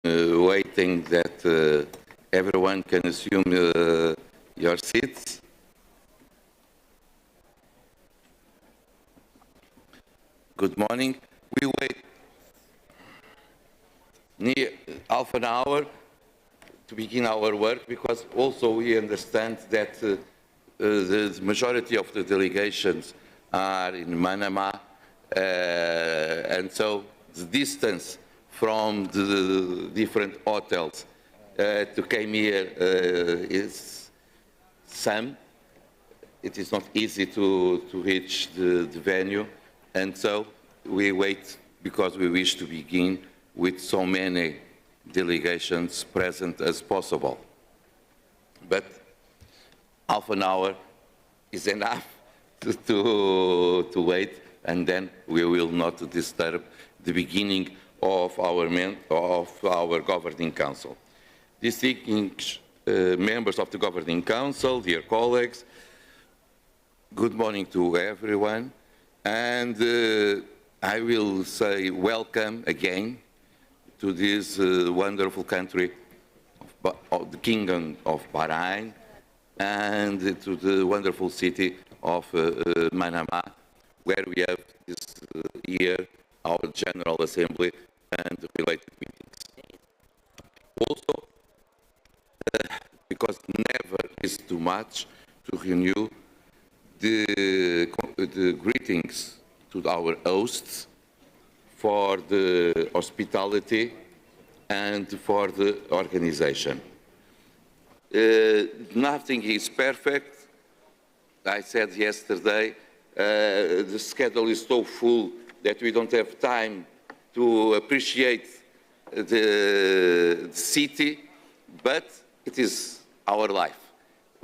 waiting that everyone can assume your seats. Good morning. We wait near half an hour to begin our work because also we understand that the majority of the delegations are in Manama, and so the distance from the different hotels to come here is some. It is not easy to reach the venue, and so we wait because we wish to begin with so many delegations present as possible. But half an hour is enough to wait, and then we will not disturb the beginning of our Governing Council. Distinguished members of the Governing Council, dear colleagues, good morning to everyone, and I will say welcome again to this wonderful country of the Kingdom of Bahrain and to the wonderful city of Manama, where we have this year our General Assembly and related meetings. Also, because never is too much to renew the greetings to our hosts for the hospitality and for the organization. Nothing is perfect. I said yesterday, the schedule is so full that we don't have time to appreciate the city, but it is our life.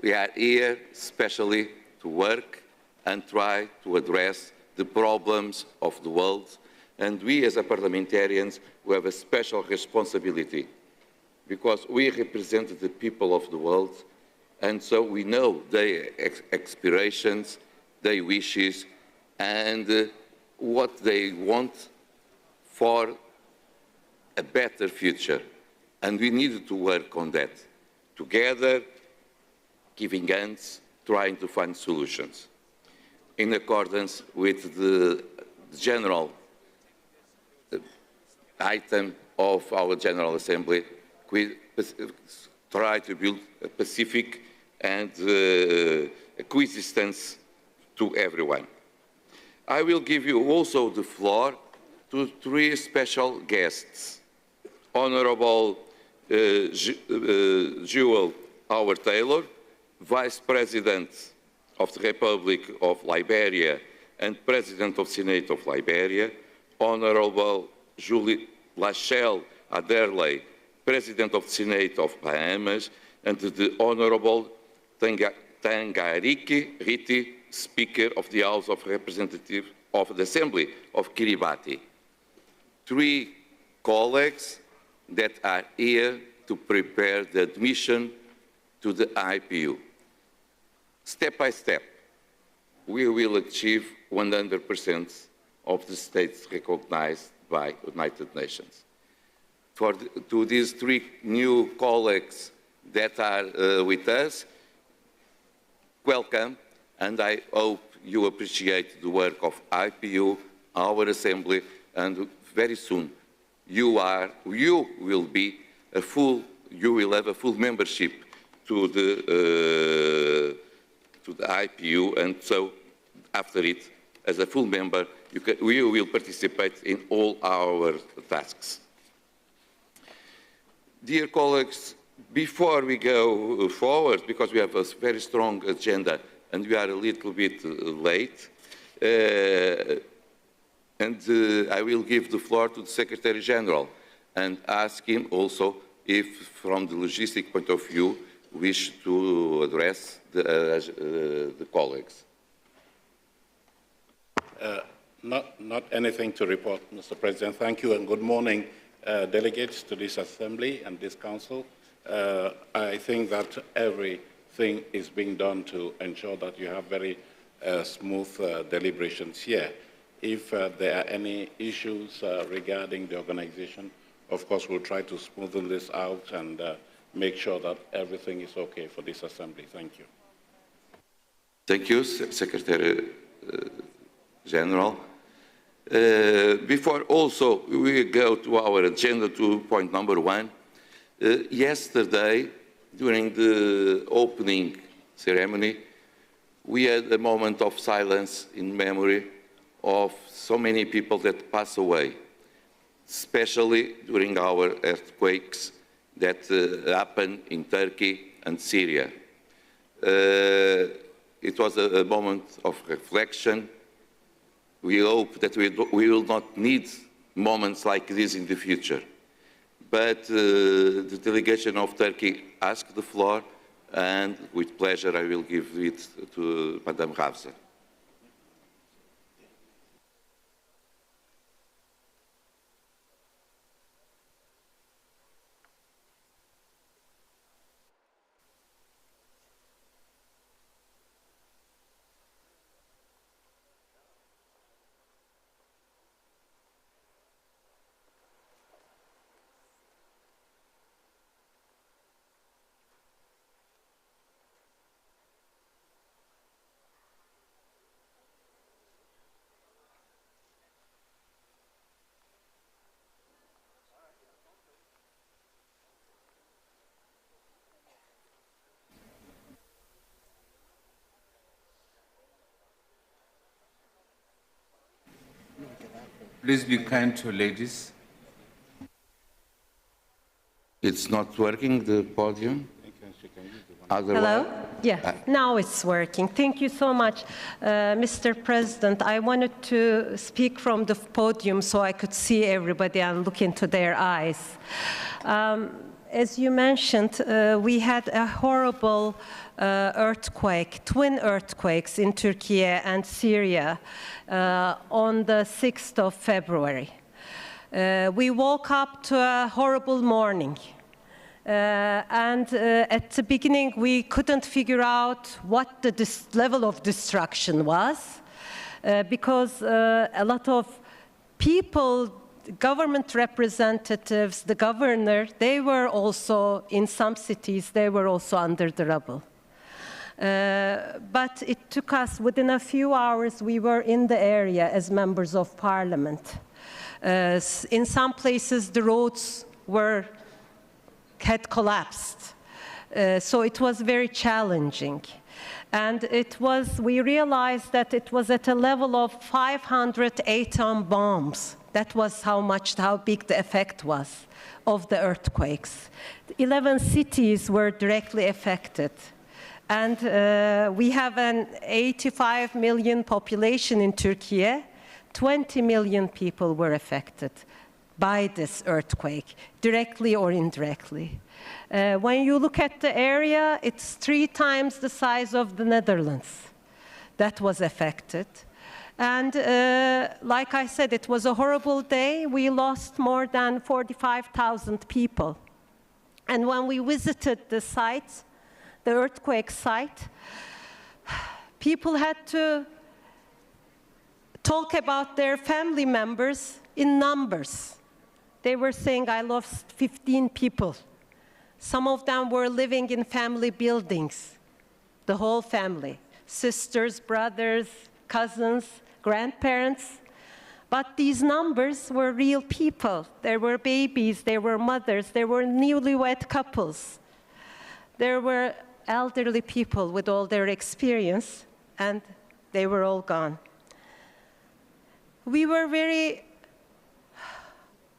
We are here especially to work and try to address the problems of the world. And we as parliamentarians, we have a special responsibility because we represent the people of the world, and so we know their aspirations, their wishes, and what they want for a better future. And we need to work on that together, giving hands, trying to find solutions in accordance with the general item of our General Assembly. We try to build a pacific and coexistence to everyone. I will give you also the floor to three special guests. Honorable Jewel Howard-Taylor, Vice President of the Republic of Liberia and President of the Senate of Liberia, Honorable Julie Lachelle Aderley, President of the Senate of Bahamas, and the Honorable Tangariki Riti, Speaker of the House of Representatives of the Assembly of Kiribati. Three colleagues that are here to prepare the admission to the IPU. Step by step, we will achieve 100% of the states recognized by United Nations. To these three new colleagues that are with us, welcome, and I hope you appreciate the work of IPU, our Assembly, and very soon you will have a full membership to the IPU, and so after it, as a full member, we will participate in all our tasks. Dear colleagues, before we go forward, because we have a very strong agenda and we are a little bit late, I will give the floor to the Secretary General and ask him also if, from the logistic point of view, wish to address the colleagues. Not anything to report, Mr. President. Thank you and good morning, delegates to this Assembly and this Council. I think that everything is being done to ensure that you have very smooth deliberations here. If there are any issues regarding the organization of course, we'll try to smoothen this out and make sure that everything is okay for this assembly. Thank you. Thank you, Secretary General. Before also we go to our agenda to point number 1, yesterday, during the opening ceremony, we had a moment of silence in memory of so many people that passed away, especially during our earthquakes that happened in Turkey and Syria. It was a moment of reflection. We hope that we will not need moments like this in the future. But the delegation of Turkey asked the floor, and with pleasure I will give it to Madam Hafsa. Please be kind to ladies. It's not working, the podium? Hello? Yes, now it's working. Thank you so much, Mr. President. I wanted to speak from the podium so I could see everybody and look into their eyes. As you mentioned, we had a horrible earthquake, twin earthquakes in Turkey and Syria on the 6th of February. We woke up to a horrible morning. At the beginning, we couldn't figure out what the level of destruction was because a lot of people, government representatives, the governor, they were also, in some cities, they were also under the rubble. But it took us, within a few hours, we were in the area as members of parliament. In some places, the roads had collapsed. So it was very challenging. And we realized that it was at a level of 500 atom bombs. That was how big the effect was of the earthquakes. 11 cities were directly affected. And we have an 85 million population in Turkey. 20 million people were affected by this earthquake, directly or indirectly. When you look at the area, it's 3 times the size of the Netherlands that was affected. And like I said, it was a horrible day. We lost more than 45,000 people. And when we visited the site, the earthquake site, people had to talk about their family members in numbers. They were saying, I lost 15 people. Some of them were living in family buildings, the whole family, sisters, brothers, cousins, grandparents. But these numbers were real people. There were babies, there were mothers, there were newlywed couples. There were elderly people with all their experience, and they were all gone. We were very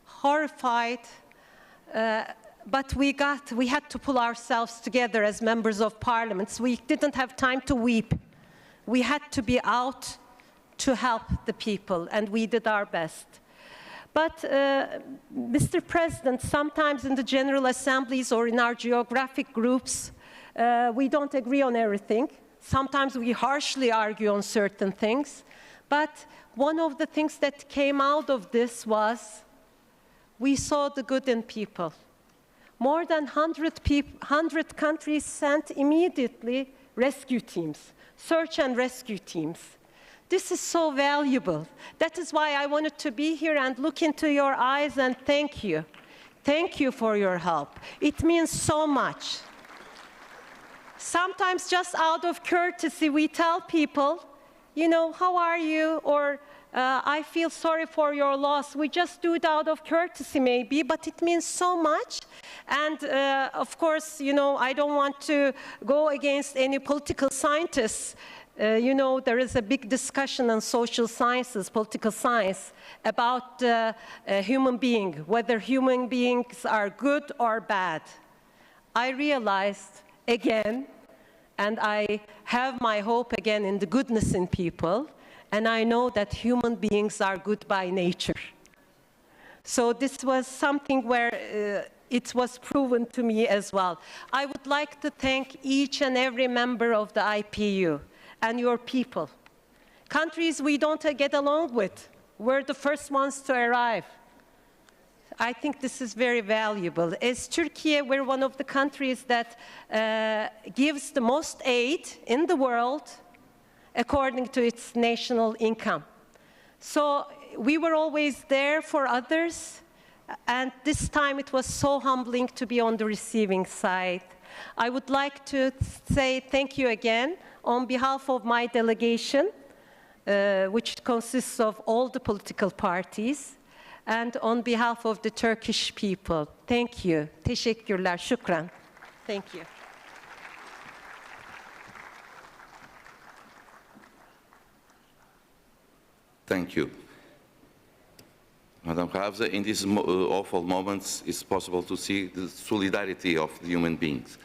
horrified, but we had to pull ourselves together as members of parliament. We didn't have time to weep. We had to be out to help the people, and we did our best. But, Mr. President, sometimes in the General Assemblies or in our geographic groups, we don't agree on everything. Sometimes we harshly argue on certain things. But one of the things that came out of this was we saw the good in people. More than 100 countries sent immediately rescue teams, search and rescue teams. This is so valuable. That is why I wanted to be here and look into your eyes and thank you. Thank you for your help. It means so much. Sometimes just out of courtesy, we tell people, you know, how are you? Or I feel sorry for your loss. We just do it out of courtesy maybe, but it means so much. And of course, you know, I don't want to go against any political scientists. You know, there is a big discussion on social sciences, political science, about human being, whether human beings are good or bad. I realized again, and I have my hope again in the goodness in people, and I know that human beings are good by nature. So this was something where it was proven to me as well. I would like to thank each and every member of the IPU and your people. Countries we don't get along with, we're the first ones to arrive. I think this is very valuable. As Turkey, we're one of the countries that gives the most aid in the world according to its national income. So we were always there for others, and this time it was so humbling to be on the receiving side. I would like to say thank you again on behalf of my delegation, which consists of all the political parties, and on behalf of the Turkish people. Thank you. Teşekkürler. Şükran. Thank you. Thank you. Madam Hafsa, in these awful moments, it's possible to see the solidarity of the human beings.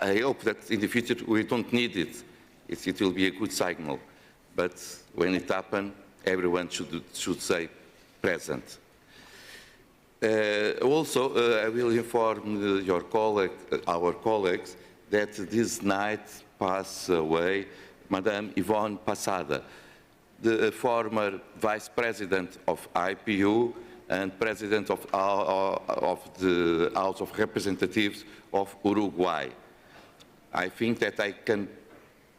I hope that in the future we don't need it. It will be a good signal. But when it happens, everyone should say present. Also, I will inform our colleagues that this night passed away Madame Yvonne Passada, the former Vice President of IPU and President of the House of Representatives of Uruguay. I think that I can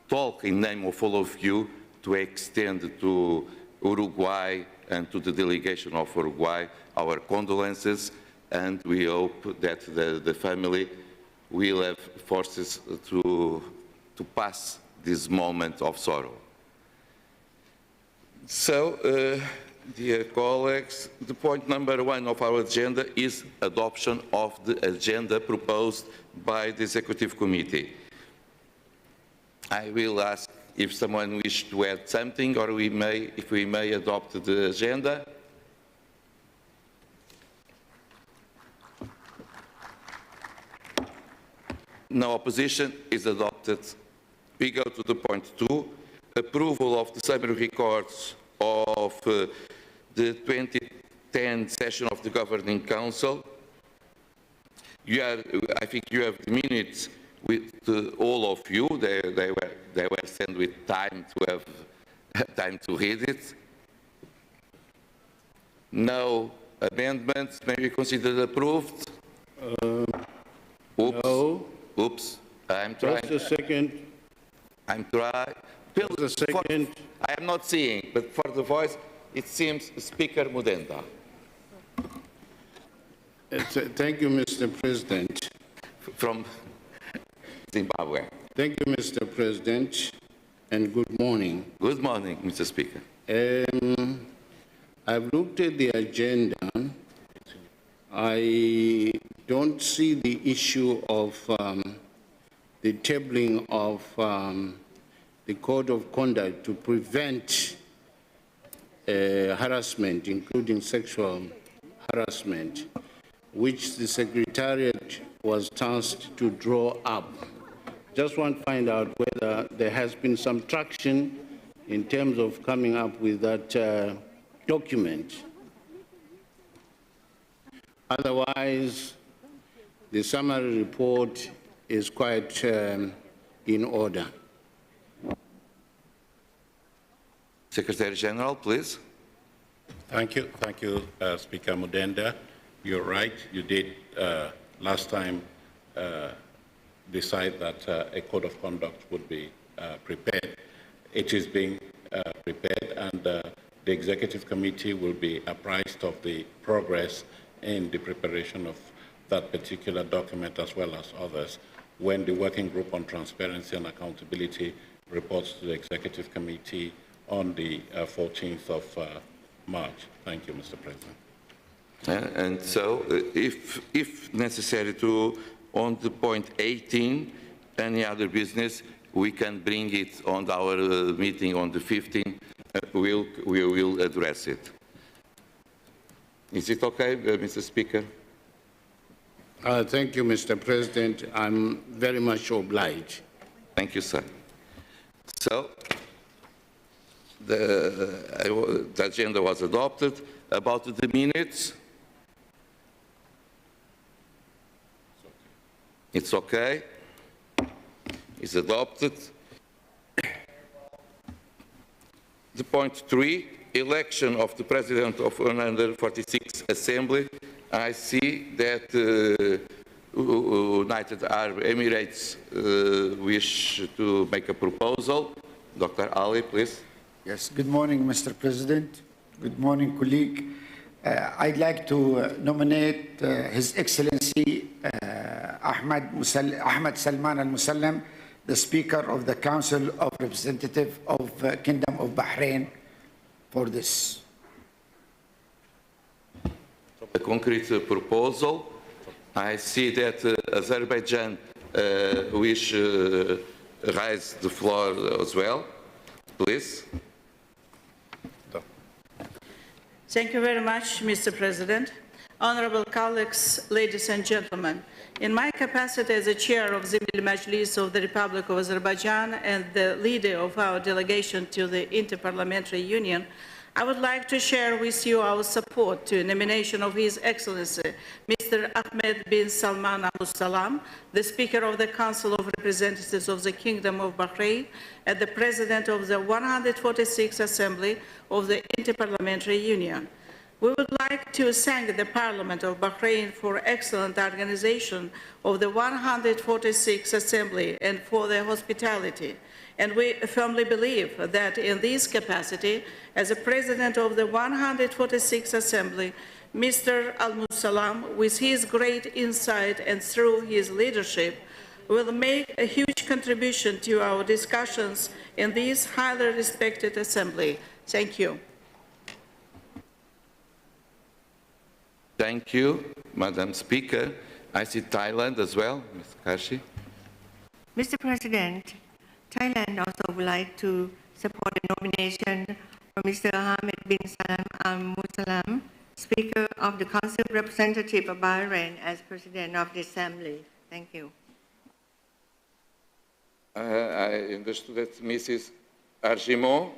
talk in name of all of you to extend to Uruguay and to the delegation of Uruguay our condolences, and we hope that the family will have forces to pass this moment of sorrow. So, dear colleagues, the point number 1 of our agenda is adoption of the agenda proposed by the Executive Committee. I will ask if someone wishes to add something, or if we may adopt the agenda. No opposition, is adopted. We go to the point 2, approval of the summary records of the 2010 session of the Governing Council. I think you have the minutes with all of you. They were sent with time to have time to read it. No amendments may be considered approved. Oops. No. Oops. I'm trying. Just a second. I'm trying. Just a second. I am not seeing, but for the voice, it seems Speaker Mudenda. Thank you, Mr. President. From Zimbabwe. Thank you, Mr. President, and good morning. Good morning, Mr. Speaker. I've looked at the agenda. I don't see the issue of the tabling of the code of conduct to prevent harassment, including sexual harassment, which the Secretariat was tasked to draw up. Just want to find out whether there has been some traction in terms of coming up with that document. Otherwise, the summary report is quite in order. Secretary General, please. Thank you, Speaker Mudenda. You're right, you did last time decide that a code of conduct would be prepared. It is being prepared, and the Executive Committee will be apprised of the progress in the preparation of that particular document as well as others when the Working Group on Transparency and Accountability reports to the Executive Committee on the 14th of March. Thank you, Mr. President. And so, if necessary on the point 18, any other business, we can bring it on our meeting on the 15th. We will address it. Is it okay, Mr. Speaker? Thank you, Mr. President. I'm very much obliged. Thank you, sir. So, the agenda was adopted. About the minutes, it's okay. It's adopted. The point 3, election of the President of 146th Assembly. I see that United Arab Emirates wish to make a proposal. Dr. Ali, please. Yes, good morning, Mr. President. Good morning, colleague. I'd like to nominate His Excellency Ahmed Salman Al-Musallam, the Speaker of the Council of Representatives of Kingdom of Bahrain, for this. A concrete proposal. I see that Azerbaijan wish raise the floor as well. Please. Thank you very much, Mr. President. Honorable colleagues, ladies and gentlemen, in my capacity as the chair of the Majlis of the Republic of Azerbaijan and the leader of our delegation to the Inter-Parliamentary Union, I would like to share with you our support to the nomination of His Excellency, Mr. Ahmed bin Salman Al-Musallam, the Speaker of the Council of Representatives of the Kingdom of Bahrain and the President of the 146th Assembly of the Inter-Parliamentary Union. We would like to thank the Parliament of Bahrain for excellent organization of the 146th Assembly and for their hospitality. And we firmly believe that in this capacity, as a President of the 146th Assembly, Mr. Al-Musallam, with his great insight and through his leadership, will make a huge contribution to our discussions in this highly respected Assembly. Thank you. Thank you, Madam Speaker. I see Thailand as well, Ms. Kashi. Mr. President, Thailand also would like to support the nomination for Mr. Ahmed bin Salman Al-Musallam, Speaker of the Council of Representatives of Bahrain, as President of the Assembly. Thank you. I understood that Mrs. Argimon,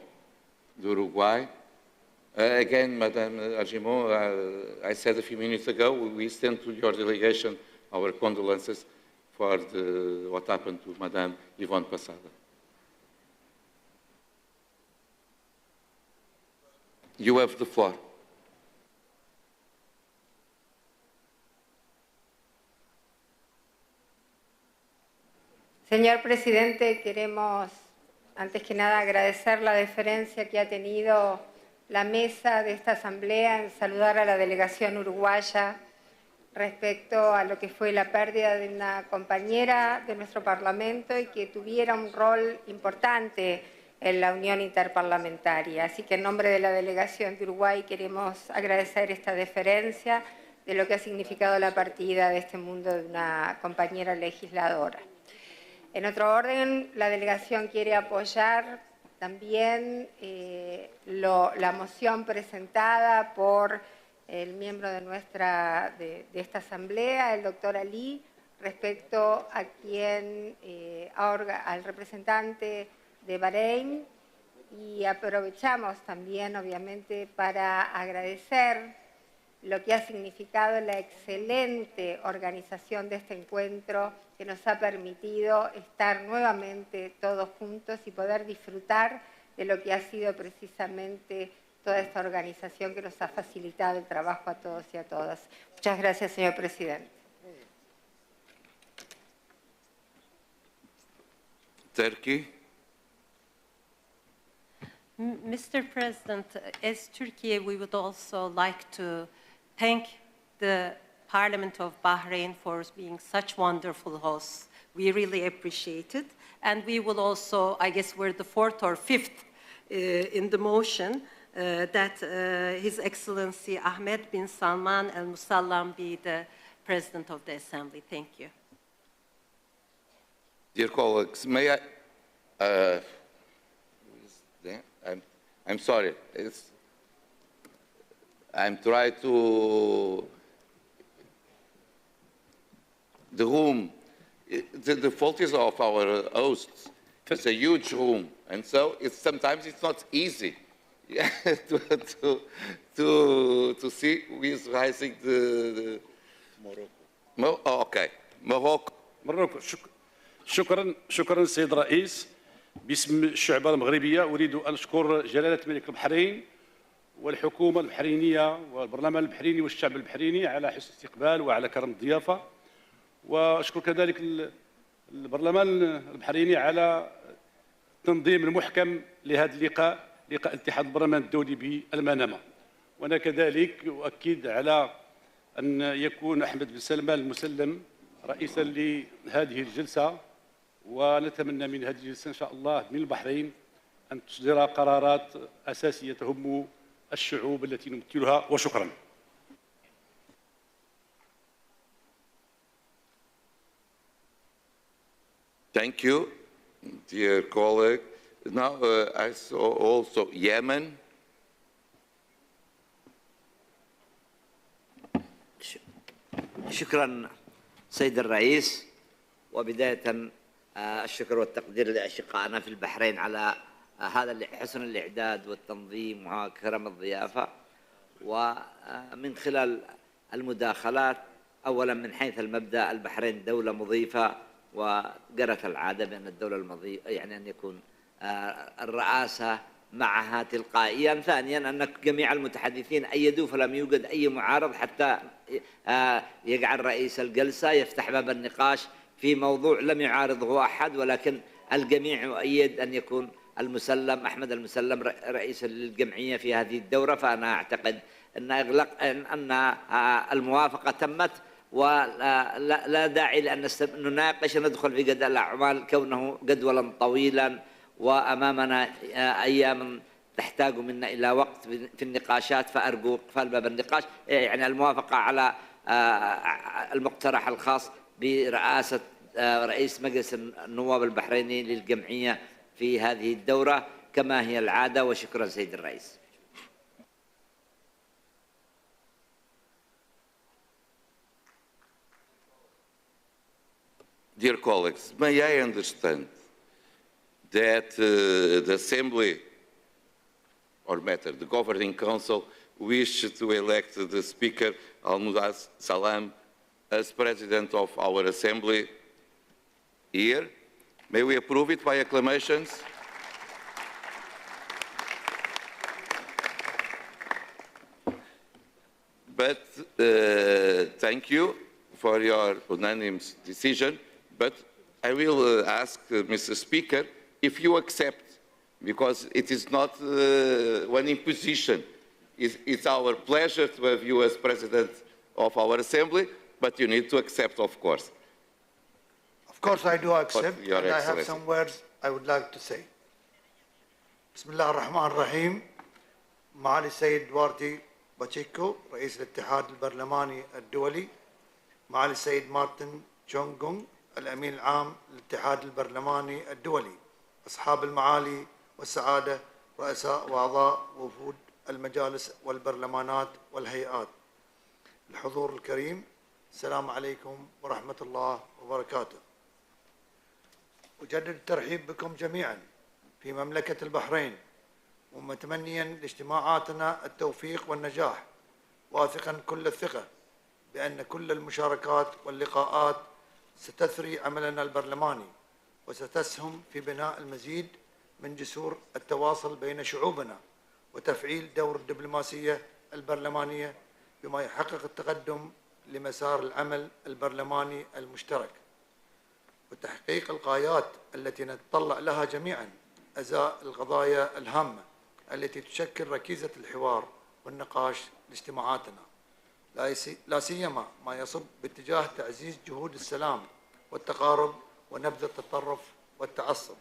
Uruguay. Again, Madam Argimon, I said a few minutes ago, we sent to your delegation our condolences for what happened to Madam Yvonne Passada. You have the floor. Señor Presidente, queremos, antes que nada, agradecer la deferencia que ha tenido la mesa de esta Asamblea en saludar a la delegación uruguaya respecto a lo que fue la pérdida de una compañera de nuestro Parlamento y que tuviera un rol importante en la Unión Interparlamentaria. Así que en nombre de la delegación de Uruguay queremos agradecer esta deferencia de lo que ha significado la partida de este mundo de una compañera legisladora. En otro orden, la delegación quiere apoyar también la moción presentada por el miembro de esta Asamblea, el doctor Ali, respecto a al representante de Bahrein, y aprovechamos también, obviamente, para agradecer lo que ha significado la excelente organización de este encuentro que nos ha permitido estar nuevamente todos juntos y poder disfrutar de lo que ha sido precisamente toda esta organización que nos ha facilitado el trabajo a todos y a todas. Muchas gracias, señor presidente. Turkey. Mr. President, as Turkey, we would also like to thank the Parliament of Bahrain for being such wonderful hosts. We really appreciate it. And we will also, I guess we're the fourth or fifth in the motion that His Excellency Ahmed bin Salman Al Musallam be the President of the Assembly. Thank you. Dear colleagues, may I... I'm sorry. I'm trying to... The room, the fault is of our hosts. It's a huge room, and so sometimes it's not easy to see who is rising the Morocco. Okay, Morocco. شكرا سيد الرئيس. باسم الشعب المغربية أريد أن أشكر جلالة ملك البحرين والحكومة البحرينية والبرلمان البحريني والشعب البحريني على حسن الاستقبال وعلى كرم الضيافة، وأشكر كذلك البرلمان البحريني على التنظيم المحكم لهذا اللقاء، لقاء اتحاد البرلمان الدولي بالمنامة. وأنا كذلك أؤكد على أن يكون أحمد بن سلمان المسلم رئيسا لهذه الجلسة، ونتمنى من هذه الجلسة إن شاء الله من البحرين أن تصدر قرارات أساسية تهم الشعوب التي نمثلها. وشكرا. Thank you, dear colleague. Now I saw also Yemen. شكرا سيد الرئيس، وبداية الشكر والتقدير لأشقائنا في البحرين على هذا حسن الإعداد والتنظيم وكرم الضيافة. ومن خلال المداخلات، أولا من حيث المبدأ البحرين دولة مضيفة، وجرت العادة بأن الدولة المضيفة يعني أن يكون الرئاسة معها تلقائيا. ثانيا أن جميع المتحدثين أيدوا، فلم يوجد أي معارض حتى يجعل رئيس الجلسة يفتح باب النقاش في موضوع لم يعارضه أحد، ولكن الجميع يؤيد أن يكون المسلم أحمد المسلم رئيس للجمعية في هذه الدورة. فأنا أعتقد أن الموافقة تمت، ولا داعي لأن نناقش ندخل في جدل الأعمال كونه جدولا طويلا، وأمامنا أيام تحتاج منا إلى وقت في النقاشات، فأرجو إقفال باب النقاش. يعني الموافقة على المقترح الخاص برئاسة رئيس مجلس النواب البحريني للجمعية في هذه الدورة كما هي العادة. وشكرا سيد الرئيس. Dear colleagues, may I understand that the Assembly, or better, the Governing Council, wish to elect the Speaker Al-Muaz Salam as President of our Assembly here. May we approve it by acclamations? But thank you for your unanimous decision. But I will ask Mr. Speaker if you accept, because it is not one imposition. It's our pleasure to have you as President of our Assembly, but you need to accept, of course. Of course I do accept, and I have some words I would like to say. بسم الله الرحمن الرحيم. معالي السيد دوارتي باتشيكو رئيس الاتحاد البرلماني الدولي، معالي السيد مارتن تشونغونغ الأمين العام للاتحاد البرلماني الدولي، أصحاب المعالي والسعادة، رؤساء وأعضاء وفود المجالس والبرلمانات والهيئات، الحضور الكريم، السلام عليكم ورحمة الله وبركاته. أجدد الترحيب بكم جميعا في مملكة البحرين، ومتمنيا لاجتماعاتنا التوفيق والنجاح، واثقا كل الثقة بأن كل المشاركات واللقاءات ستثري عملنا البرلماني، وستسهم في بناء المزيد من جسور التواصل بين شعوبنا، وتفعيل دور الدبلوماسية البرلمانية بما يحقق التقدم لمسار العمل البرلماني المشترك، وتحقيق الغايات التي نتطلع لها جميعا أزاء القضايا الهامة التي تشكل ركيزة الحوار والنقاش لاجتماعاتنا. لا سيما ما يصب باتجاه تعزيز جهود السلام والتقارب ونبذ التطرف والتعصب.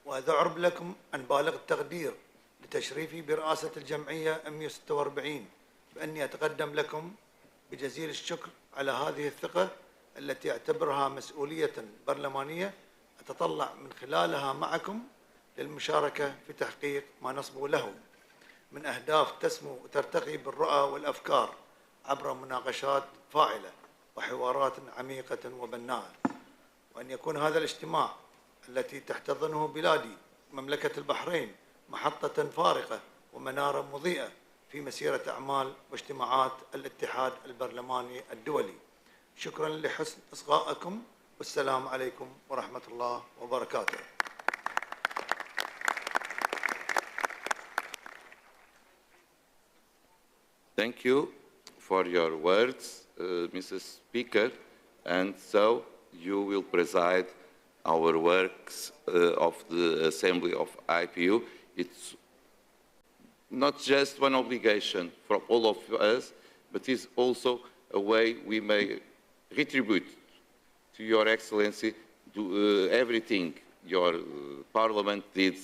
وأذعرب لكم عن بالغ التقدير لتشريفي برئاسة الجمعية 146 بأني أتقدم لكم بجزيل الشكر على هذه الثقة التي أعتبرها مسؤولية برلمانية أتطلع من خلالها معكم للمشاركة في تحقيق ما نصبو له من أهداف تسمو وترتقي بالرؤى والأفكار عبر مناقشات فاعلة وحوارات عميقة وبناءة. وأن يكون هذا الاجتماع التي تحتضنه بلادي مملكة البحرين محطة فارقة ومنارة مضيئة في مسيرة أعمال واجتماعات الاتحاد البرلماني الدولي. شكرا لحسن إصغائكم والسلام عليكم ورحمة الله وبركاته. Thank you for your words, Mrs. Speaker, and so you will preside our works of the Assembly of IPU. It's not just one obligation for all of us, but it's also a way we may retribute to Your Excellency to everything your Parliament did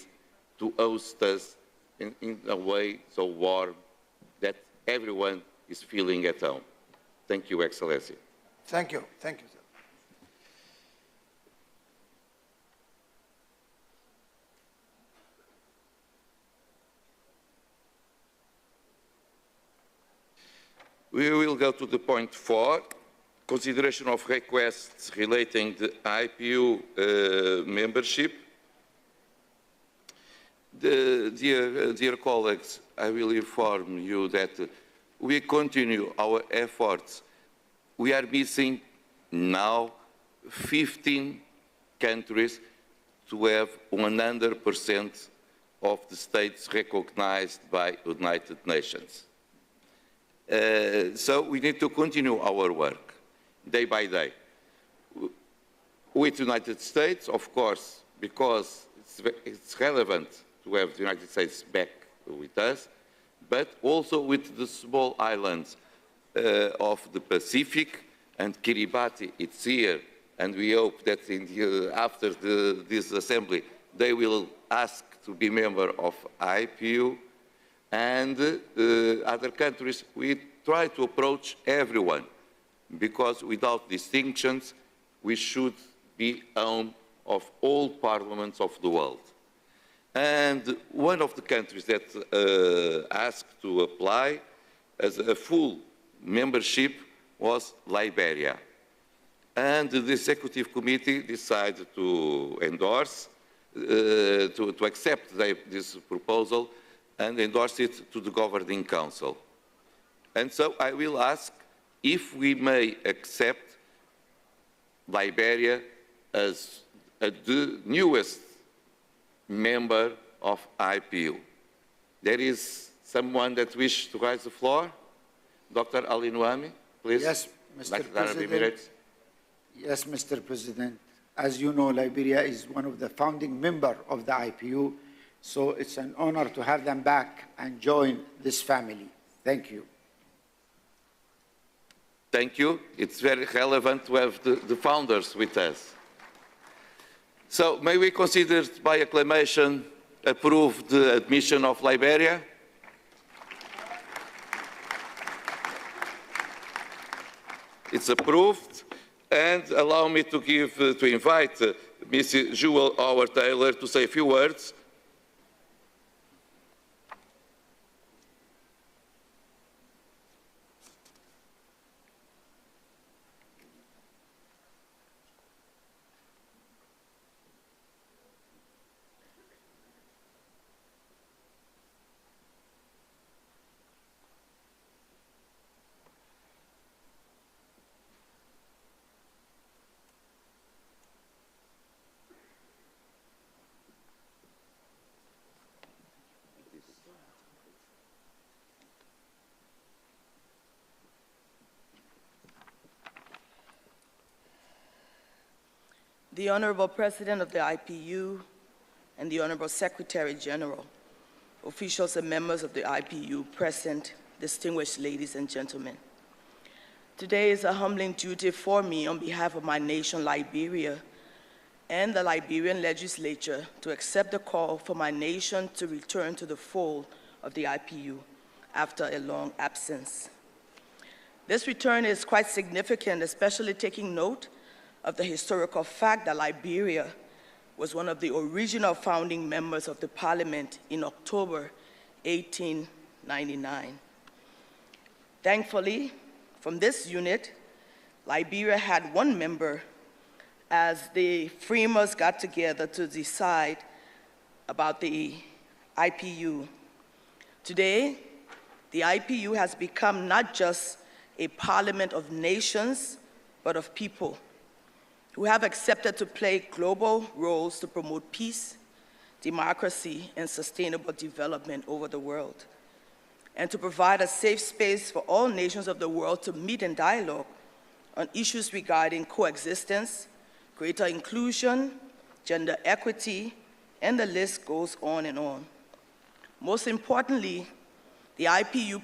to host us in a way so warm that everyone is feeling at home. Thank you, Excellency. Thank you. Thank you, sir. We will go to the point 4, consideration of requests relating to IPU membership. Dear colleagues, I will inform you that we continue our efforts. We are missing now 15 countries to have 100% of the states recognized by the United Nations. So we need to continue our work day by day. With the United States, of course, because it's relevant to have the United States back with us, but also with the small islands of the Pacific, and Kiribati, it's here, and we hope that after this assembly, they will ask to be member of IPU, and other countries. We try to approach everyone, because without distinctions, we should be home of all parliaments of the world. And one of the countries that asked to apply as a full membership was Liberia. And the Executive Committee decided to endorse, to accept this proposal and endorse it to the Governing Council. And so I will ask if we may accept Liberia as the newest member of IPU. There is someone that wishes to raise the floor? Dr. Ali Nouami, please. Yes, Mr. President. Yes, Mr. President. As you know, Liberia is one of the founding members of the IPU, so it's an honor to have them back and join this family. Thank you. Thank you. It's very relevant to have the founders with us. So may we consider by acclamation approve the admission of Liberia? It's approved. And allow me to invite Mrs. Jewel Howard-Taylor to say a few words. The Honorable President of the IPU and the Honorable Secretary General, officials and members of the IPU present distinguished ladies and gentlemen. Today is a humbling duty for me on behalf of my nation, Liberia, and the Liberian legislature to accept the call for my nation to return to the fold of the IPU after a long absence. This return is quite significant, especially taking note of the historical fact that Liberia was one of the original founding members of the Parliament in October 1899. Thankfully, from this unit, Liberia had one member as the framers got together to decide about the IPU. Today, the IPU has become not just a parliament of nations, but of people who have accepted to play global roles to promote peace, democracy, and sustainable development over the world, and to provide a safe space for all nations of the world to meet in dialogue on issues regarding coexistence, greater inclusion, gender equity, and the list goes on and on. Most importantly, the IPU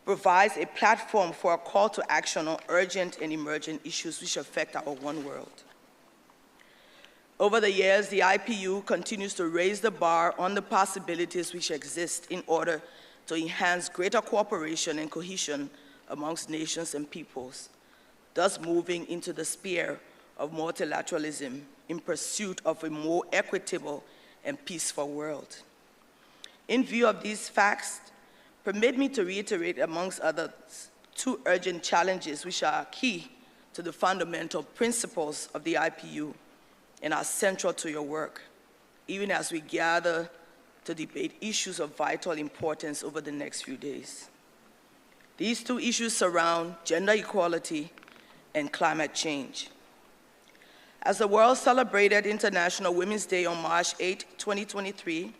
provides a platform for a call to action on urgent and emergent issues which affect our one world. Over the years, the IPU continues to raise the bar on the possibilities which exist in order to enhance greater cooperation and cohesion amongst nations and peoples, thus moving into the sphere of multilateralism in pursuit of a more equitable and peaceful world. In view of these facts, permit me to reiterate, amongst others, two urgent challenges which are key to the fundamental principles of the IPU and are central to your work, even as we gather to debate issues of vital importance over the next few days. These two issues surround gender equality and climate change. As the world celebrated International Women's Day on March 8, 2023,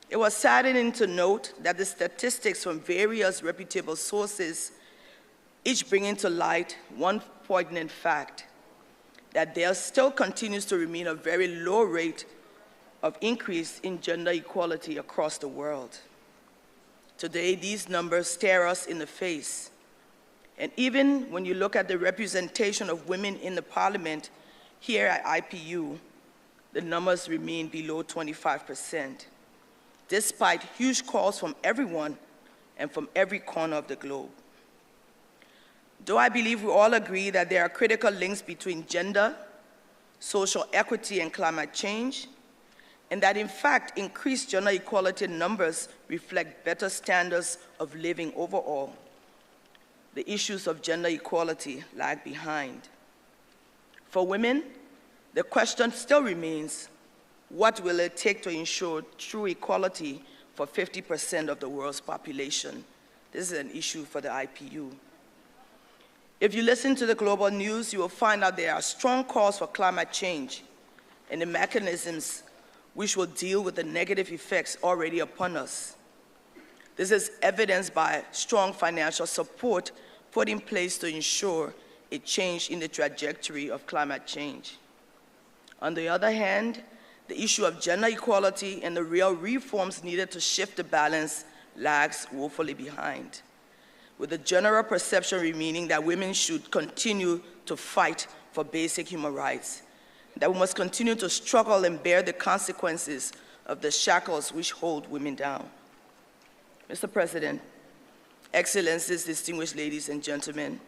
it was saddening to note that the statistics from various reputable sources each bringing to light one poignant fact, that there still continues to remain a very low rate of increase in gender equality across the world. Today, these numbers stare us in the face. And even when you look at the representation of women in the parliament here at IPU, the numbers remain below 25%, despite huge calls from everyone and from every corner of the globe. Though I believe we all agree that there are critical links between gender, social equity, and climate change, and that in fact increased gender equality numbers reflect better standards of living overall, the issues of gender equality lag behind. For women, the question still remains, what will it take to ensure true equality for 50% of the world's population? This is an issue for the IPU. If you listen to the global news, you will find out there are strong calls for climate change and the mechanisms which will deal with the negative effects already upon us. This is evidenced by strong financial support put in place to ensure a change in the trajectory of climate change. On the other hand, the issue of gender equality and the real reforms needed to shift the balance lags woefully behind, with the general perception remaining that women should continue to fight for basic human rights, that we must continue to struggle and bear the consequences of the shackles which hold women down. Mr. President, Excellencies, distinguished ladies and gentlemen,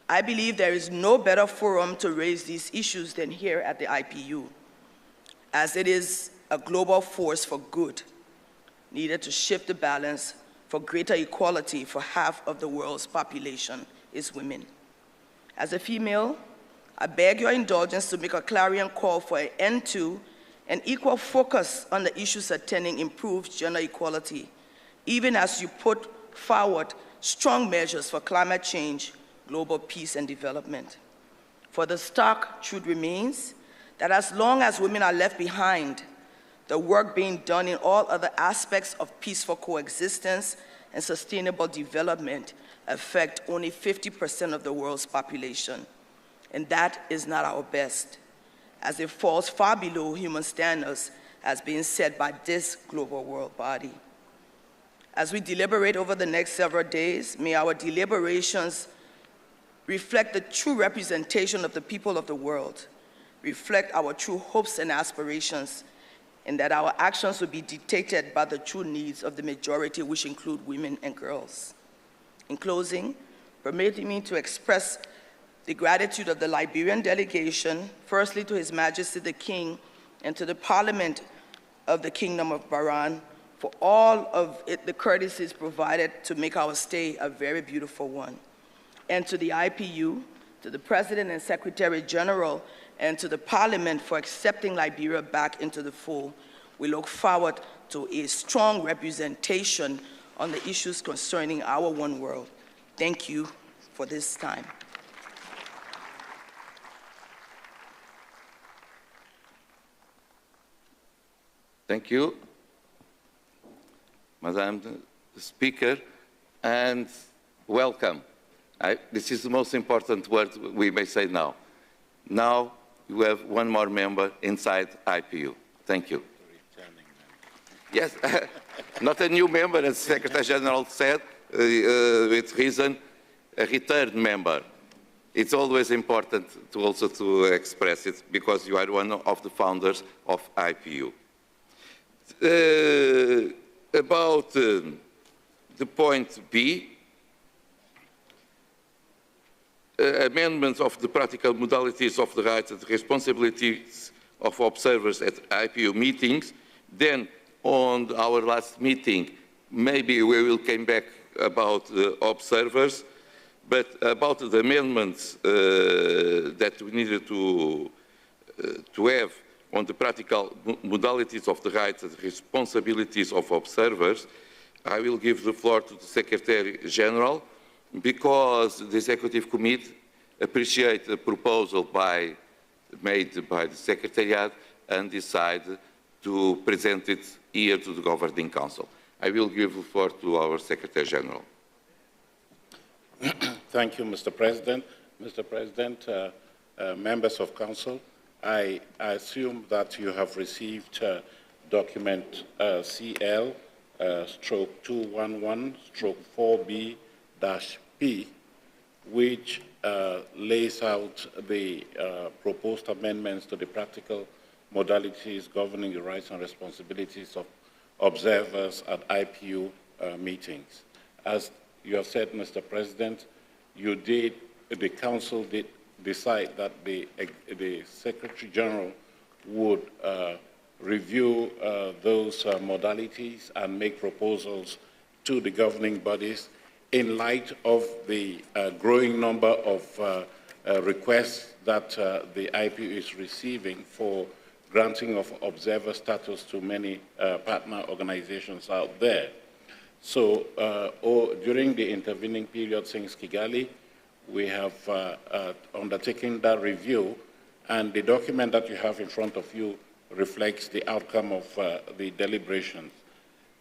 I believe there is no better forum to raise these issues than here at the IPU, as it is a global force for good, needed to shift the balance for greater equality for half of the world's population is women. As a female, I beg your indulgence to make a clarion call for an end to and equal focus on the issues attending improved gender equality, even as you put forward strong measures for climate change, global peace, and development. For the stark truth remains that as long as women are left behind, the work being done in all other aspects of peaceful coexistence and sustainable development affect only 50% of the world's population. And that is not our best, as it falls far below human standards as being set by this global world body. As we deliberate over the next several days, may our deliberations reflect the true representation of the people of the world, reflect our true hopes and aspirations, and that our actions will be dictated by the true needs of the majority, which include women and girls. In closing, permit me to express the gratitude of the Liberian delegation, firstly to His Majesty the King and to the Parliament of the Kingdom of Bahrain for all of the courtesies provided to make our stay a very beautiful one. And to the IPU, to the President and Secretary General, and to the Parliament for accepting Liberia back into the fold. We look forward to a strong representation on the issues concerning our one world. Thank you for this time. Thank you, Madam Speaker, and welcome. This is the most important word we may say now. Now you have one more member inside IPU. Thank you. Yes, not a new member, as the Secretary General said, with reason, a returned member. It's always important to also to express it because you are one of the founders of IPU. About the point B, amendments of the practical modalities of the rights and responsibilities of observers at IPU meetings. Then, on our last meeting, maybe we will come back about the observers, but about the amendments that we needed to have on the practical modalities of the rights and responsibilities of observers, I will give the floor to the Secretary General, because the Executive Committee appreciates the proposal made by the Secretariat and decided to present it here to the Governing Council. I will give the floor to our Secretary General. Thank you, Mr. President. Mr. President, members of Council, I assume that you have received document CL/211/4B-P, which lays out the proposed amendments to the practical modalities governing the rights and responsibilities of observers at IPU meetings. As you have said, Mr. President, the Council did decide that the Secretary General would review those modalities and make proposals to the governing bodies in light of the growing number of requests that the IPU is receiving for granting of observer status to many partner organizations out there. So during the intervening period since Kigali, we have undertaken that review, and the document that you have in front of you reflects the outcome of the deliberations.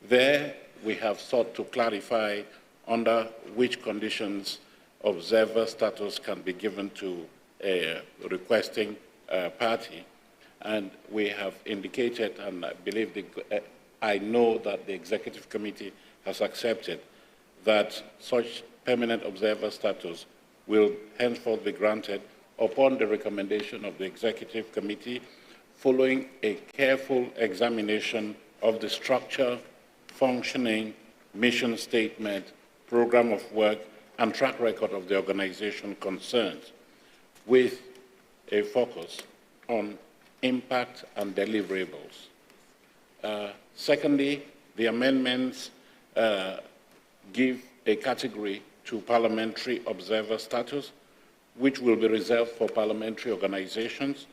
There, we have sought to clarify under which conditions observer status can be given to a requesting party. And we have indicated, and I know that the Executive Committee has accepted, that such permanent observer status will henceforth be granted upon the recommendation of the Executive Committee following a careful examination of the structure, functioning, mission statement, program of work, and track record of the organization concerned, with a focus on impact and deliverables. Secondly, the amendments give a category to parliamentary observer status, which will be reserved for parliamentary organizations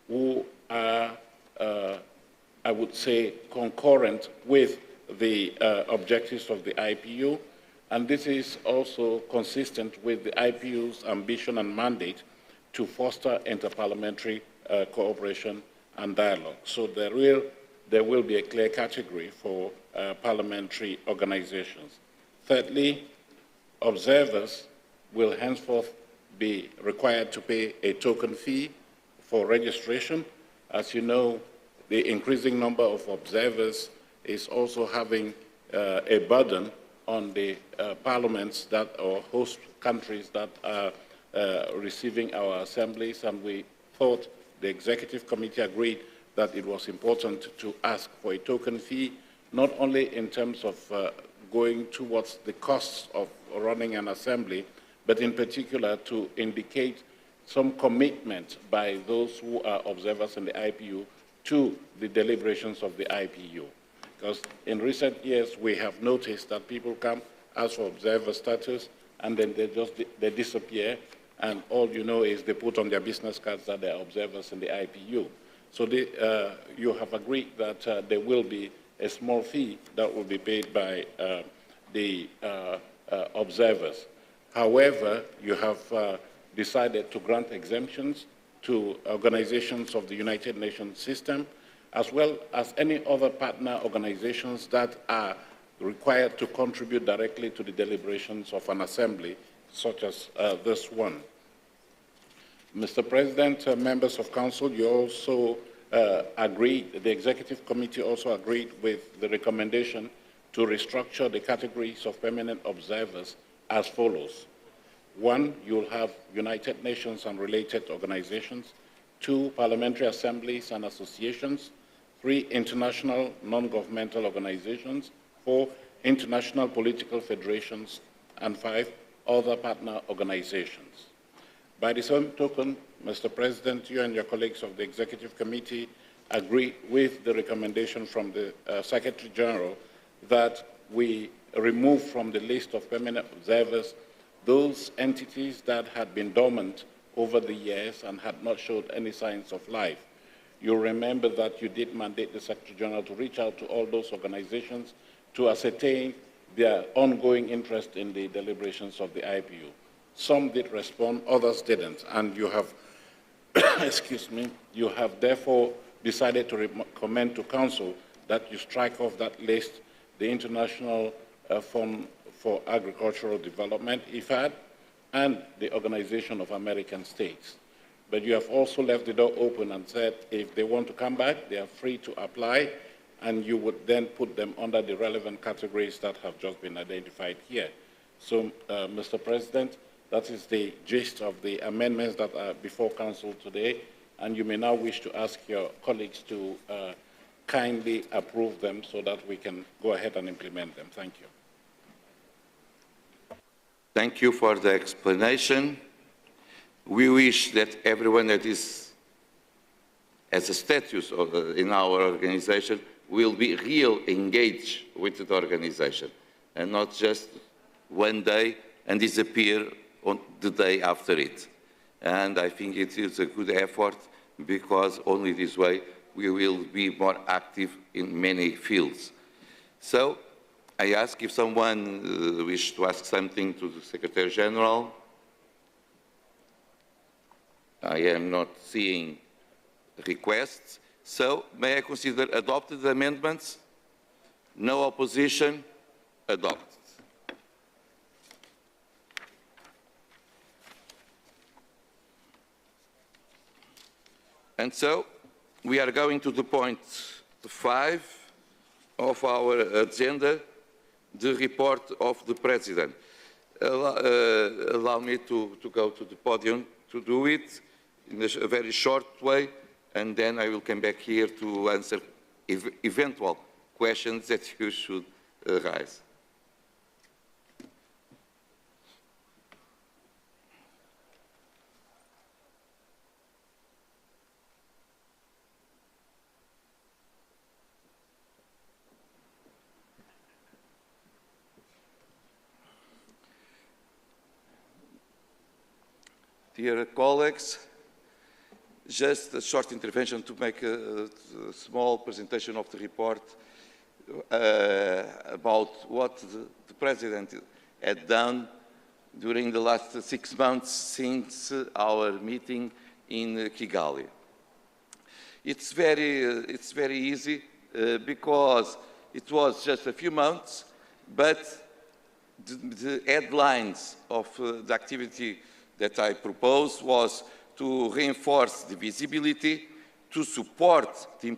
who are, I would say, concurrent with the objectives of the IPU, and this is also consistent with the IPU's ambition and mandate to foster inter-parliamentary cooperation and dialogue. So there will be a clear category for parliamentary organizations. Thirdly, observers will henceforth be required to pay a token fee for registration. As you know, the increasing number of observers is also having a burden on the parliaments that or host countries that are receiving our assemblies, and we thought the executive committee agreed that it was important to ask for a token fee, not only in terms of going towards the costs of running an assembly, but in particular to indicate some commitment by those who are observers in the IPU to the deliberations of the IPU. Because in recent years, we have noticed that people come, ask for observer status, and then they disappear, and all you know is they put on their business cards that they are observers in the IPU. So you have agreed that there will be a small fee that will be paid by the observers. However, you have decided to grant exemptions to organizations of the United Nations system, as well as any other partner organizations that are required to contribute directly to the deliberations of an assembly, such as this one. Mr. President, members of council, you also agreed, the executive committee also agreed with the recommendation to restructure the categories of permanent observers as follows. 1, you'll have United Nations and related organizations. 2, parliamentary assemblies and associations. 3, international non-governmental organizations. 4, international political federations. And 5, other partner organizations. By the same token, Mr. President, you and your colleagues of the Executive Committee agree with the recommendation from the Secretary General that we remove from the list of permanent observers those entities that had been dormant over the years and had not showed any signs of life. You remember that you did mandate the Secretary General to reach out to all those organizations to ascertain their ongoing interest in the deliberations of the IPU. Some did respond, others didn't, and you have, excuse me, you have therefore decided to recommend to Council that you strike off that list the International Fund for Agricultural Development, IFAD, and the Organization of American States. But you have also left the door open and said if they want to come back, they are free to apply, and you would then put them under the relevant categories that have just been identified here. So, Mr. President, that is the gist of the amendments that are before Council today, and you may now wish to ask your colleagues to kindly approve them so that we can go ahead and implement them. Thank you. Thank you for the explanation. We wish that everyone that is as a status in our organization will be real engaged with the organization and not just one day and disappear on the day after it. And I think it is a good effort because only this way we will be more active in many fields. So I ask if someone wishes to ask something to the Secretary General. I am not seeing requests. So may I consider adopted the amendments? No opposition? Adopted. And so we are going to the point 5 of our agenda, the report of the President. Allow me to go to the podium to do it in a very short way, and then I will come back here to answer eventual questions that you should raise. Dear colleagues, just a short intervention to make a small presentation of the report about what the President had done during the last 6 months since our meeting in Kigali. It's very easy because it was just a few months, but the headlines of the activity that I proposed was to reinforce the visibility, to support the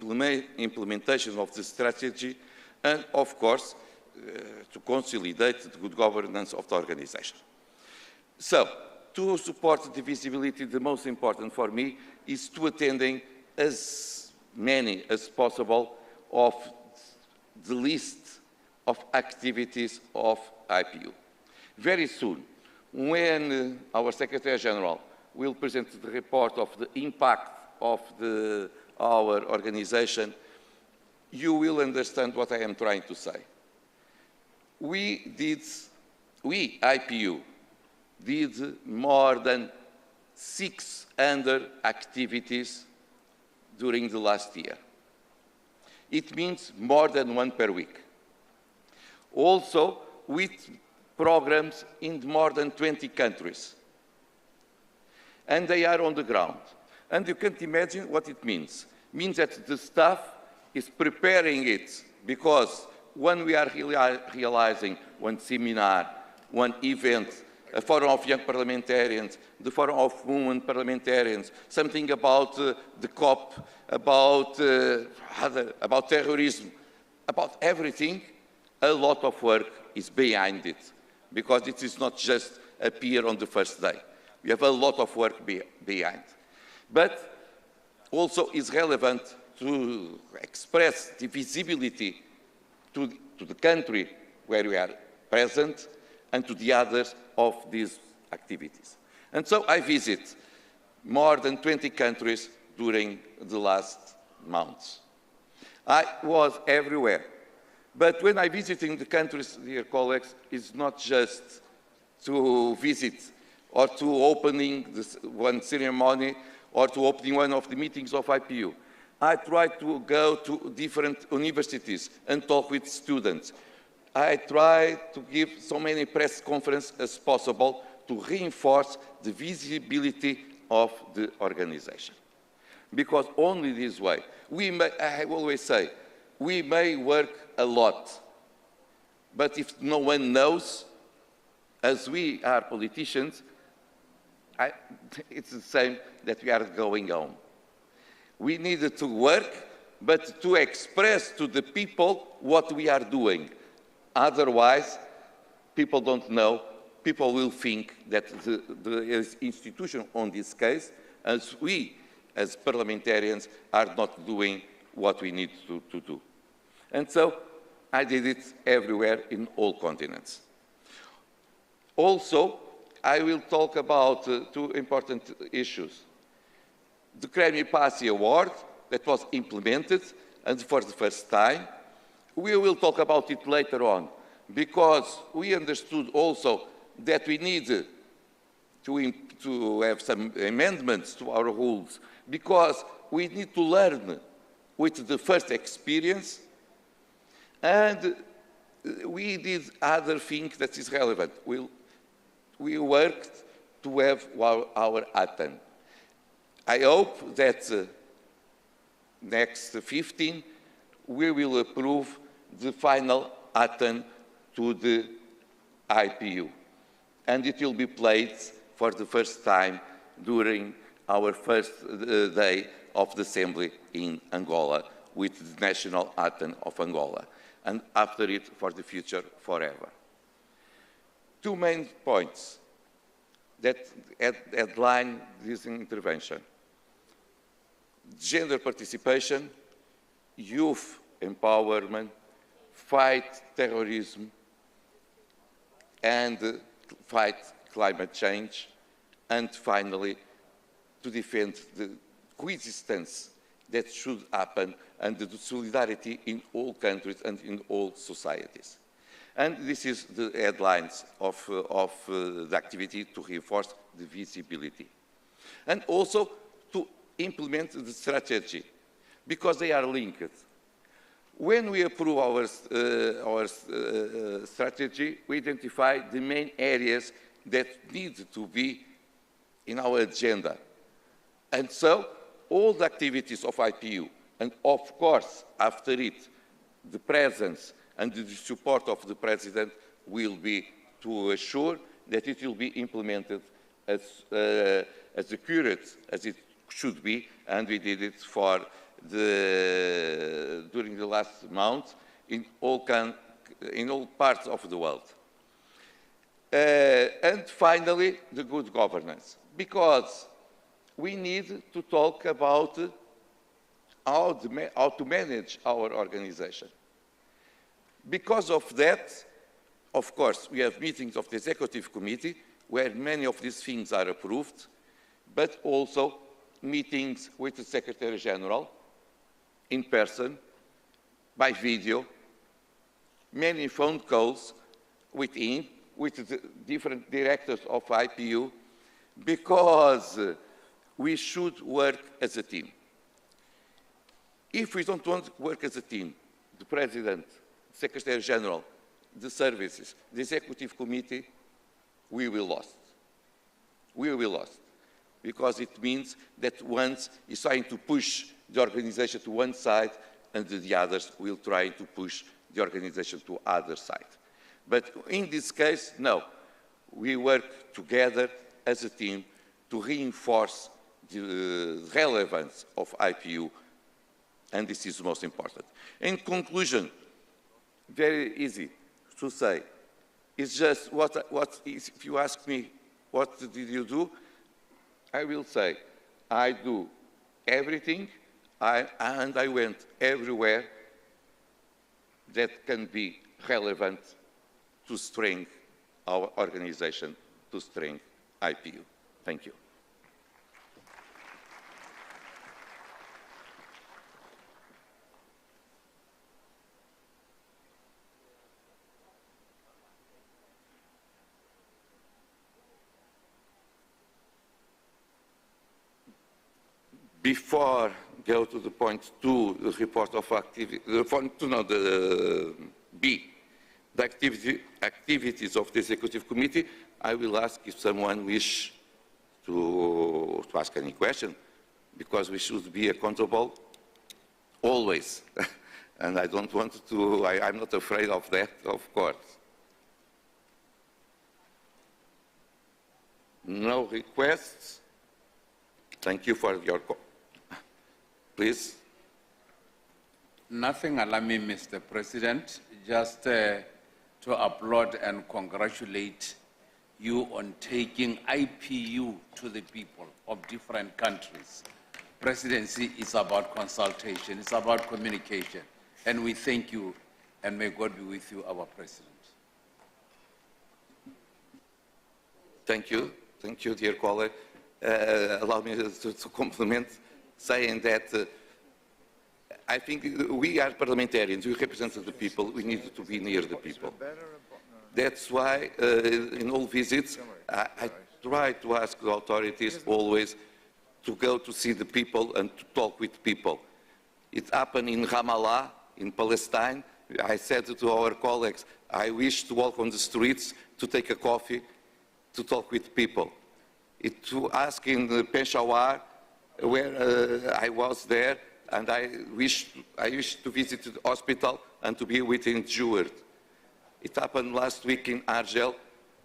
implementation of the strategy, and of course, to consolidate the good governance of the organization. So, to support the visibility, the most important for me is to attending as many as possible of the list of activities of IPU. Very soon, when our Secretary General will present the report of the impact of our organization, you will understand what I am trying to say. We, IPU, did more than 600 activities during the last year. It means more than one per week. Also, with programs in more than 20 countries. And they are on the ground. And you can't imagine what it means. It means that the staff is preparing it, because when we are realizing one seminar, one event, a Forum of Young Parliamentarians, the Forum of Women Parliamentarians, something about the COP, about terrorism, about everything, a lot of work is behind it, because it is not just appear on the first day. We have a lot of work behind. But also is relevant to express the visibility to the country where we are present and to the others of these activities. And so I visit more than 20 countries during the last months. I was everywhere. But when I visiting the countries, dear colleagues, it's not just to visit or to opening one ceremony or to opening one of the meetings of IPU. I try to go to different universities and talk with students. I try to give so many press conferences as possible to reinforce the visibility of the organization. Because only this way, I always say, we may work a lot, but if no one knows, as we are politicians, it's the same that we are going home. We need to work, but to express to the people what we are doing. Otherwise, people don't know. People will think that the institution on this case, as we, as parliamentarians, are not doing what we need to do. And so I did it everywhere in all continents. Also, I will talk about two important issues. The Cremi Passi Award that was implemented, and for the first time. We will talk about it later on, because we understood also that we need to have some amendments to our rules, because we need to learn with the first experience, and we did other things that is relevant. We worked to have our ATAN. I hope that next 15 we will approve the final ATAN to the IPU. And it will be played for the first time during our first day of the Assembly in Angola with the National ATAN of Angola. And after it, for the future, forever. Two main points that headline this intervention. Gender participation, youth empowerment, fight terrorism, and fight climate change, and finally, to defend the coexistence that should happen and the solidarity in all countries and in all societies. And this is the headlines of the activity to reinforce the visibility. And also to implement the strategy, because they are linked. When we approve our strategy, we identify the main areas that need to be in our agenda. And so, all the activities of IPU, and of course, after it, the presence and the support of the President will be to assure that it will be implemented as accurate as it should be, and we did it for during the last month in all in all parts of the world. And finally, the good governance, because we need to talk about how to manage our organization. Because of that, of course, we have meetings of the Executive Committee where many of these things are approved, but also meetings with the Secretary General in person, by video, many phone calls with him, with the different directors of IPU, because we should work as a team. If we don't want to work as a team, the President, Secretary General, the services, the Executive Committee, we will lost. We will lost. Because it means that one is trying to push the organization to one side and the others will try to push the organization to other side. But in this case, no. We work together as a team to reinforce the relevance of IPU, and this is most important. In conclusion, very easy to say, it's just if you ask me, what did you do? I will say, I do everything, and I went everywhere that can be relevant to strengthen our organization, to strengthen IPU. Thank you. Before go to the point 2, the report of activity, the B, the activities of the Executive Committee, I will ask if someone wish to ask any question, because we should be accountable always. And I don't want to, I'm not afraid of that, of course. No requests. Thank you for your call. Please. Nothing alarming, Mr. President, just to applaud and congratulate you on taking IPU to the people of different countries. Presidency is about consultation, it's about communication, and we thank you, and may God be with you, our President. Thank you, dear colleague. Allow me to compliment, saying that I think we are parliamentarians, we represent the people, we need to be near the people. That's why in all visits, I try to ask the authorities always to go to see the people and to talk with people. It happened in Ramallah, in Palestine. I said to our colleagues, I wish to walk on the streets, to take a coffee, to talk with people. To ask in Peshawar, where I was there, and I wish to visit the hospital and to be with injured. It happened last week in Argel,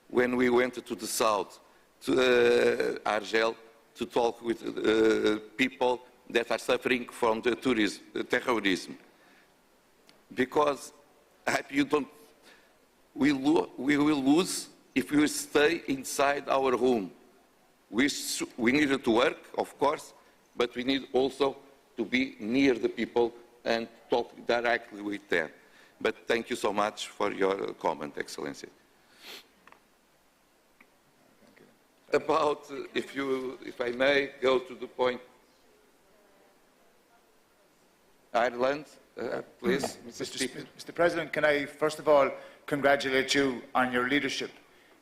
when we went to the south, to Argel, to talk with people that are suffering from the terrorism. Because we will lose if we stay inside our home. We need to work, of course, but we need also to be near the people and talk directly with them. But thank you so much for your comment, Excellency. About, if I may, go to the point, Ireland, please, Mr. Speaker. Mr. President, can I first of all congratulate you on your leadership.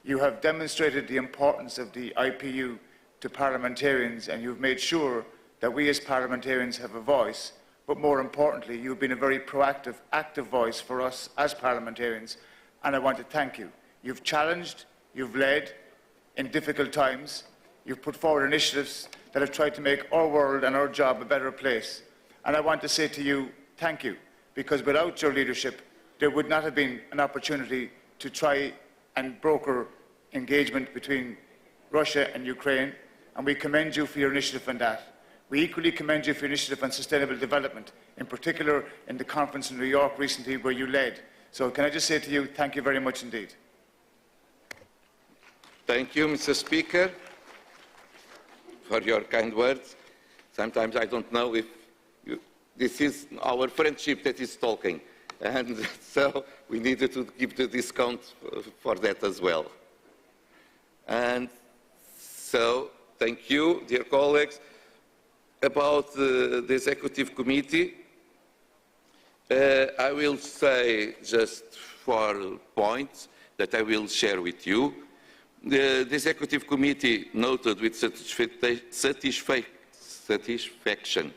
You have demonstrated the importance of the IPU to parliamentarians, and you've made sure that we as parliamentarians have a voice, but more importantly, you've been a very proactive, active voice for us as parliamentarians, and I want to thank you. You've challenged, you've led in difficult times, you've put forward initiatives that have tried to make our world and our job a better place. And I want to say to you, thank you, because without your leadership, there would not have been an opportunity to try and broker engagement between Russia and Ukraine, and we commend you for your initiative on that. We equally commend you for your initiative on sustainable development, in particular in the conference in New York recently where you led. So can I just say to you, thank you very much indeed. Thank you, Mr. Speaker, for your kind words. Sometimes I don't know if this is our friendship that is talking, and so we needed to give the discount for that as well. And so, thank you, dear colleagues. About the Executive Committee, I will say just 4 points that I will share with you. The Executive Committee noted with satisfaction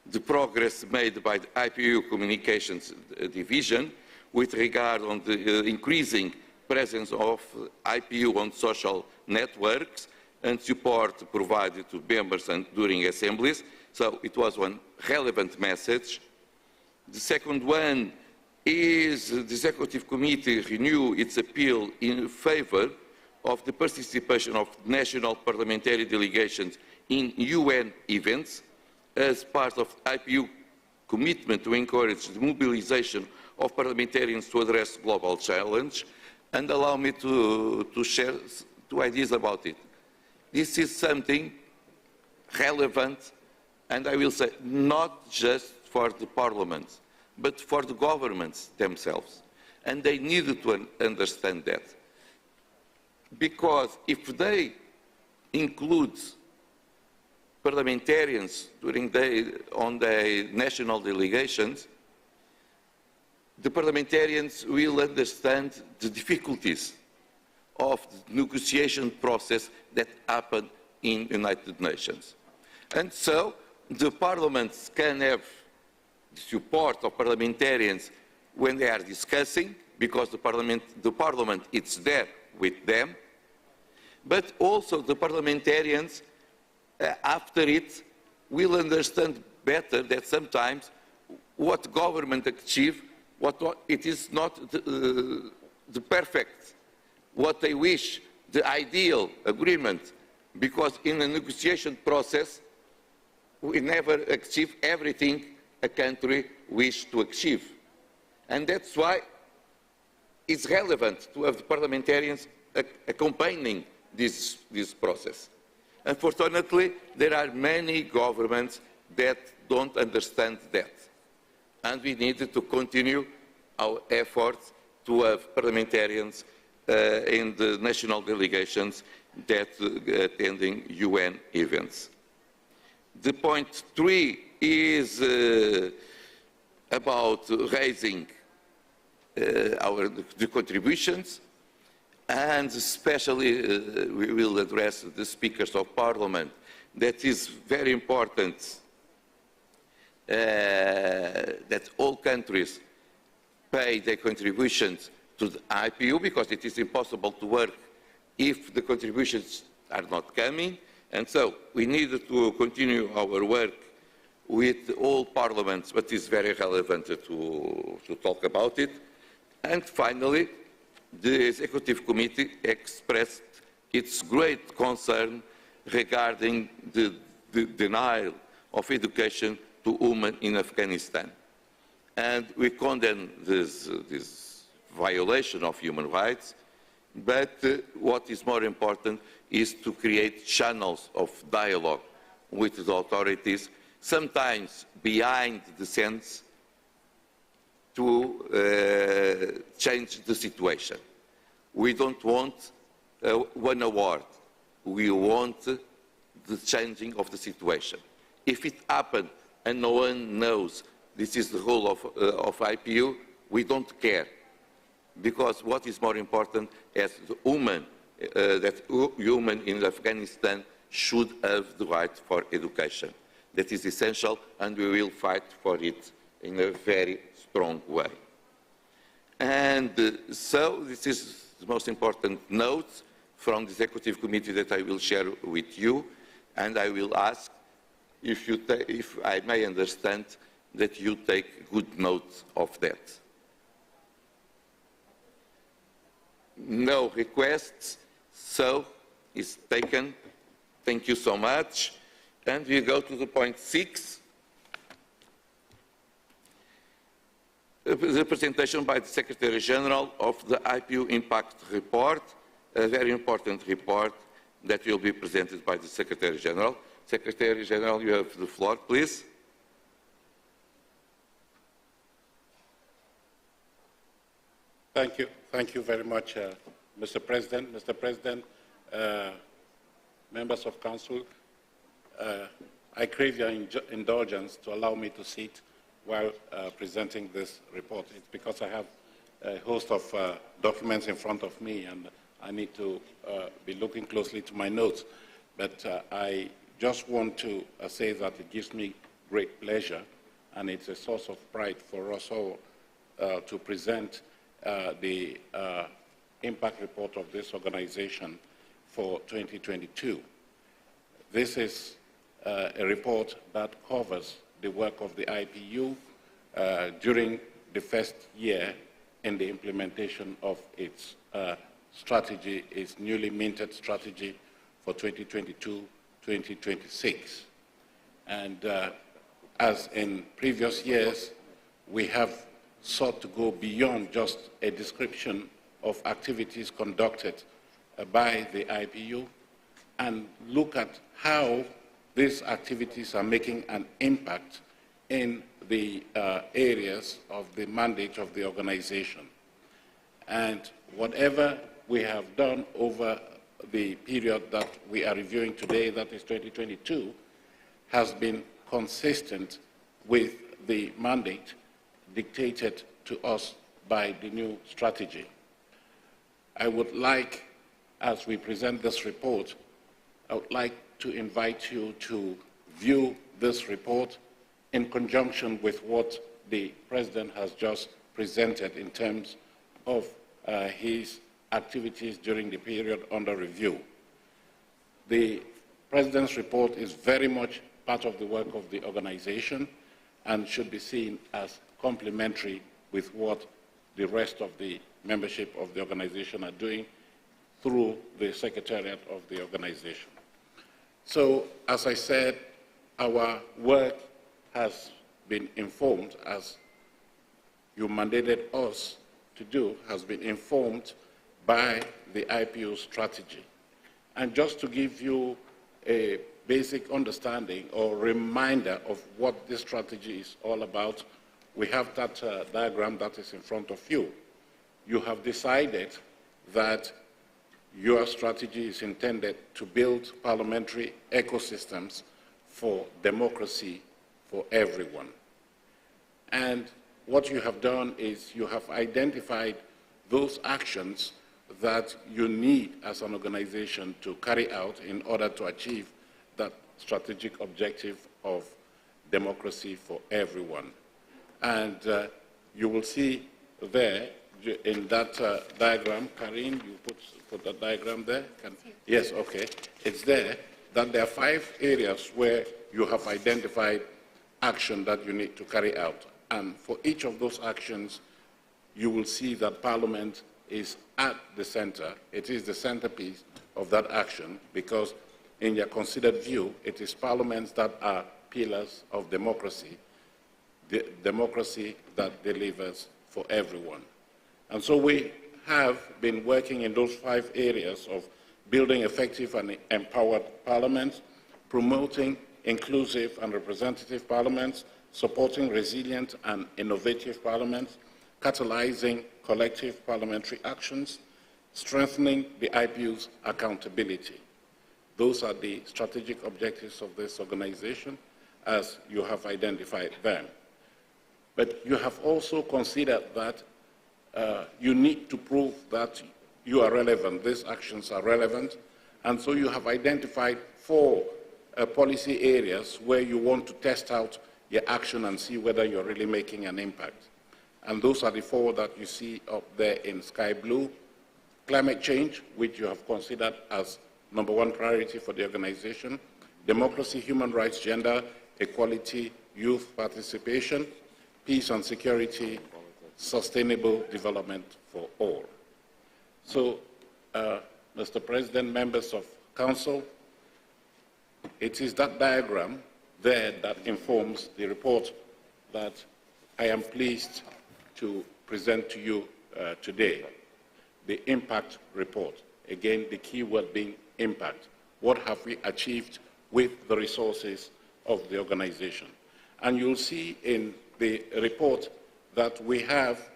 the progress made by the IPU Communications Division with regard on the increasing presence of IPU on social networks and support provided to members and during assemblies. So it was one relevant message. The second one is the Executive Committee renew its appeal in favor of the participation of national parliamentary delegations in UN events as part of IPU commitment to encourage the mobilization of parliamentarians to address global challenge. And allow me to share 2 ideas about it. This is something relevant, and I will say not just for the parliaments, but for the governments themselves. And they needed to understand that. Because if they include parliamentarians on the national delegations, the parliamentarians will understand the difficulties of the negotiation process that happened in the United Nations. And so the parliaments can have the support of parliamentarians when they are discussing, because the parliament is there with them, but also the parliamentarians after it will understand better that sometimes what government achieve, it is not the perfect, what they wish, the ideal agreement, because in the negotiation process we never achieve everything a country wishes to achieve. And that's why it's relevant to have the parliamentarians accompanying this process. Unfortunately, there are many governments that don't understand that. And we need to continue our efforts to have parliamentarians in the national delegations that attending UN events. The point 3 is about raising the contributions, and especially we will address the speakers of parliament. That is very important that all countries pay their contributions to the IPU, because it is impossible to work if the contributions are not coming. And so we need to continue our work with all parliaments, but it's very relevant to talk about it. And finally, the Executive Committee expressed its great concern regarding the denial of education to women in Afghanistan. And we condemn this violation of human rights, but what is more important is to create channels of dialogue with the authorities, sometimes behind the scenes, to change the situation. We don't want one award. We want the changing of the situation. If it happened and no one knows this is the role of IPU, we don't care. Because what is more important is the woman, that women in Afghanistan should have the right for education. That is essential, and we will fight for it in a very strong way. And so this is the most important note from the Executive Committee that I will share with you, and I will ask if I may understand that you take good note of that. No requests, so it's taken. Thank you so much. And we go to the point 6. the presentation by the Secretary General of the IPU Impact Report, a very important report that will be presented by the Secretary General. Secretary General, you have the floor, please. Thank you. Thank you very much, Mr. President. Mr. President, members of Council, I crave your indulgence to allow me to sit while presenting this report. It's because I have a host of documents in front of me and I need to be looking closely to my notes. But I just want to say that it gives me great pleasure and it's a source of pride for us all to present the impact report of this organization for 2022. This is a report that covers the work of the IPU during the first year in the implementation of its strategy, its newly minted strategy for 2022-2026. And as in previous years, we have sought to go beyond just a description of activities conducted by the IPU and look at how these activities are making an impact in the areas of the mandate of the organization. And whatever we have done over the period that we are reviewing today, that is 2022, has been consistent with the mandate dictated to us by the new strategy. I would like, as we present this report, I would like to invite you to view this report in conjunction with what the President has just presented in terms of his activities during the period under review. The President's report is very much part of the work of the organization and should be seen as complementary with what the rest of the membership of the organization are doing through the Secretariat of the organization. So, as I said, our work has been informed, as you mandated us to do, has been informed by the IPU strategy. And just to give you a basic understanding or reminder of what this strategy is all about, we have that diagram that is in front of you. You have decided that your strategy is intended to build parliamentary ecosystems for democracy for everyone. And what you have done is you have identified those actions that you need as an organization to carry out in order to achieve that strategic objective of democracy for everyone. And you will see there in that diagram, Karine, you put the diagram there? Yes, okay. It's there that there are 5 areas where you have identified action that you need to carry out. And for each of those actions, you will see that Parliament is at the center. It is the centerpiece of that action because in your considered view, it is parliaments that are pillars of democracy, the democracy that delivers for everyone. And so we have been working in those 5 areas of building effective and empowered parliaments, promoting inclusive and representative parliaments, supporting resilient and innovative parliaments, catalyzing collective parliamentary actions, strengthening the IPU's accountability. Those are the strategic objectives of this organization as you have identified them. But you have also considered that you need to prove that you are relevant, these actions are relevant, and so you have identified 4 policy areas where you want to test out your action and see whether you're really making an impact. And those are the 4 that you see up there in sky blue. Climate change, which you have considered as #1 priority for the organization. Democracy, human rights, gender, equality, youth participation, peace and security, sustainable development for all. So, Mr. President, members of Council, it is that diagram there that informs the report that I am pleased to present to you today, the impact report. Again, the key word being impact. What have we achieved with the resources of the organization? And you'll see in the report that we have,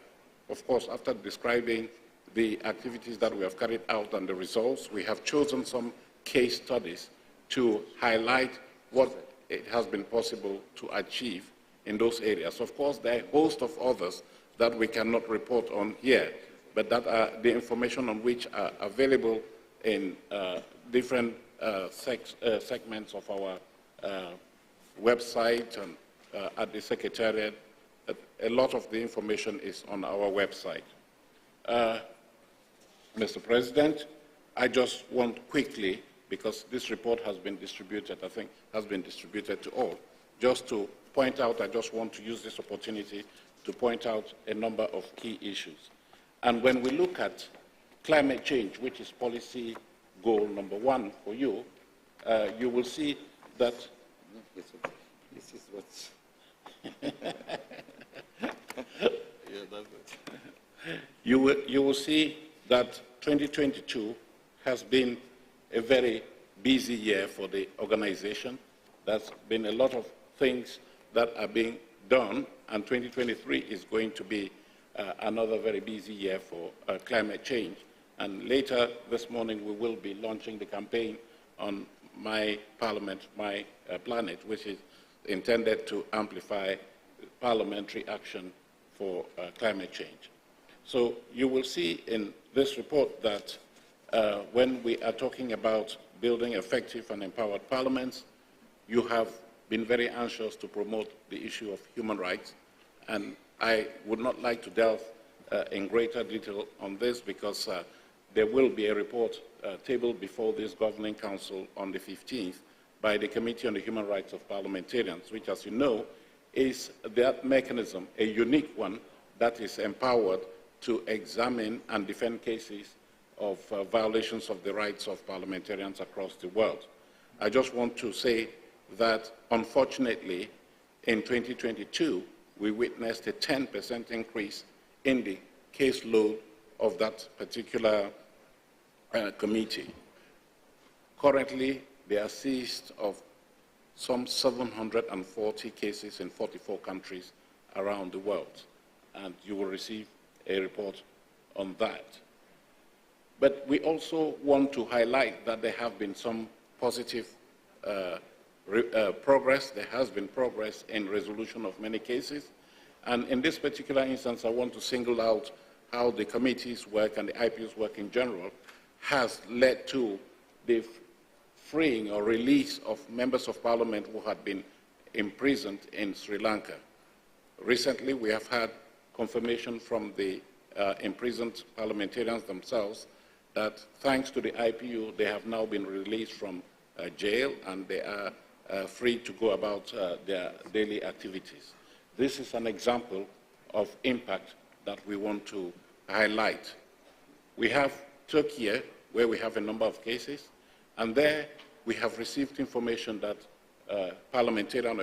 of course, after describing the activities that we have carried out and the results, we have chosen some case studies to highlight what it has been possible to achieve in those areas. Of course, there are a host of others that we cannot report on here, but that are the information on which are available in different segments of our website and at the Secretariat. A lot of the information is on our website. Mr. President, I just want quickly, because this report has been distributed, I think has been distributed to all, just to point out, I just want to use this opportunity to point out a number of key issues. And when we look at climate change, which is policy goal number 1 for you, you will see that this is what's you will see that 2022 has been a very busy year for the organization. There's been a lot of things that are being done, and 2023 is going to be another very busy year for climate change. And later this morning, we will be launching the campaign on My Parliament, My Planet, which is intended to amplify parliamentary action for climate change. So you will see in this report that when we are talking about building effective and empowered parliaments, you have been very anxious to promote the issue of human rights. And I would not like to delve in greater detail on this because there will be a report tabled before this Governing Council on the 15th by the Committee on the Human Rights of Parliamentarians, which, as you know, is that mechanism, a unique one that is empowered to examine and defend cases of violations of the rights of parliamentarians across the world. I just want to say that, unfortunately, in 2022, we witnessed a 10% increase in the caseload of that particular committee. Currently, they are seized of some 740 cases in 44 countries around the world, and you will receive a report on that. But we also want to highlight that there have been some positive progress. There has been progress in resolution of many cases. And in this particular instance, I want to single out how the committee's work and the IPU's work in general has led to the freeing or release of members of parliament who had been imprisoned in Sri Lanka. Recently, we have had confirmation from the imprisoned parliamentarians themselves that thanks to the IPU, they have now been released from jail and they are free to go about their daily activities. This is an example of impact that we want to highlight. We have Turkey, where we have a number of cases, and there we have received information that a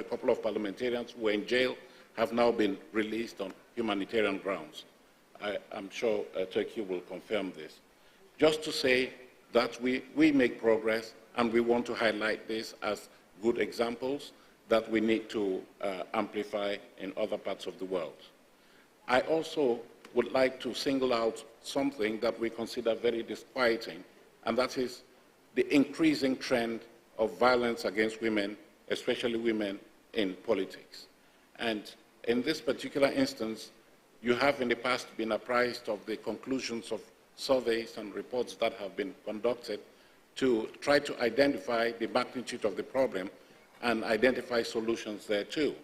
couple of parliamentarians who were in jail have now been released on humanitarian grounds. I'm sure Turkey will confirm this. Just to say that we make progress, and we want to highlight this as good examples that we need to amplify in other parts of the world. I also would like to single out something that we consider very disquieting, and that is the increasing trend of violence against women, especially women in politics. And in this particular instance, you have in the past been apprised of the conclusions of surveys and reports that have been conducted to try to identify the magnitude of the problem and identify solutions there too.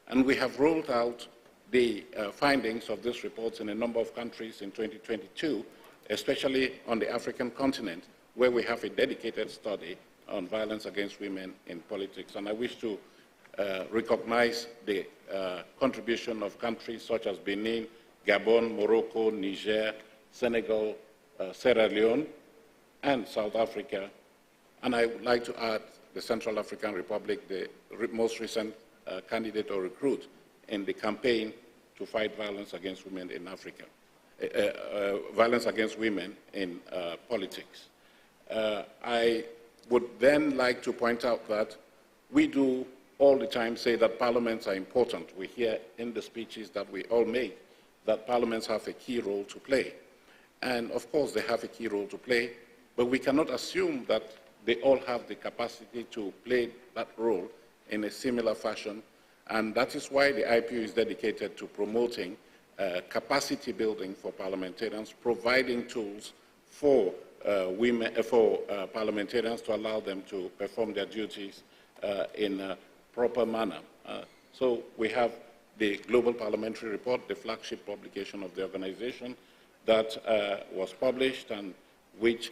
And we have rolled out the findings of these reports in a number of countries in 2022, especially on the African continent, where we have a dedicated study on violence against women in politics. And I wish to recognize the contribution of countries such as Benin, Gabon, Morocco, Niger, Senegal, Sierra Leone, and South Africa. And I would like to add the Central African Republic, the most recent candidate or recruit in the campaign to fight violence against women in Africa, violence against women in politics. I would then like to point out that we do all the time say that parliaments are important. We hear in the speeches that we all make that parliaments have a key role to play. And of course they have a key role to play, but we cannot assume that they all have the capacity to play that role in a similar fashion. And that is why the IPU is dedicated to promoting capacity building for parliamentarians, providing tools for parliamentarians to allow them to perform their duties in a proper manner. So we have the Global Parliamentary Report, the flagship publication of the organization that was published and which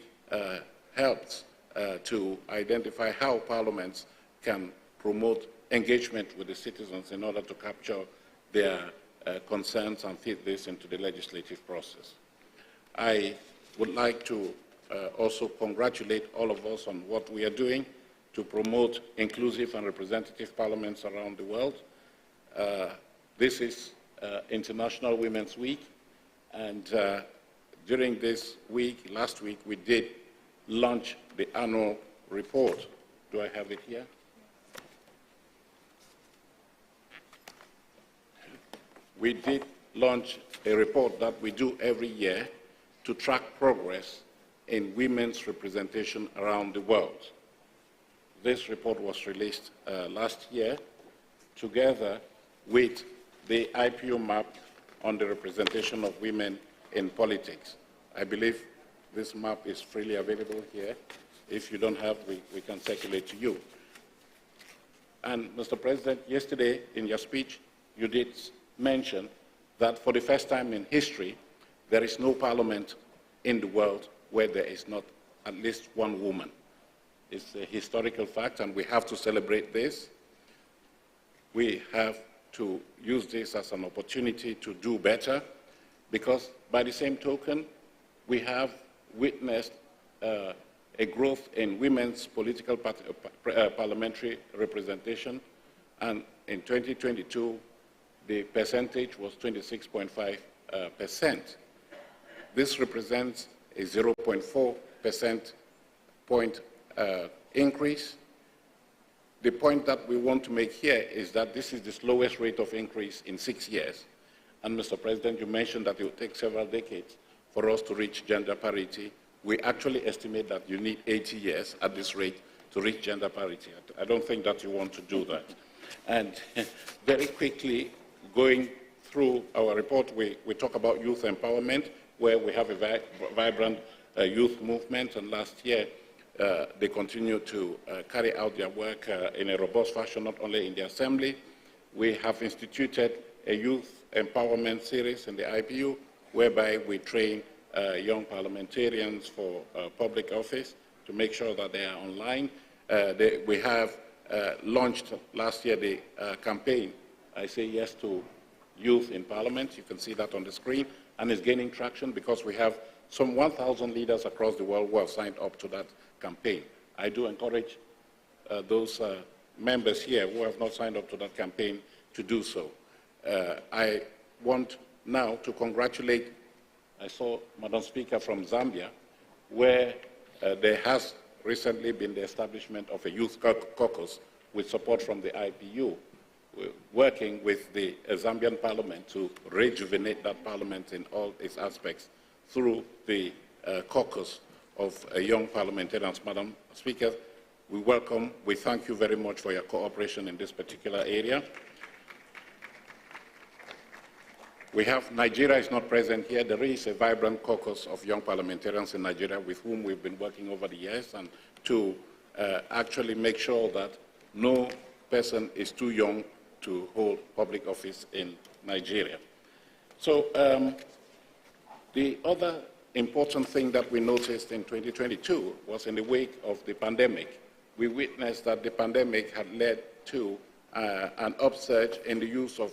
helps to identify how parliaments can promote engagement with the citizens in order to capture their concerns and feed this into the legislative process. I would like to also congratulate all of us on what we are doing to promote inclusive and representative parliaments around the world. This is International Women's Week, and during this week, last week, we did launch the annual report. Do I have it here? We did launch a report that we do every year to track progress in women's representation around the world. This report was released last year together with the IPU map on the representation of women in politics. I believe this map is freely available here. If you don't have, we can circulate to you. And Mr. President, yesterday in your speech, you did mention that for the first time in history, there is no parliament in the world where there is not at least one woman. It's a historical fact, and we have to celebrate this. We have to use this as an opportunity to do better, because by the same token, we have witnessed a growth in women's political parliamentary representation, and in 2022, the percentage was 26.5%. This represents a 0.4 percent point increase. The point that we want to make here is that this is the slowest rate of increase in 6 years. And Mr. President, you mentioned that it will take several decades for us to reach gender parity. We actually estimate that you need 80 years at this rate to reach gender parity. I don't think that you want to do that. And very quickly, going through our report, we talk about youth empowerment, where we have a vibrant youth movement, and last year they continue to carry out their work in a robust fashion, not only in the Assembly. We have instituted a youth empowerment series in the IPU, whereby we train young parliamentarians for public office to make sure that they are online. We have launched last year the campaign, I Say Yes to Youth in Parliament. You can see that on the screen, and it's gaining traction because we have some 1,000 leaders across the world who have signed up to that campaign. I do encourage those members here who have not signed up to that campaign to do so. I want now to congratulate, I saw Madam Speaker from Zambia, where there has recently been the establishment of a youth caucus with support from the IPU, working with the Zambian parliament to rejuvenate that parliament in all its aspects through the caucus of young parliamentarians. Madam Speaker, we thank you very much for your cooperation in this particular area. We have, Nigeria is not present here. There is a vibrant caucus of young parliamentarians in Nigeria with whom we've been working over the years, and to actually make sure that no person is too young to hold public office in Nigeria. So the other important thing that we noticed in 2022 was in the wake of the pandemic. We witnessed that the pandemic had led to an upsurge in the use of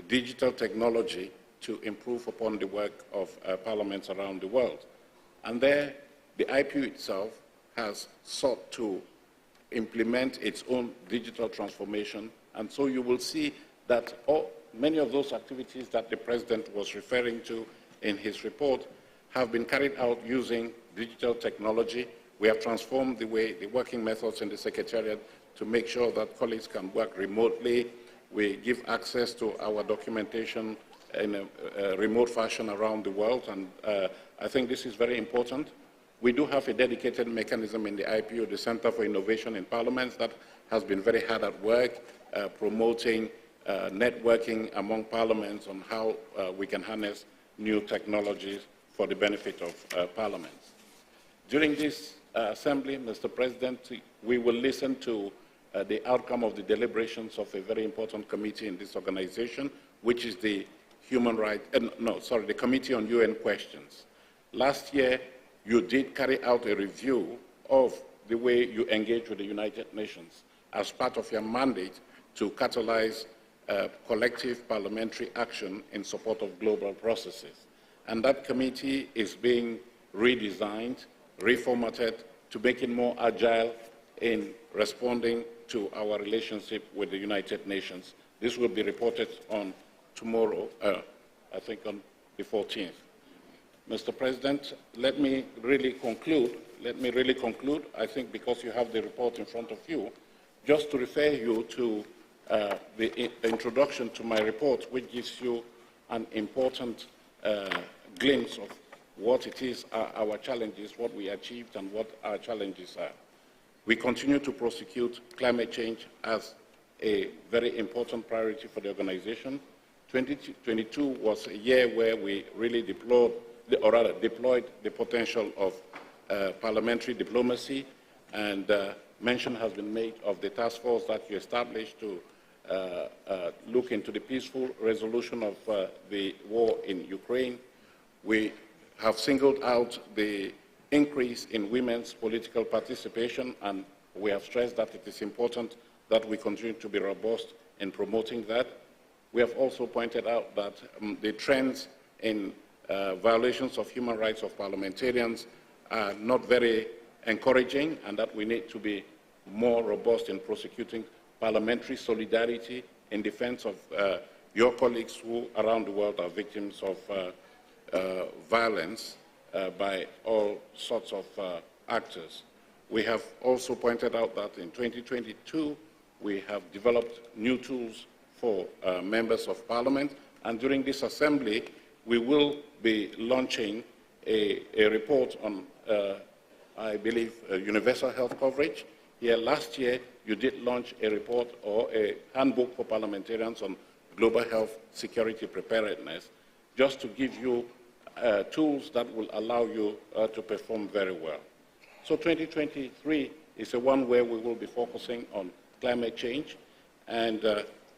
digital technology to improve upon the work of parliaments around the world. And there, the IPU itself has sought to implement its own digital transformation. And so you will see that many of those activities that the President was referring to in his report have been carried out using digital technology. We have transformed the working methods in the Secretariat to make sure that colleagues can work remotely. We give access to our documentation in a remote fashion around the world, and I think this is very important. We do have a dedicated mechanism in the IPU, the Center for Innovation in Parliaments, that has been very hard at work promoting networking among parliaments on how we can harness new technologies for the benefit of parliaments. During this assembly, Mr. President, we will listen to the outcome of the deliberations of a very important committee in this organization, which is the the Committee on UN Questions. Last year, you did carry out a review of the way you engage with the United Nations as part of your mandate to catalyze collective parliamentary action in support of global processes. And that committee is being redesigned, reformatted to make it more agile in responding to our relationship with the United Nations. This will be reported on tomorrow, I think on the 14th. Mr. President, let me really conclude, I think because you have the report in front of you, just to refer you to the introduction to my report, which gives you an important glimpse of what it is, our challenges, what we achieved, and what our challenges are. We continue to prosecute climate change as a very important priority for the organization. 2022 was a year where we really deployed the potential of parliamentary diplomacy, and mention has been made of the task force that you established to look into the peaceful resolution of the war in Ukraine. We have singled out the increase in women's political participation, and we have stressed that it is important that we continue to be robust in promoting that. We have also pointed out that the trends in violations of human rights of parliamentarians are not very encouraging, and that we need to be more robust in prosecuting parliamentary solidarity in defense of your colleagues who around the world are victims of violence by all sorts of actors. We have also pointed out that in 2022, we have developed new tools for members of parliament, and during this assembly, we will be launching a report on, I believe, universal health coverage. Here last year, you did launch a report or a handbook for parliamentarians on global health security preparedness, just to give you tools that will allow you to perform very well. So 2023 is the one where we will be focusing on climate change, and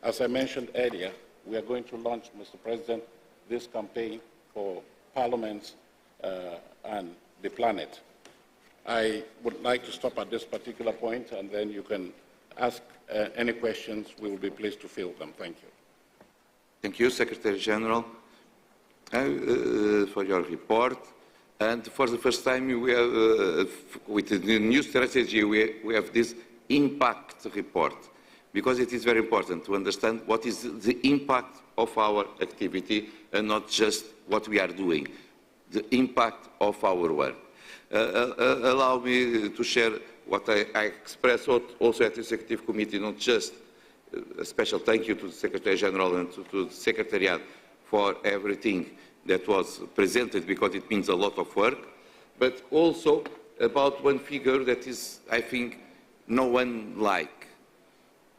as I mentioned earlier, we are going to launch, Mr. President, this campaign for parliaments and the planet. I would like to stop at this particular point, and then you can ask any questions. We will be pleased to field them. Thank you. Thank you, Secretary General, for your report. And for the first time, we have, with the new strategy, we have this impact report, because it is very important to understand what is the impact of our activity and not just what we are doing, the impact of our work. Allow me to share what I expressed also at the Executive Committee, not just a special thank you to the Secretary General and to the Secretariat for everything that was presented, because it means a lot of work, but also about one figure that is, I think, no one like.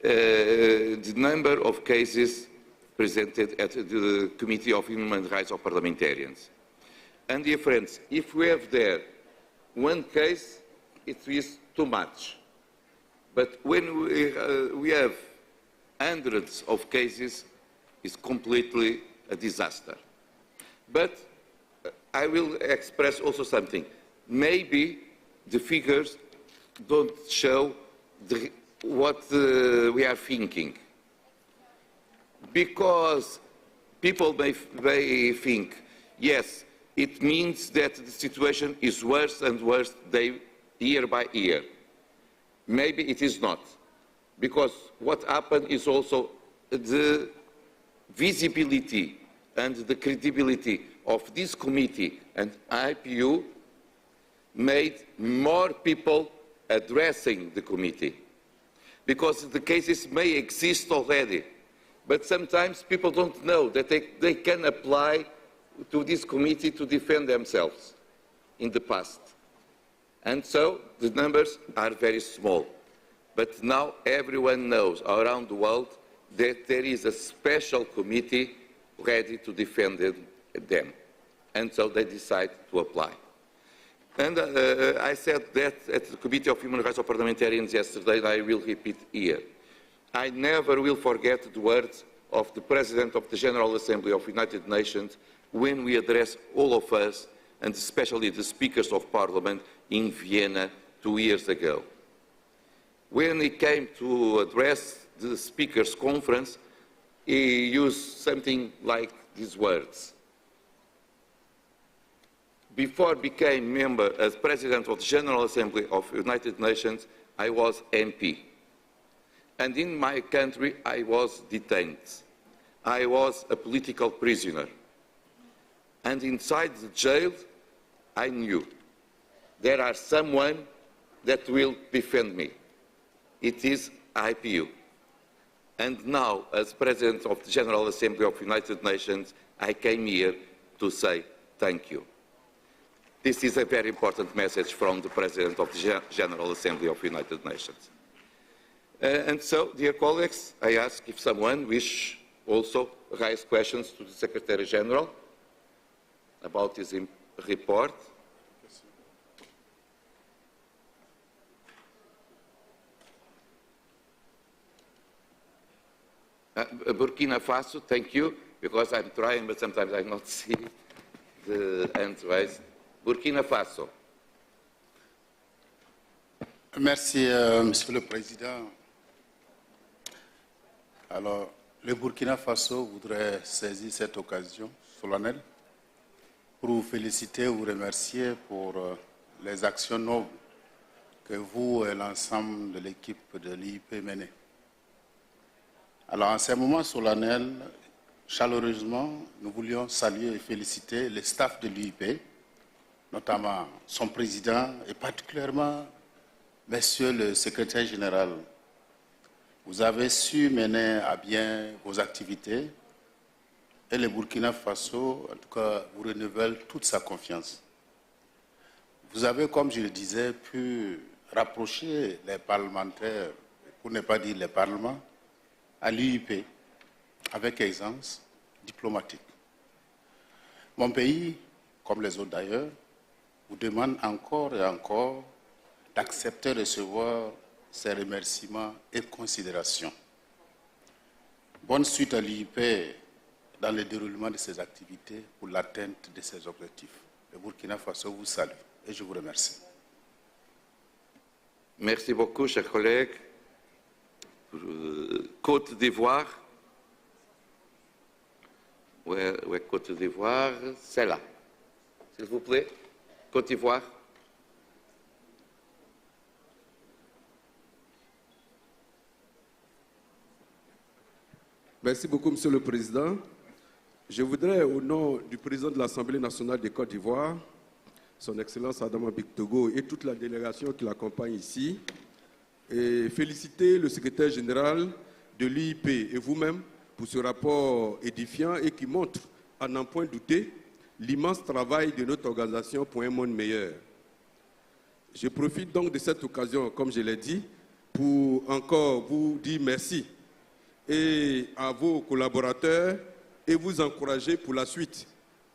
The number of cases presented at the Committee of Human Rights of Parliamentarians. And dear friends, if we have there one case, it is too much. But when we have hundreds of cases, it's completely a disaster. But I will express also something. Maybe the figures don't show what we are thinking. Because people may think, yes, it means that the situation is worse and worse year by year. Maybe it is not. Because what happened is also the visibility and the credibility of this committee and IPU made more people addressing the committee. Because the cases may exist already, but sometimes people don't know that they can apply to this committee to defend themselves in the past. And so the numbers are very small. But now everyone knows around the world that there is a special committee ready to defend them. And so they decide to apply. And I said that at the Committee of Human Rights of Parliamentarians yesterday, and I will repeat here. I never will forget the words of the President of the General Assembly of the United Nations when we addressed all of us, and especially the speakers of Parliament in Vienna 2 years ago. When he came to address the Speakers' Conference, he used something like these words. Before I became member as President of the General Assembly of the United Nations, I was MP. And in my country, I was detained. I was a political prisoner. And inside the jail, I knew there are someone that will defend me. It is IPU. And now, as President of the General Assembly of the United Nations, I came here to say thank you. This is a very important message from the President of the General Assembly of the United Nations. And so, dear colleagues, I ask if someone wish also raise questions to the Secretary General about his report. Burkina Faso, thank you, because I'm trying, but sometimes I not see the hands raised. Burkina Faso. Merci, Monsieur le Président. Alors, le Burkina Faso voudrait saisir cette occasion solennelle pour vous féliciter, vous remercier pour les actions nobles que vous et l'ensemble de l'équipe de l'IIP menez. Alors, en ces moments solennels, chaleureusement, nous voulions saluer et féliciter le staff de l'IIP, notamment son président et particulièrement Monsieur le secrétaire général. Vous avez su mener à bien vos activités et le Burkina Faso, en tout cas, vous renouvelle toute sa confiance. Vous avez, comme je le disais, pu rapprocher les parlementaires, pour ne pas dire les parlements, à l'UIP avec aisance diplomatique. Mon pays, comme les autres d'ailleurs, vous demande encore et encore d'accepter de recevoir ces remerciements et considérations. Bonne suite à l'UIP dans le déroulement de ses activités pour l'atteinte de ses objectifs. Le Burkina Faso vous salue et je vous remercie. Merci beaucoup, chers collègues. Côte d'Ivoire. Où est Côte d'Ivoire? C'est là. S'il vous plaît. Côte d'Ivoire. Merci beaucoup, Monsieur le Président. Je voudrais, au nom du président de l'Assemblée nationale de Côte d'Ivoire, Son Excellence Adama Bictogo et toute la délégation qui l'accompagne ici, et féliciter le secrétaire général de l'IIP et vous-même pour ce rapport édifiant et qui montre, à n'en point douter, l'immense travail de notre organisation pour un monde meilleur. Je profite donc de cette occasion, comme je l'ai dit, pour encore vous dire merci et à vos collaborateurs et vous encourager pour la suite.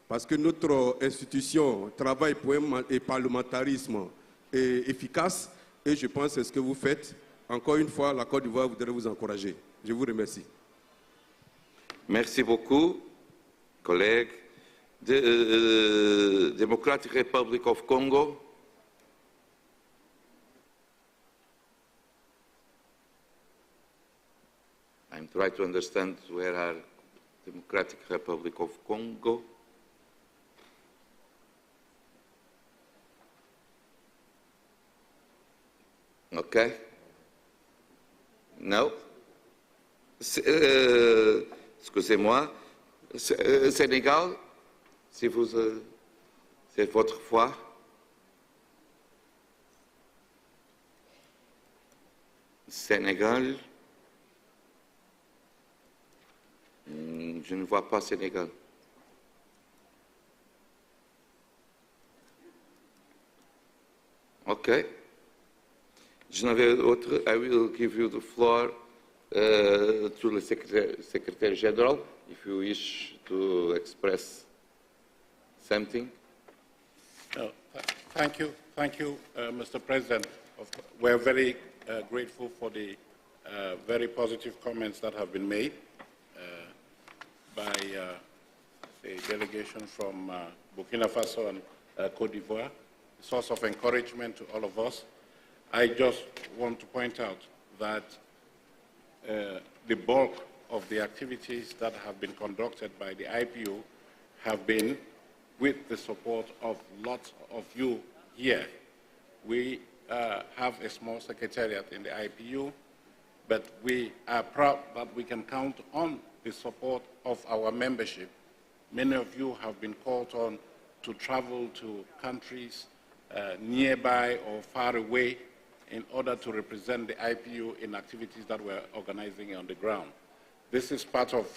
Parce que notre institution travaille pour un parlementarisme efficace et je pense que c'est ce que vous faites. Encore une fois, la Côte d'Ivoire voudrait vous encourager. Je vous remercie. Merci beaucoup, collègues. The Democratic Republic of Congo. I'm trying to understand where are Democratic Republic of Congo. Okay. No. excusez-moi. Sénégal, si vous, c'est votre foi. Sénégal. Je ne vois pas Sénégal. Okay. Je n'avais autre. I will give you the floor to the Secretary General if you wish to express something. Thank you, Mr. President. We're very grateful for the very positive comments that have been made by the delegation from Burkina Faso and Cote d'Ivoire, a source of encouragement to all of us. I just want to point out that the bulk of the activities that have been conducted by the IPU have been with the support of lots of you here. We have a small secretariat in the IPU, but we are proud that we can count on the support of our membership. Many of you have been called on to travel to countries nearby or far away in order to represent the IPU in activities that we're organizing on the ground. This is part of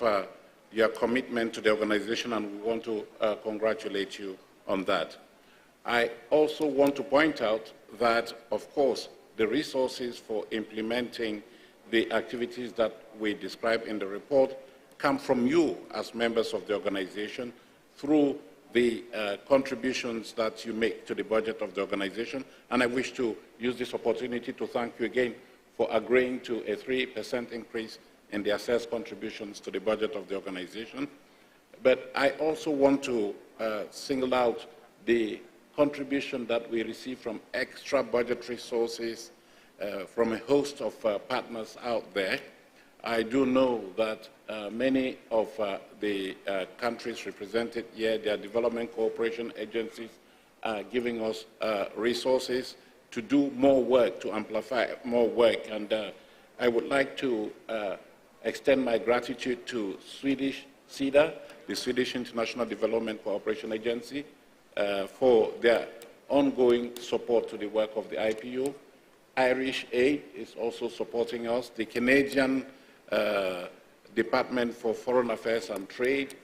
your commitment to the organization, and we want to congratulate you on that. I also want to point out that, of course, the resources for implementing the activities that we describe in the report come from you as members of the organization through the contributions that you make to the budget of the organization. And I wish to use this opportunity to thank you again for agreeing to a 3% increase in the assessed contributions to the budget of the organization. But I also want to single out the contribution that we receive from extra budgetary sources from a host of partners out there. I do know that many of the countries represented here, their development cooperation agencies, are giving us resources to do more work, to amplify more work. And I would like to extend my gratitude to Swedish SIDA, the Swedish International Development Cooperation Agency, for their ongoing support to the work of the IPU. Irish Aid is also supporting us. The Canadian Department for Foreign Affairs and Trade,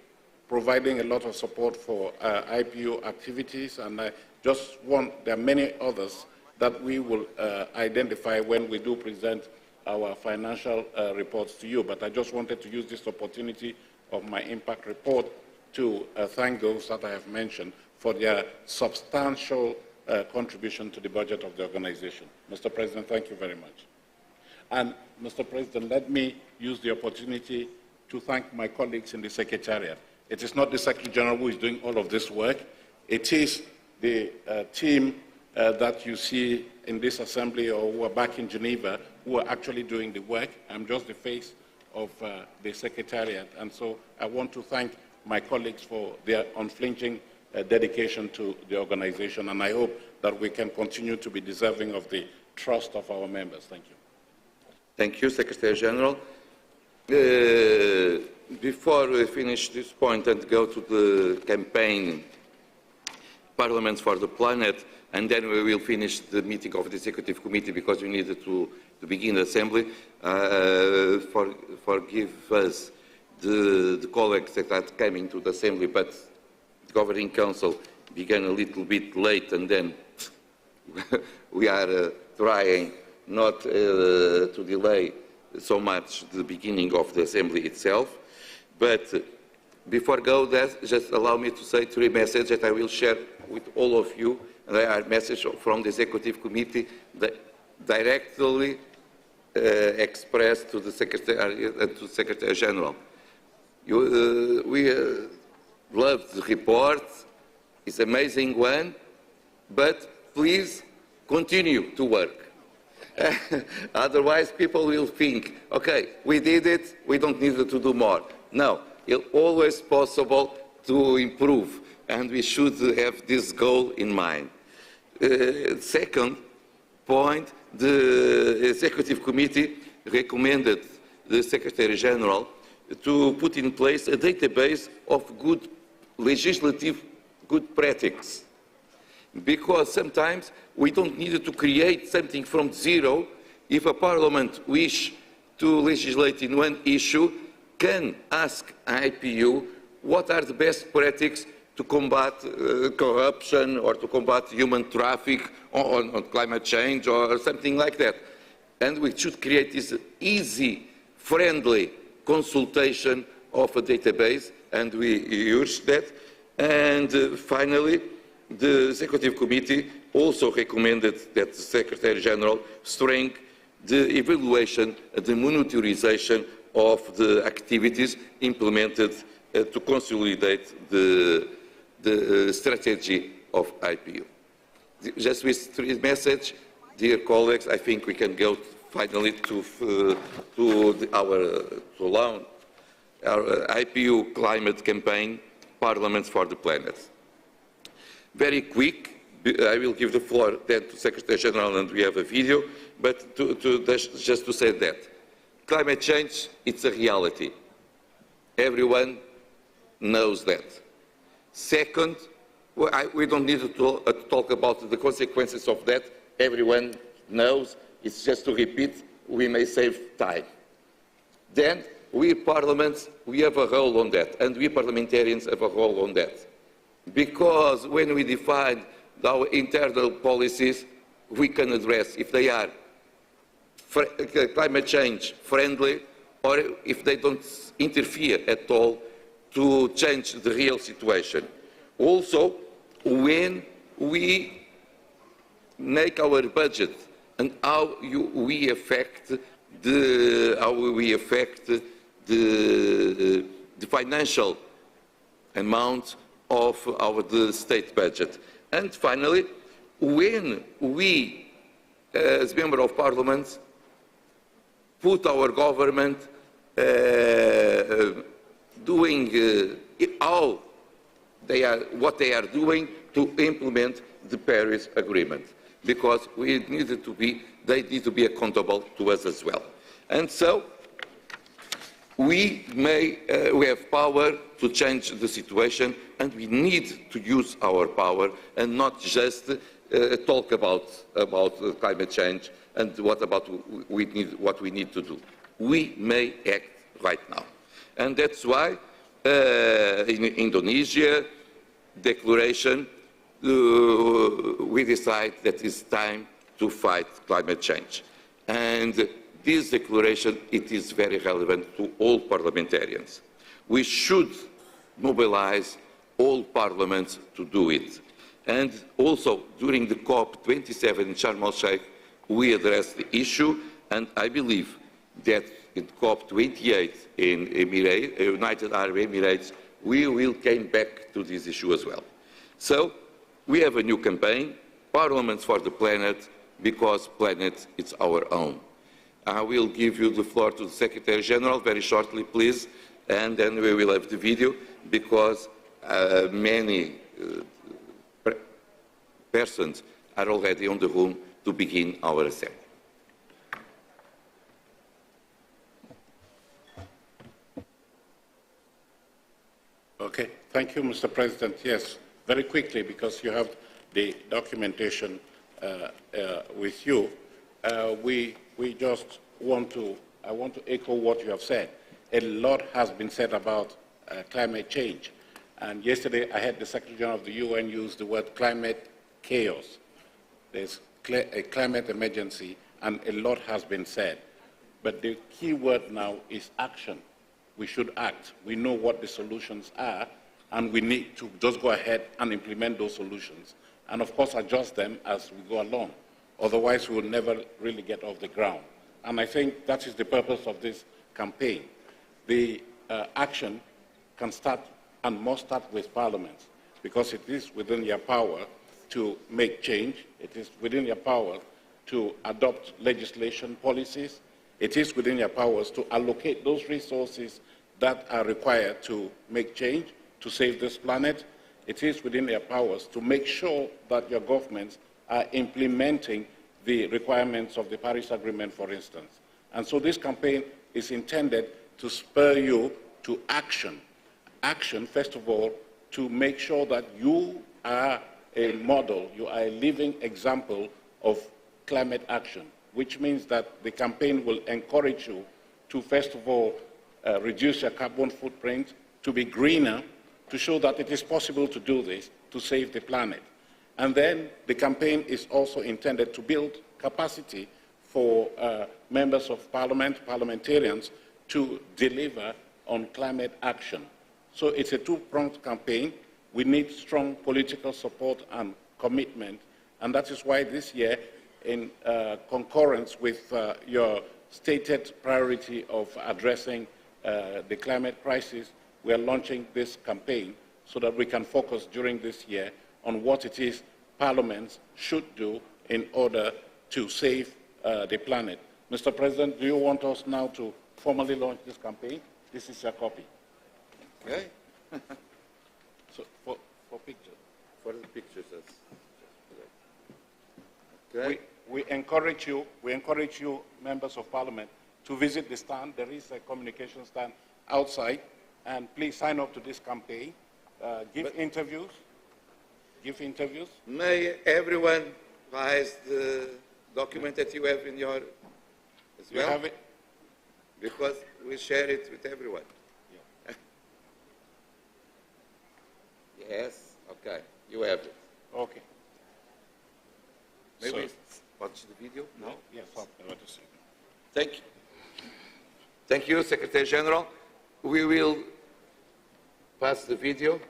providing a lot of support for IPU activities. And I just want, there are many others that we will identify when we do present our financial reports to you. But I just wanted to use this opportunity of my impact report to thank those that I have mentioned for their substantial contribution to the budget of the organization. Mr. President, thank you very much. And Mr. President, let me use the opportunity to thank my colleagues in the Secretariat. It is not the Secretary General who is doing all of this work. It is the team that you see in this assembly or who are back in Geneva who are actually doing the work. I'm just the face of the Secretariat. And so I want to thank my colleagues for their unflinching dedication to the organization. And I hope that we can continue to be deserving of the trust of our members. Thank you. Thank you, Secretary General. Before we finish this point and go to the campaign Parliaments for the Planet, and then we will finish the meeting of the Executive Committee because we needed to begin the Assembly. Forgive us the colleagues that came into the Assembly, but the Governing Council began a little bit late, and then we are trying not to delay so much the beginning of the Assembly itself. But before go there, just allow me to say 3 messages that I will share with all of you. And they are messages from the Executive Committee that directly expressed to the Secretary General. We love the report. It's an amazing one, but please continue to work. Otherwise, people will think, okay, we did it, we don't need to do more. No, it's always possible to improve, and we should have this goal in mind. Second point, the Executive Committee recommended the Secretary General to put in place a database of good legislative good practice. Because sometimes we don't need to create something from zero. If a parliament wishes to legislate in one issue, can ask IPU what are the best practices to combat corruption or to combat human traffic on climate change or something like that. And we should create this easy, friendly consultation of a database, and we use that. And finally, the Executive Committee also recommended that the Secretary General strengthen the evaluation and the monitorization of the activities implemented to consolidate the strategy of IPU. Just with three messages, dear colleagues, I think we can go finally to launch our IPU climate campaign, Parliaments for the Planet. Very quick, I will give the floor then to Secretary General and we have a video, but just to say that climate change, it's a reality. Everyone knows that. Second, we don't need to talk about the consequences of that. Everyone knows. It's just to repeat, we may save time. Then, we parliaments, we have a role on that, and we parliamentarians have a role on that. Because when we define our internal policies, we can address if they are climate change friendly or if they don't interfere at all to change the real situation. Also, when we make our budget and how we affect the financial amount of the state budget. And finally, when we, as Member of Parliament, put our government doing what they are doing to implement the Paris Agreement, because they need to be accountable to us as well. And so, we have power to change the situation, and we need to use our power and not just talk about climate change and what we need to do. We may act right now. And that's why in Indonesia declaration, we decide that it's time to fight climate change. And this declaration, it is very relevant to all parliamentarians. We should mobilize all parliaments to do it. And also, during the COP27 in Sharm el-Sheikh, we addressed the issue, and I believe that in COP28 in United Arab Emirates, we will come back to this issue as well. So, we have a new campaign, Parliaments for the Planet, because planet is our own. I will give you the floor to the Secretary General very shortly, please, and then we will have the video, because many persons are already on the room to begin our assembly. Okay, thank you, Mr. President. Yes, very quickly, because you have the documentation with you. We just want to echo what you have said. A lot has been said about climate change. And yesterday I heard the Secretary General of the UN use the word climate chaos. There's a climate emergency, and a lot has been said. But the key word now is action. We should act. We know what the solutions are, and we need to just go ahead and implement those solutions. And of course, adjust them as we go along. Otherwise, we will never really get off the ground. And I think that is the purpose of this campaign. The action can start and must start with parliaments, because it is within their power to make change. It is within their power to adopt legislation policies. It is within their powers to allocate those resources that are required to make change, to save this planet. It is within their powers to make sure that your governments are implementing the requirements of the Paris Agreement, for instance. And so this campaign is intended to spur you to action. Action, first of all, to make sure that you are a model, you are a living example of climate action, which means that the campaign will encourage you to, first of all, reduce your carbon footprint, to be greener, to show that it is possible to do this, to save the planet. And then the campaign is also intended to build capacity for members of parliament, parliamentarians, to deliver on climate action. So it's a two-pronged campaign. We need strong political support and commitment, and that is why this year, in concurrence with your stated priority of addressing the climate crisis, we are launching this campaign so that we can focus during this year on what it is parliaments should do in order to save the planet. Mr. President, do you want us now to formally launch this campaign? This is your copy. Okay. So for pictures. For the pictures. Okay. We encourage you, members of parliament, to visit the stand. There is a communication stand outside, and please sign up to this campaign. Give interviews. May everyone who has the document that you have in your as well? You have it? Because we share it with everyone. Yeah. Yes, okay, you have it. Okay. Maybe So, watch the video? No? Yes, Thank you. Thank you, Secretary General. We will pass the video.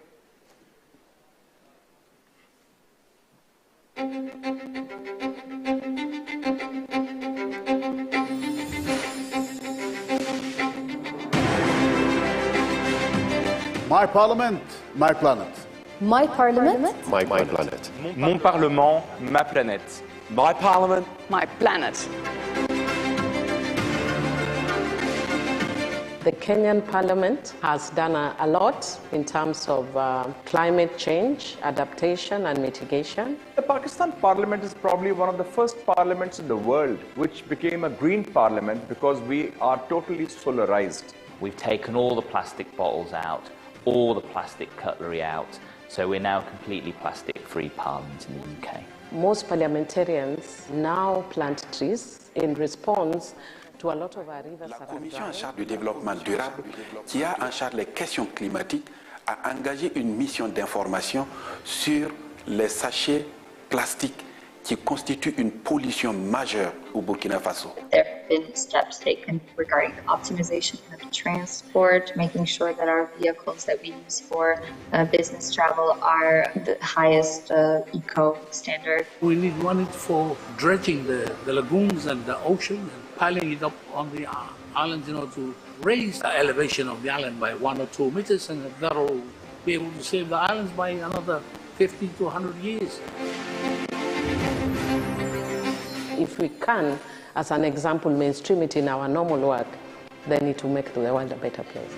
My Parliament, my planet. My Parliament, My planet. Mon Parlement, ma planète. My Parliament, my planet. The Kenyan Parliament has done a lot in terms of climate change, adaptation and mitigation. The Pakistan Parliament is probably one of the first parliaments in the world which became a green parliament because we are totally solarized. We've taken all the plastic bottles out, all the plastic cutlery out, so we're now completely plastic-free parliament in the UK. Most parliamentarians now plant trees in response to a lot of our rivers. La Commission en charge du développement durable, qui a en charge les questions climatiques, a engagé une mission d'information sur les sachets plastiques qui constituent une pollution majeure au Burkina Faso. There have been steps taken regarding the optimization of transport, making sure that our vehicles that we use for business travel are the highest eco standard. We need money for dredging the lagoons and the ocean and piling it up on the islands, to raise the elevation of the island by 1 or 2 meters, and that will be able to save the islands by another 50 to 100 years. If we can, as an example, mainstream it in our normal work, then it will make the world a better place.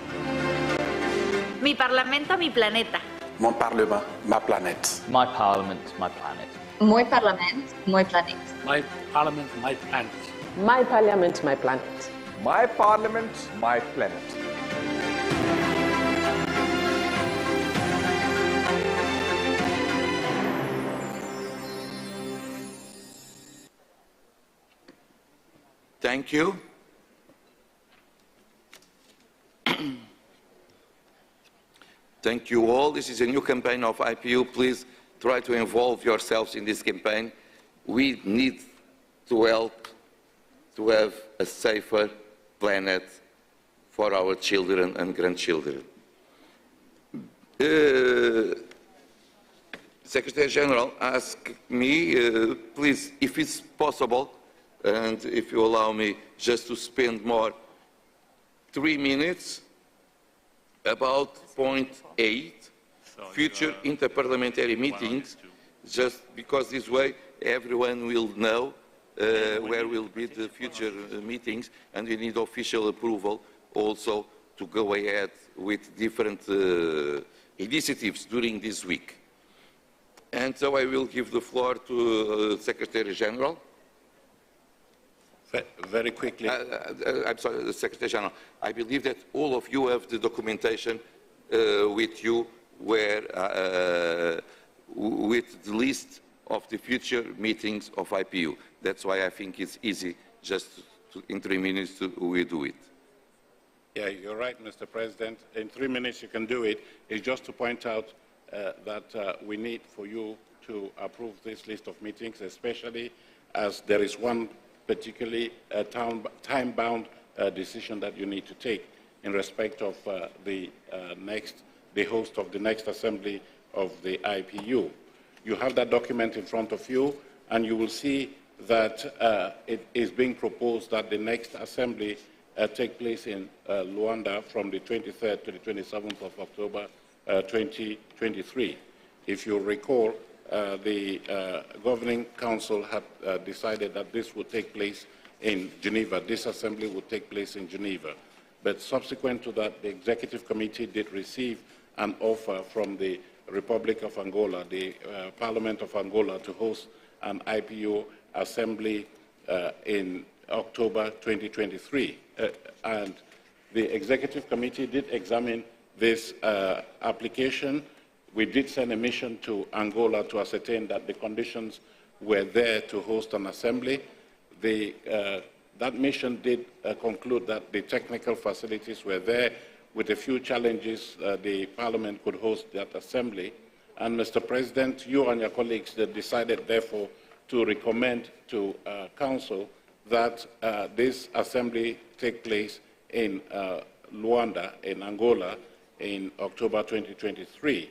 Mi Parlamento, mi planeta. Mon Parlement, ma planète. My Parliament, my planet. Moi Parlament, moi planète. My Parliament, my planet. My Parliament, my planet. My Parliament, my planet. Thank you. Thank you all. This is a new campaign of IPU. Please try to involve yourselves in this campaign. We need to help to have a safer planet for our children and grandchildren. Secretary General asked me, please, if it's possible, and if you allow me just to spend more 3 minutes about point 8, future inter-parliamentary meetings, just because this way everyone will know where will be the future meetings, and we need official approval also to go ahead with different initiatives during this week. And so I will give the floor to Secretary General. Very quickly. I'm sorry, Secretary General. I believe that all of you have the documentation with you where, with the list of the future meetings of IPU. That's why I think it's easy just in 3 minutes we do it. Yeah, you're right, Mr. President. In 3 minutes you can do it. It's just to point out that we need for you to approve this list of meetings, especially as there is one particularly time-bound decision that you need to take in respect of the host of the next assembly of the IPU. You have that document in front of you, and you will see that it is being proposed that the next assembly take place in Luanda from the 23rd to the 27th of October 2023. If you recall, the Governing Council had decided that this would take place in Geneva. This assembly would take place in Geneva. But subsequent to that, the Executive Committee did receive an offer from the Republic of Angola, the Parliament of Angola, to host an IPU assembly in October 2023. And the Executive Committee did examine this application. We did send a mission to Angola to ascertain that the conditions were there to host an assembly. That mission did conclude that the technical facilities were there. With a few challenges, the Parliament could host that assembly. And Mr. President, you and your colleagues decided, therefore, to recommend to Council that this assembly take place in Luanda, in Angola, in October 2023.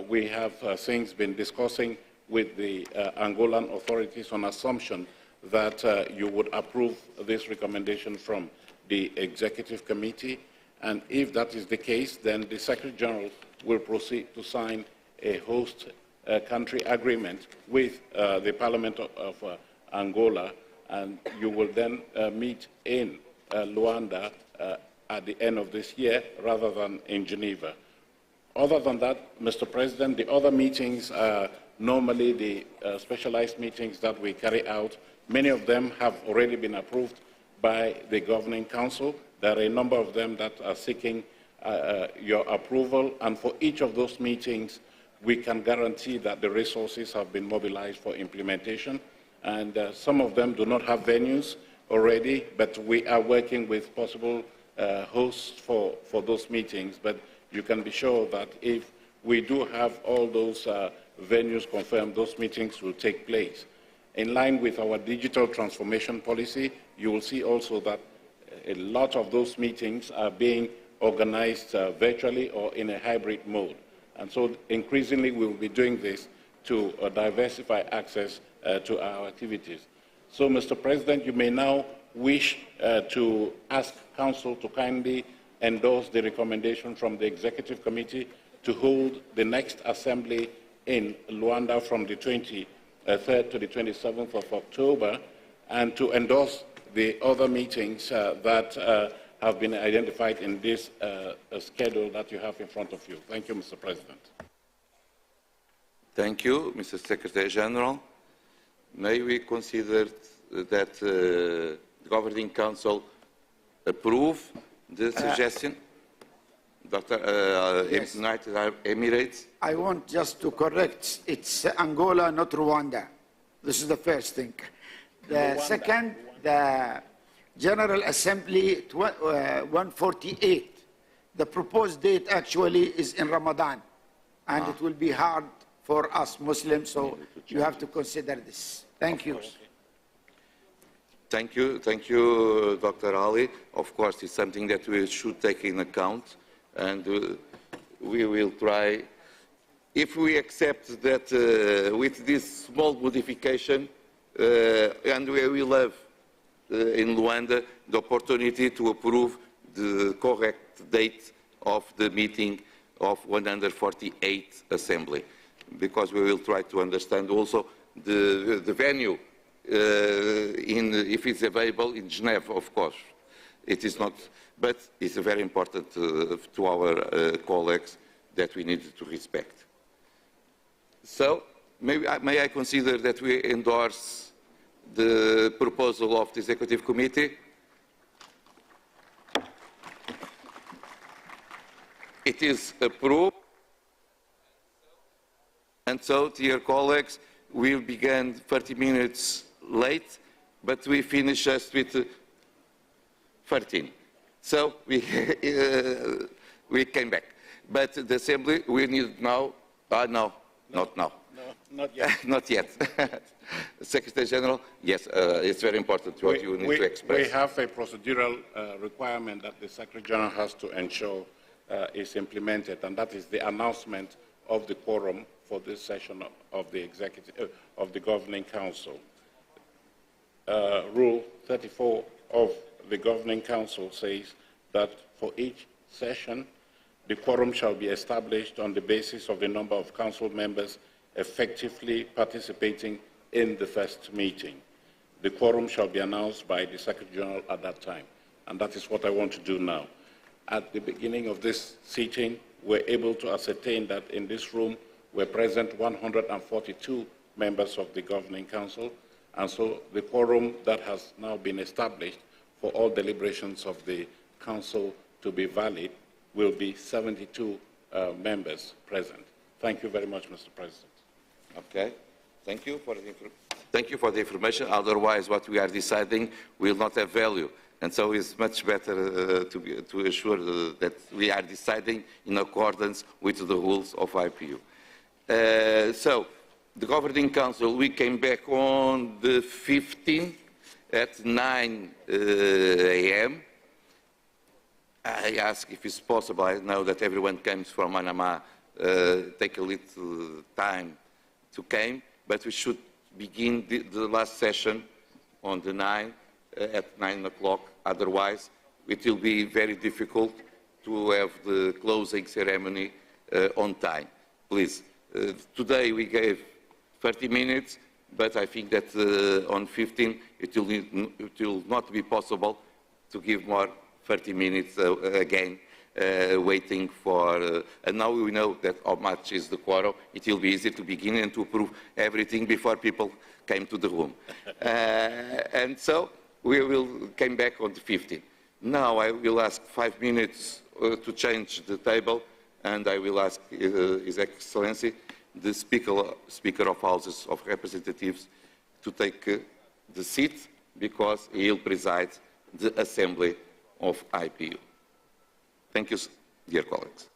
We have since been discussing with the Angolan authorities on assumption that you would approve this recommendation from the Executive Committee. And if that is the case, then the Secretary General will proceed to sign a host country agreement with the Parliament of Angola, and you will then meet in Luanda at the end of this year rather than in Geneva. Other than that, Mr. President, the other meetings are normally the specialized meetings that we carry out. Many of them have already been approved by the Governing Council. There are a number of them that are seeking your approval, and for each of those meetings, we can guarantee that the resources have been mobilized for implementation. And some of them do not have venues already, but we are working with possible hosts for those meetings. But you can be sure that if we do have all those venues confirmed, those meetings will take place. In line with our digital transformation policy, you will see also that a lot of those meetings are being organized virtually or in a hybrid mode. And so increasingly we will be doing this to diversify access to our activities. So, Mr. President, you may now wish to ask Council to kindly endorse the recommendation from the Executive Committee to hold the next assembly in Luanda from the 23rd to the 27th of October, and to endorse the other meetings that have been identified in this schedule that you have in front of you. Thank you, Mr. President. Thank you, Mr. Secretary General. May we consider that the Governing Council approve the suggestion? Dr. Yes. United Arab Emirates? I want just to correct, it's Angola, not Rwanda. This is the first thing. The second, the General Assembly 148. The proposed date actually is in Ramadan, and it will be hard for us Muslims, so you have to consider this. Thank you. Thank you, Dr. Ali. Of course, it's something that we should take in account, and we will try. If we accept that with this small modification, and we will have in Luanda the opportunity to approve the correct date of the meeting of 148th Assembly, because we will try to understand also the venue, if it's available in Geneva, of course. It is not, but it's very important to our colleagues that we need to respect. So, may I consider that we endorse the proposal of the Executive Committee. It is approved. And so, dear colleagues, we'll begin 30 minutes late, but we finish just with 13. So we, we came back. But the Assembly, we need now, no, not now. No, not yet. Not yet. Secretary General, yes, it's very important what you need to express. We have a procedural requirement that the Secretary General has to ensure is implemented, and that is the announcement of the quorum for this session of the Governing Council. Rule 34 of the Governing Council says that for each session, the quorum shall be established on the basis of the number of council members effectively participating in the first meeting. The quorum shall be announced by the Secretary General at that time, and that is what I want to do now. At the beginning of this sitting, we're able to ascertain that in this room were present 142 members of the Governing Council, and so the quorum that has now been established for all deliberations of the Council to be valid will be 72 members present. Thank you very much, Mr. President. Okay. Thank you for the information. Otherwise, what we are deciding will not have value. And so it's much better to assure that we are deciding in accordance with the rules of IPU. So, the Governing Council, we came back on the 15th at 9 a.m. I ask if it's possible. I know that everyone comes from Manama, take a little time to come, but we should begin the last session on the 9th at 9 o'clock. Otherwise, it will be very difficult to have the closing ceremony on time. Please. Today we gave 30 minutes, but I think that on 15 it will not be possible to give more 30 minutes again, waiting for, and now we know that how much is the quorum. It will be easy to begin and to approve everything before people came to the room. And so we will come back on the 15th. Now I will ask 5 minutes to change the table, and I will ask His Excellency, the Speaker of Houses of Representatives, to take the seat, because he will preside the Assembly of IPU. Thank you, dear colleagues.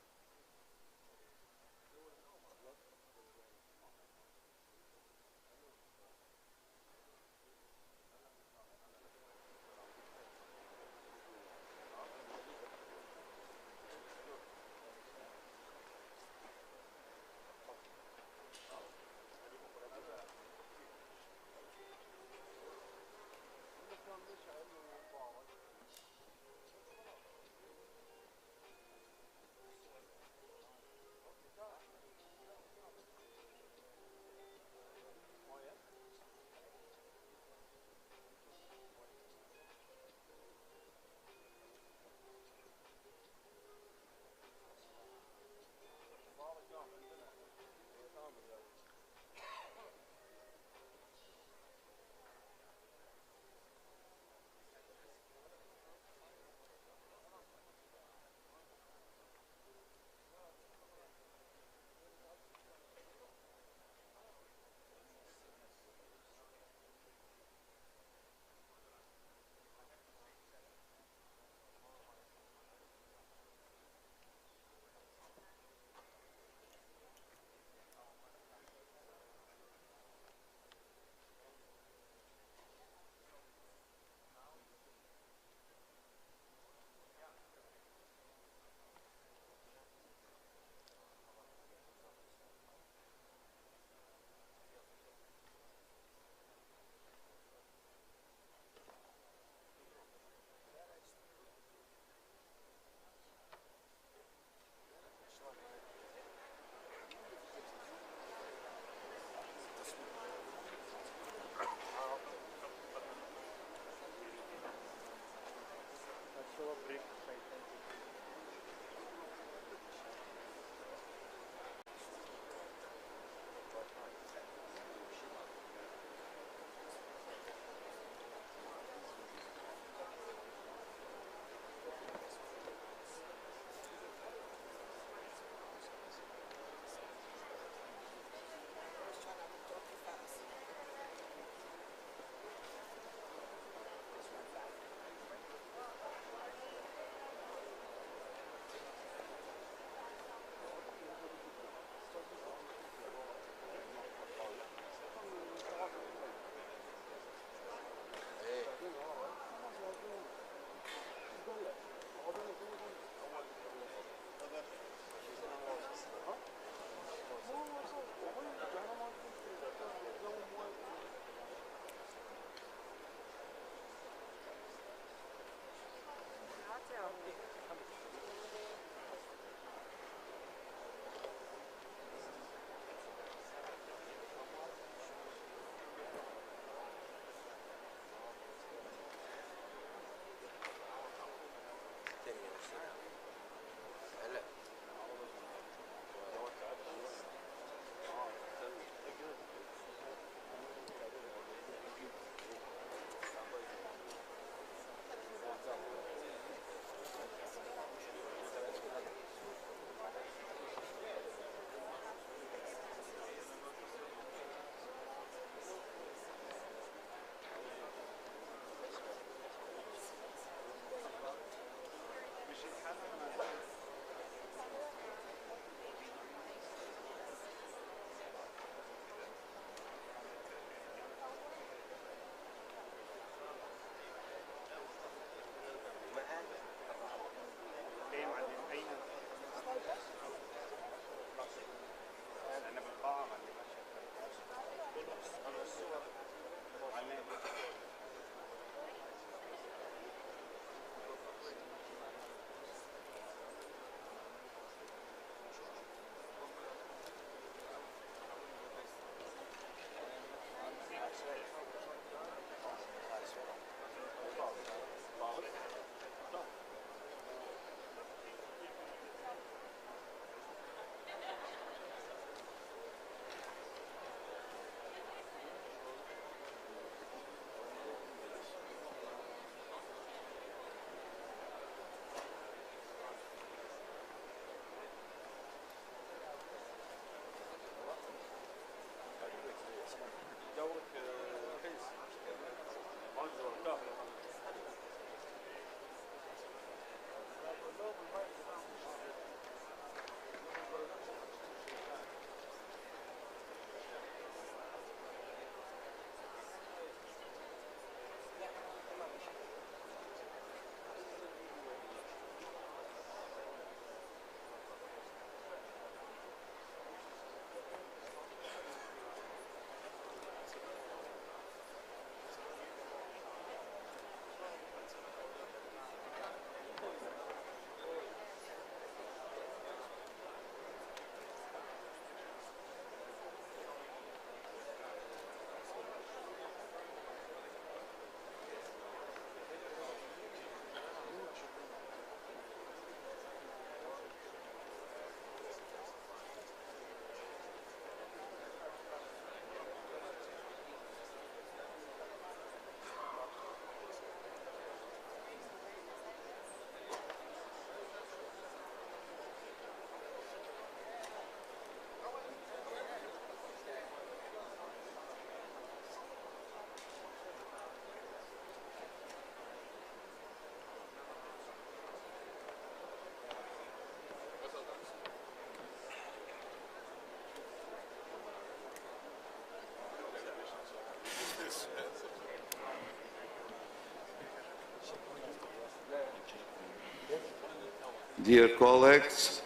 Dear colleagues,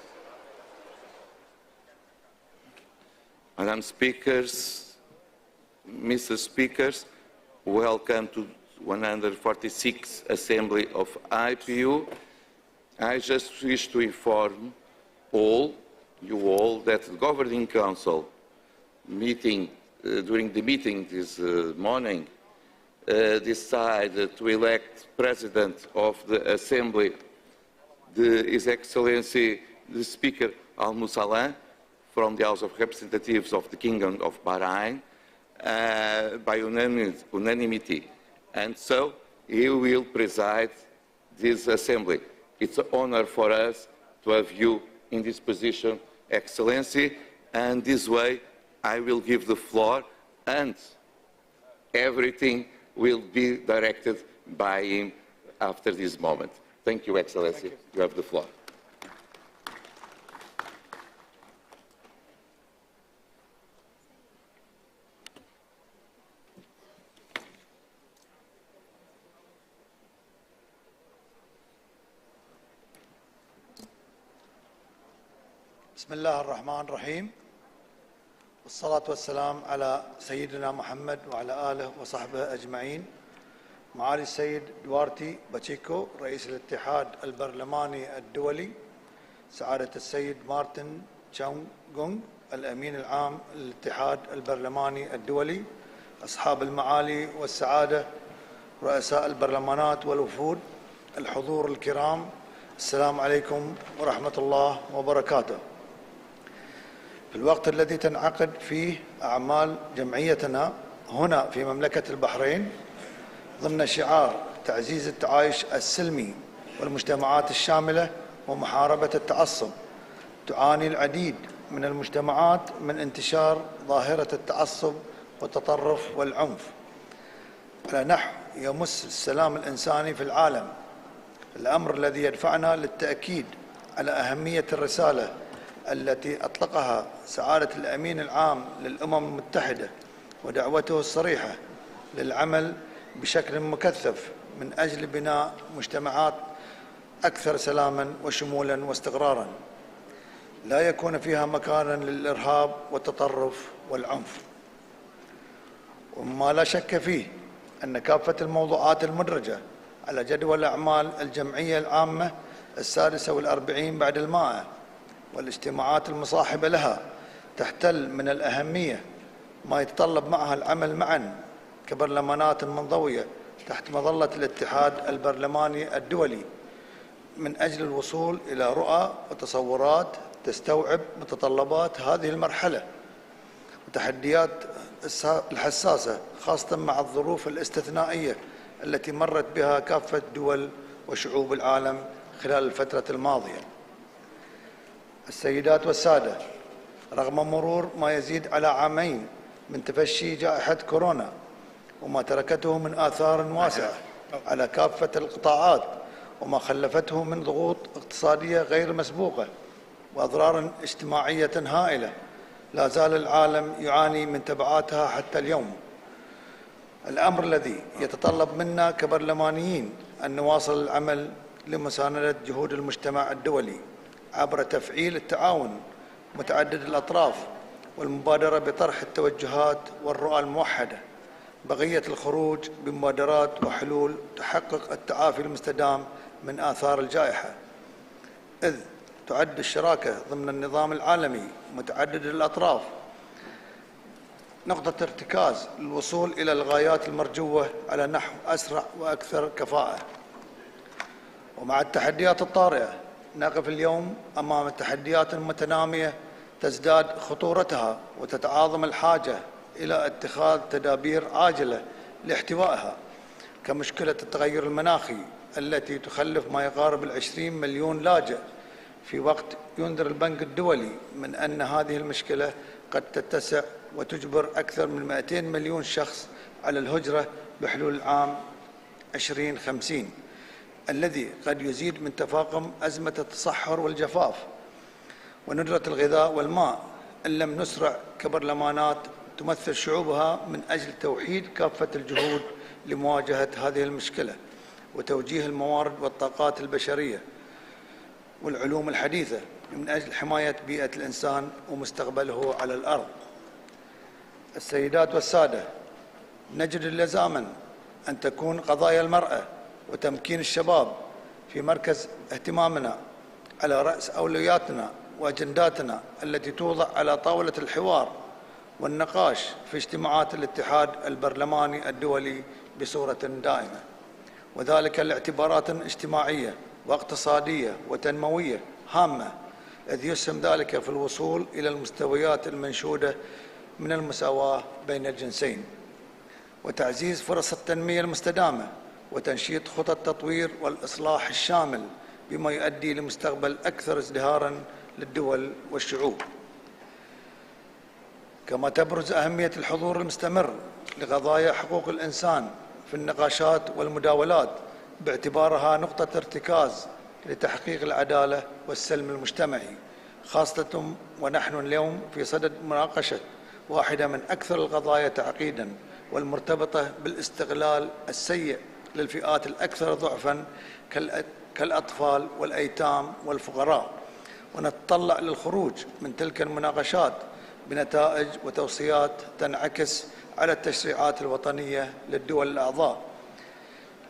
Madam Speakers, Mr. Speakers, welcome to 146th Assembly of IPU. I just wish to inform you all, that the Governing Council meeting, during the meeting this morning, decided to elect President of the Assembly, His Excellency the Speaker Al-Musalan from the House of Representatives of the Kingdom of Bahrain by unanimity. And so he will preside this Assembly. It's an honor for us to have you in this position, Excellency, and this way I will give the floor and everything will be directed by him after this moment. Thank you, Excellency. You have the floor. بسم الله الرحمن الرحيم والصلاة والسلام على سيدنا محمد وعلى آله وصحبه أجمعين. معالي السيد دوارتي باتشيكو رئيس الاتحاد البرلماني الدولي، سعادة السيد مارتن تشاونغونغ الأمين العام للاتحاد البرلماني الدولي، أصحاب المعالي والسعادة رؤساء البرلمانات والوفود، الحضور الكرام، السلام عليكم ورحمة الله وبركاته. في الوقت الذي تنعقد فيه أعمال جمعيتنا هنا في مملكة البحرين ضمن شعار تعزيز التعايش السلمي والمجتمعات الشاملة ومحاربة التعصب، تعاني العديد من المجتمعات من انتشار ظاهرة التعصب والتطرف والعنف على نحو يمس السلام الإنساني في العالم، الأمر الذي يدفعنا للتأكيد على أهمية الرسالة التي أطلقها سعادة الأمين العام للأمم المتحدة ودعوته الصريحة للعمل بشكل مكثف من أجل بناء مجتمعات أكثر سلاما وشمولا واستقرارا لا يكون فيها مكانا للإرهاب والتطرف والعنف. وما لا شك فيه أن كافة الموضوعات المدرجة على جدول أعمال الجمعية العامة 46 بعد المائة والاجتماعات المصاحبة لها تحتل من الأهمية ما يتطلب معها العمل معا كبرلمانات منضوية تحت مظلة الاتحاد البرلماني الدولي من أجل الوصول إلى رؤى وتصورات تستوعب متطلبات هذه المرحلة وتحديات الحساسة، خاصة مع الظروف الاستثنائية التي مرت بها كافة دول وشعوب العالم خلال الفترة الماضية. السيدات والسادة، رغم مرور ما يزيد على عامين من تفشي جائحة كورونا وما تركته من آثار واسعة على كافة القطاعات وما خلفته من ضغوط اقتصادية غير مسبوقة وأضرار اجتماعية هائلة، لا زال العالم يعاني من تبعاتها حتى اليوم. الأمر الذي يتطلب منا كبرلمانيين أن نواصل العمل لمساندة جهود المجتمع الدولي عبر تفعيل التعاون متعدد الأطراف والمبادرة بطرح التوجهات والرؤى الموحدة، بقية الخروج بمبادرات وحلول تحقق التعافي المستدام من آثار الجائحة، إذ تعد الشراكة ضمن النظام العالمي متعدد الأطراف نقطة ارتكاز للوصول إلى الغايات المرجوة على نحو أسرع وأكثر كفاءة. ومع التحديات الطارئة نقف اليوم أمام تحديات متنامية تزداد خطورتها وتتعاظم الحاجة إلى اتخاذ تدابير عاجلة لاحتوائها، كمشكلة التغير المناخي التي تخلف ما يقارب 20 مليون لاجئ، في وقت ينذر البنك الدولي من أن هذه المشكلة قد تتسع وتجبر أكثر من 200 مليون شخص على الهجرة بحلول العام 2050، الذي قد يزيد من تفاقم أزمة التصحر والجفاف وندرة الغذاء والماء إن لم نسرع كبرلمانات تمثل شعوبها من أجل توحيد كافة الجهود لمواجهة هذه المشكلة وتوجيه الموارد والطاقات البشرية والعلوم الحديثة من أجل حماية بيئة الإنسان ومستقبله على الأرض. السيدات والسادة، نجد لزاما أن تكون قضايا المرأة وتمكين الشباب في مركز اهتمامنا على رأس أولوياتنا وأجنداتنا التي توضع على طاولة الحوار والنقاش في اجتماعات الاتحاد البرلماني الدولي بصورة دائمة، وذلك لاعتبارات اجتماعية واقتصادية وتنموية هامة، إذ يسهم ذلك في الوصول إلى المستويات المنشودة من المساواة بين الجنسين، وتعزيز فرص التنمية المستدامة، وتنشيط خطط التطوير والإصلاح الشامل بما يؤدي لمستقبل أكثر ازدهاراً للدول والشعوب. كما تبرز أهمية الحضور المستمر لقضايا حقوق الإنسان في النقاشات والمداولات باعتبارها نقطة ارتكاز لتحقيق العدالة والسلم المجتمعي، خاصة ونحن اليوم في صدد مناقشة واحدة من أكثر القضايا تعقيداً والمرتبطة بالاستغلال السيء للفئات الأكثر ضعفاً كالأطفال والأيتام والفقراء، ونتطلع للخروج من تلك المناقشات بنتائج وتوصيات تنعكس على التشريعات الوطنية للدول الأعضاء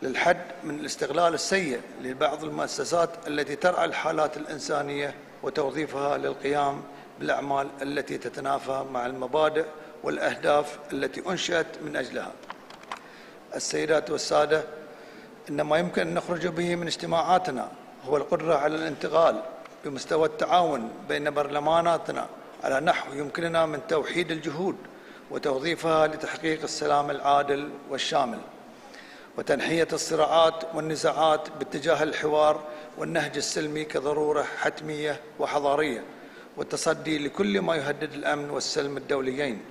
للحد من الاستغلال السيء لبعض المؤسسات التي ترعى الحالات الإنسانية وتوظيفها للقيام بالأعمال التي تتنافى مع المبادئ والأهداف التي أنشئت من أجلها. السيدات والسادة، إن ما يمكن أن نخرج به من اجتماعاتنا هو القدرة على الانتقال بمستوى التعاون بين برلماناتنا على نحو يمكننا من توحيد الجهود وتوظيفها لتحقيق السلام العادل والشامل، وتنحية الصراعات والنزاعات باتجاه الحوار والنهج السلمي كضرورة حتمية وحضارية، والتصدي لكل ما يهدد الأمن والسلم الدوليين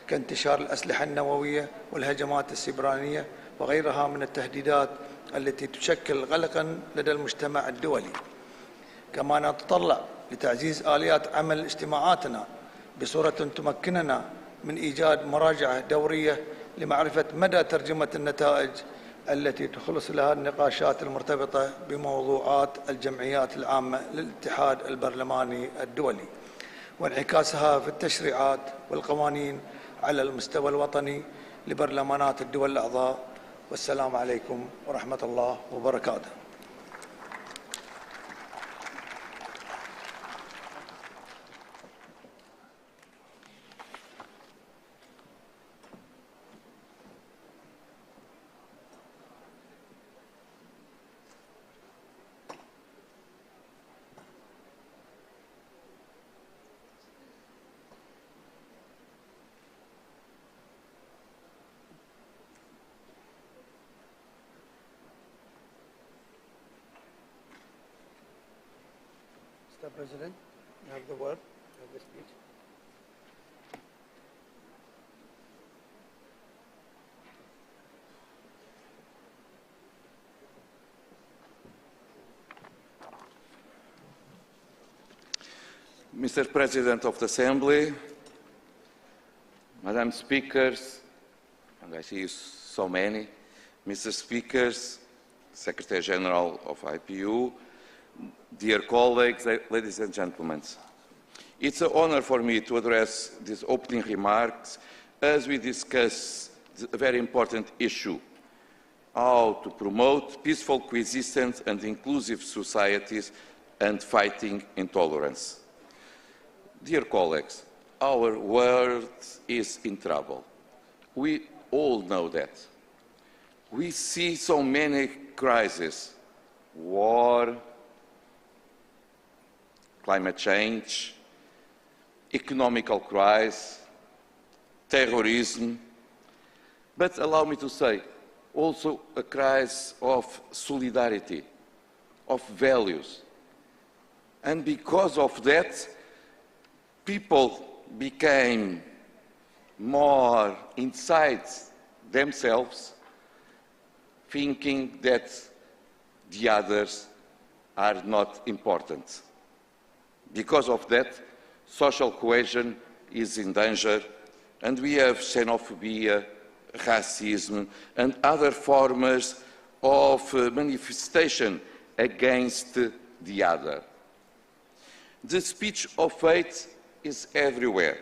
كانتشار الأسلحة النووية والهجمات السيبرانية وغيرها من التهديدات التي تشكل قلقاً لدى المجتمع الدولي. كما نتطلع لتعزيز آليات عمل اجتماعاتنا بصورة تمكننا من إيجاد مراجعة دورية لمعرفة مدى ترجمة النتائج التي تخلص لها النقاشات المرتبطة بموضوعات الجمعيات العامة للاتحاد البرلماني الدولي، وانعكاسها في التشريعات والقوانين على المستوى الوطني لبرلمانات الدول الأعضاء. والسلام عليكم ورحمة الله وبركاته. Mr. President, you have the word, you have the speech. Mr. President of the Assembly, Madam Speakers, and I see so many, Mr. Speakers, Secretary General of IPU, dear colleagues, ladies and gentlemen, it's an honor for me to address these opening remarks as we discuss a very important issue, how to promote peaceful coexistence and inclusive societies and fighting intolerance. Dear colleagues, our world is in trouble. We all know that. We see so many crises, war, climate change, economical crisis, terrorism, but allow me to say, also a crisis of solidarity, of values. And because of that, people became more inside themselves, thinking that the others are not important. Because of that, social cohesion is in danger, and we have xenophobia, racism, and other forms of manifestation against the other. The speech of hate is everywhere,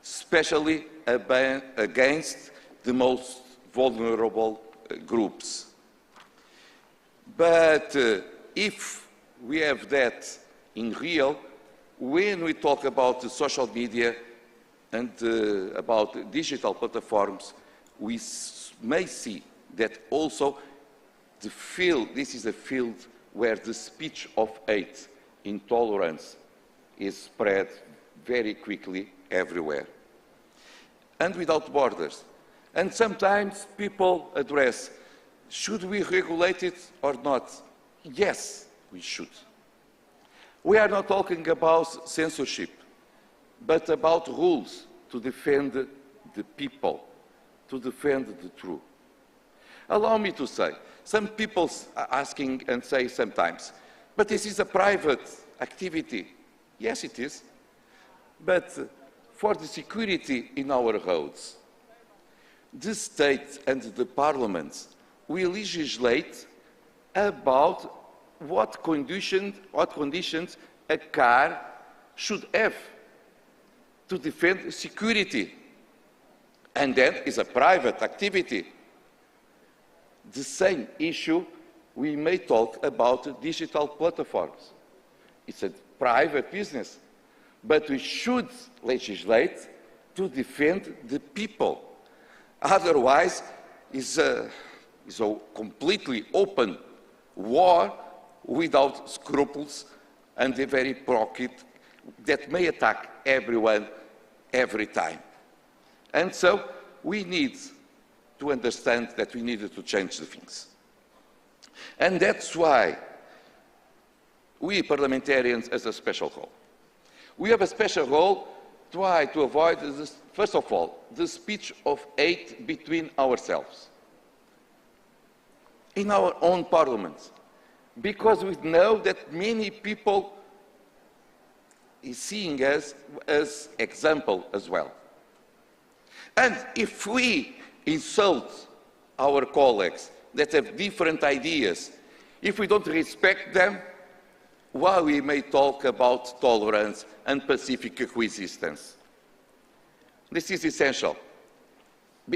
especially against the most vulnerable groups. But if we have that in real, when we talk about the social media and about digital platforms, we may see that also this is a field where the speech of hate, intolerance, is spread very quickly everywhere and without borders. And sometimes people address, should we regulate it or not? Yes, we should. We are not talking about censorship, but about rules to defend the people, to defend the truth. Allow me to say, some people are asking and say sometimes, but this is a private activity. Yes, it is. But for the security in our roads, the state and the parliaments will legislate about what conditions a car should have to defend security. And then it's a private activity. The same issue we may talk about digital platforms. It's a private business, but we should legislate to defend the people. Otherwise, it's a completely open war without scruples and a very pocket that may attack everyone every time. And so we need to understand that we needed to change the things. And that's why we parliamentarians has a special role. We have a special role to try to avoid, first of all, the speech of hate between ourselves in our own parliaments, because we know that many people are seeing us as example as well. And if we insult our colleagues that have different ideas, if we don't respect them, while we may talk about tolerance and pacific coexistence. This is essential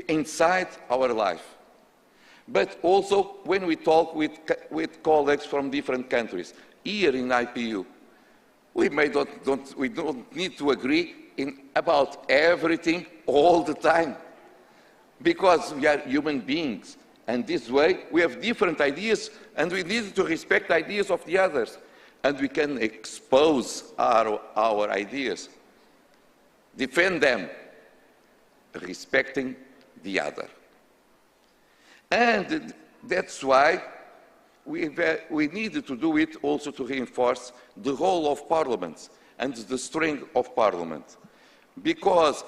inside our life, but also when we talk with colleagues from different countries. Here in IPU, we don't need to agree about everything all the time, because we are human beings, and this way we have different ideas, and we need to respect ideas of the others, and we can expose our ideas, defend them, respecting the other. And that's why we needed to do it also to reinforce the role of parliaments and the strength of parliament, because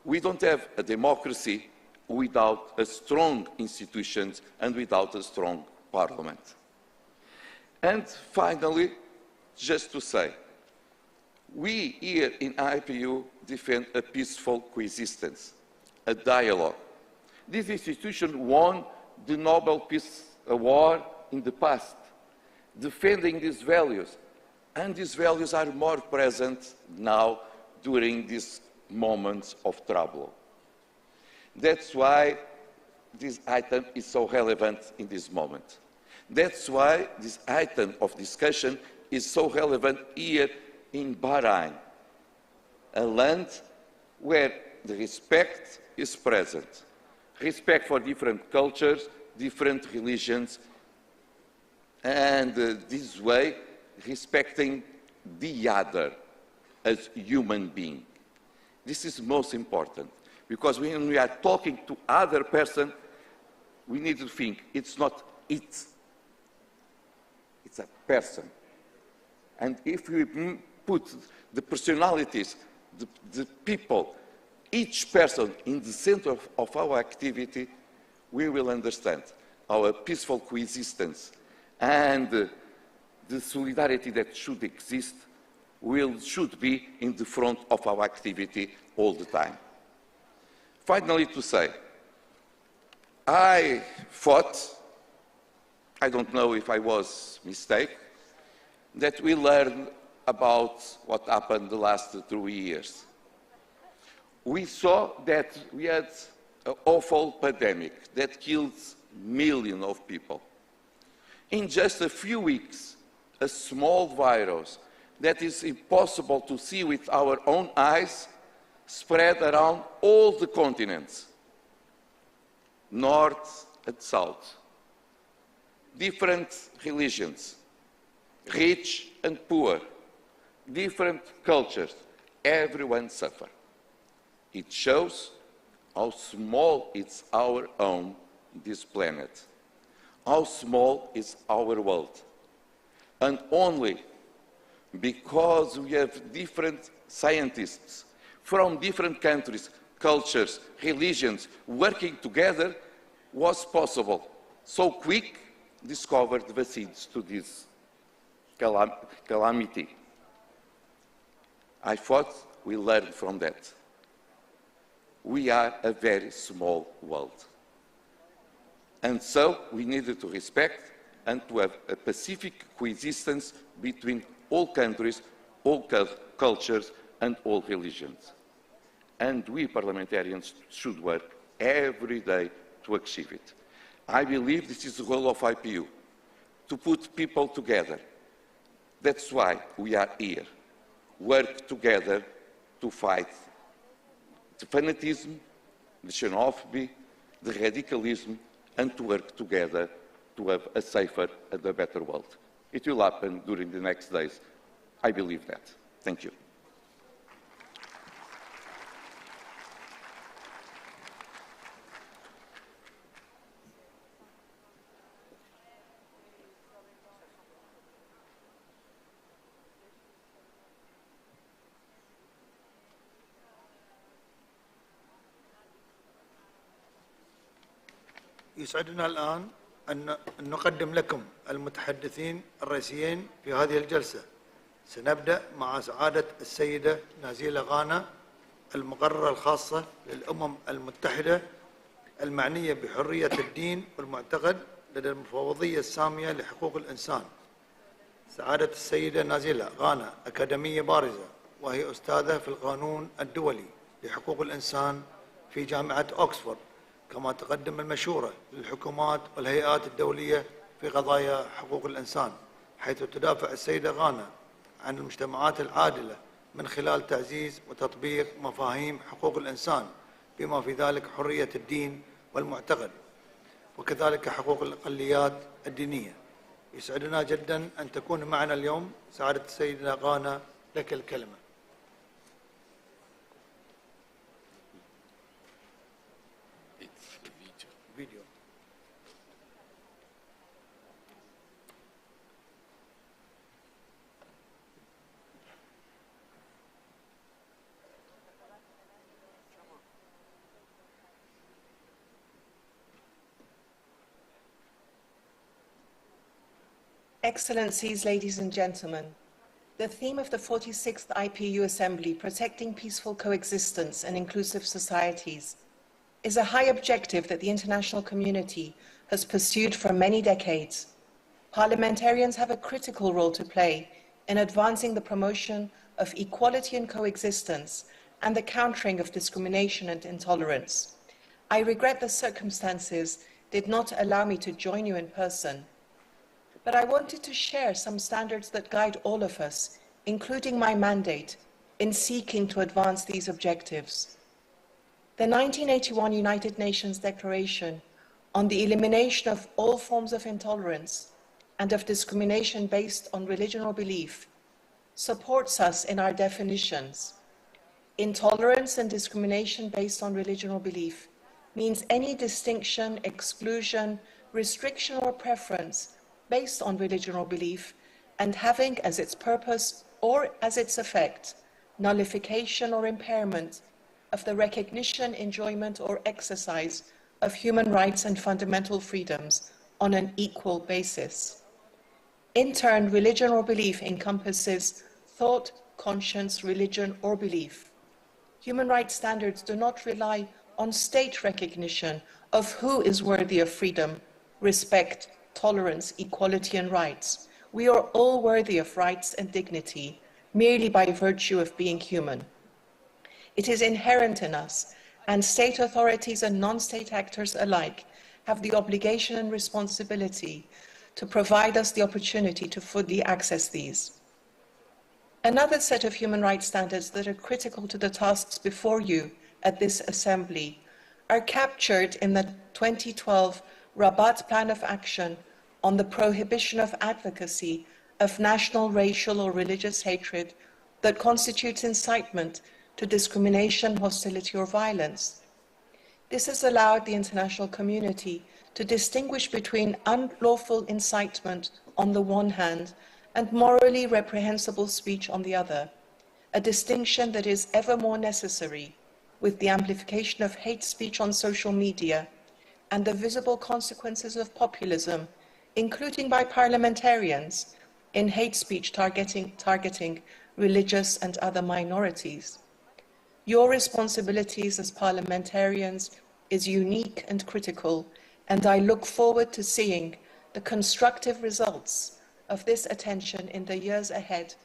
we don't have a democracy without a strong institutions and without a strong parliament. And finally, just to say, we here in IPU defend a peaceful coexistence, a dialogue. This institution won the Nobel Peace Award in the past, defending these values. And these values are more present now during these moments of trouble. That's why this item is so relevant in this moment. That's why this item of discussion is so relevant here in Bahrain, a land where the respect is present. Respect for different cultures, different religions, and this way respecting the other as human being. This is most important, because when we are talking to other person, we need to think it's not it, it's a person. And if we put the personalities, the people, each person in the center of our activity, we will understand our peaceful coexistence and the solidarity that should exist should be in the front of our activity all the time. Finally, to say, I thought, I don't know if I was mistaken, that we learned about what happened the last 2 years. We saw that we had an awful pandemic that killed millions of people. In just a few weeks, a small virus that is impossible to see with our own eyes spread around all the continents, north and south. Different religions, rich and poor, different cultures, everyone suffers. It shows how small is our own, this planet, how small is our world. And only because we have different scientists from different countries, cultures, religions working together was possible. So quick, discovered vaccines to this calamity. I thought we learned from that. We are a very small world. And so we needed to respect and to have a pacific coexistence between all countries, all cultures, and all religions. And we parliamentarians should work every day to achieve it. I believe this is the role of IPU, to put people together. That's why we are here. Work together to fight the fanatism, the xenophobia, the radicalism, and to work together to have a safer and a better world. It will happen during the next days. I believe that. Thank you. يسعدنا الآن أن نقدم لكم المتحدثين الرئيسيين في هذه الجلسة. سنبدأ مع سعادة السيدة نازيلة غانا، المقررة الخاصة للأمم المتحدة المعنية بحرية الدين والمعتقد لدى المفوضية السامية لحقوق الإنسان. سعادة السيدة نازيلة غانا أكاديمية بارزة، وهي أستاذة في القانون الدولي لحقوق الإنسان في جامعة أوكسفورد، كما تقدم المشورة للحكومات والهيئات الدولية في قضايا حقوق الإنسان، حيث تدافع السيدة غانا عن المجتمعات العادلة من خلال تعزيز وتطبيق مفاهيم حقوق الإنسان، بما في ذلك حرية الدين والمعتقد، وكذلك حقوق الأقليات الدينية. يسعدنا جدا أن تكون معنا اليوم. سعادة السيدة غانا، لك الكلمة. Video. Excellencies, ladies and gentlemen, the theme of the 46th IPU Assembly, Protecting Peaceful Coexistence and Inclusive Societies, is a high objective that the international community has pursued for many decades. Parliamentarians have a critical role to play in advancing the promotion of equality and coexistence and the countering of discrimination and intolerance. I regret the circumstances did not allow me to join you in person, but I wanted to share some standards that guide all of us, including my mandate, in seeking to advance these objectives. The 1981 United Nations Declaration on the Elimination of All Forms of Intolerance and of Discrimination Based on Religion or Belief supports us in our definitions. Intolerance and discrimination based on religion or belief means any distinction, exclusion, restriction or preference based on religion or belief and having as its purpose or as its effect nullification or impairment of the recognition, enjoyment, or exercise of human rights and fundamental freedoms on an equal basis. In turn, religion or belief encompasses thought, conscience, religion, or belief. Human rights standards do not rely on state recognition of who is worthy of freedom, respect, tolerance, equality, and rights. We are all worthy of rights and dignity, merely by virtue of being human. It is inherent in us, and state authorities and non-state actors alike have the obligation and responsibility to provide us the opportunity to fully access these. Another set of human rights standards that are critical to the tasks before you at this Assembly are captured in the 2012 Rabat Plan of Action on the prohibition of advocacy of national, racial, or religious hatred that constitutes incitement to discrimination, hostility, or violence. This has allowed the international community to distinguish between unlawful incitement on the one hand and morally reprehensible speech on the other, a distinction that is ever more necessary with the amplification of hate speech on social media and the visible consequences of populism, including by parliamentarians, in hate speech targeting religious and other minorities. Your responsibilities as parliamentarians is unique and critical, and I look forward to seeing the constructive results of this attention in the years ahead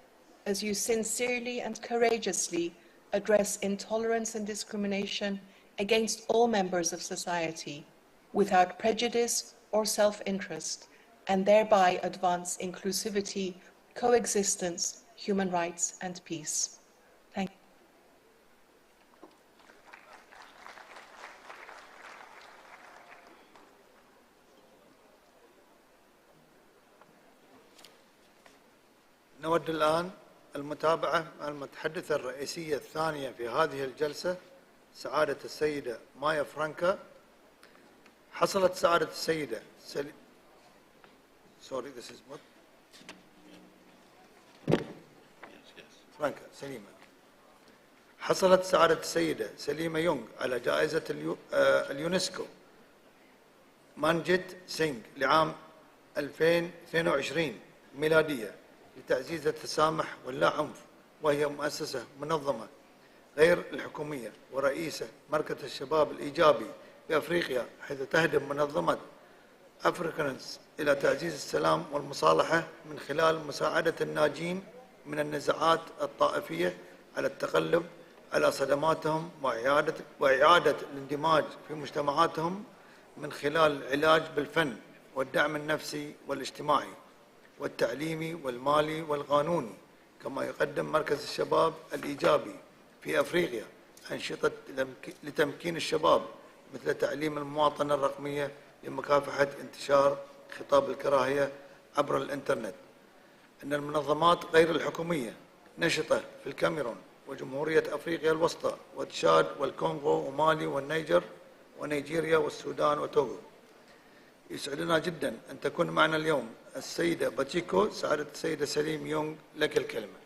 as you sincerely and courageously address intolerance and discrimination against all members of society without prejudice or self-interest, and thereby advance inclusivity, coexistence, human rights, and peace. Thank you. نود الآن المتابعة مع المتحدثة الرئيسية الثانية في هذه الجلسة سعادة السيدة مايا فرانكا. حصلت سعادة السيدة حصلت سعادة السيدة سليمة يونغ على جائزة اليونسكو مانجيت سينغ لعام 2022 ميلادية لتعزيز التسامح واللا عنف، وهي مؤسسة منظمة غير الحكومية ورئيسة مركز الشباب الإيجابي بأفريقيا، حيث تهدف منظمة أفريكانز إلى تعزيز السلام والمصالحة من خلال مساعدة الناجين من النزاعات الطائفية على التغلب على صدماتهم وإعادة الاندماج في مجتمعاتهم من خلال العلاج بالفن والدعم النفسي والاجتماعي والتعليمي والمالي والقانوني. كما يقدم مركز الشباب الإيجابي في أفريقيا أنشطة لتمكين الشباب مثل تعليم المواطنة الرقمية لمكافحة انتشار خطاب الكراهية عبر الإنترنت. أن المنظمات غير الحكومية نشطة في الكاميرون وجمهورية أفريقيا الوسطى وتشاد والكونغو ومالي والنيجر ونيجيريا والسودان وتوغو. يسعدنا جدا أن تكون معنا اليوم السيدة باتشيكو. سعادة السيدة سليم يونغ، لك الكلمة.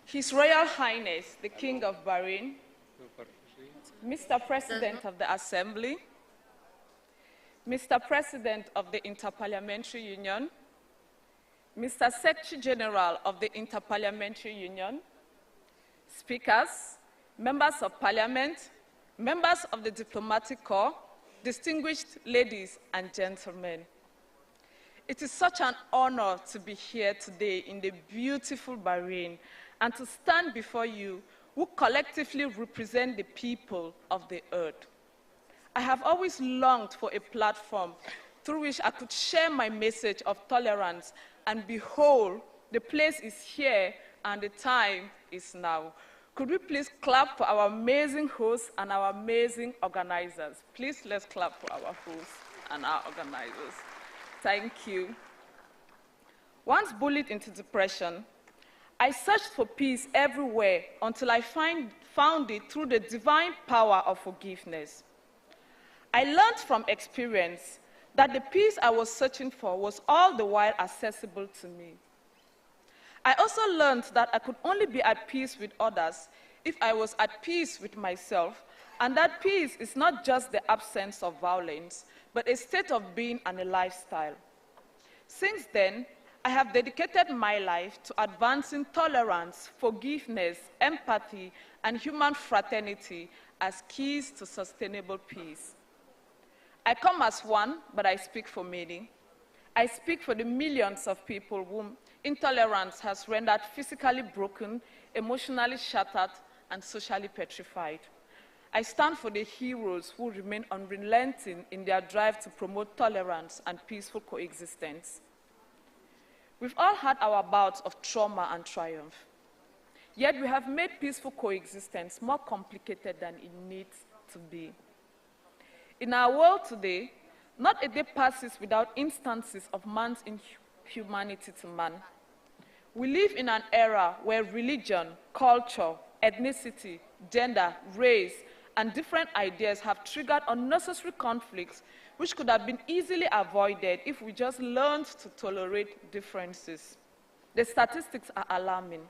His Royal Highness, the King of Bahrain, Mr. President of the Assembly, Mr. President of the Inter-Parliamentary Union, Mr. Secretary General of the Inter-Parliamentary Union, speakers, members of Parliament, members of the Diplomatic Corps, distinguished ladies and gentlemen. It is such an honor to be here today in the beautiful Bahrain and to stand before you who collectively represent the people of the earth. I have always longed for a platform through which I could share my message of tolerance, and behold, the place is here and the time is now. Could we please clap for our amazing hosts and our amazing organizers? Please, let's clap for our hosts and our organizers. Thank you. Once bullied into depression, I searched for peace everywhere until I found it through the divine power of forgiveness. I learned from experience that the peace I was searching for was all the while accessible to me. I also learned that I could only be at peace with others if I was at peace with myself, and that peace is not just the absence of violence, but a state of being and a lifestyle. Since then, I have dedicated my life to advancing tolerance, forgiveness, empathy, and human fraternity as keys to sustainable peace. I come as one, but I speak for many. I speak for the millions of people whom intolerance has rendered physically broken, emotionally shattered, and socially petrified. I stand for the heroes who remain unrelenting in their drive to promote tolerance and peaceful coexistence. We've all had our bouts of trauma and triumph, yet we have made peaceful coexistence more complicated than it needs to be. In our world today, not a day passes without instances of man's inhumanity to man. We live in an era where religion, culture, ethnicity, gender, race, and different ideas have triggered unnecessary conflicts which could have been easily avoided if we just learned to tolerate differences. The statistics are alarming.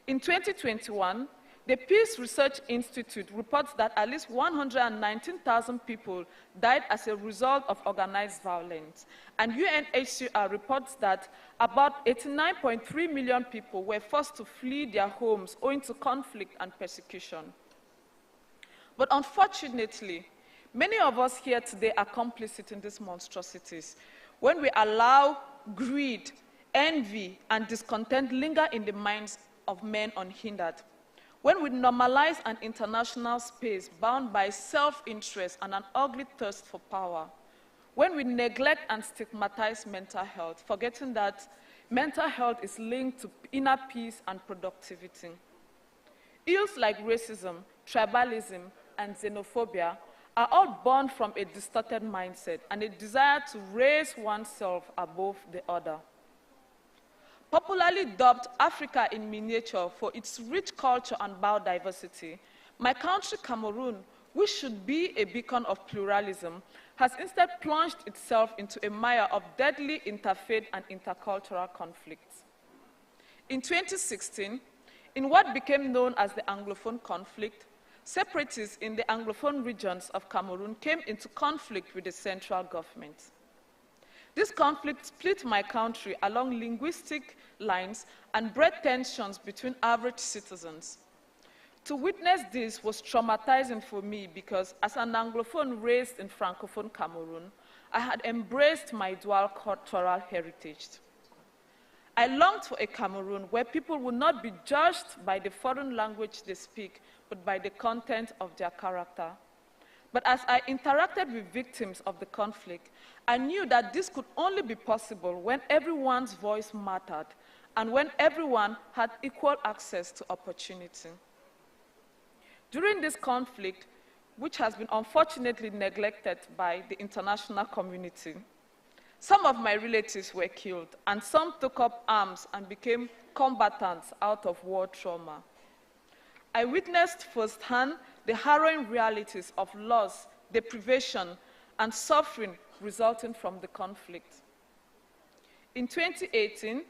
In 2021, the Peace Research Institute reports that at least 119,000 people died as a result of organized violence, and UNHCR reports that about 89.3 million people were forced to flee their homes owing to conflict and persecution. But unfortunately, many of us here today are complicit in these monstrosities when we allow greed, envy, and discontent linger in the minds of men unhindered. When we normalize an international space bound by self-interest and an ugly thirst for power. When we neglect and stigmatize mental health, forgetting that mental health is linked to inner peace and productivity. Ills like racism, tribalism, and xenophobia are all born from a distorted mindset and a desire to raise oneself above the other. Popularly dubbed Africa in miniature for its rich culture and biodiversity, my country, Cameroon, which should be a beacon of pluralism, has instead plunged itself into a mire of deadly interfaith and intercultural conflicts. In 2016, in what became known as the Anglophone conflict, separatists in the Anglophone regions of Cameroon came into conflict with the central government. This conflict split my country along linguistic lines and bred tensions between average citizens. To witness this was traumatizing for me because as an Anglophone raised in Francophone Cameroon, I had embraced my dual cultural heritage. I longed for a Cameroon where people would not be judged by the foreign language they speak, but by the content of their character. But as I interacted with victims of the conflict, I knew that this could only be possible when everyone's voice mattered and when everyone had equal access to opportunity. During this conflict, which has been unfortunately neglected by the international community, some of my relatives were killed and some took up arms and became combatants out of war trauma. I witnessed firsthand the harrowing realities of loss, deprivation, and suffering resulting from the conflict. In 2018,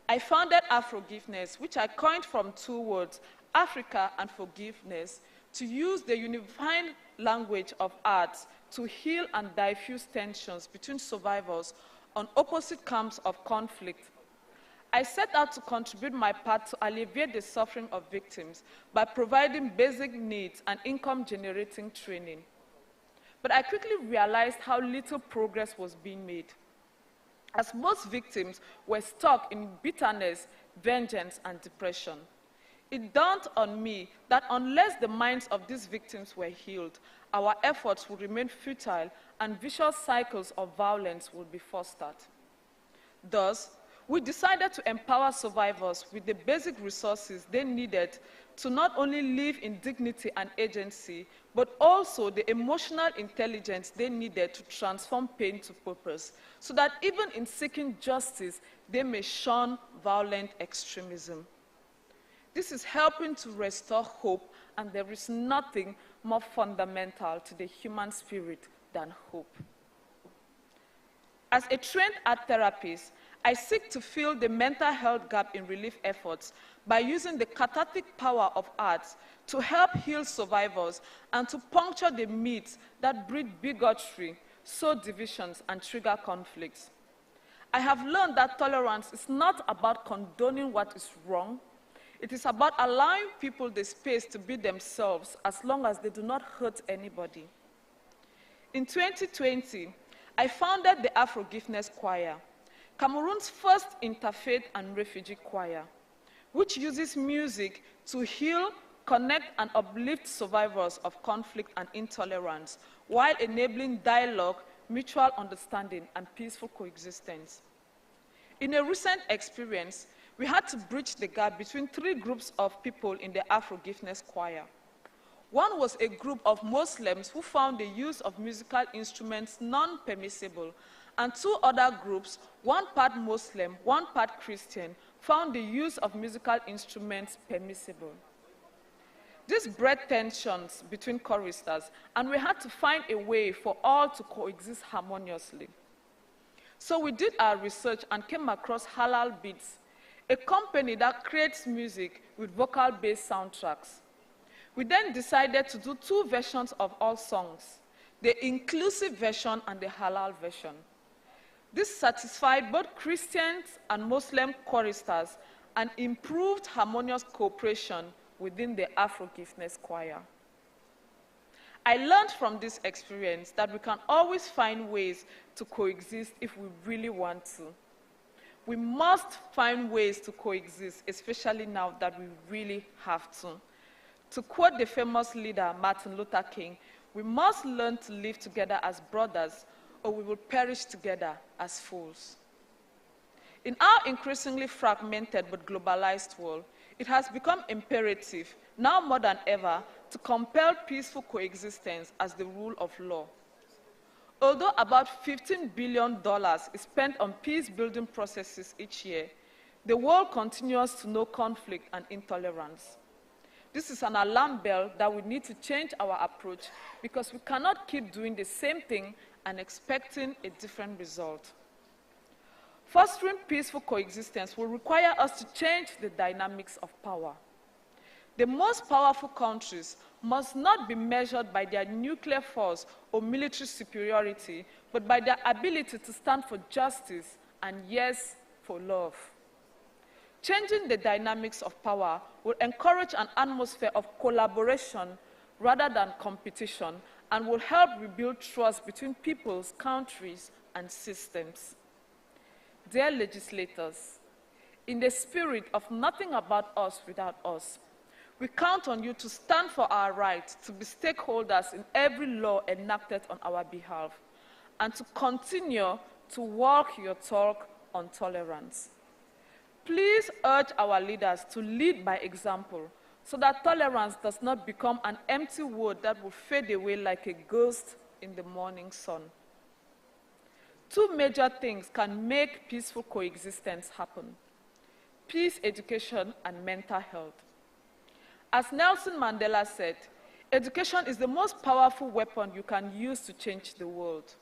I founded Afrogiveness, which I coined from two words, Africa and forgiveness, to use the unifying language of arts to heal and diffuse tensions between survivors on opposite camps of conflict. I set out to contribute my part to alleviate the suffering of victims by providing basic needs and income-generating training. But I quickly realized how little progress was being made, as most victims were stuck in bitterness, vengeance, and depression. It dawned on me that unless the minds of these victims were healed, our efforts would remain futile and vicious cycles of violence would be fostered. Thus, we decided to empower survivors with the basic resources they needed to not only live in dignity and agency, but also the emotional intelligence they needed to transform pain to purpose, so that even in seeking justice, they may shun violent extremism. This is helping to restore hope, and there is nothing more fundamental to the human spirit than hope. As a trained art therapist, I seek to fill the mental health gap in relief efforts by using the cathartic power of arts to help heal survivors and to puncture the myths that breed bigotry, sow divisions, and trigger conflicts. I have learned that tolerance is not about condoning what is wrong. It is about allowing people the space to be themselves as long as they do not hurt anybody. In 2020, I founded the Afro-Giftness Choir, Cameroon's first interfaith and refugee choir, which uses music to heal, connect, and uplift survivors of conflict and intolerance while enabling dialogue, mutual understanding, and peaceful coexistence. In a recent experience, we had to bridge the gap between three groups of people in the Afro-Giftness Choir. One was a group of Muslims who found the use of musical instruments non-permissible, and two other groups, one part Muslim, one part Christian, found the use of musical instruments permissible. This bred tensions between choristers, and we had to find a way for all to coexist harmoniously. So we did our research and came across Halal Beats, a company that creates music with vocal-based soundtracks. We then decided to do two versions of all songs, the inclusive version and the halal version. This satisfied both Christians and Muslim choristers and improved harmonious cooperation within the Afro-Giftness Choir. I learned from this experience that we can always find ways to coexist if we really want to. We must find ways to coexist, especially now that we really have to. To quote the famous leader, Martin Luther King, we must learn to live together as brothers, or we will perish together as fools. In our increasingly fragmented but globalized world, it has become imperative, now more than ever, to compel peaceful coexistence as the rule of law. Although about $15 billion is spent on peace-building processes each year, the world continues to know conflict and intolerance. This is an alarm bell that we need to change our approach because we cannot keep doing the same thing and expecting a different result. Fostering peaceful coexistence will require us to change the dynamics of power. The most powerful countries must not be measured by their nuclear force or military superiority, but by their ability to stand for justice and, yes, for love. Changing the dynamics of power will encourage an atmosphere of collaboration rather than competition and will help rebuild trust between peoples, countries, and systems. Dear legislators, in the spirit of nothing about us without us, we count on you to stand for our right to be stakeholders in every law enacted on our behalf and to continue to walk your talk on tolerance. Please urge our leaders to lead by example so that tolerance does not become an empty word that will fade away like a ghost in the morning sun. Two major things can make peaceful coexistence happen: peace education and mental health. As Nelson Mandela said, education is the most powerful weapon you can use to change the world.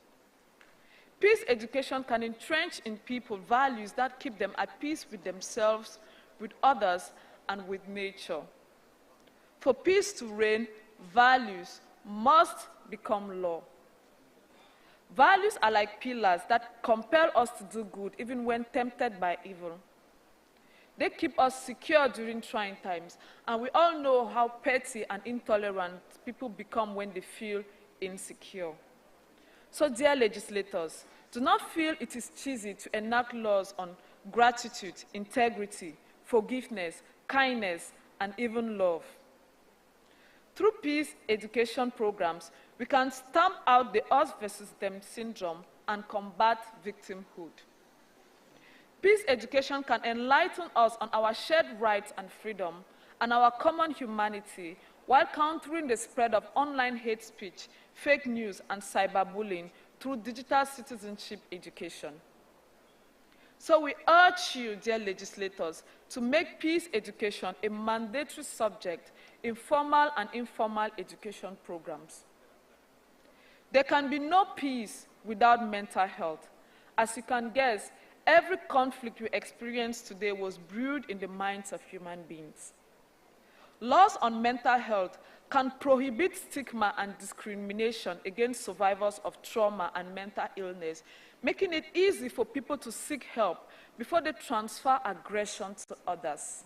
Peace education can entrench in people values that keep them at peace with themselves, with others, and with nature. For peace to reign, values must become law. Values are like pillars that compel us to do good even when tempted by evil. They keep us secure during trying times, and we all know how petty and intolerant people become when they feel insecure. So, dear legislators, do not feel it is cheesy to enact laws on gratitude, integrity, forgiveness, kindness, and even love. Through peace education programs, we can stamp out the us versus them syndrome and combat victimhood. Peace education can enlighten us on our shared rights and freedom and our common humanity while countering the spread of online hate speech, fake news, and cyberbullying through digital citizenship education. So we urge you, dear legislators, to make peace education a mandatory subject in formal and informal education programs. There can be no peace without mental health. As you can guess, every conflict we experience today was brewed in the minds of human beings. Laws on mental health can prohibit stigma and discrimination against survivors of trauma and mental illness, making it easy for people to seek help before they transfer aggression to others.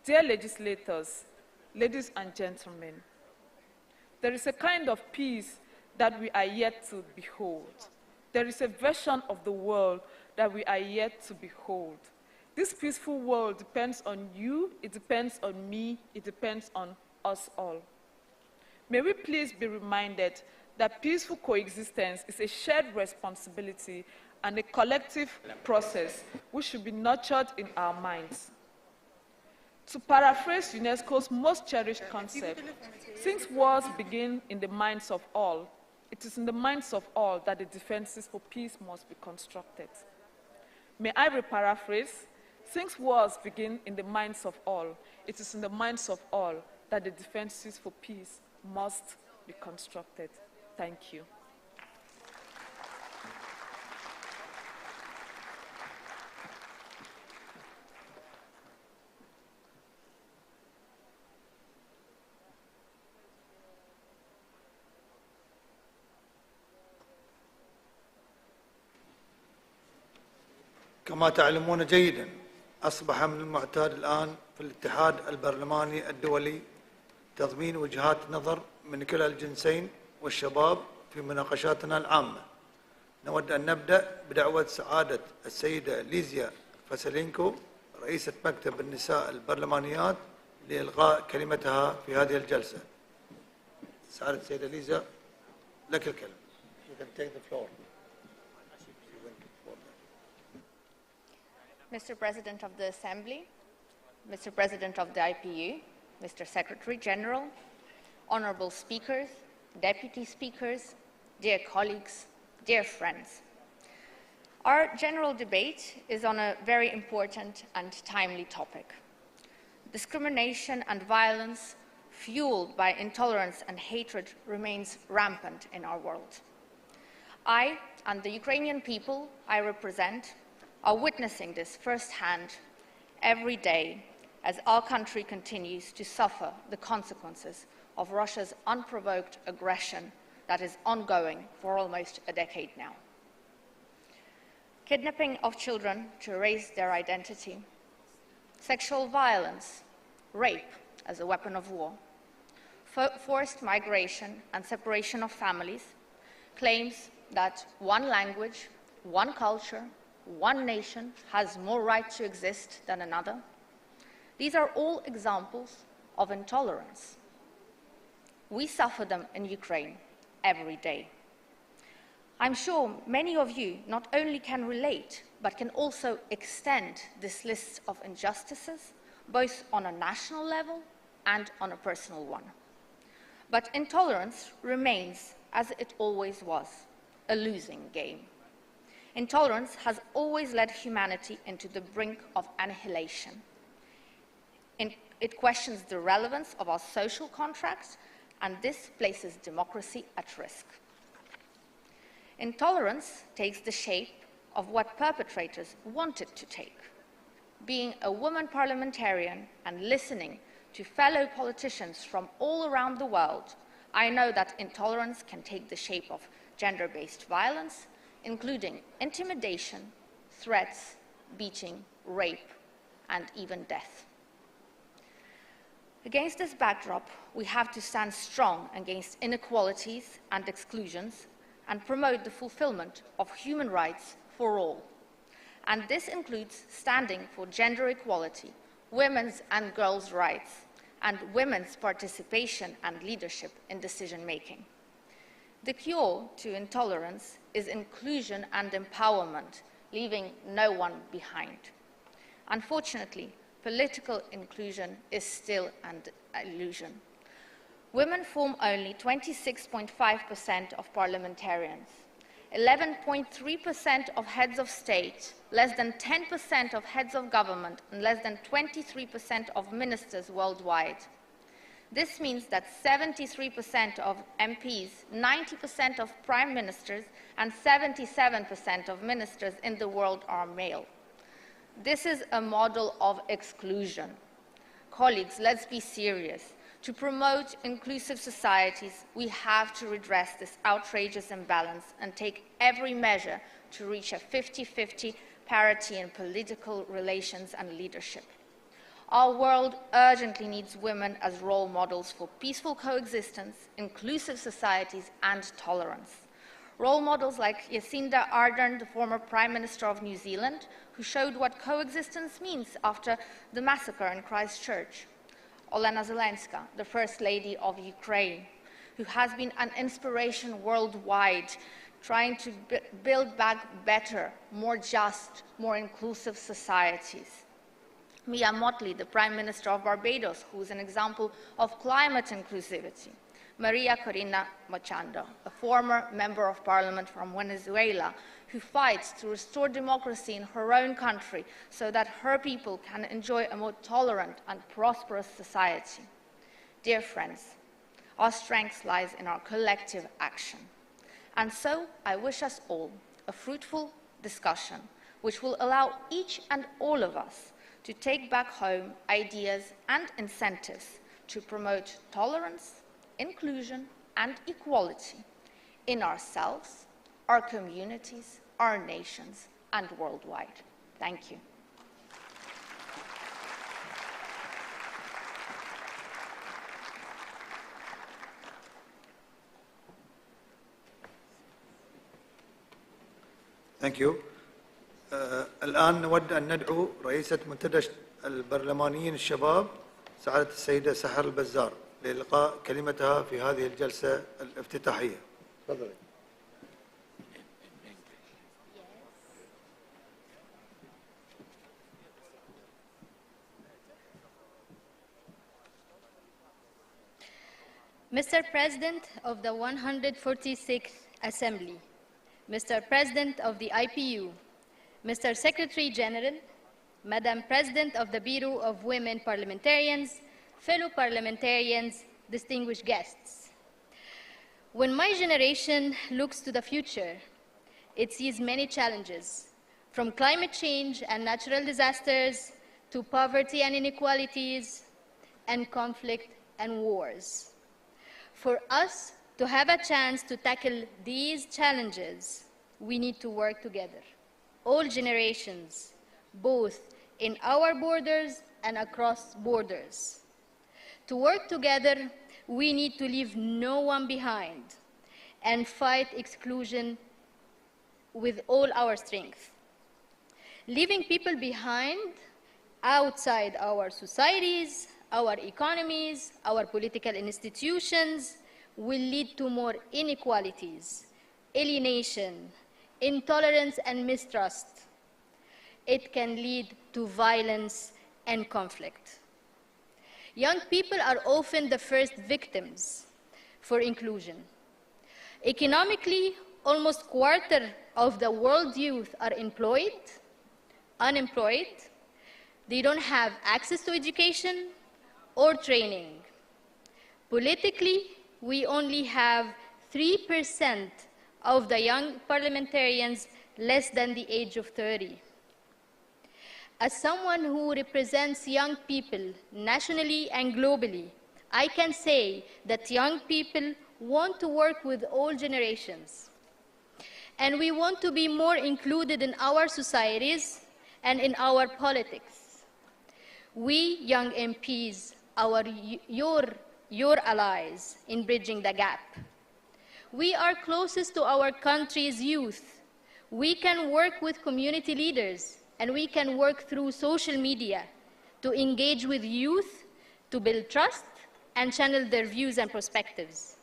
Dear legislators, ladies and gentlemen, there is a kind of peace that we are yet to behold. There is a version of the world that we are yet to behold. This peaceful world depends on you, it depends on me, it depends on us all. May we please be reminded that peaceful coexistence is a shared responsibility and a collective process which should be nurtured in our minds. To paraphrase UNESCO's most cherished concept, since wars begin in the minds of all, it is in the minds of all that the defenses for peace must be constructed. May I re-paraphrase? Since wars begin in the minds of all, it is in the minds of all that the defenses for peace must be constructed. Thank you. كما تعلمون جيدا أصبح من المعتاد الآن في الاتحاد البرلماني الدولي تضمين وجهات نظر من كلا الجنسين والشباب في مناقشاتنا العامة. نود أن نبدأ بدعوة سعادة السيدة ليزيا فاسيلينكو رئيسة مكتب النساء البرلمانيات لإلغاء كلمتها في هذه الجلسة. سعادة السيدة ليزيا لك الكلمة. You can take the floor. Mr. President of the Assembly, Mr. President of the IPU, Mr. Secretary General, honorable speakers, deputy speakers, dear colleagues, dear friends. Our general debate is on a very important and timely topic. Discrimination and violence fueled by intolerance and hatred remains rampant in our world. I and the Ukrainian people I represent are witnessing this firsthand every day as our country continues to suffer the consequences of Russia's unprovoked aggression that is ongoing for almost a decade now. Kidnapping of children to erase their identity, sexual violence, rape as a weapon of war, forced migration and separation of families, claims that one language, one culture, one nation has more right to exist than another. These are all examples of intolerance. We suffer them in Ukraine every day. I'm sure many of you not only can relate, but can also extend this list of injustices, both on a national level and on a personal one. But intolerance remains, as it always was, a losing game. Intolerance has always led humanity into the brink of annihilation. It questions the relevance of our social contracts, and this places democracy at risk. Intolerance takes the shape of what perpetrators want it to take. Being a woman parliamentarian and listening to fellow politicians from all around the world, I know that intolerance can take the shape of gender-based violence, including intimidation, threats, beating, rape, and even death. Against this backdrop, we have to stand strong against inequalities and exclusions and promote the fulfillment of human rights for all. And this includes standing for gender equality, women's and girls' rights, and women's participation and leadership in decision-making. The cure to intolerance is inclusion and empowerment, leaving no one behind. Unfortunately, political inclusion is still an illusion. Women form only 26.5% of parliamentarians, 11.3% of heads of state, less than 10% of heads of government, and less than 23% of ministers worldwide. This means that 73% of MPs, 90% of prime ministers, and 77% of ministers in the world are male. This is a model of exclusion. Colleagues, let's be serious. To promote inclusive societies, we have to redress this outrageous imbalance and take every measure to reach a 50-50 parity in political relations and leadership. Our world urgently needs women as role models for peaceful coexistence, inclusive societies, and tolerance. Role models like Jacinda Ardern, the former Prime Minister of New Zealand, who showed what coexistence means after the massacre in Christchurch. Olena Zelenska, the First Lady of Ukraine, who has been an inspiration worldwide, trying to build back better, more just, more inclusive societies. Mia Mottley, the Prime Minister of Barbados, who is an example of climate inclusivity. Maria Corina Machado, a former Member of Parliament from Venezuela, who fights to restore democracy in her own country so that her people can enjoy a more tolerant and prosperous society. Dear friends, our strength lies in our collective action. And so I wish us all a fruitful discussion which will allow each and all of us to take back home ideas and incentives to promote tolerance, inclusion, and equality in ourselves, our communities, our nations, and worldwide. Thank you. Thank you. الآن نود أن ندعو رئيسة منتدى البرلمانيين الشباب سعادة السيدة سحر البزار لإلقاء كلمتها في هذه الجلسة الافتتاحية. تفضلي. Mr. President of the 146th Assembly, Mr. President of the IPU, Mr. Secretary General, Madam President of the Bureau of Women Parliamentarians, fellow parliamentarians, distinguished guests. When my generation looks to the future, it sees many challenges, from climate change and natural disasters to poverty and inequalities and conflict and wars. For us to have a chance to tackle these challenges, we need to work together, all generations, both in our borders and across borders. To work together, we need to leave no one behind and fight exclusion with all our strength. Leaving people behind outside our societies, our economies, our political institutions will lead to more inequalities, alienation, intolerance, and mistrust. It can lead to violence and conflict. Young people are often the first victims for inclusion. Economically, almost a quarter of the world's youth are employed, unemployed. They don't have access to education or training. Politically, we only have 3% of the young parliamentarians less than the age of 30. As someone who represents young people nationally and globally, I can say that young people want to work with all generations. And we want to be more included in our societies and in our politics. We young MPs are your allies in bridging the gap. We are closest to our country's youth. We can work with community leaders, and we can work through social media to engage with youth, to build trust, and channel their views and perspectives.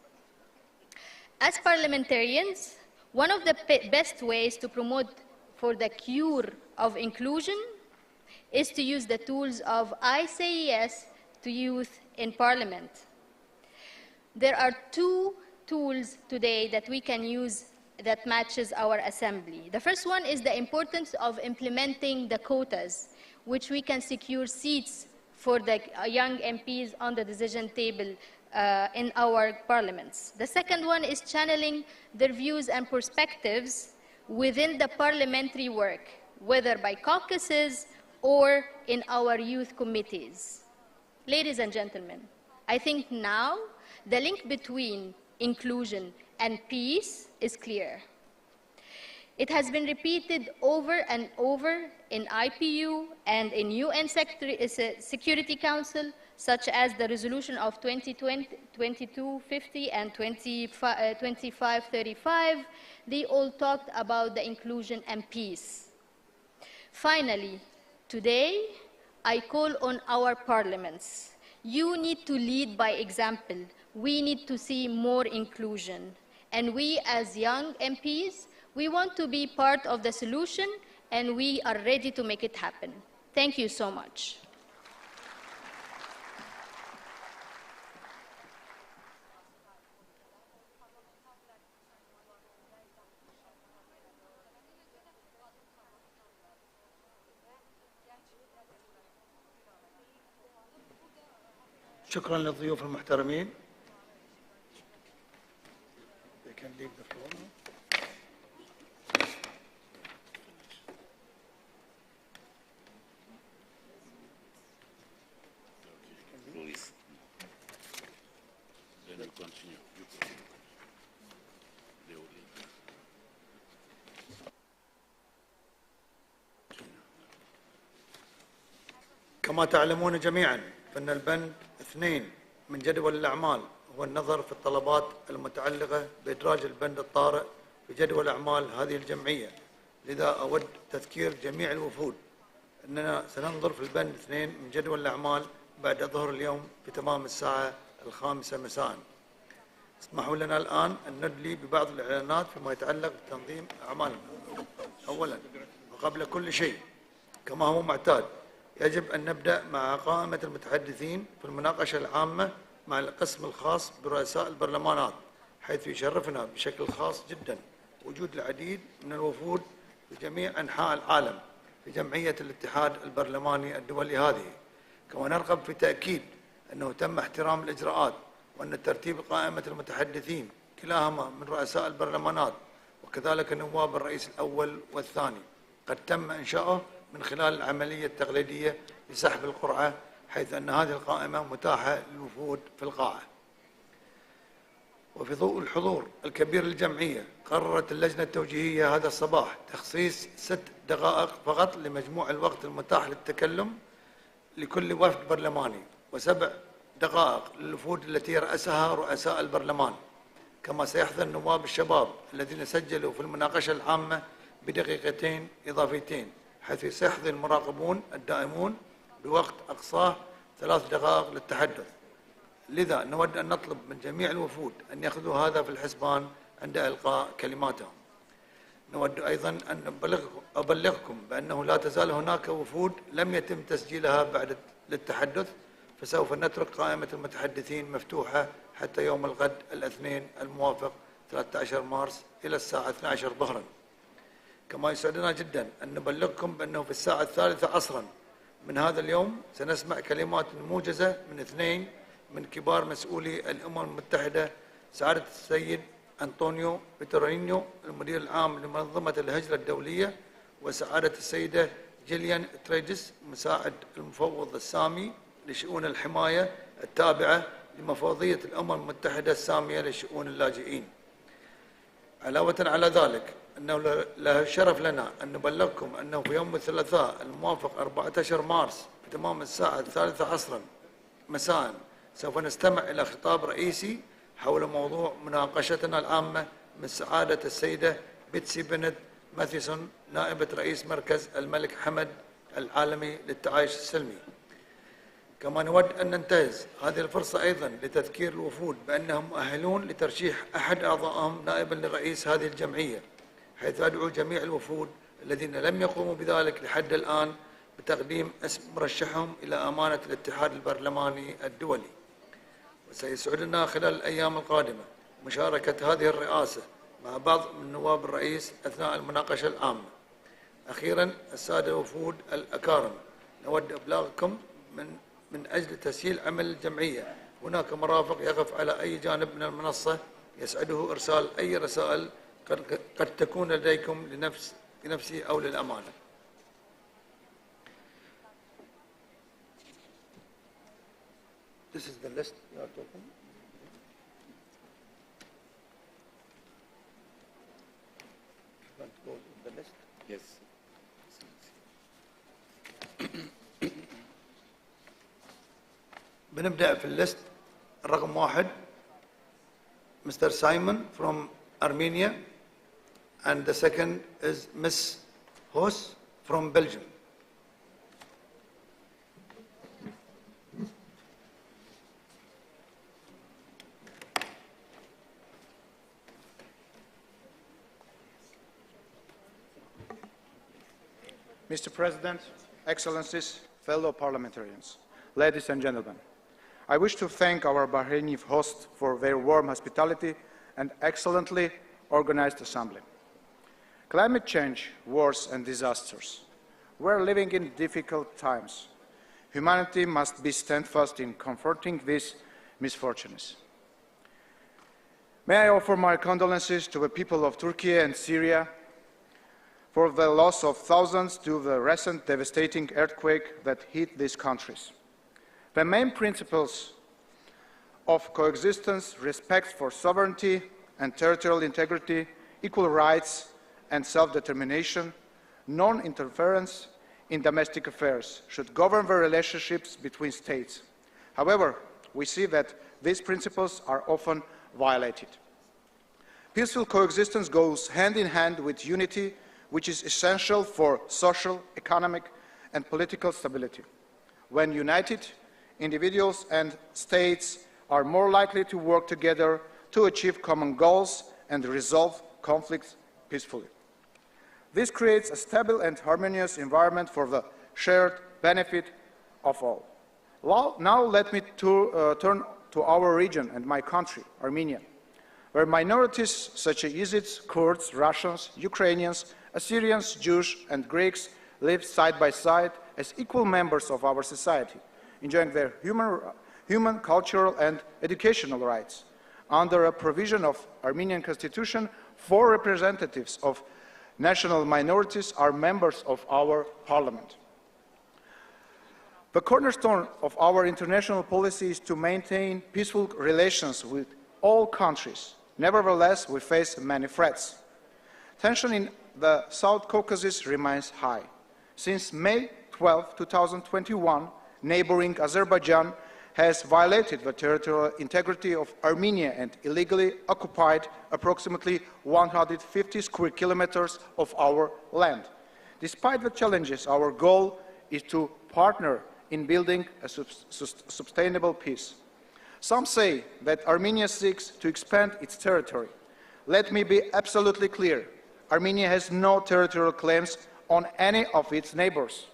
As parliamentarians, one of the best ways to promote for the cure of inclusion is to use the tools of I Say Yes to Youth in Parliament. There are two tools today that we can use that matches our assembly. The first one is the importance of implementing the quotas, which we can secure seats for the young MPs on the decision table in our parliaments. The second one is channeling their views and perspectives within the parliamentary work, whether by caucuses or in our youth committees. Ladies and gentlemen, I think now the link between inclusion and peace is clear. It has been repeated over and over in IPU and in UN Security Council, such as the resolution of 2250 and 2535. They all talked about the inclusion and peace. Finally, today, I call on our parliaments. You need to lead by example. We need to see more inclusion. And we, as young MPs, we want to be part of the solution, and we are ready to make it happen. Thank you so much. شكرا للضيوف المحترمين. They can leave the floor. كما تعلمون جميعا فإن البند 2 من جدول الأعمال هو النظر في الطلبات المتعلقة بإدراج البند الطارئ في جدول أعمال هذه الجمعية. لذا أود تذكير جميع الوفود أننا سننظر في البند 2 من جدول الأعمال بعد ظهر اليوم في تمام الساعة 5 مساء. اسمحوا لنا الآن أن ندلي ببعض الإعلانات فيما يتعلق بتنظيم أعمالنا. أولا وقبل كل شيء كما هو معتاد يجب أن نبدأ مع قائمة المتحدثين في المناقشة العامة مع القسم الخاص برؤساء البرلمانات، حيث يشرفنا بشكل خاص جدا وجود العديد من الوفود في جميع أنحاء العالم في جمعية الاتحاد البرلماني الدولي هذه. كما نرغب في تأكيد أنه تم احترام الإجراءات، وأن ترتيب قائمة المتحدثين كلاهما من رؤساء البرلمانات وكذلك نواب الرئيس الأول والثاني قد تم إنشاؤه من خلال العملية التقليدية لسحب القرعة، حيث أن هذه القائمة متاحة للوفود في القاعة. وفي ضوء الحضور الكبير للجمعية قررت اللجنة التوجيهية هذا الصباح تخصيص 6 دقائق فقط لمجموع الوقت المتاح للتكلم لكل وفد برلماني، و7 دقائق للوفود التي يرأسها رؤساء البرلمان. كما سيحظى النواب الشباب الذين سجلوا في المناقشة العامة بدقيقتين إضافيتين، حيث سيحظى المراقبون الدائمون بوقت أقصاه 3 دقائق للتحدث. لذا نود أن نطلب من جميع الوفود أن يأخذوا هذا في الحسبان عند إلقاء كلماتهم. نود أيضا أن أبلغكم بأنه لا تزال هناك وفود لم يتم تسجيلها بعد للتحدث، فسوف نترك قائمة المتحدثين مفتوحة حتى يوم الغد الاثنين الموافق 13 مارس إلى الساعة 12 ظهرا. كما يسعدنا جدا أن نبلغكم بأنه في الساعة 3 عصرا من هذا اليوم سنسمع كلمات موجزة من 2 من كبار مسؤولي الأمم المتحدة، سعادة السيد أنطونيو بيترينيو المدير العام لمنظمة الهجرة الدولية، وسعادة السيدة جيليان تريجس مساعد المفوض السامي لشؤون الحماية التابعة لمفوضية الأمم المتحدة السامية لشؤون اللاجئين. علاوة على ذلك أنه له الشرف لنا أن نبلغكم أنه في يوم الثلاثاء الموافق 14 مارس بتمام الساعة 3 عصرا مساء سوف نستمع إلى خطاب رئيسي حول موضوع مناقشتنا العامة من سعادة السيدة بيتسي بنت ماثيسون نائبة رئيس مركز الملك حمد العالمي للتعايش السلمي. كما نود أن ننتهز هذه الفرصة أيضا لتذكير الوفود بأنهم مؤهلون لترشيح أحد أعضائهم نائبا لرئيس هذه الجمعية، حيث أدعو جميع الوفود الذين لم يقوموا بذلك لحد الآن بتقديم اسم مرشحهم إلى أمانة الاتحاد البرلماني الدولي. وسيسعدنا خلال الأيام القادمة مشاركة هذه الرئاسة مع بعض من نواب الرئيس أثناء المناقشة العامة. أخيرا السادة الوفود الأكارم، نود إبلاغكم من أجل تسهيل عمل الجمعية هناك مرافق يقف على أي جانب من المنصة يسعده إرسال أي رسائل قد تكون لديكم لنفسي أو للأمانة. This is the list you are talking. You want to go to the list? Yes. بنبدأ في الليست رقم 1 Mr. Simon from Armenia, and the second is Miss Hos from Belgium. Mr. President, Excellencies, fellow parliamentarians, ladies and gentlemen, I wish to thank our Bahraini hosts for their warm hospitality and excellently organized assembly. Climate change, wars and disasters. We're living in difficult times. Humanity must be steadfast in confronting these misfortunes. May I offer my condolences to the people of Turkey and Syria for the loss of thousands due to the recent devastating earthquake that hit these countries. The main principles of coexistence, respect for sovereignty and territorial integrity, equal rights and self-determination, non-interference in domestic affairs should govern the relationships between states. However, we see that these principles are often violated. Peaceful coexistence goes hand in hand with unity, which is essential for social, economic, and political stability. When united, individuals and states are more likely to work together to achieve common goals and resolve conflicts peacefully. This creates a stable and harmonious environment for the shared benefit of all. Now let me turn to our region and my country, Armenia, where minorities such as Yazidis, Kurds, Russians, Ukrainians, Assyrians, Jews, and Greeks live side by side as equal members of our society, enjoying their human, cultural, and educational rights. Under a provision of Armenian Constitution, 4 representatives of national minorities are members of our parliament. The cornerstone of our international policy is to maintain peaceful relations with all countries. Nevertheless, we face many threats. Tension in the South Caucasus remains high. Since May 12, 2021, neighboring Azerbaijan has violated the territorial integrity of Armenia and illegally occupied approximately 150 square kilometers of our land. Despite the challenges, our goal is to partner in building a sustainable peace. Some say that Armenia seeks to expand its territory. Let me be absolutely clear. Armenia has no territorial claims on any of its neighbors.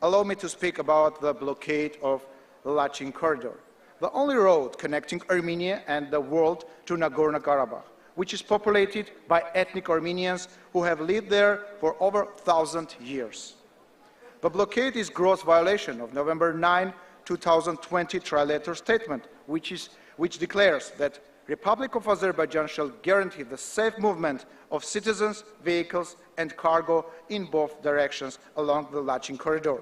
Allow me to speak about the blockade of the Lachin Corridor, the only road connecting Armenia and the world to Nagorno-Karabakh, which is populated by ethnic Armenians who have lived there for over 1,000 years. The blockade is a gross violation of November 9, 2020 trilateral statement, which declares that Republic of Azerbaijan shall guarantee the safe movement of citizens, vehicles, and cargo in both directions along the Lachin Corridor.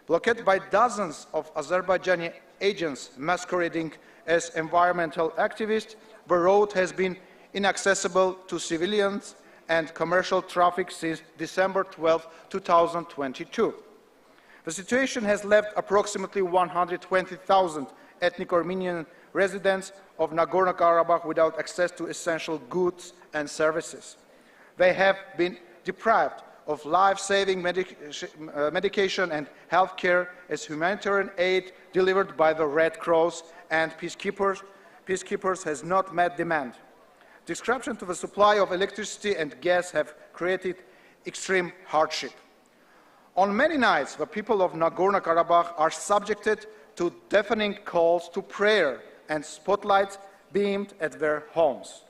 Blockaded by dozens of Azerbaijani agents masquerading as environmental activists, the road has been inaccessible to civilians and commercial traffic since December 12, 2022. The situation has left approximately 120,000 ethnic Armenian residents of Nagorno-Karabakh without access to essential goods and services. They have been deprived of life-saving medication and health care as humanitarian aid delivered by the Red Cross and peacekeepers has not met demand. Disruption to the supply of electricity and gas have created extreme hardship. On many nights, the people of Nagorno-Karabakh are subjected to deafening calls to prayer and spotlights beamed at their homes.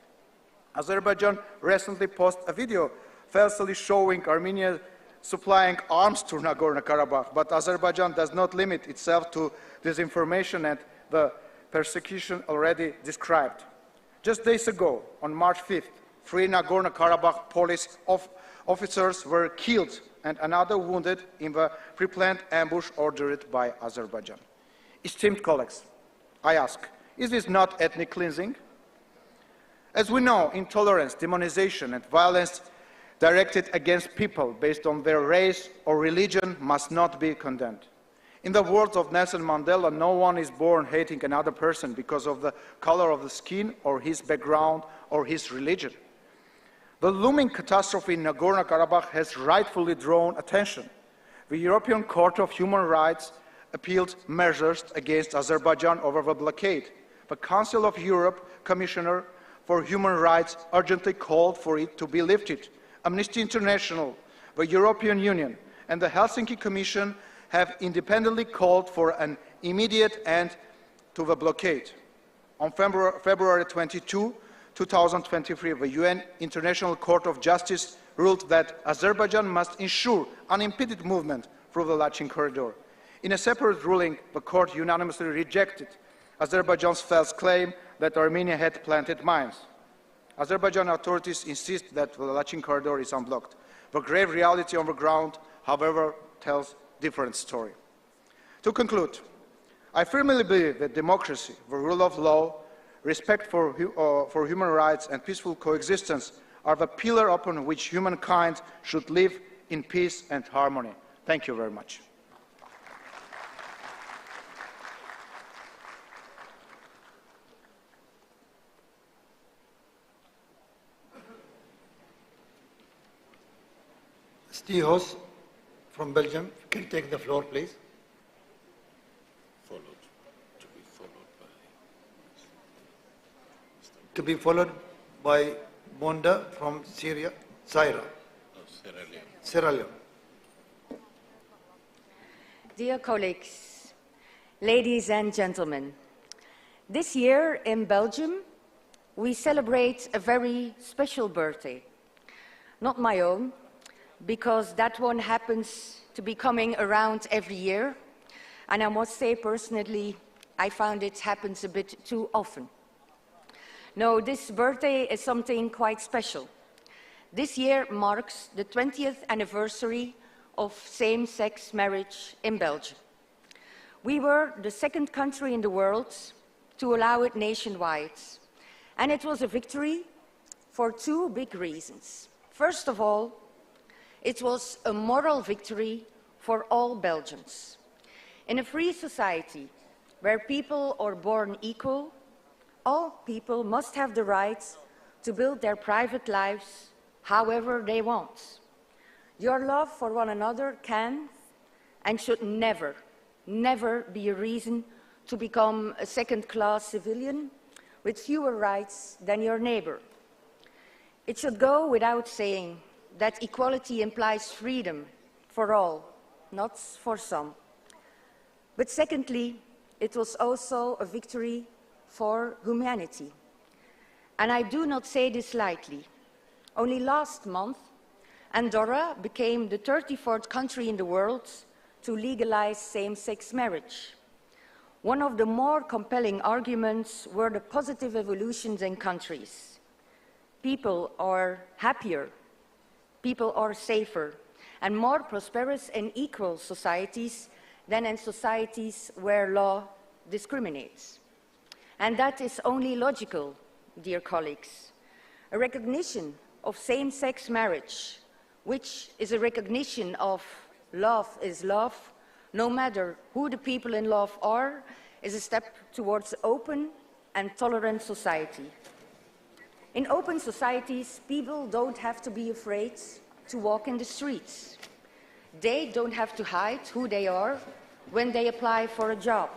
Azerbaijan recently posted a video falsely showing Armenia supplying arms to Nagorno-Karabakh, but Azerbaijan does not limit itself to disinformation and the persecution already described. Just days ago, on March 5th, 3 Nagorno-Karabakh police officers were killed and another wounded in the pre-planned ambush ordered by Azerbaijan. Esteemed colleagues, I ask, is this not ethnic cleansing? As we know, intolerance, demonization, and violence directed against people based on their race or religion must not be condemned. In the words of Nelson Mandela, no one is born hating another person because of the color of the skin or his background or his religion. The looming catastrophe in Nagorno-Karabakh has rightfully drawn attention. The European Court of Human Rights appealed measures against Azerbaijan over the blockade. The Council of Europe Commissioner for Human Rights urgently called for it to be lifted. Amnesty International, the European Union, and the Helsinki Commission have independently called for an immediate end to the blockade. On February 22, 2023, the UN International Court of Justice ruled that Azerbaijan must ensure unimpeded movement through the Lachin corridor. In a separate ruling, the court unanimously rejected Azerbaijan's false claim that Armenia had planted mines. Azerbaijan authorities insist that the Lachin corridor is unblocked. The grave reality on the ground, however, tells a different story. To conclude, I firmly believe that democracy, the rule of law, respect for human rights and peaceful coexistence are the pillar upon which humankind should live in peace and harmony. Thank you very much. Stihos from Belgium, can take the floor, please. To be followed by Bonda from Syria, Sierra Leone. Dear colleagues, ladies and gentlemen, this year in Belgium, we celebrate a very special birthday. Not my own, because that one happens to be coming around every year, and I must say personally, I found it happens a bit too often. No, this birthday is something quite special. This year marks the 20th anniversary of same-sex marriage in Belgium. We were the second country in the world to allow it nationwide, and it was a victory for two big reasons. First of all, it was a moral victory for all Belgians. In a free society where people are born equal, all people must have the right to build their private lives however they want. Your love for one another can and should never, never be a reason to become a second-class civilian with fewer rights than your neighbor. It should go without saying that equality implies freedom for all, not for some. But secondly, it was also a victory for humanity. And I do not say this lightly. Only last month, Andorra became the 34th country in the world to legalize same-sex marriage. One of the more compelling arguments were the positive evolutions in countries. People are happier, people are safer and more prosperous in equal societies than in societies where law discriminates. And that is only logical, dear colleagues. A recognition of same-sex marriage, which is a recognition of love is love, no matter who the people in love are, is a step towards open and tolerant society. In open societies, people don't have to be afraid to walk in the streets. They don't have to hide who they are when they apply for a job.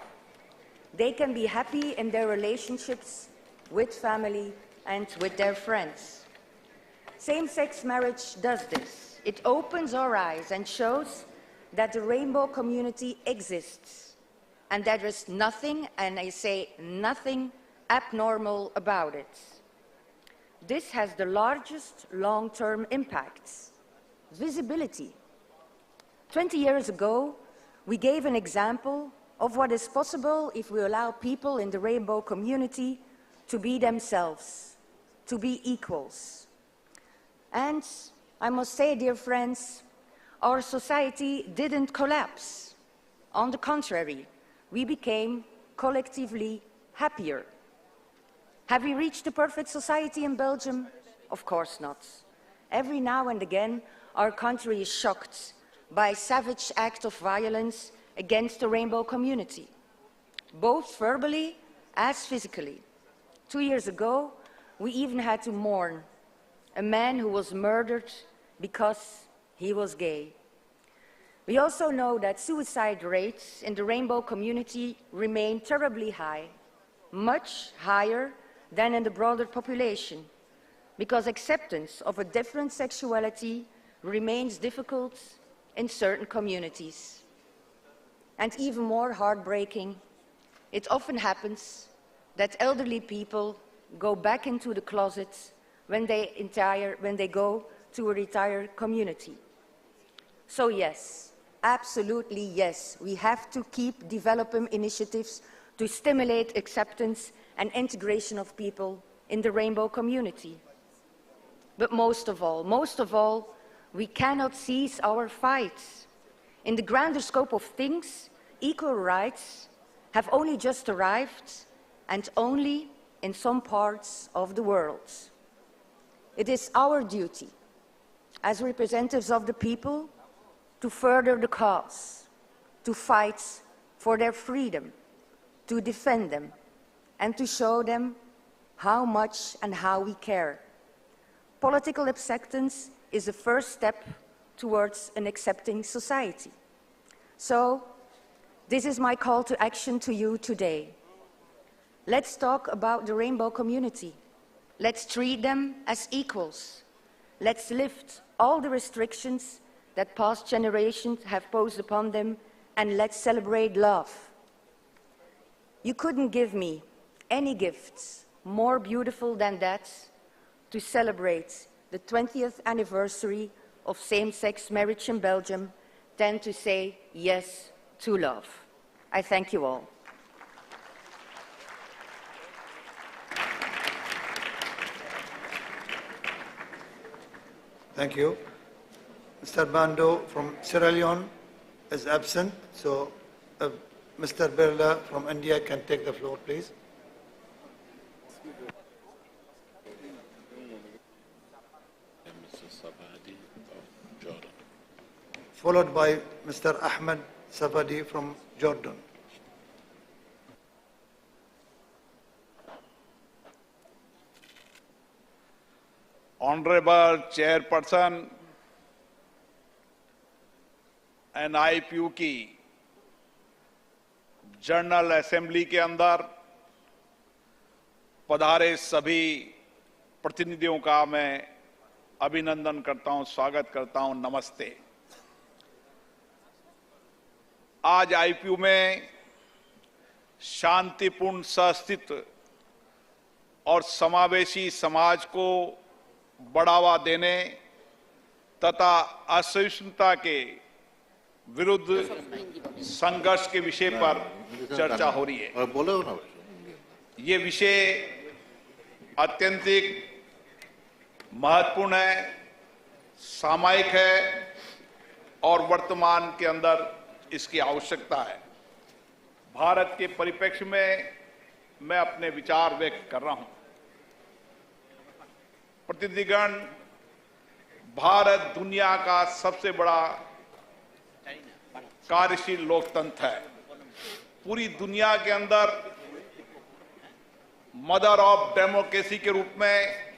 They can be happy in their relationships with family and with their friends. Same-sex marriage does this. It opens our eyes and shows that the rainbow community exists and that there is nothing, and I say nothing, abnormal about it. This has the largest long-term impacts. Visibility. 20 years ago, we gave an example of what is possible if we allow people in the rainbow community to be themselves, to be equals. And I must say, dear friends, our society didn't collapse. On the contrary, we became collectively happier. Have we reached a perfect society in Belgium? Of course not. Every now and again, our country is shocked by savage acts of violence against the rainbow community, both verbally as physically. 2 years ago, we even had to mourn a man who was murdered because he was gay. We also know that suicide rates in the rainbow community remain terribly high, much higher than in the broader population, because acceptance of a different sexuality remains difficult in certain communities. And even more heartbreaking, it often happens that elderly people go back into the closet when they go to a retired community. So yes, absolutely yes, we have to keep developing initiatives to stimulate acceptance and integration of people in the rainbow community. But most of all, we cannot cease our fights. In the grander scope of things, equal rights have only just arrived, and only in some parts of the world. It is our duty, as representatives of the people, to further the cause, to fight for their freedom, to defend them, and to show them how much and how we care. Political acceptance is the first step towards an accepting society. So, this is my call to action to you today. Let's talk about the rainbow community. Let's treat them as equals. Let's lift all the restrictions that past generations have posed upon them, and let's celebrate love. You couldn't give me any gifts more beautiful than that to celebrate the 20th anniversary of same-sex marriage in Belgium than to say yes to love. I thank you all. Thank you. Mr. Bando from Sierra Leone is absent, so Mr. Birla from India can take the floor, please. Followed by Mr. Ahmed Sabadi from Jordan. Honorable Chairperson and IPU की general assembly के अंदर पधारे सभी प्रतिनिधियों का मैं अभिनंदन करता हूं, स्वागत करता हूं, नमस्ते। आज आईपीयू में शांतिपूर्ण सहअस्तित्व और समावेशी समाज को बढ़ावा देने तथा असहिष्णुता के विरुद्ध संघर्ष के विषय पर चर्चा हो रही है। ये विषय अत्यंतिक महत्वपूर्ण है, सामयिक है और वर्तमान के अंदर इसकी आवश्यकता है। भारत के परिप्रेक्ष्य में मैं अपने विचार व्यक्त कर रहा हूं। प्रतिनिधिगण, भारत दुनिया का सबसे बड़ा कार्यशील लोकतंत्र है। पूरी दुनिया के अंदर मदर ऑफ डेमोक्रेसी के रूप में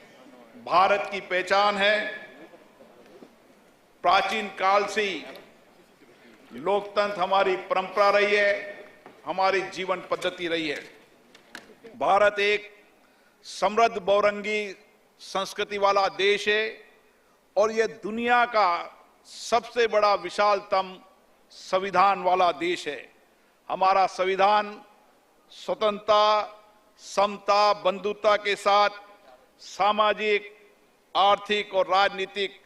भारत की पहचान है। प्राचीन काल से लोकतंत्र हमारी परंपरा रही है, हमारी जीवन पद्धति रही है। भारत एक समृद्ध बहुरंगी संस्कृति वाला देश है और यह दुनिया का सबसे बड़ा विशालतम संविधान वाला देश है। हमारा संविधान स्वतंत्रता, समता, बंधुता के साथ सामाजिक, आर्थिक और राजनीतिक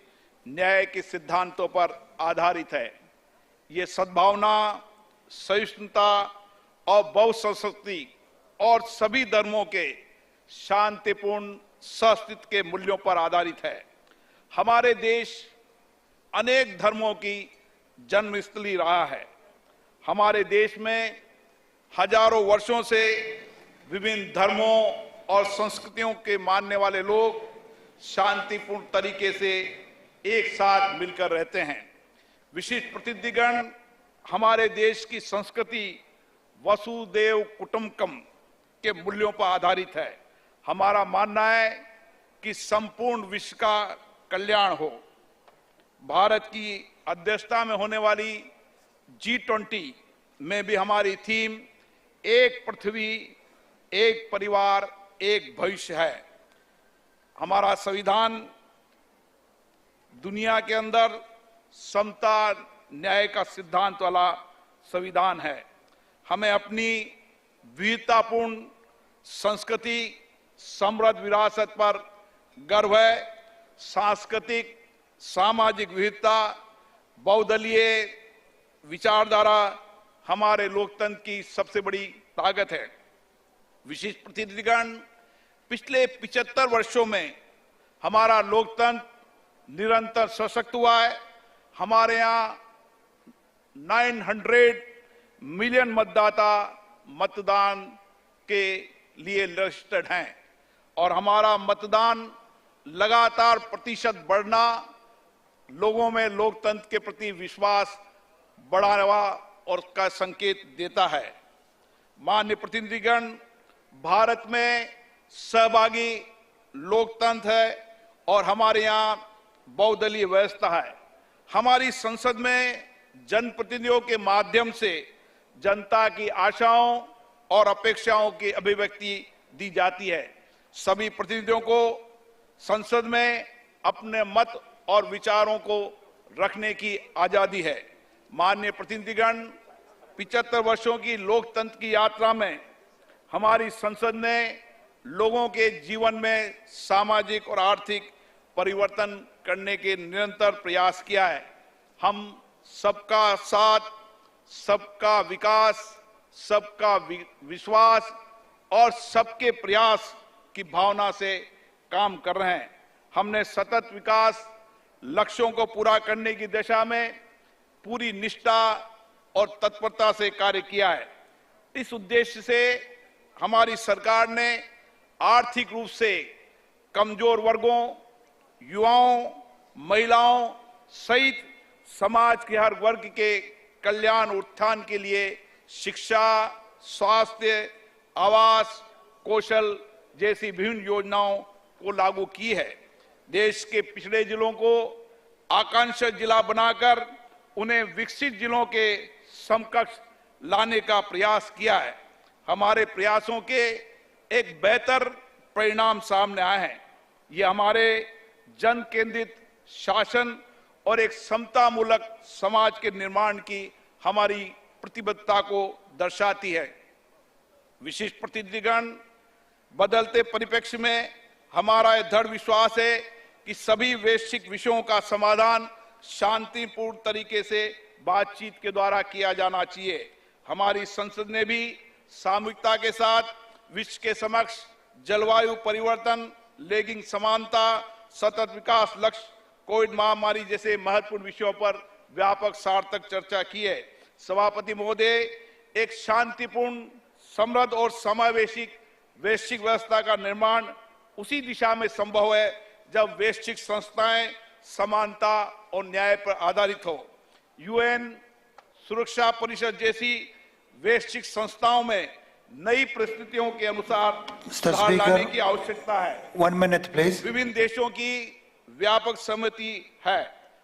न्याय के सिद्धांतों पर आधारित है। ये सद्भावना, सहिष्णुता और बहुसंस्कृति और सभी धर्मों के शांतिपूर्ण सहअस्तित्व के मूल्यों पर आधारित है। हमारे देश अनेक धर्मों की जन्मस्थली रहा है। हमारे देश में हजारों वर्षों से विभिन्न धर्मों और संस्कृतियों के मानने वाले लोग शांतिपूर्ण तरीके से एक साथ मिलकर रहते हैं। विशिष्ट प्रतिनिधिगण हमारे देश की संस्कृति वसुदेव कुटुंबकम के मूल्यों पर आधारित है। हमारा मानना है कि संपूर्ण विश्व का कल्याण हो। भारत की अध्यक्षता में होने वाली G20 में भी हमारी थीम एक पृथ्वी, एक परिवार, एक भविष्य है। हमारा संविधान दुनिया के अंदर समता न्याय का सिद्धांत वाला संविधान है। हमें अपनी विविधतापूर्ण संस्कृति, समृद्ध विरासत पर गर्व है। सांस्कृतिक, सामाजिक विविधता, बहुदलीय विचारधारा हमारे लोकतंत्र की सबसे बड़ी ताकत है। विशिष्ट प्रतिनिधिगण पिछले 75 वर्षों में हमारा लोकतंत्र निरंतर सशक्त हुआ है। हमारे यहाँ 900 मिलियन मतदाता मतदान के लिए रजिस्टर्ड हैं और हमारा मतदान लगातार प्रतिशत बढ़ना लोगों में लोकतंत्र के प्रति विश्वास बढ़ावा और का संकेत देता है। माननीय प्रतिनिधिगण, भारत में सहभागी लोकतंत्र है और हमारे यहाँ बहुदलीय व्यवस्था है। हमारी संसद में जनप्रतिनिधियों के माध्यम से जनता की आशाओं और अपेक्षाओं की अभिव्यक्ति दी जाती है। सभी प्रतिनिधियों को संसद में अपने मत और विचारों को रखने की आजादी है। माननीय प्रतिनिधिगण, 75 वर्षों की लोकतंत्र की यात्रा में हमारी संसद ने लोगों के जीवन में सामाजिक और आर्थिक परिवर्तन करने के निरंतर प्रयास किया है। हम सबका साथ, सबका विकास, सबका विश्वास और सबके प्रयास की भावना से काम कर रहे हैं। हमने सतत विकास लक्ष्यों को पूरा करने की दिशा में पूरी निष्ठा और तत्परता से कार्य किया है। इस उद्देश्य से हमारी सरकार ने आर्थिक रूप से कमजोर वर्गों, युवाओं, महिलाओं सहित समाज के हर वर्ग के कल्याण उत्थान के लिए शिक्षा, स्वास्थ्य, आवास, कौशल जैसी विभिन्न योजनाओं को लागू की है। देश के पिछड़े जिलों को आकांक्षी जिला बनाकर उन्हें विकसित जिलों के समकक्ष लाने का प्रयास किया है। हमारे प्रयासों के एक बेहतर परिणाम सामने आए हैं। ये हमारे जन केंद्रित शासन और एक समतामूलक समाज के निर्माण की हमारी प्रतिबद्धता को दर्शाती है। विशिष्ट प्रतिनिधिगण, बदलते परिप्रेक्ष्य में हमारा दृढ़ विश्वास है कि सभी वैश्विक विषयों का समाधान शांतिपूर्ण तरीके से बातचीत के द्वारा किया जाना चाहिए। हमारी संसद ने भी सामूहिकता के साथ विश्व के समक्ष जलवायु परिवर्तन, लैंगिक समानता, सतत विकास लक्ष्य, कोविड महामारी जैसे महत्वपूर्ण विषयों पर व्यापक सार्थक चर्चा की है। सभापति महोदय, एक शांतिपूर्ण, समृद्ध और समावेशी वैश्विक व्यवस्था का निर्माण उसी दिशा में संभव है जब वैश्विक संस्थाएं समानता और न्याय पर आधारित हो। यूएन, सुरक्षा परिषद जैसी वैश्विक संस्थाओं में नई परिस्थितियों के अनुसार सुधार लाने की आवश्यकता है। 1 minute, please. विभिन्न देशों की व्यापक सहमति है।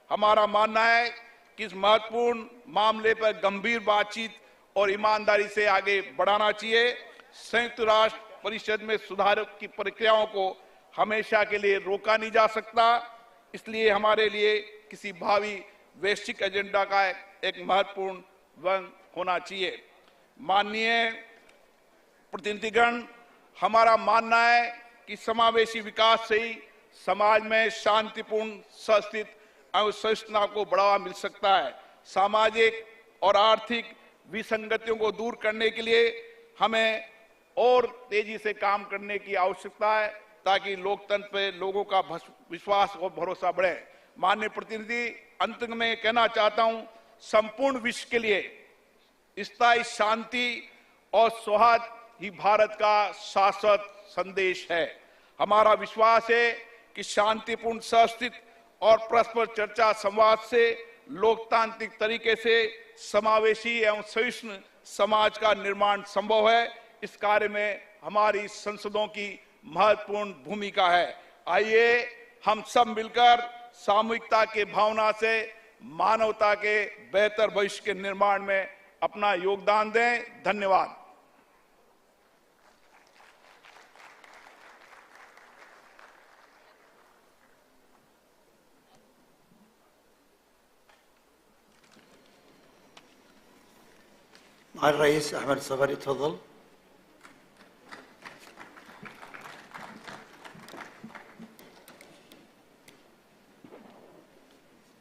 हमारा मानना है कि इस महत्वपूर्ण मामले पर गंभीर बातचीत और ईमानदारी से आगे बढ़ाना चाहिए। संयुक्त राष्ट्र परिषद में सुधार की प्रक्रियाओं को हमेशा के लिए रोका नहीं जा सकता, इसलिए हमारे लिए किसी भावी वैश्विक एजेंडा का एक महत्वपूर्ण अंग होना चाहिए। माननीय प्रतिनिधिगण, हमारा मानना है कि समावेशी विकास से ही समाज में शांतिपूर्ण, सुस्थिर एवं सहिष्णुता को बढ़ावा मिल सकता है। सामाजिक और आर्थिक विसंगतियों को दूर करने के लिए हमें और तेजी से काम करने की आवश्यकता है ताकि लोकतंत्र पे लोगों का विश्वास और भरोसा बढ़े। माननीय प्रतिनिधि, अंत में कहना चाहता हूं, संपूर्ण विश्व के लिए स्थायी शांति और सौहार्द ही भारत का शाश्वत संदेश है। हमारा विश्वास है कि शांतिपूर्ण सहस्थित और परस्पर चर्चा संवाद से लोकतांत्रिक तरीके से समावेशी एवं सहिष्णु समाज का निर्माण संभव है। इस कार्य में हमारी संसदों की महत्वपूर्ण भूमिका है। आइए हम सब मिलकर सामूहिकता के भावना से मानवता के बेहतर भविष्य के निर्माण में अपना योगदान दें। धन्यवाद। مع الرئيس أحمد الصبري تفضل.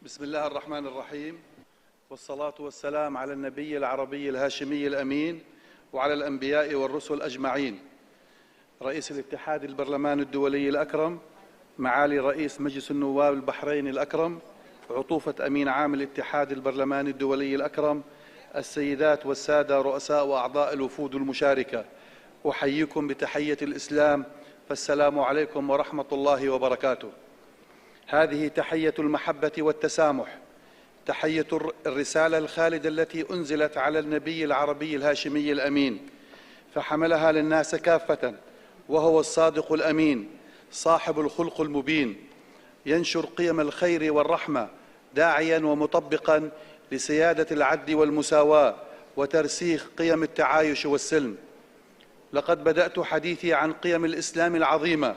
بسم الله الرحمن الرحيم، والصلاة والسلام على النبي العربي الهاشمي الأمين وعلى الأنبياء والرسل أجمعين. رئيس الاتحاد البرلماني الدولي الأكرم، معالي رئيس مجلس النواب البحريني الأكرم، عطوفة أمين عام الاتحاد البرلماني الدولي الأكرم، السيدات والسادة رؤساء وأعضاء الوفود المشاركة، أحييكم بتحية الإسلام، فالسلام عليكم ورحمة الله وبركاته. هذه تحية المحبة والتسامح، تحية الرسالة الخالدة التي أنزلت على النبي العربي الهاشمي الأمين، فحملها للناس كافة، وهو الصادق الأمين صاحب الخلق المبين، ينشر قيم الخير والرحمة داعيا ومطبقا لسيادة العدل والمساواة وترسيخ قيم التعايش والسلم. لقد بدأت حديثي عن قيم الإسلام العظيمة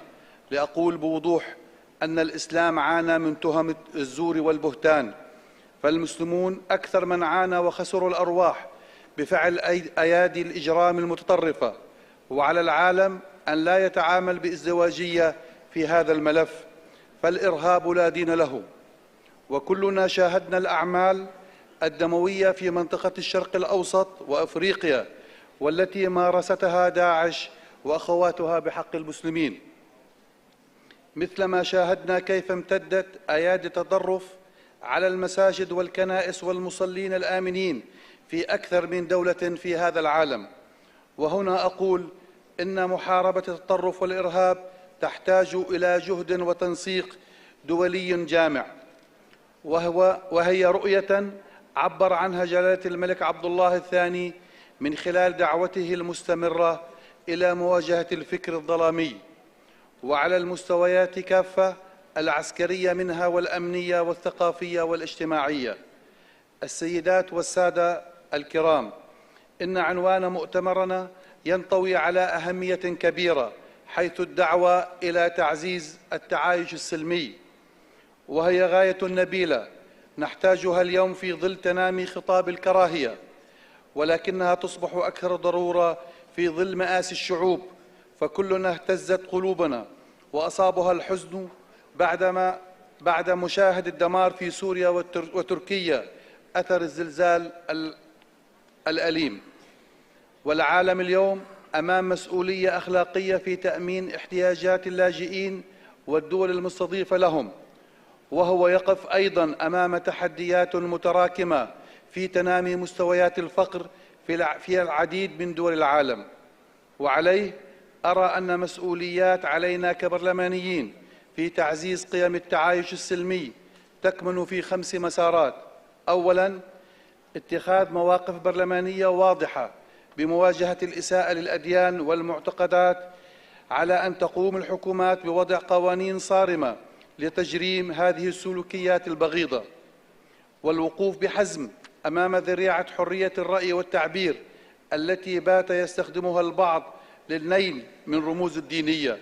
لأقول بوضوح أن الإسلام عانى من تهم الزور والبهتان، فالمسلمون أكثر من عانى وخسروا الأرواح بفعل أيادي الإجرام المتطرفة، وعلى العالم أن لا يتعامل بازدواجية في هذا الملف، فالإرهاب لا دين له. وكلنا شاهدنا الأعمال الدموية في منطقة الشرق الأوسط وأفريقيا والتي مارستها داعش وأخواتها بحق المسلمين، مثلما شاهدنا كيف امتدت أيادي التطرف على المساجد والكنائس والمصلين الآمنين في أكثر من دولة في هذا العالم. وهنا أقول إن محاربة التطرف والإرهاب تحتاج إلى جهد وتنسيق دولي جامع، وهي رؤية عبر عنها جلالة الملك عبد الله الثاني من خلال دعوته المستمرة إلى مواجهة الفكر الظلامي، وعلى المستويات كافة، العسكرية منها والأمنية والثقافية والاجتماعية. السيدات والسادة الكرام، إن عنوان مؤتمرنا ينطوي على أهمية كبيرة، حيث الدعوة إلى تعزيز التعايش السلمي، وهي غاية نبيلة نحتاجها اليوم في ظل تنامي خطاب الكراهية، ولكنها تصبح أكثر ضرورة في ظل مآسي الشعوب، فكلنا اهتزت قلوبنا وأصابها الحزن بعد مشاهد الدمار في سوريا وتركيا أثر الزلزال الأليم. والعالم اليوم أمام مسؤولية أخلاقية في تأمين احتياجات اللاجئين والدول المستضيفة لهم، وهو يقف أيضاً أمام تحديات متراكمة في تنامي مستويات الفقر في العديد من دول العالم. وعليه أرى أن مسؤوليات علينا كبرلمانيين في تعزيز قيم التعايش السلمي تكمن في 5 مسارات. أولاً، اتخاذ مواقف برلمانية واضحة بمواجهة الإساءة للأديان والمعتقدات، على أن تقوم الحكومات بوضع قوانين صارمة لتجريم هذه السلوكيات البغيضة، والوقوف بحزم أمام ذريعة حرية الرأي والتعبير التي بات يستخدمها البعض للنيل من رموز الدينية.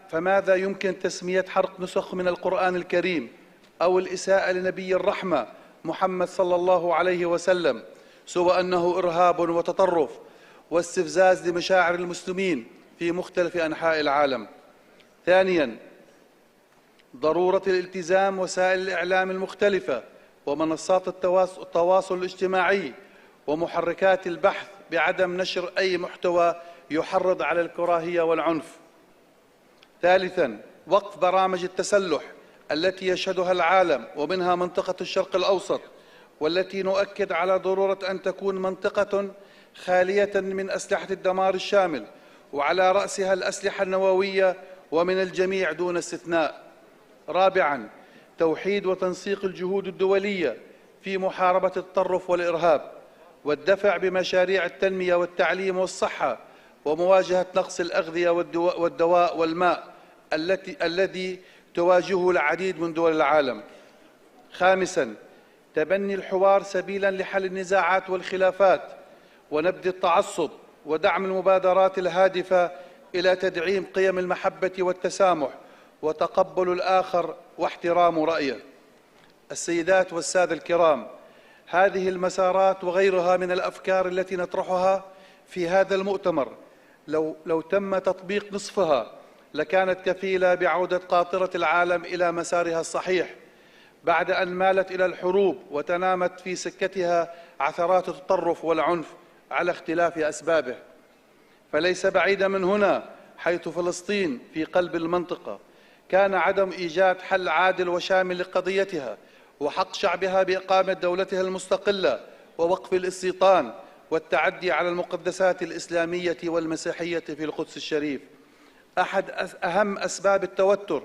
فماذا يمكن تسمية حرق نسخ من القرآن الكريم أو الإساءة لنبي الرحمة محمد صلى الله عليه وسلم سوى أنه إرهاب وتطرف واستفزاز لمشاعر المسلمين في مختلف أنحاء العالم؟ ثانياً، ضرورة الالتزام وسائل الإعلام المختلفة ومنصات التواصل الاجتماعي ومحركات البحث بعدم نشر أي محتوى يحرض على الكراهية والعنف. ثالثاً، وقف برامج التسلح التي يشهدها العالم ومنها منطقة الشرق الأوسط، والتي نؤكد على ضرورة أن تكون منطقة خالية من أسلحة الدمار الشامل، وعلى رأسها الأسلحة النووية ومن الجميع دون استثناء. رابعاً، توحيد وتنسيق الجهود الدولية في محاربة التطرف والإرهاب، والدفع بمشاريع التنمية والتعليم والصحة، ومواجهة نقص الأغذية والدواء والماء الذي تواجهه العديد من دول العالم. خامساً، تبني الحوار سبيلاً لحل النزاعات والخلافات ونبذ التعصب، ودعم المبادرات الهادفة إلى تدعيم قيم المحبة والتسامح وتقبل الآخر واحترام رأيه. السيدات والسادة الكرام، هذه المسارات وغيرها من الأفكار التي نطرحها في هذا المؤتمر لو تم تطبيق نصفها لكانت كفيلة بعودة قاطرة العالم إلى مسارها الصحيح، بعد أن مالت إلى الحروب وتنامت في سكتها عثرات التطرف والعنف على اختلاف أسبابه. فليس بعيدا من هنا، حيث فلسطين في قلب المنطقة، كان عدم إيجاد حل عادل وشامل لقضيتها وحق شعبها بإقامة دولتها المستقلة ووقف الاستيطان والتعدي على المقدسات الإسلامية والمسيحية في القدس الشريف أحد أهم أسباب التوتر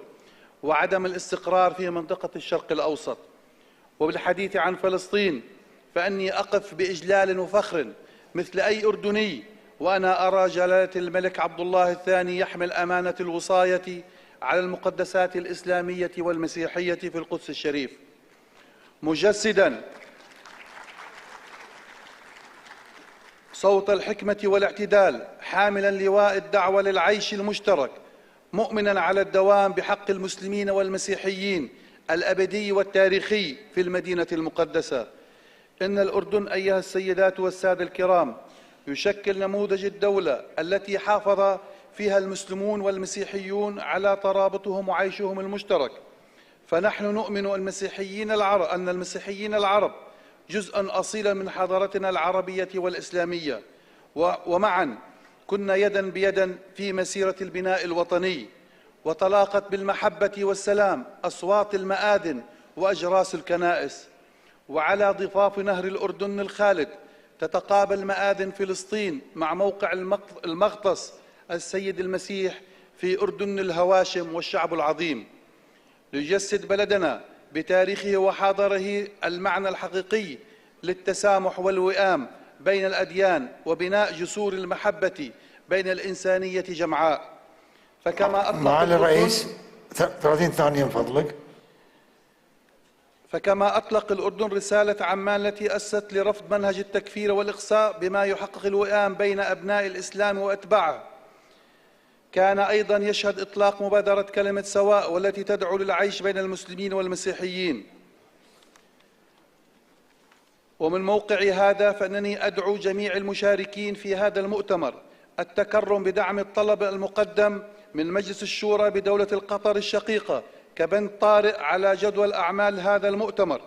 وعدم الاستقرار في منطقة الشرق الأوسط. وبالحديث عن فلسطين فإني أقف بإجلال وفخر مثل أي أردني وأنا أرى جلالة الملك عبد الله الثاني يحمل أمانة الوصاية على المقدسات الإسلامية والمسيحية في القدس الشريف، مجسداً صوت الحكمة والاعتدال، حاملاً لواء الدعوة للعيش المشترك، مؤمناً على الدوام بحق المسلمين والمسيحيين الأبدي والتاريخي في المدينة المقدسة. إن الأردن أيها السيدات والسادة الكرام يشكل نموذج الدولة التي حافظ فيها المسلمون والمسيحيون على ترابطهم وعيشهم المشترك. فنحن نؤمن أن المسيحيين العرب جزءاً أصيلاً من حضارتنا العربية والإسلامية، ومعاً كنا يداً بيداً في مسيرة البناء الوطني، وتلاقت بالمحبة والسلام أصوات المآذن وأجراس الكنائس. وعلى ضفاف نهر الأردن الخالد تتقابل مآذن فلسطين مع موقع المغطس السيد المسيح في أردن الهواشم والشعب العظيم، ليجسد بلدنا بتاريخه وحاضره المعنى الحقيقي للتسامح والوئام بين الأديان وبناء جسور المحبة بين الإنسانية جمعاء. فكما أطلق معالي الرئيس 30 ثانية من فضلك. فكما أطلق الأردن رسالة عمان التي أسست لرفض منهج التكفير والإقصاء بما يحقق الوئام بين أبناء الإسلام وأتباعه، كان أيضا يشهد إطلاق مبادرة كلمة سواء والتي تدعو للعيش بين المسلمين والمسيحيين. ومن موقع هذا فإنني أدعو جميع المشاركين في هذا المؤتمر التكرم بدعم الطلب المقدم من مجلس الشورى بدولة القطر الشقيقة كبند طارئ على جدول أعمال هذا المؤتمر،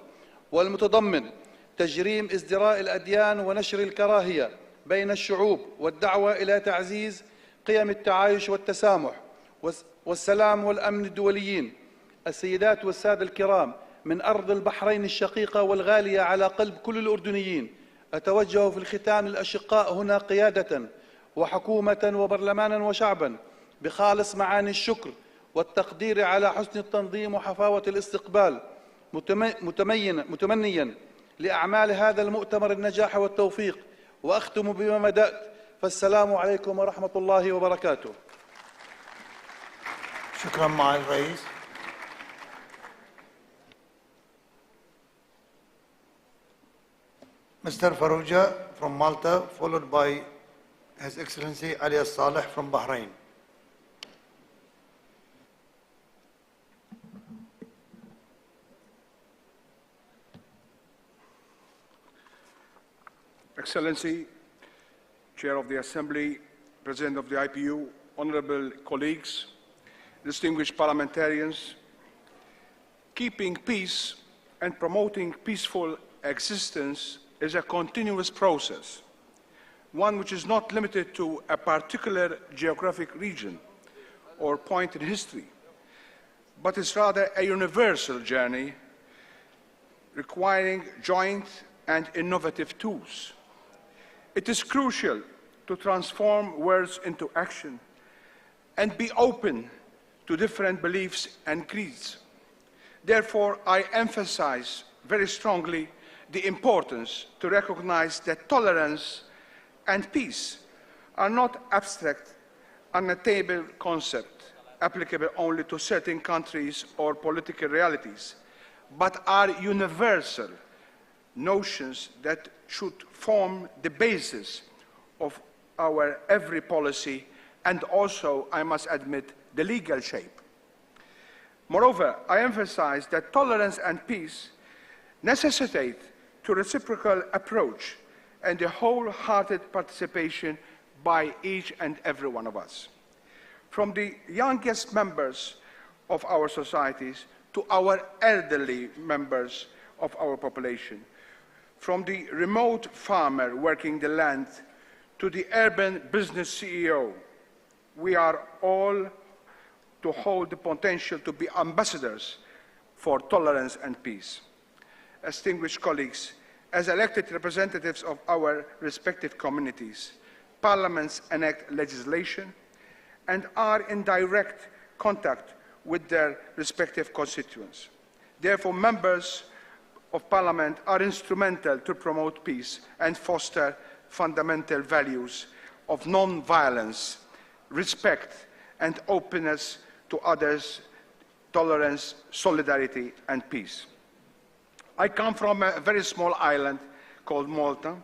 والمتضمن تجريم ازدراء الأديان ونشر الكراهية بين الشعوب والدعوة إلى تعزيز قيم التعايش والتسامح والسلام والأمن الدوليين. السيدات والسادة الكرام، من أرض البحرين الشقيقة والغالية على قلب كل الأردنيين، أتوجه في الختام للأشقاء هنا قيادة وحكومة وبرلمانا وشعبا بخالص معاني الشكر والتقدير على حسن التنظيم وحفاوة الاستقبال، متمنيا لأعمال هذا المؤتمر النجاح والتوفيق. وأختم بما بدأت، فالسلام عليكم ورحمة الله وبركاته. شكرا معالي الرئيس. Mr. Farouja from Malta, followed by His Excellency Ali Saleh from Bahrain. Excellency, Chair of the Assembly, President of the IPU, honorable colleagues, distinguished parliamentarians, keeping peace and promoting peaceful existence is a continuous process, one which is not limited to a particular geographic region or point in history, but is rather a universal journey requiring joint and innovative tools. It is crucial to transform words into action and be open to different beliefs and creeds. Therefore, I emphasize very strongly the importance to recognize that tolerance and peace are not abstract, unattainable concepts applicable only to certain countries or political realities, but are universal notions that should form the basis of our every policy and also, I must admit, the legal shape. Moreover, I emphasize that tolerance and peace necessitate a reciprocal approach and a wholehearted participation by each and every one of us. From the youngest members of our societies to our elderly members of our population, from the remote farmer working the land to the urban business CEO, we are all to hold the potential to be ambassadors for tolerance and peace. Distinguished colleagues, as elected representatives of our respective communities, parliaments enact legislation and are in direct contact with their respective constituents. Therefore, members of parliament are instrumental to promote peace and foster fundamental values of non-violence, respect and openness to others, tolerance, solidarity and peace. I come from a very small island called Malta,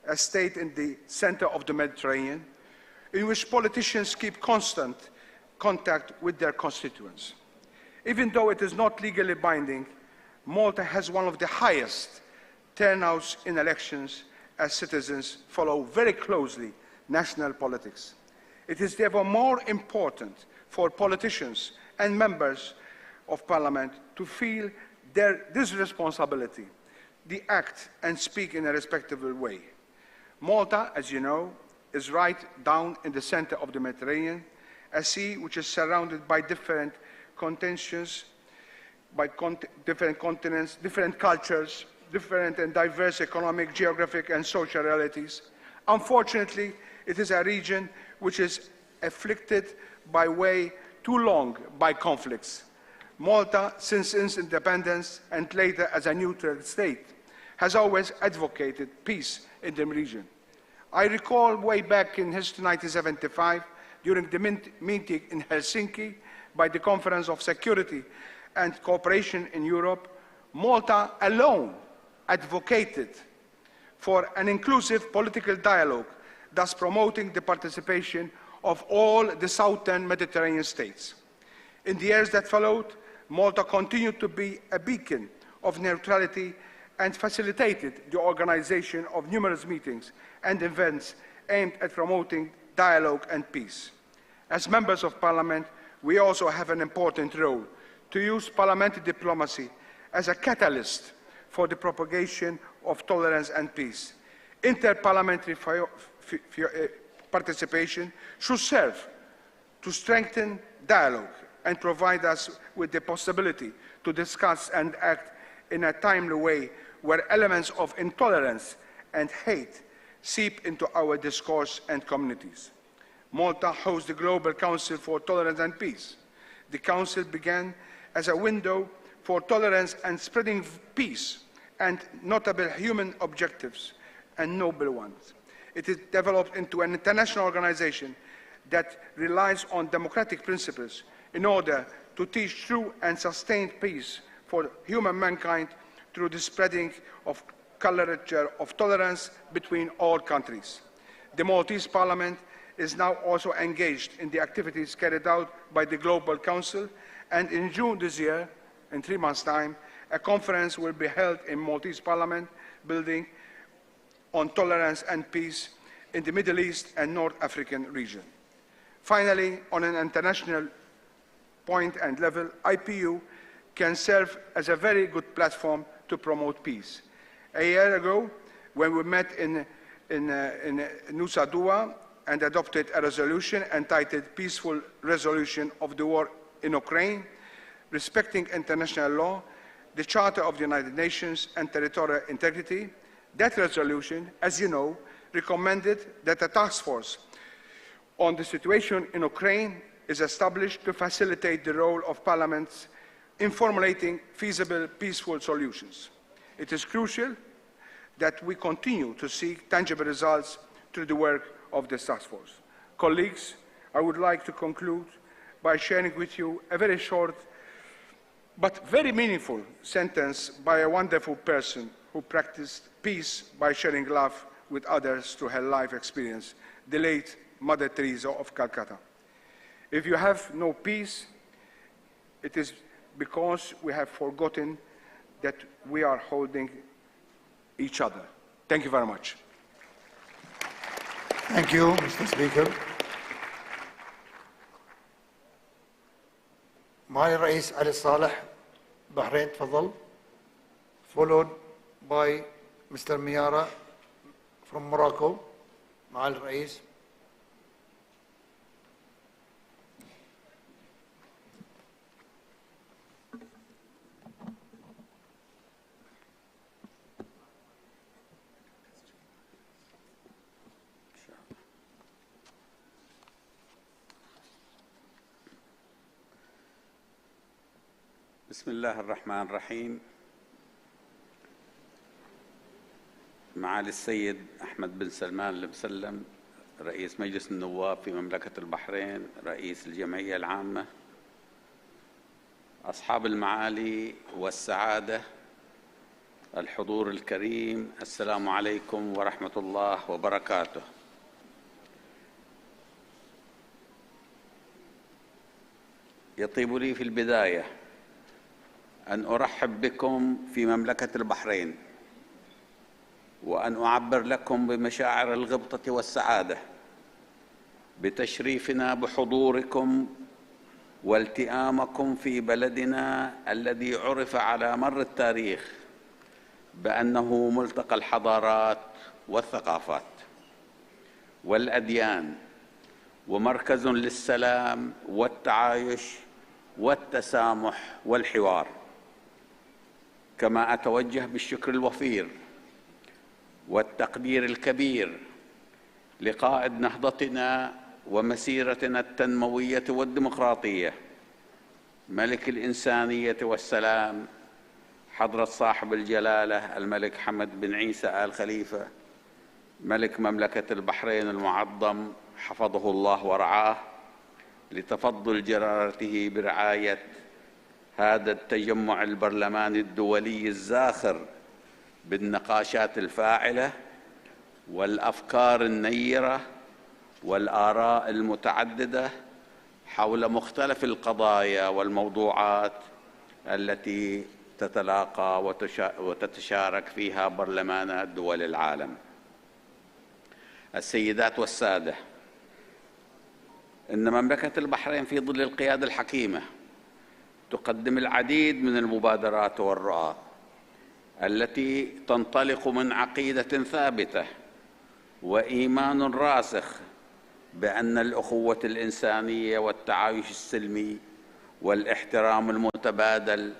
a state in the center of the Mediterranean, in which politicians keep constant contact with their constituents. Even though it is not legally binding, Malta has one of the highest turnouts in elections as citizens follow very closely national politics. It is therefore more important for politicians and members of parliament to feel this responsibility, the act and speak in a respectable way. Malta, as you know, is right down in the center of the Mediterranean, a sea which is surrounded by different contentions, by different continents, different cultures, different and diverse economic, geographic and social realities. Unfortunately, it is a region which is afflicted by way too long by conflicts. Malta, since its independence and later as a neutral state, has always advocated peace in the region. I recall way back in history 1975, during the meeting in Helsinki by the Conference of Security and Cooperation in Europe, Malta alone advocated for an inclusive political dialogue, thus promoting the participation of all the southern Mediterranean states. In the years that followed, Malta continued to be a beacon of neutrality and facilitated the organization of numerous meetings and events aimed at promoting dialogue and peace. As members of parliament, we also have an important role to use parliamentary diplomacy as a catalyst for the propagation of tolerance and peace. Inter-parliamentary participation should serve to strengthen dialogue and provide us with the possibility to discuss and act in a timely way where elements of intolerance and hate seep into our discourse and communities. Malta hosts the Global Council for Tolerance and Peace. The Council began as a window for tolerance and spreading peace and notable human objectives and noble ones. It is developed into an international organization that relies on democratic principles in order to teach true and sustained peace for human mankind through the spreading of culture of tolerance between all countries. The Maltese Parliament is now also engaged in the activities carried out by the Global Council, and in June this year, in 3 months' time, a conference will be held in Maltese Parliament building on tolerance and peace in the Middle East and North African region. Finally, on an international point and level, IPU can serve as a very good platform to promote peace. A year ago, when we met in Nusa Dua and adopted a resolution entitled Peaceful Resolution of the War in Ukraine, respecting international law, the Charter of the United Nations and territorial integrity, that resolution, as you know, recommended that a task force on the situation in Ukraine is established to facilitate the role of parliaments in formulating feasible, peaceful solutions. It is crucial that we continue to seek tangible results through the work of this task force. Colleagues, I would like to conclude by sharing with you a very short but very meaningful sentence by a wonderful person who practiced peace by sharing love with others through her life experience, the late Mother Teresa of Calcutta. If you have no peace, it is because we have forgotten that we are holding each other. Thank you very much. Thank you, Mr. Speaker. معالي الرئيس علي صالح بحرين تفضل, followed by Mr. Miara from Morocco. معالي الرئيس. بسم الله الرحمن الرحيم. معالي السيد أحمد بن سلمان المسلم رئيس مجلس النواب في مملكة البحرين، رئيس الجمعية العامة، أصحاب المعالي والسعادة، الحضور الكريم، السلام عليكم ورحمة الله وبركاته. يطيب لي في البداية أن أرحب بكم في مملكة البحرين، وأن أعبر لكم بمشاعر الغبطة والسعادة بتشريفنا بحضوركم والتئامكم في بلدنا الذي عرف على مر التاريخ بأنه ملتقى الحضارات والثقافات والأديان، ومركز للسلام والتعايش والتسامح والحوار. كما أتوجه بالشكر الوفير والتقدير الكبير لقائد نهضتنا ومسيرتنا التنموية والديمقراطية، ملك الإنسانية والسلام، حضرة صاحب الجلالة الملك حمد بن عيسى آل خليفة، ملك مملكة البحرين المعظم حفظه الله ورعاه، لتفضل جلالته برعاية هذا التجمع البرلماني الدولي الزاخر بالنقاشات الفاعلة والأفكار النيرة والآراء المتعددة حول مختلف القضايا والموضوعات التي تتلاقى وتتشارك فيها برلمانات دول العالم. السيدات والسادة، إن مملكة البحرين في ظل القيادة الحكيمة تقدم العديد من المبادرات والرؤى التي تنطلق من عقيدة ثابتة وإيمان راسخ بأن الأخوة الإنسانية والتعايش السلمي والاحترام المتبادل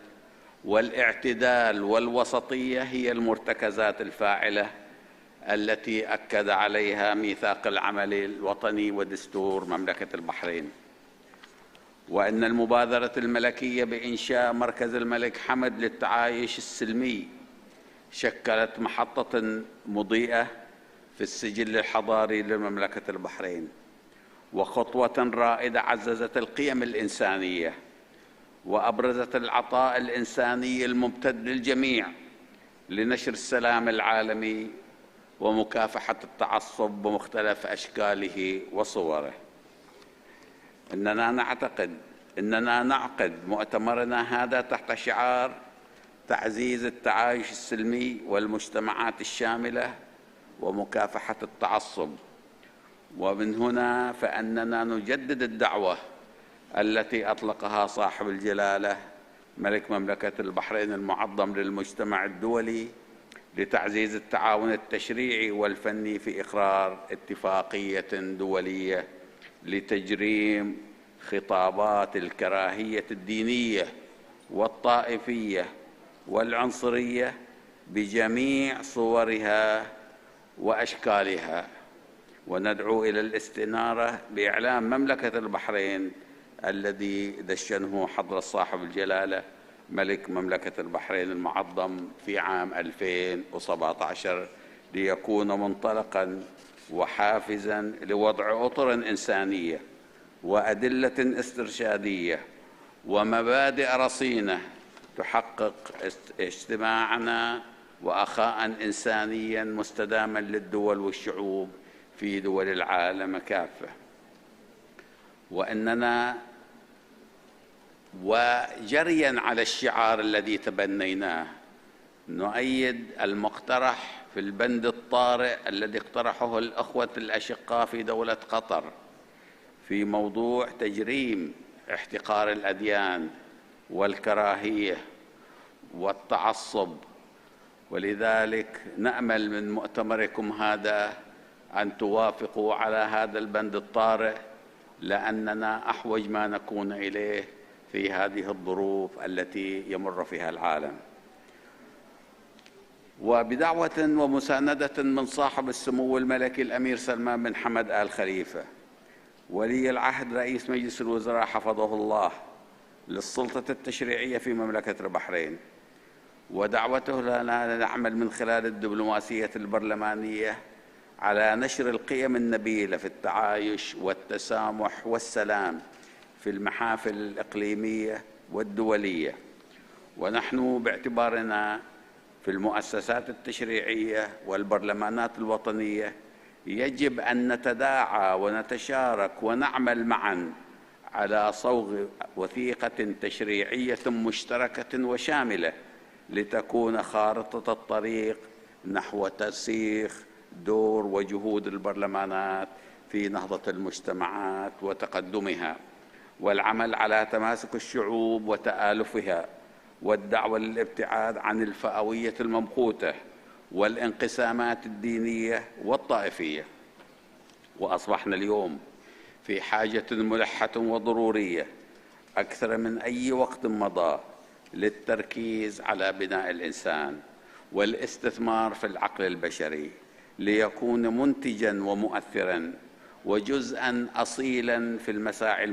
والاعتدال والوسطية هي المرتكزات الفاعلة التي أكد عليها ميثاق العمل الوطني ودستور مملكة البحرين، وأن المبادرة الملكية بإنشاء مركز الملك حمد للتعايش السلمي شكلت محطة مضيئة في السجل الحضاري لمملكة البحرين، وخطوة رائدة عززت القيم الإنسانية وأبرزت العطاء الإنساني الممتد للجميع لنشر السلام العالمي ومكافحة التعصب بمختلف أشكاله وصوره. إننا نعقد مؤتمرنا هذا تحت شعار تعزيز التعايش السلمي والمجتمعات الشاملة ومكافحة التعصب، ومن هنا فإننا نجدد الدعوة التي أطلقها صاحب الجلالة ملك مملكة البحرين المعظم للمجتمع الدولي لتعزيز التعاون التشريعي والفني في إقرار اتفاقية دولية لتجريم خطابات الكراهية الدينية والطائفية والعنصرية بجميع صورها وأشكالها، وندعو إلى الاستنارة بإعلام مملكة البحرين الذي دشنه حضرة صاحب الجلالة ملك مملكة البحرين المعظم في عام 2017 ليكون منطلقاً وحافزاً لوضع أطر إنسانية وأدلة استرشادية ومبادئ رصينة تحقق اجتماعنا وأخاء إنسانياً مستداماً للدول والشعوب في دول العالم كافة. وإننا وجرياً على الشعار الذي تبنيناه نؤيد المقترح في البند الطارئ الذي اقترحه الأخوة الأشقاء في دولة قطر في موضوع تجريم احتقار الأديان والكراهية والتعصب. ولذلك نأمل من مؤتمركم هذا أن توافقوا على هذا البند الطارئ، لأننا أحوج ما نكون إليه في هذه الظروف التي يمر فيها العالم. وبدعوة ومساندة من صاحب السمو الملكي الأمير سلمان بن حمد آل خليفة ولي العهد رئيس مجلس الوزراء حفظه الله للسلطة التشريعية في مملكة البحرين، ودعوته لنا نعمل من خلال الدبلوماسية البرلمانية على نشر القيم النبيلة في التعايش والتسامح والسلام في المحافل الإقليمية والدولية. ونحن باعتبارنا في المؤسسات التشريعية والبرلمانات الوطنية يجب أن نتداعى ونتشارك ونعمل معاً على صوغ وثيقة تشريعية مشتركة وشاملة لتكون خارطة الطريق نحو ترسيخ دور وجهود البرلمانات في نهضة المجتمعات وتقدمها، والعمل على تماسك الشعوب وتآلفها، والدعوة للابتعاد عن الفئوية الممقوتة والانقسامات الدينية والطائفية. وأصبحنا اليوم في حاجة ملحة وضرورية أكثر من أي وقت مضى للتركيز على بناء الإنسان والاستثمار في العقل البشري ليكون منتجاً ومؤثراً وجزءاً أصيلاً في المساعي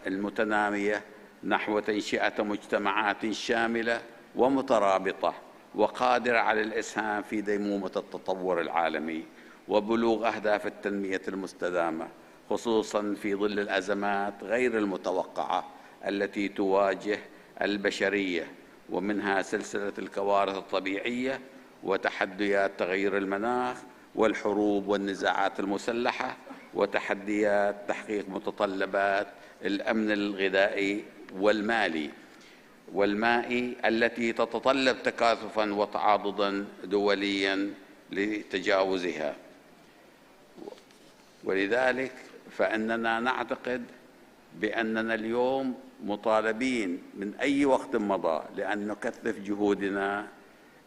المتنامية نحو تنشئة مجتمعات شاملة ومترابطة وقادرة على الإسهام في ديمومة التطور العالمي وبلوغ أهداف التنمية المستدامة، خصوصاً في ظل الأزمات غير المتوقعة التي تواجه البشرية، ومنها سلسلة الكوارث الطبيعية وتحديات تغير المناخ والحروب والنزاعات المسلحة وتحديات تحقيق متطلبات الأمن الغذائي والمائي التي تتطلب تكاثفاً وتعاضداً دولياً لتجاوزها. ولذلك فإننا نعتقد بأننا اليوم مطالبين من أي وقت مضى لأن نكثف جهودنا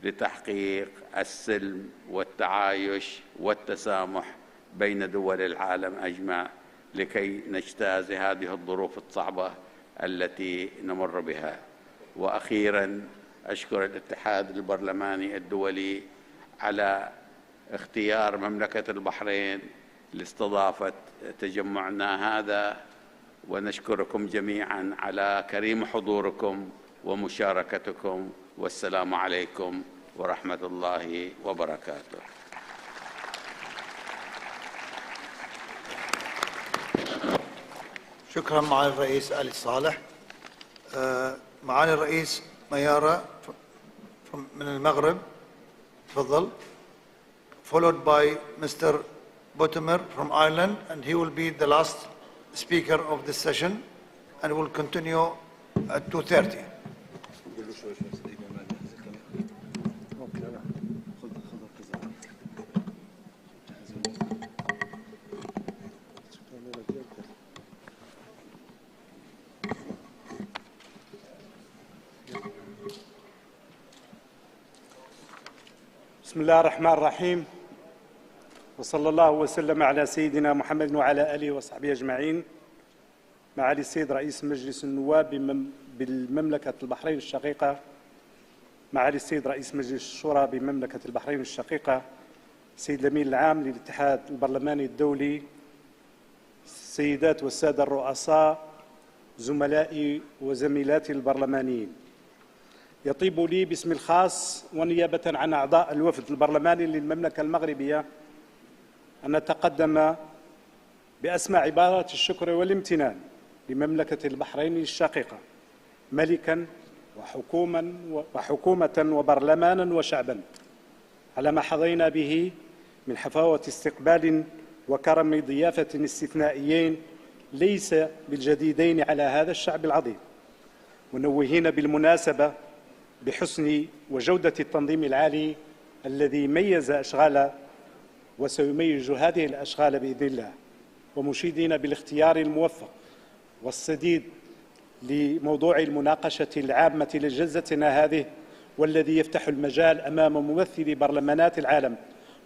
لتحقيق السلم والتعايش والتسامح بين دول العالم أجمع لكي نجتاز هذه الظروف الصعبة التي نمر بها. وأخيراً أشكر الاتحاد البرلماني الدولي على اختيار مملكة البحرين لاستضافة تجمعنا هذا، ونشكركم جميعاً على كريم حضوركم ومشاركتكم، والسلام عليكم ورحمة الله وبركاته. شكرا معالي الرئيس آل صالح. معالي الرئيس ميارة من المغرب، تفضل. Followed by Mr. Botemer from Ireland, and he will be the last speaker of this session, and will continue at 2:30. بسم الله الرحمن الرحيم، وصلى الله وسلم على سيدنا محمد وعلى آله وصحبه أجمعين. معالي السيد رئيس مجلس النواب بالمملكة البحرين الشقيقة، معالي السيد رئيس مجلس الشورى بمملكة البحرين الشقيقة، السيد الأمين العام للاتحاد البرلماني الدولي، السيدات والسادة الرؤساء، زملائي وزميلاتي البرلمانيين، يطيب لي باسم الخاص ونيابة عن أعضاء الوفد البرلماني للمملكة المغربية أن نتقدم بأسمى عبارات الشكر والامتنان لمملكة البحرين الشقيقة ملكاً وحكومة وبرلمانا وشعبا على ما حظينا به من حفاوة استقبال وكرم ضيافة استثنائيين ليس بالجديدين على هذا الشعب العظيم، منوهين بالمناسبة بحسن وجودة التنظيم العالي الذي ميز أشغال وسيميز هذه الأشغال بإذن الله، ومشيدين بالاختيار الموفق والسديد لموضوع المناقشة العامة لجلستنا هذه، والذي يفتح المجال أمام ممثلي برلمانات العالم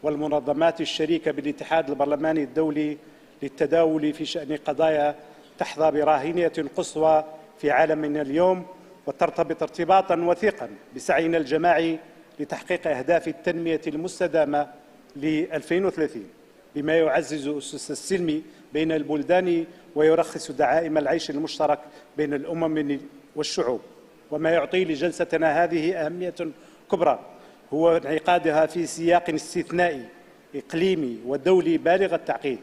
والمنظمات الشريكة بالاتحاد البرلماني الدولي للتداول في شأن قضايا تحظى براهينية قصوى في عالمنا اليوم، وترتبط ارتباطا وثيقا بسعينا الجماعي لتحقيق أهداف التنمية المستدامة ل 2030 بما يعزز أسس السلم بين البلدان ويرخص دعائم العيش المشترك بين الأمم والشعوب. وما يعطي لجلستنا هذه أهمية كبرى هو انعقادها في سياق استثنائي إقليمي ودولي بالغ التعقيد،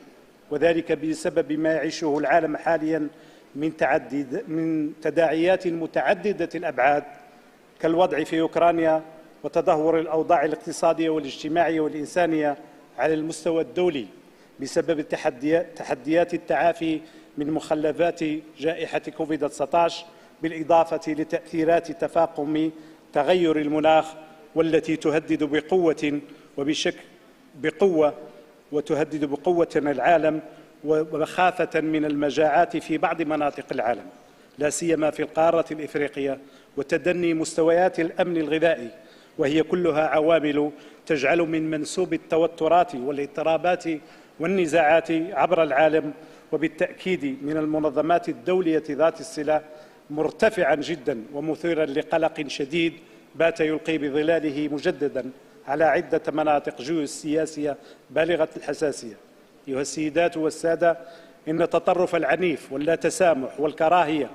وذلك بسبب ما يعيشه العالم حاليا من تداعيات متعددة الأبعاد كالوضع في أوكرانيا وتدهور الأوضاع الاقتصادية والاجتماعية والإنسانية على المستوى الدولي بسبب تحديات التعافي من مخلفات جائحة كوفيد-19، بالإضافة لتأثيرات تفاقم تغير المناخ والتي تهدد بقوة العالم، ومخافة من المجاعات في بعض مناطق العالم لا سيما في القارة الإفريقية، وتدني مستويات الأمن الغذائي، وهي كلها عوامل تجعل من منسوب التوترات والاضطرابات والنزاعات عبر العالم وبالتأكيد من المنظمات الدولية ذات الصلة مرتفعا جدا ومثيرا لقلق شديد بات يلقي بظلاله مجددا على عدة مناطق جيوسياسية بالغة الحساسية. أيها السيدات والسادة، إن التطرف العنيف واللا تسامح والكراهية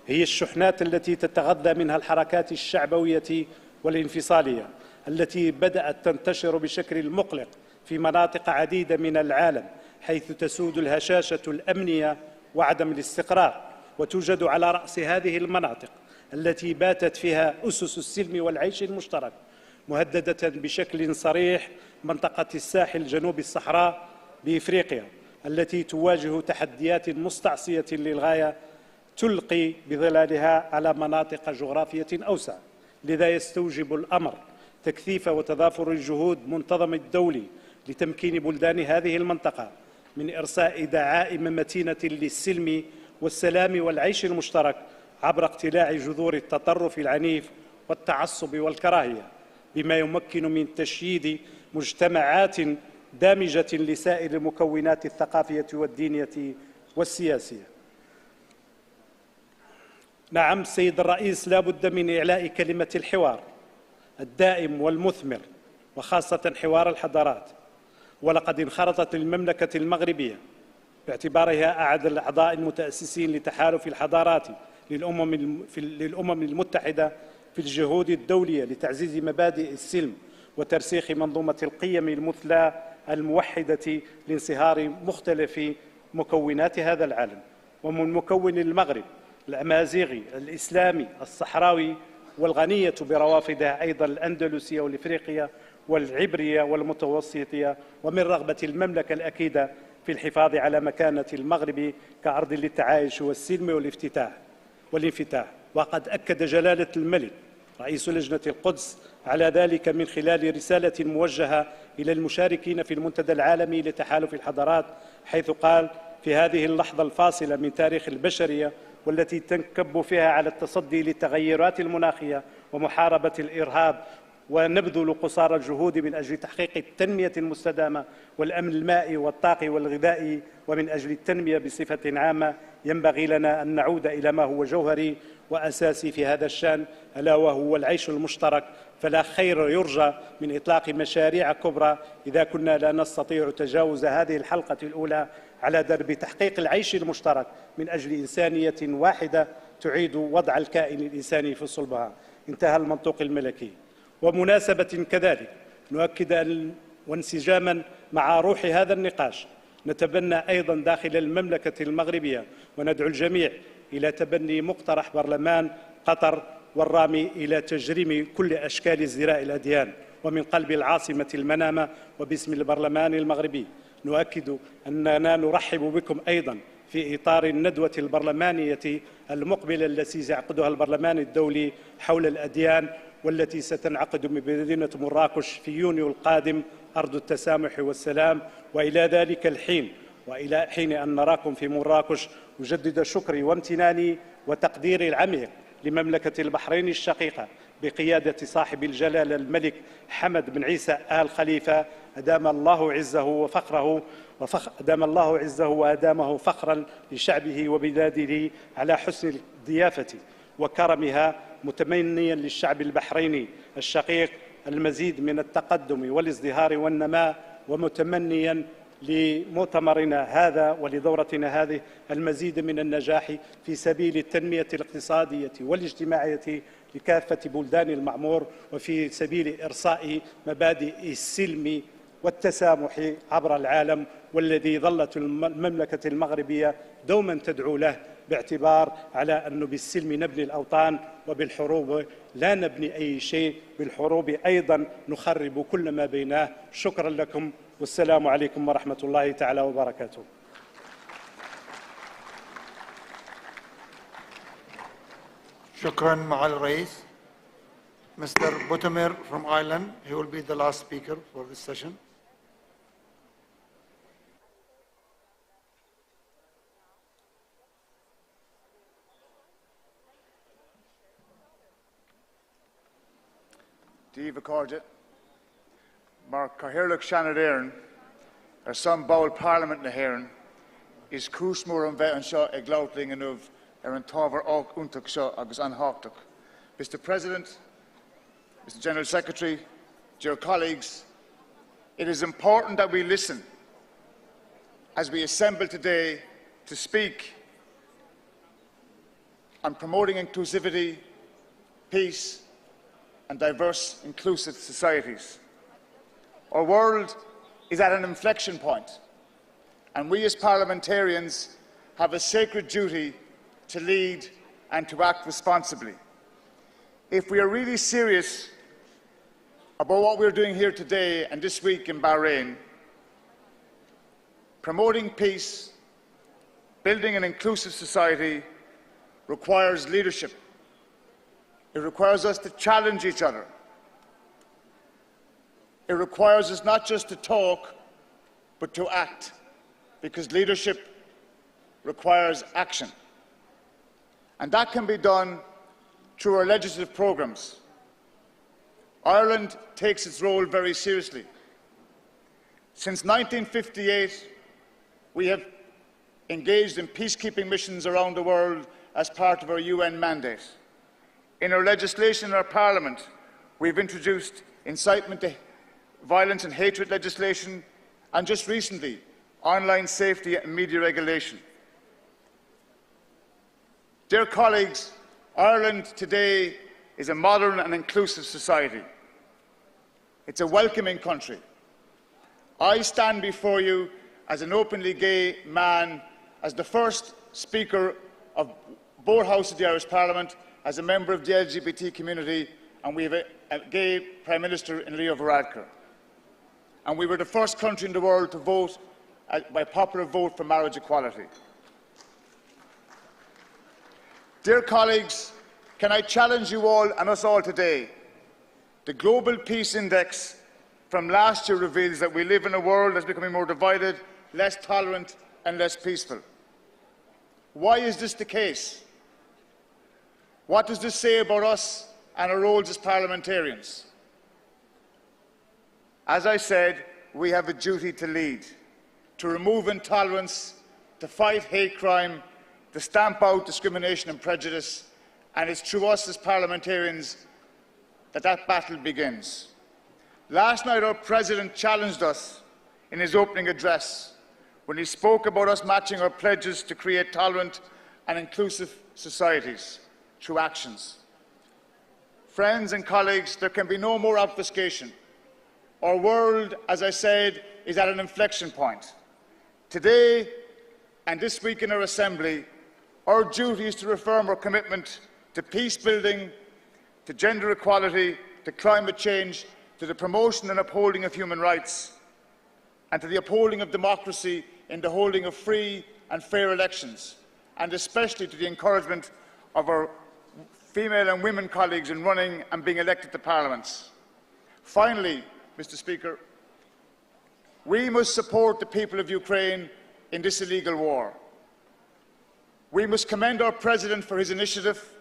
هي الشحنات التي تتغذى منها الحركات الشعبوية والانفصالية التي بدأت تنتشر بشكل مقلق في مناطق عديدة من العالم، حيث تسود الهشاشة الأمنية وعدم الاستقرار، وتوجد على رأس هذه المناطق التي باتت فيها أسس السلم والعيش المشترك مهددة بشكل صريح منطقة الساحل جنوب الصحراء بإفريقيا التي تواجه تحديات مستعصية للغاية تلقي بظلالها على مناطق جغرافية أوسع. لذا يستوجب الأمر تكثيف وتضافر الجهود منتظم الدولي لتمكين بلدان هذه المنطقة من إرساء دعائم متينة للسلم والسلام والعيش المشترك عبر اقتلاع جذور التطرف العنيف والتعصب والكراهية، بما يمكن من تشييد مجتمعات دامجة لسائر المكونات الثقافية والدينية والسياسية. نعم سيد الرئيس، لا بد من إعلاء كلمة الحوار الدائم والمثمر، وخاصة حوار الحضارات، ولقد انخرطت المملكة المغربية باعتبارها أحد الأعضاء المتأسسين لتحالف الحضارات للأمم المتحدة في الجهود الدولية لتعزيز مبادئ السلم وترسيخ منظومة القيم المثلى الموحدة لانصهار مختلف مكونات هذا العالم، ومن مكون المغرب الأمازيغي الإسلامي الصحراوي والغنية بروافدها أيضا الأندلسية والإفريقية والعبرية والمتوسطية، ومن رغبة المملكة الأكيدة في الحفاظ على مكانة المغرب كأرض للتعايش والسلم والانفتاح. وقد أكد جلالة الملك رئيس لجنة القدس على ذلك من خلال رسالة موجهة إلى المشاركين في المنتدى العالمي لتحالف الحضارات، حيث قال: في هذه اللحظة الفاصلة من تاريخ البشرية والتي تنكب فيها على التصدي للتغيرات المناخية ومحاربة الإرهاب ونبذل قصارى الجهود من أجل تحقيق التنمية المستدامة والأمن المائي والطاقي والغذائي، ومن أجل التنمية بصفة عامة ينبغي لنا أن نعود إلى ما هو جوهري وأساسي في هذا الشأن، ألا وهو العيش المشترك. فلا خير يرجى من إطلاق مشاريع كبرى إذا كنا لا نستطيع تجاوز هذه الحلقة الأولى على درب تحقيق العيش المشترك من أجل إنسانية واحدة تعيد وضع الكائن الإنساني في صلبها. انتهى المنطوق الملكي. ومناسبة كذلك نؤكد وانسجاما مع روح هذا النقاش نتبنى أيضا داخل المملكة المغربية وندعو الجميع إلى تبني مقترح برلمان قطر والرامي إلى تجريم كل أشكال ازدراء الأديان. ومن قلب العاصمة المنامة وباسم البرلمان المغربي نؤكد أننا نرحب بكم أيضا في إطار الندوة البرلمانية المقبلة التي سيعقدها البرلمان الدولي حول الأديان، والتي ستنعقد بمدينة مراكش في يونيو القادم، أرض التسامح والسلام. وإلى ذلك الحين وإلى حين أن نراكم في مراكش أجدد شكري وامتناني وتقديري العميق لمملكة البحرين الشقيقة بقيادة صاحب الجلالة الملك حمد بن عيسى آل خليفة، أدام الله عزه وفخره وأدامه فخرا لشعبه وبلاده على حسن الضيافة وكرمها، متمنيا للشعب البحريني الشقيق المزيد من التقدم والازدهار والنماء، ومتمنيا لمؤتمرنا هذا ولدورتنا هذه المزيد من النجاح في سبيل التنمية الاقتصادية والاجتماعية لكافة بلدان المعمور، وفي سبيل إرساء مبادئ السلم والتسامح عبر العالم، والذي ظلت المملكة المغربية دوما تدعو له، باعتبار على أنه بالسلم نبني الأوطان وبالحروب لا نبني أي شيء، بالحروب أيضا نخرب كل ما بيناه. شكرا لكم والسلام عليكم ورحمة الله تعالى وبركاته. شكرا معالي الرئيس. Mr. Butamir from Ireland, he will be the last speaker for this session. Díomh Cordia, mar Cathaoirleach Shannon Éireann, some Bowl Parliament na Éireann, is cúsmór an bheith an seo ag labhtling an an tábhar ách úntach seo agus an háchtach. Mr. President, Mr. General Secretary, dear colleagues, it is important that we listen as we assemble today to speak on promoting inclusivity, peace, and diverse, inclusive societies. Our world is at an inflection point, and we as parliamentarians have a sacred duty to lead and to act responsibly. If we are really serious about what we're doing here today and this week in Bahrain, promoting peace, building an inclusive society requires leadership. It requires us to challenge each other. It requires us not just to talk, but to act, because leadership requires action. And that can be done through our legislative programmes. Ireland takes its role very seriously. Since 1958, we have engaged in peacekeeping missions around the world as part of our UN mandate. In our legislation in our Parliament, we've introduced incitement to violence and hatred legislation, and just recently, online safety and media regulation. Dear colleagues, Ireland today is a modern and inclusive society. It's a welcoming country. I stand before you as an openly gay man, as the first Speaker of both houses of the Irish Parliament, as a member of the LGBT community, and we have a gay Prime Minister in Leo Varadkar. And we were the first country in the world to vote by popular vote for marriage equality. Dear colleagues, can I challenge you all and us all today? The Global Peace Index from last year reveals that we live in a world that's becoming more divided, less tolerant and less peaceful. Why is this the case? What does this say about us and our roles as parliamentarians? As I said, we have a duty to lead, to remove intolerance, to fight hate crime, to stamp out discrimination and prejudice, and it's through us as parliamentarians that that battle begins. Last night, our President challenged us in his opening address when he spoke about us matching our pledges to create tolerant and inclusive societies through actions. Friends and colleagues, there can be no more obfuscation. Our world, as I said, is at an inflection point. Today and this week in our Assembly, our duty is to reaffirm our commitment to peace building, to gender equality, to climate change, to the promotion and upholding of human rights, and to the upholding of democracy in the holding of free and fair elections, and especially to the encouragement of our female and women colleagues in running and being elected to parliaments. Finally, Mr. Speaker, we must support the people of Ukraine in this illegal war. We must commend our President for his initiative,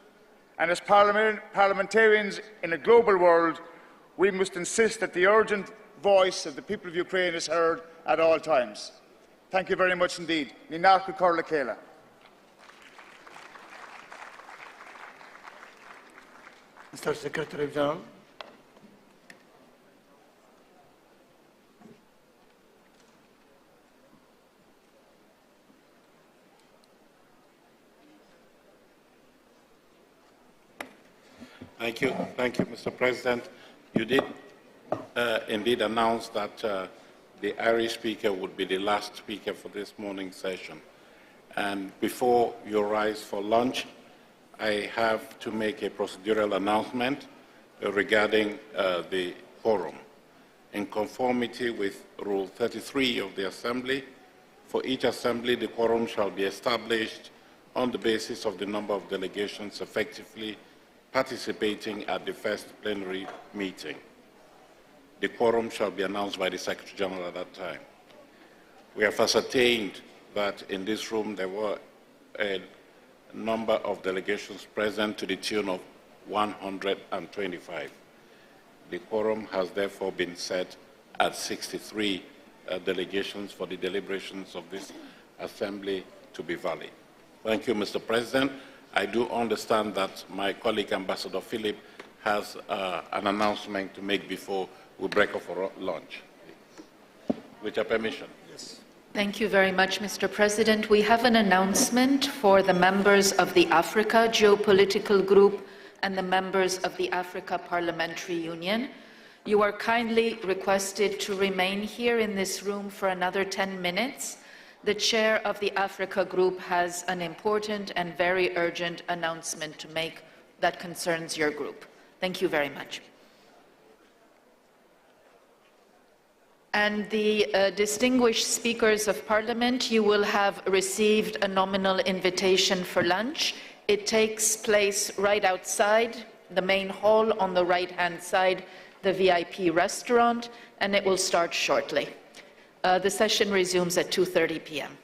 and as parliamentarians in a global world, we must insist that the urgent voice of the people of Ukraine is heard at all times. Thank you very much indeed. Ninarku Korla. Mr. Secretary General. Thank you, Mr. President. You did indeed announce that the Irish speaker would be the last speaker for this morning's session. And before you rise for lunch, I have to make a procedural announcement regarding the quorum. In conformity with Rule 33 of the Assembly, for each Assembly, the quorum shall be established on the basis of the number of delegations effectively participating at the first plenary meeting. The quorum shall be announced by the Secretary General at that time. We have ascertained that in this room there were a number of delegations present to the tune of 125. The quorum has therefore been set at 63 delegations for the deliberations of this Assembly to be valid. Thank you, Mr. President. I do understand that my colleague, Ambassador Philip, has an announcement to make before we break off for lunch. With your permission. Yes. Thank you very much, Mr. President. We have an announcement for the members of the Africa Geopolitical Group and the members of the Africa Parliamentary Union. You are kindly requested to remain here in this room for another 10 minutes. The chair of the Africa Group has an important and very urgent announcement to make that concerns your group. Thank you very much. And the distinguished speakers of Parliament, you will have received a nominal invitation for lunch. It takes place right outside the main hall on the right-hand side, the VIP restaurant, and it will start shortly. The session resumes at 2:30 p.m.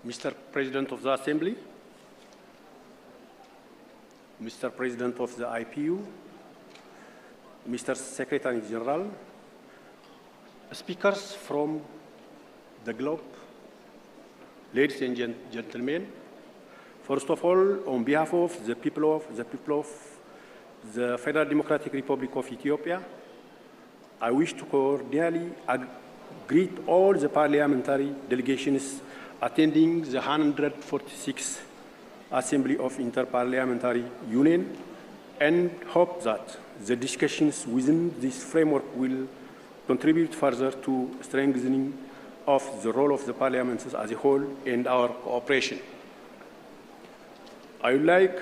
Mr. President of the Assembly, Mr. President of the IPU, Mr. Secretary General, speakers from the globe, ladies and gentlemen, first of all, on behalf of the people of the Federal Democratic Republic of Ethiopia, I wish to cordially greet all the parliamentary delegations attending the 146th Assembly of Inter-Parliamentary Union, and hope that the discussions within this framework will contribute further to strengthening of the role of the parliaments as a whole and our cooperation. I would like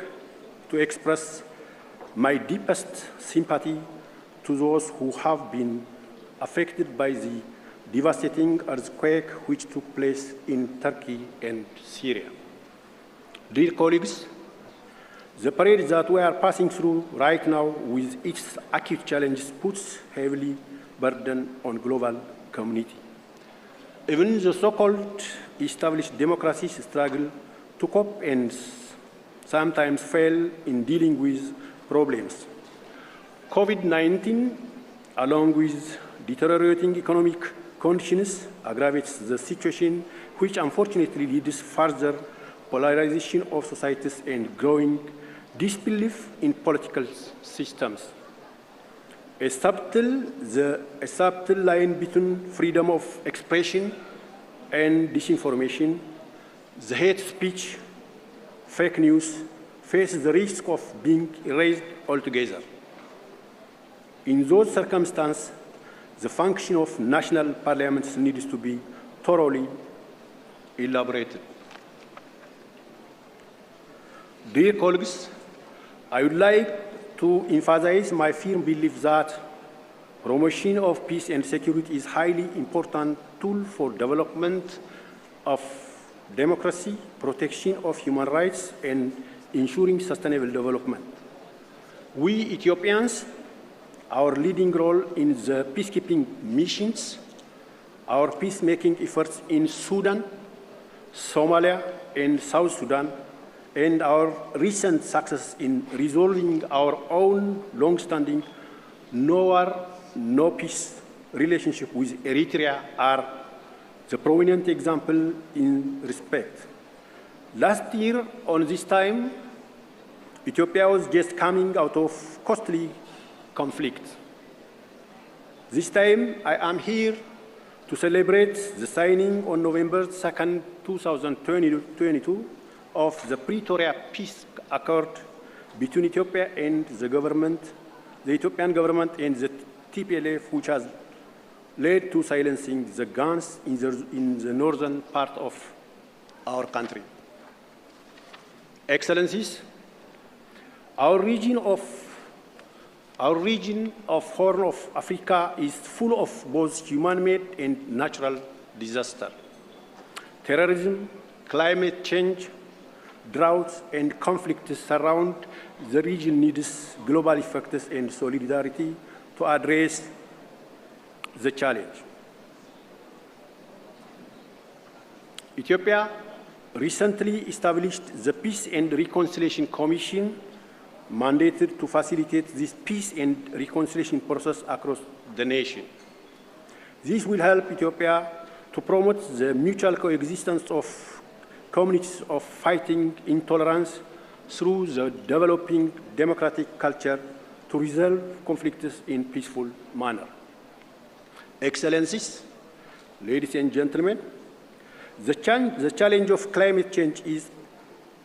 to express my deepest sympathy to those who have been affected by the devastating earthquake which took place in Turkey and Syria. Dear colleagues, the period that we are passing through right now with its acute challenges puts heavily burden on global community. Even the so-called established democracies struggle to cope and sometimes fail in dealing with problems. COVID-19, along with deteriorating economic conditions, aggravates the situation, which unfortunately leads further polarization of societies and growing disbelief in political systems. A subtle line between freedom of expression and disinformation, the hate speech, fake news, faces the risk of being erased altogether. In those circumstances, the function of national parliaments needs to be thoroughly elaborated. Dear colleagues, I would like to emphasize my firm belief that promotion of peace and security is a highly important tool for development of democracy, protection of human rights, and ensuring sustainable development. We Ethiopians, our leading role in the peacekeeping missions, our peacemaking efforts in Sudan, Somalia, and South Sudan, and our recent success in resolving our own long-standing no peace relationship with Eritrea are the prominent example in respect. Last year, on this time, Ethiopia was just coming out of costly conflict. This time, I am here to celebrate the signing on November 2nd, 2022, of the Pretoria Peace Accord between Ethiopia and the Ethiopian government and the TPLF, which has led to silencing the guns in the northern part of our country. Excellencies, our region of Horn of Africa is full of both human-made and natural disaster. Terrorism, climate change, droughts, and conflicts surround the region needs global effects and solidarity to address the challenge. Ethiopia recently established the Peace and Reconciliation Commission, mandated to facilitate this peace and reconciliation process across the nation. This will help Ethiopia to promote the mutual coexistence of communities of fighting intolerance through the developing democratic culture to resolve conflicts in peaceful manner. Excellencies, ladies and gentlemen, the challenge of climate change is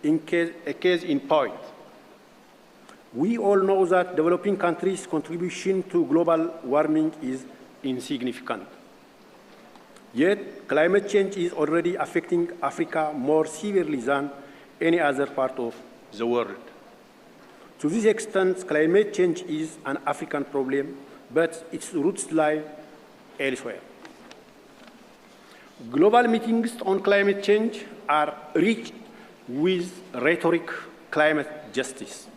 a case in point. We all know that developing countries' contribution to global warming is insignificant. Yet, climate change is already affecting Africa more severely than any other part of the world. To this extent, climate change is an African problem, but its roots lie elsewhere. Global meetings on climate change are rich with rhetoric, climate justice,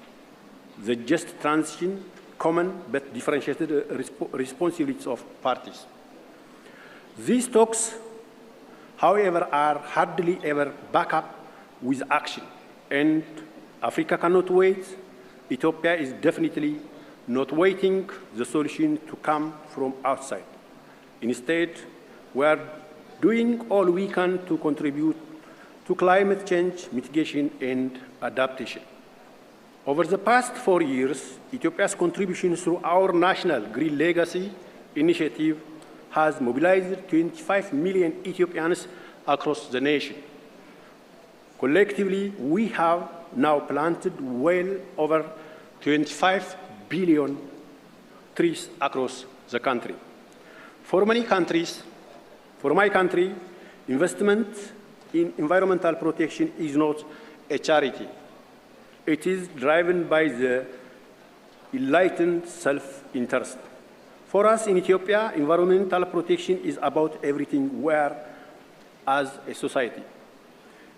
the just transition, common but differentiated responsibilities of parties. These talks however, are hardly ever backed up with action. And Africa cannot wait. Ethiopia is definitely not waiting the solution to come from outside. Instead, we are doing all we can to contribute to climate change mitigation and adaptation. Over the past 4 years, Ethiopia's contribution through our National Green Legacy Initiative has mobilized 25 million Ethiopians across the nation. Collectively, we have now planted well over 25 billion trees across the country. For many countries, for my country, investment in environmental protection is not a charity. It is driven by the enlightened self-interest. For us in Ethiopia, environmental protection is about everything we are as a society.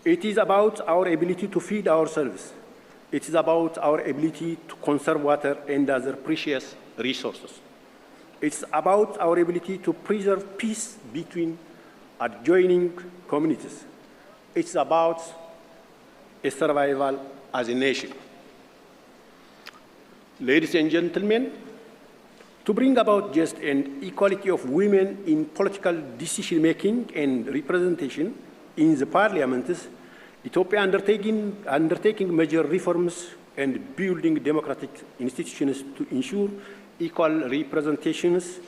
It is about our ability to feed ourselves. It is about our ability to conserve water and other precious resources. It's about our ability to preserve peace between adjoining communities. It's about a survival as a nation. Ladies and gentlemen, to bring about just and equality of women in political decision-making and representation in the parliaments, Ethiopia undertaking major reforms and building democratic institutions to ensure equal representations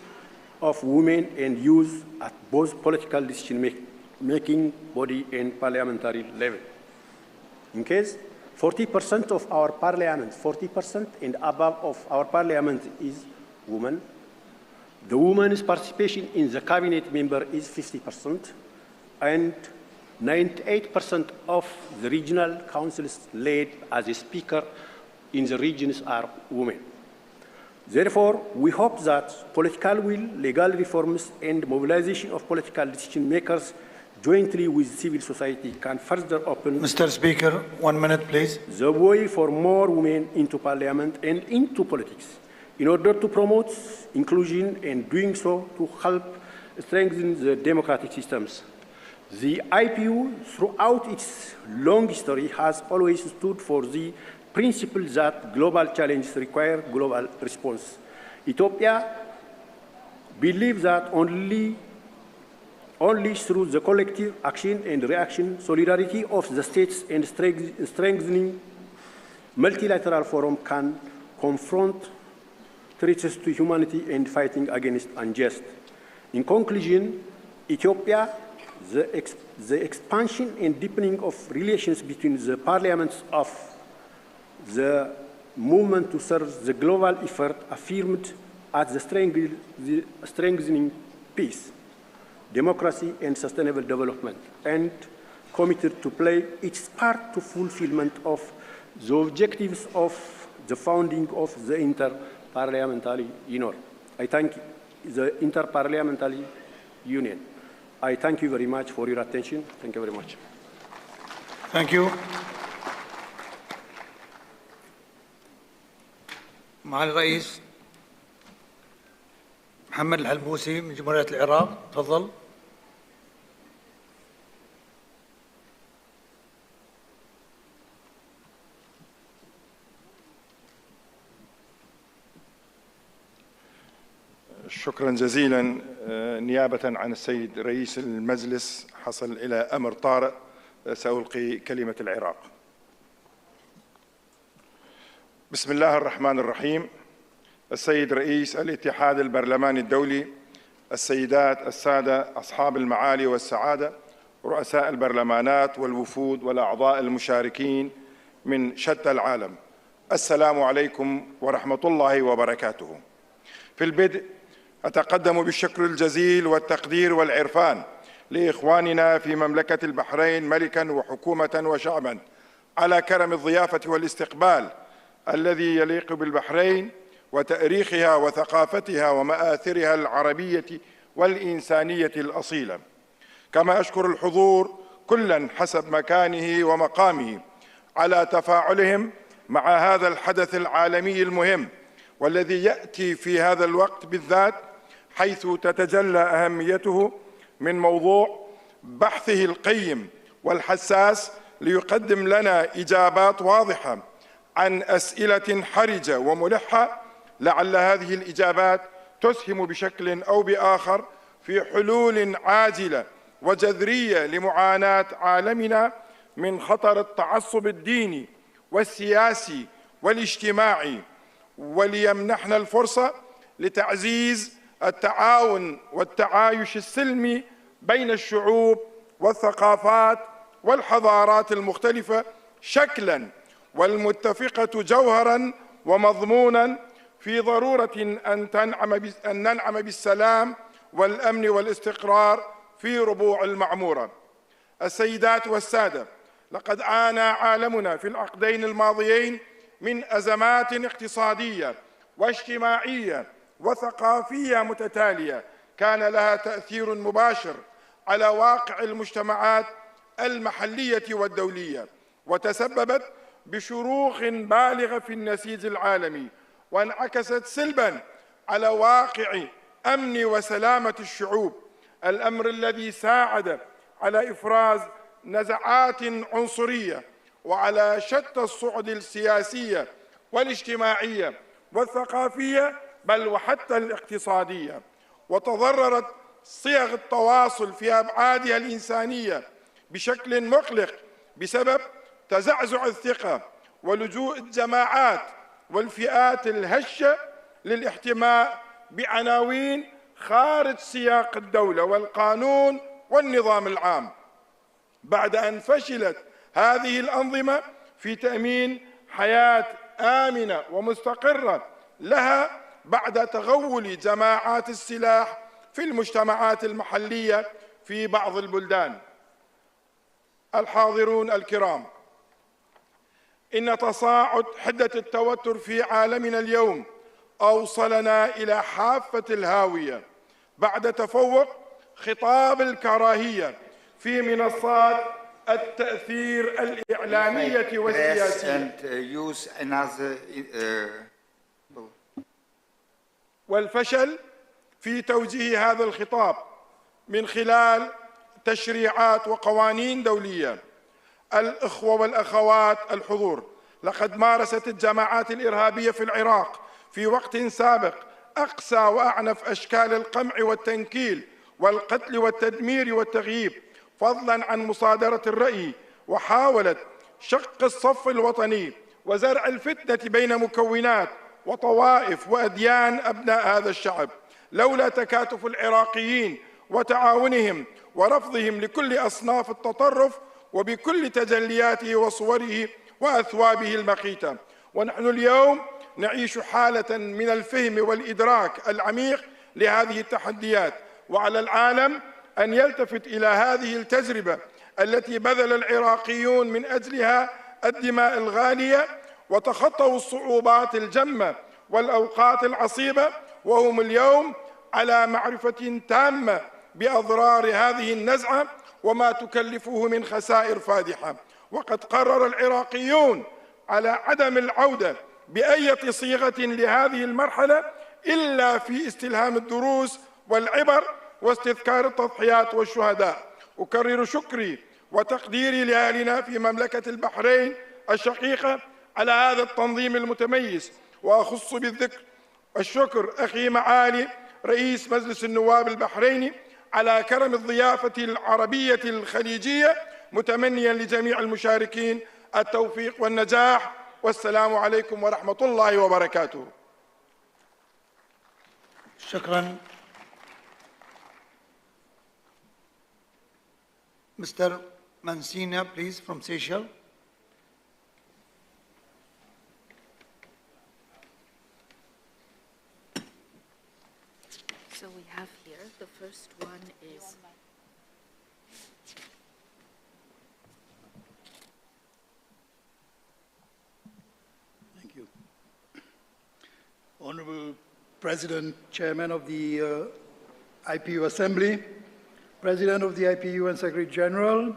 of women and youth at both political decision-making body and parliamentary level. In case 40% of our parliament, 40% and above of our parliament is women, the women's participation in the cabinet member is 50%, and 98% of the regional councils led as a speaker in the regions are women. Therefore, we hope that political will, legal reforms, and mobilization of political decision makers jointly with civil society can further open— Mr. Speaker, 1 minute, please. —the way for more women into parliament and into politics in order to promote inclusion and doing so to help strengthen the democratic systems. The IPU, throughout its long history, has always stood for the principle that global challenges require global response. Ethiopia believes that only through the collective action and reaction, solidarity of the states, and strengthening multilateral forum can confront threats to humanity and fighting against unjust. In conclusion, Ethiopia, the expansion and deepening of relations between the parliaments of the movement to serve the global effort affirmed as the strengthening peace, democracy, and sustainable development, and committed to play its part to fulfillment of the objectives of the founding of the Inter-Parliamentary Union. I thank the Inter-Parliamentary Union. I thank you very much for your attention. Thank you very much. Thank you. معالي الرئيس محمد الحلبوسي من جمهورية العراق، تفضل. شكرا جزيلا. نيابة عن السيد رئيس المجلس حصل إلى أمر طارئ سألقي كلمة العراق. بسم الله الرحمن الرحيم. السيد رئيس الاتحاد البرلماني الدولي، السيدات السادة أصحاب المعالي والسعادة، رؤساء البرلمانات والوفود والأعضاء المشاركين من شتى العالم، السلام عليكم ورحمة الله وبركاته. في البدء أتقدم بالشكر الجزيل والتقدير والعرفان لإخواننا في مملكة البحرين ملكاً وحكومة وشعباً على كرم الضيافة والاستقبال الذي يليق بالبحرين وتاريخها وثقافتها ومآثرها العربية والإنسانية الأصيلة. كما أشكر الحضور كلاً حسب مكانه ومقامه على تفاعلهم مع هذا الحدث العالمي المهم، والذي يأتي في هذا الوقت بالذات حيث تتجلى أهميته من موضوع بحثه القيم والحساس ليقدم لنا إجابات واضحة عن أسئلة حرجة وملحة، لعل هذه الإجابات تسهم بشكل أو بآخر في حلول عاجلة وجذرية لمعاناة عالمنا من خطر التعصب الديني والسياسي والاجتماعي، وليمنحنا الفرصة لتعزيز التعاون والتعايش السلمي بين الشعوب والثقافات والحضارات المختلفة شكلاً، والمتفقة جوهراً ومضموناً في ضرورة أن ننعم بالسلام والأمن والاستقرار في ربوع المعمورة. السيدات والسادة، لقد عانى عالمنا في العقدين الماضيين من أزمات اقتصادية واجتماعية وثقافية متتالية كان لها تأثير مباشر على واقع المجتمعات المحلية والدولية، وتسببت بشروخ بالغة في النسيج العالمي، وانعكست سلباً على واقع أمن وسلامة الشعوب، الأمر الذي ساعد على إفراز نزعات عنصرية وعلى شتى الصعد السياسية والاجتماعية والثقافية بل وحتى الاقتصادية، وتضررت صيغ التواصل في أبعادها الإنسانية بشكل مقلق بسبب تزعزع الثقة ولجوء الجماعات والفئات الهشة للاحتماء بعناوين خارج سياق الدولة والقانون والنظام العام، بعد أن فشلت هذه الأنظمة في تأمين حياة آمنة ومستقرة لها بعد تغول جماعات السلاح في المجتمعات المحلية في بعض البلدان. الحاضرون الكرام، إن تصاعد حدة التوتر في عالمنا اليوم أوصلنا إلى حافة الهاوية بعد تفوق خطاب الكراهية في منصات التأثير الإعلامية والسياسية، والفشل في توجيه هذا الخطاب من خلال تشريعات وقوانين دولية. الإخوة والأخوات الحضور، لقد مارست الجماعات الإرهابية في العراق في وقت سابق أقسى وأعنف أشكال القمع والتنكيل والقتل والتدمير والتغييب، فضلاً عن مصادرة الرأي، وحاولت شق الصف الوطني وزرع الفتنة بين مكونات وطوائف وأديان أبناء هذا الشعب. لولا تكاتف العراقيين وتعاونهم ورفضهم لكل أصناف التطرف وبكل تجلياته وصوره وأثوابه المقيتة، ونحن اليوم نعيش حالة من الفهم والإدراك العميق لهذه التحديات، وعلى العالم أن يلتفت إلى هذه التجربة التي بذل العراقيون من أجلها الدماء الغالية وتخطوا الصعوبات الجمة والأوقات العصيبة، وهم اليوم على معرفة تامة بأضرار هذه النزعة وما تكلفه من خسائر فادحة. وقد قرر العراقيون على عدم العودة بأية صيغة لهذه المرحلة إلا في استلهام الدروس والعبر واستذكار التضحيات والشهداء. أكرر شكري وتقديري لأهلنا في مملكة البحرين الشقيقة على هذا التنظيم المتميز، وأخص بالذكر الشكر أخي معالي رئيس مجلس النواب البحريني على كرم الضيافة العربية الخليجية، متمنيا لجميع المشاركين التوفيق والنجاح، والسلام عليكم ورحمة الله وبركاته. شكرا. Mr. Mansina, please, from Seychelles. So we have here, the first one is Thank you. Honorable President, Chairman of the IPU Assembly, President of the IPU and Secretary General,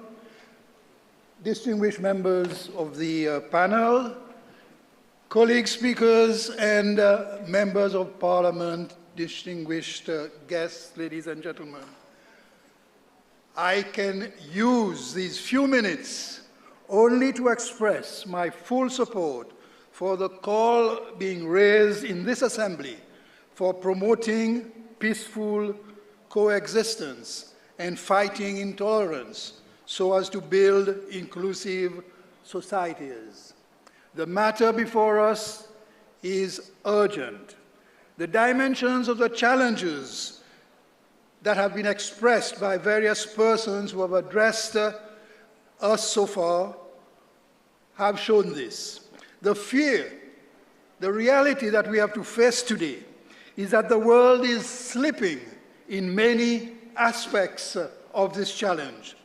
distinguished members of the panel, colleagues, speakers, and members of Parliament, distinguished guests, ladies and gentlemen. I can use these few minutes only to express my full support for the call being raised in this assembly for promoting peaceful coexistence and fighting intolerance so as to build inclusive societies. The matter before us is urgent. The dimensions of the challenges that have been expressed by various persons who have addressed us so far have shown this. The fear, the reality that we have to face today is that the world is slipping in many aspects of this challenge.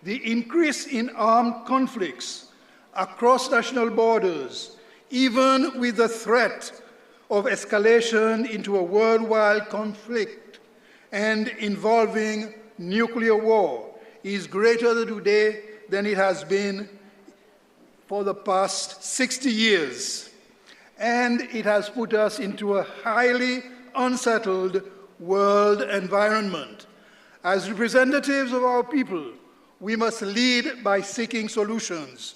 The increase in armed conflicts across national borders, even with the threat of escalation into a worldwide conflict and involving nuclear war, is greater today than it has been for the past 60 years. And it has put us into a highly unsettled world environment. As representatives of our people, we must lead by seeking solutions.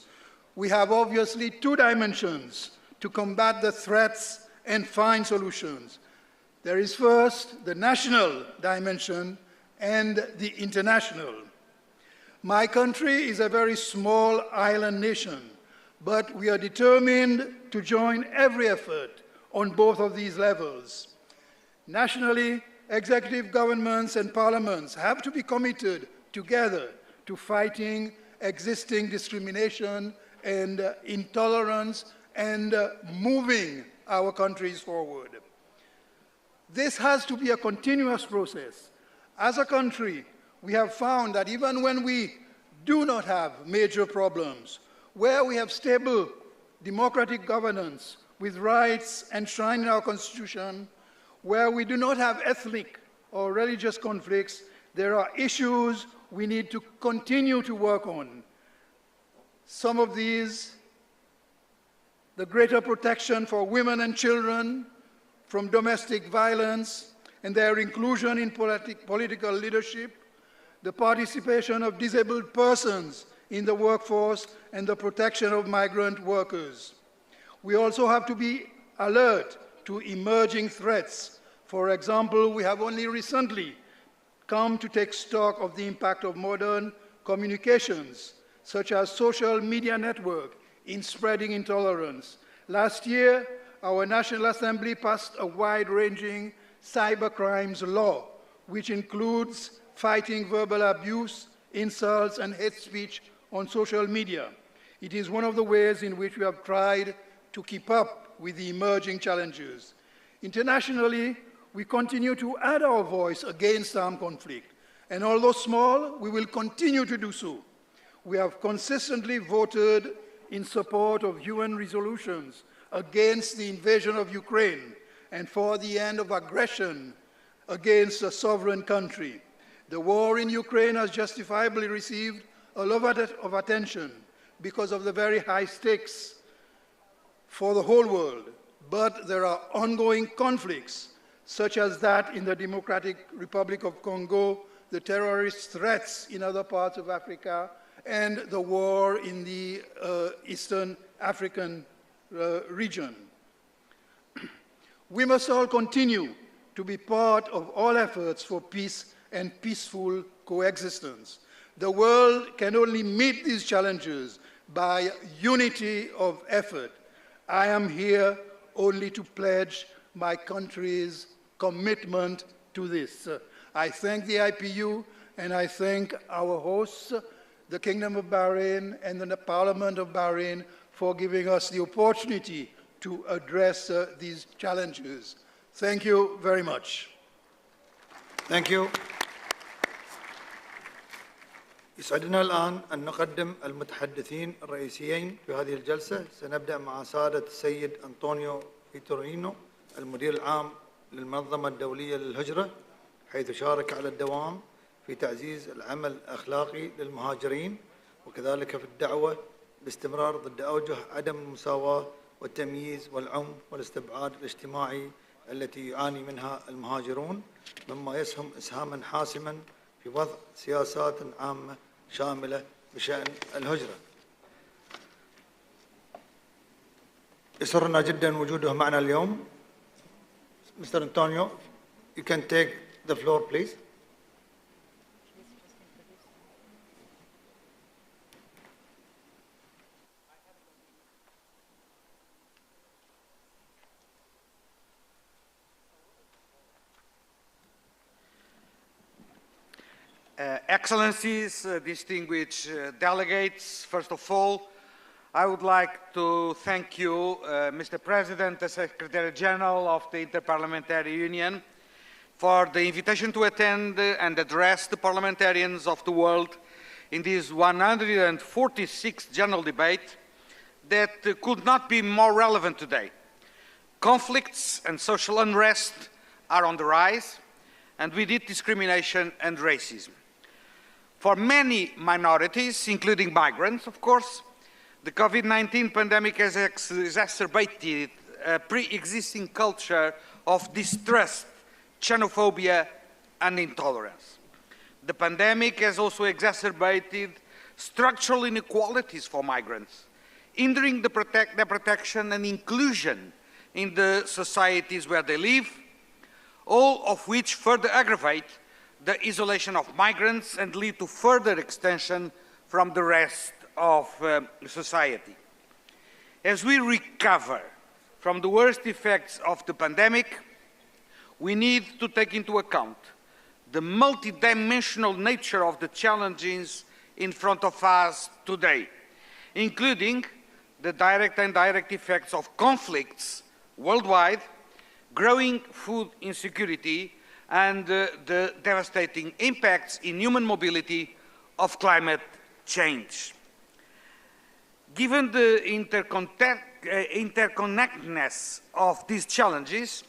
We have obviously two dimensions to combat the threats and find solutions. There is first the national dimension and the international. My country is a very small island nation, but we are determined to join every effort on both of these levels. Nationally, executive governments and parliaments have to be committed together to fighting existing discrimination and intolerance and moving our countries forward. This has to be a continuous process. As a country, we have found that even when we do not have major problems, where we have stable democratic governance with rights enshrined in our Constitution, where we do not have ethnic or religious conflicts, there are issues we need to continue to work on. Some of these, the greater protection for women and children from domestic violence and their inclusion in political leadership, the participation of disabled persons in the workforce, and the protection of migrant workers. We also have to be alert to emerging threats. For example, we have only recently come to take stock of the impact of modern communications, such as social media network, in spreading intolerance. Last year, our National Assembly passed a wide-ranging cybercrimes law, which includes fighting verbal abuse, insults, and hate speech on social media. It is one of the ways in which we have tried to keep up with the emerging challenges. Internationally, we continue to add our voice against armed conflict, and although small, we will continue to do so. We have consistently voted in support of UN resolutions against the invasion of Ukraine and for the end of aggression against a sovereign country. The war in Ukraine has justifiably received a lot of attention because of the very high stakes for the whole world. But there are ongoing conflicts, such as that in the Democratic Republic of Congo, the terrorist threats in other parts of Africa, and the war in the Eastern African region. We must all continue to be part of all efforts for peace and peaceful coexistence. The world can only meet these challenges by unity of effort. I am here only to pledge my country's commitment to this. I thank the IPU and I thank our hosts, the Kingdom of Bahrain and the Parliament of Bahrain, for giving us the opportunity to address these challenges. Thank you very much. Thank you. يسعدنا الآن أن نقدم المتحدثين الرئيسيين في هذه الجلسة. سنبدأ مع سعادة السيد أنطونيو فيتورينو المدير العام للمنظمة الدولية للهجرة، حيث شارك على الدوام في تعزيز العمل الأخلاقي للمهاجرين وكذلك في الدعوة باستمرار ضد أوجه عدم المساواة والتمييز والعنف والاستبعاد الاجتماعي التي يعاني منها المهاجرون، مما يسهم إسهاما حاسما في وضع سياسات عامة شاملة بشأن الهجرة. يسرنا جدا وجوده معنا اليوم. Mr. Antonio, you can take the floor, please. Excellencies, distinguished delegates, first of all, I would like to thank you, Mr. President, the Secretary General of the Inter-Parliamentary Union, for the invitation to attend and address the parliamentarians of the world in this 146th general debate that could not be more relevant today. Conflicts and social unrest are on the rise, and with it discrimination and racism. For many minorities, including migrants, of course, the COVID-19 pandemic has exacerbated a pre-existing culture of distrust, xenophobia, and intolerance. The pandemic has also exacerbated structural inequalities for migrants, hindering their protection and inclusion in the societies where they live, all of which further aggravate the isolation of migrants and lead to further extension from the rest of society. As we recover from the worst effects of the pandemic, we need to take into account the multidimensional nature of the challenges in front of us today, including the direct and indirect effects of conflicts worldwide, growing food insecurity, and the devastating impacts in human mobility of climate change. Given the interconnectedness of these challenges,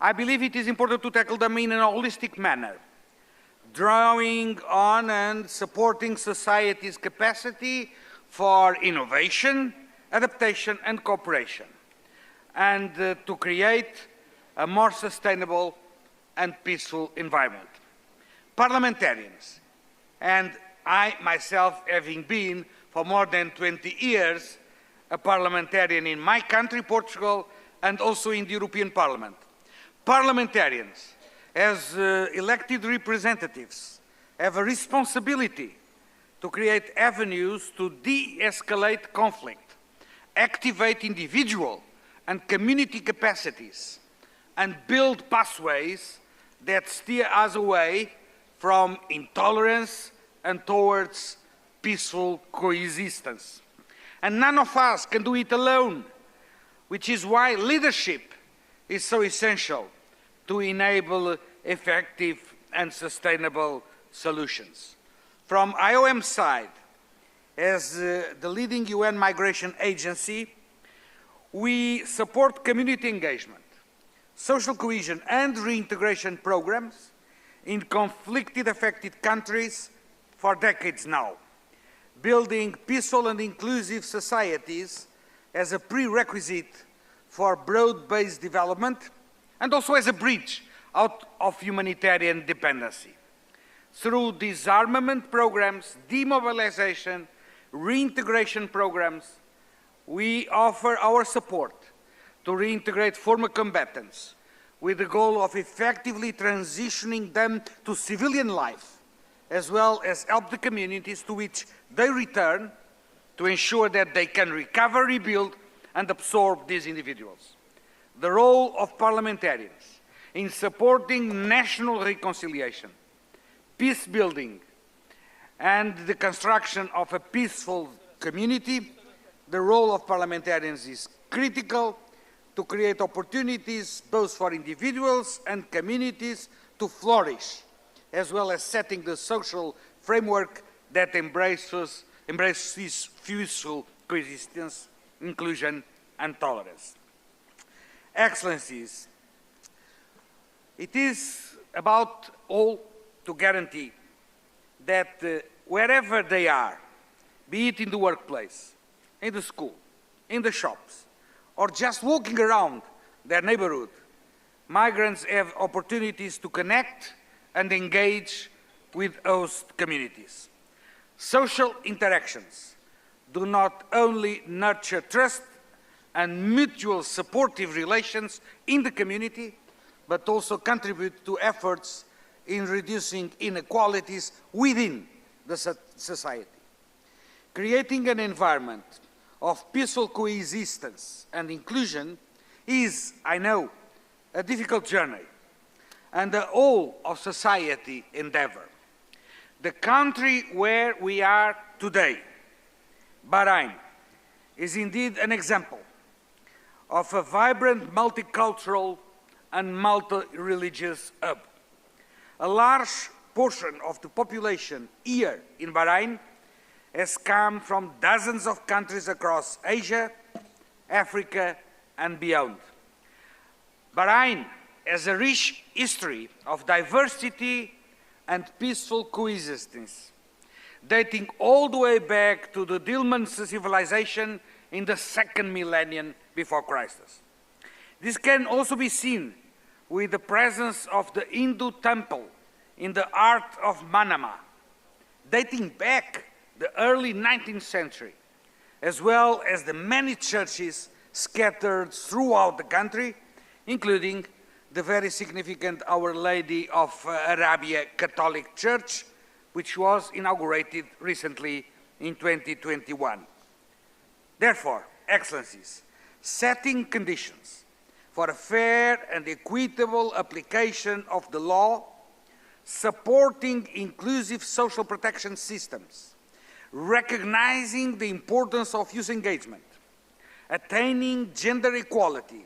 I believe it is important to tackle them in a holistic manner, drawing on and supporting society's capacity for innovation, adaptation, and cooperation, and to create a more sustainable and peaceful environment. Parliamentarians, and I myself, having been for more than 20 years a parliamentarian in my country, Portugal, and also in the European Parliament. Parliamentarians, as elected representatives, have a responsibility to create avenues to de-escalate conflict, activate individual and community capacities, and build pathways that steer us away from intolerance and towards peaceful coexistence. And none of us can do it alone, which is why leadership is so essential to enable effective and sustainable solutions. From IOM side, as the leading UN migration agency, we support community engagement, social cohesion and reintegration programs in conflicted affected countries for decades now, building peaceful and inclusive societies as a prerequisite for broad-based development and also as a bridge out of humanitarian dependency. Through disarmament programs, demobilization, reintegration programs, we offer our support to reintegrate former combatants with the goal of effectively transitioning them to civilian life, as well as help the communities to which they return to ensure that they can recover, rebuild, and absorb these individuals. The role of parliamentarians in supporting national reconciliation, peace building, and the construction of a peaceful community, the role of parliamentarians is critical to create opportunities both for individuals and communities to flourish, as well as setting the social framework that embraces peaceful coexistence, inclusion, and tolerance. Excellencies, it is about all to guarantee that wherever they are, be it in the workplace, in the school, in the shops, or just walking around their neighborhood, migrants have opportunities to connect and engage with host communities. Social interactions do not only nurture trust and mutual supportive relations in the community, but also contribute to efforts in reducing inequalities within the society. Creating an environment of peaceful coexistence and inclusion is, I know, a difficult journey and a whole of society endeavor. The country where we are today, Bahrain, is indeed an example of a vibrant multicultural and multi-religious hub. A large portion of the population here in Bahrain has come from dozens of countries across Asia, Africa, and beyond. Bahrain has a rich history of diversity and peaceful coexistence, dating all the way back to the Dilmun civilization in the second millennium before Christ. This can also be seen with the presence of the Hindu temple in the heart of Manama, dating back the early 19th century, as well as the many churches scattered throughout the country, including the very significant Our Lady of Arabia Catholic Church, which was inaugurated recently in 2021. Therefore, Excellencies, setting conditions for a fair and equitable application of the law, supporting inclusive social protection systems, recognizing the importance of youth engagement, attaining gender equality,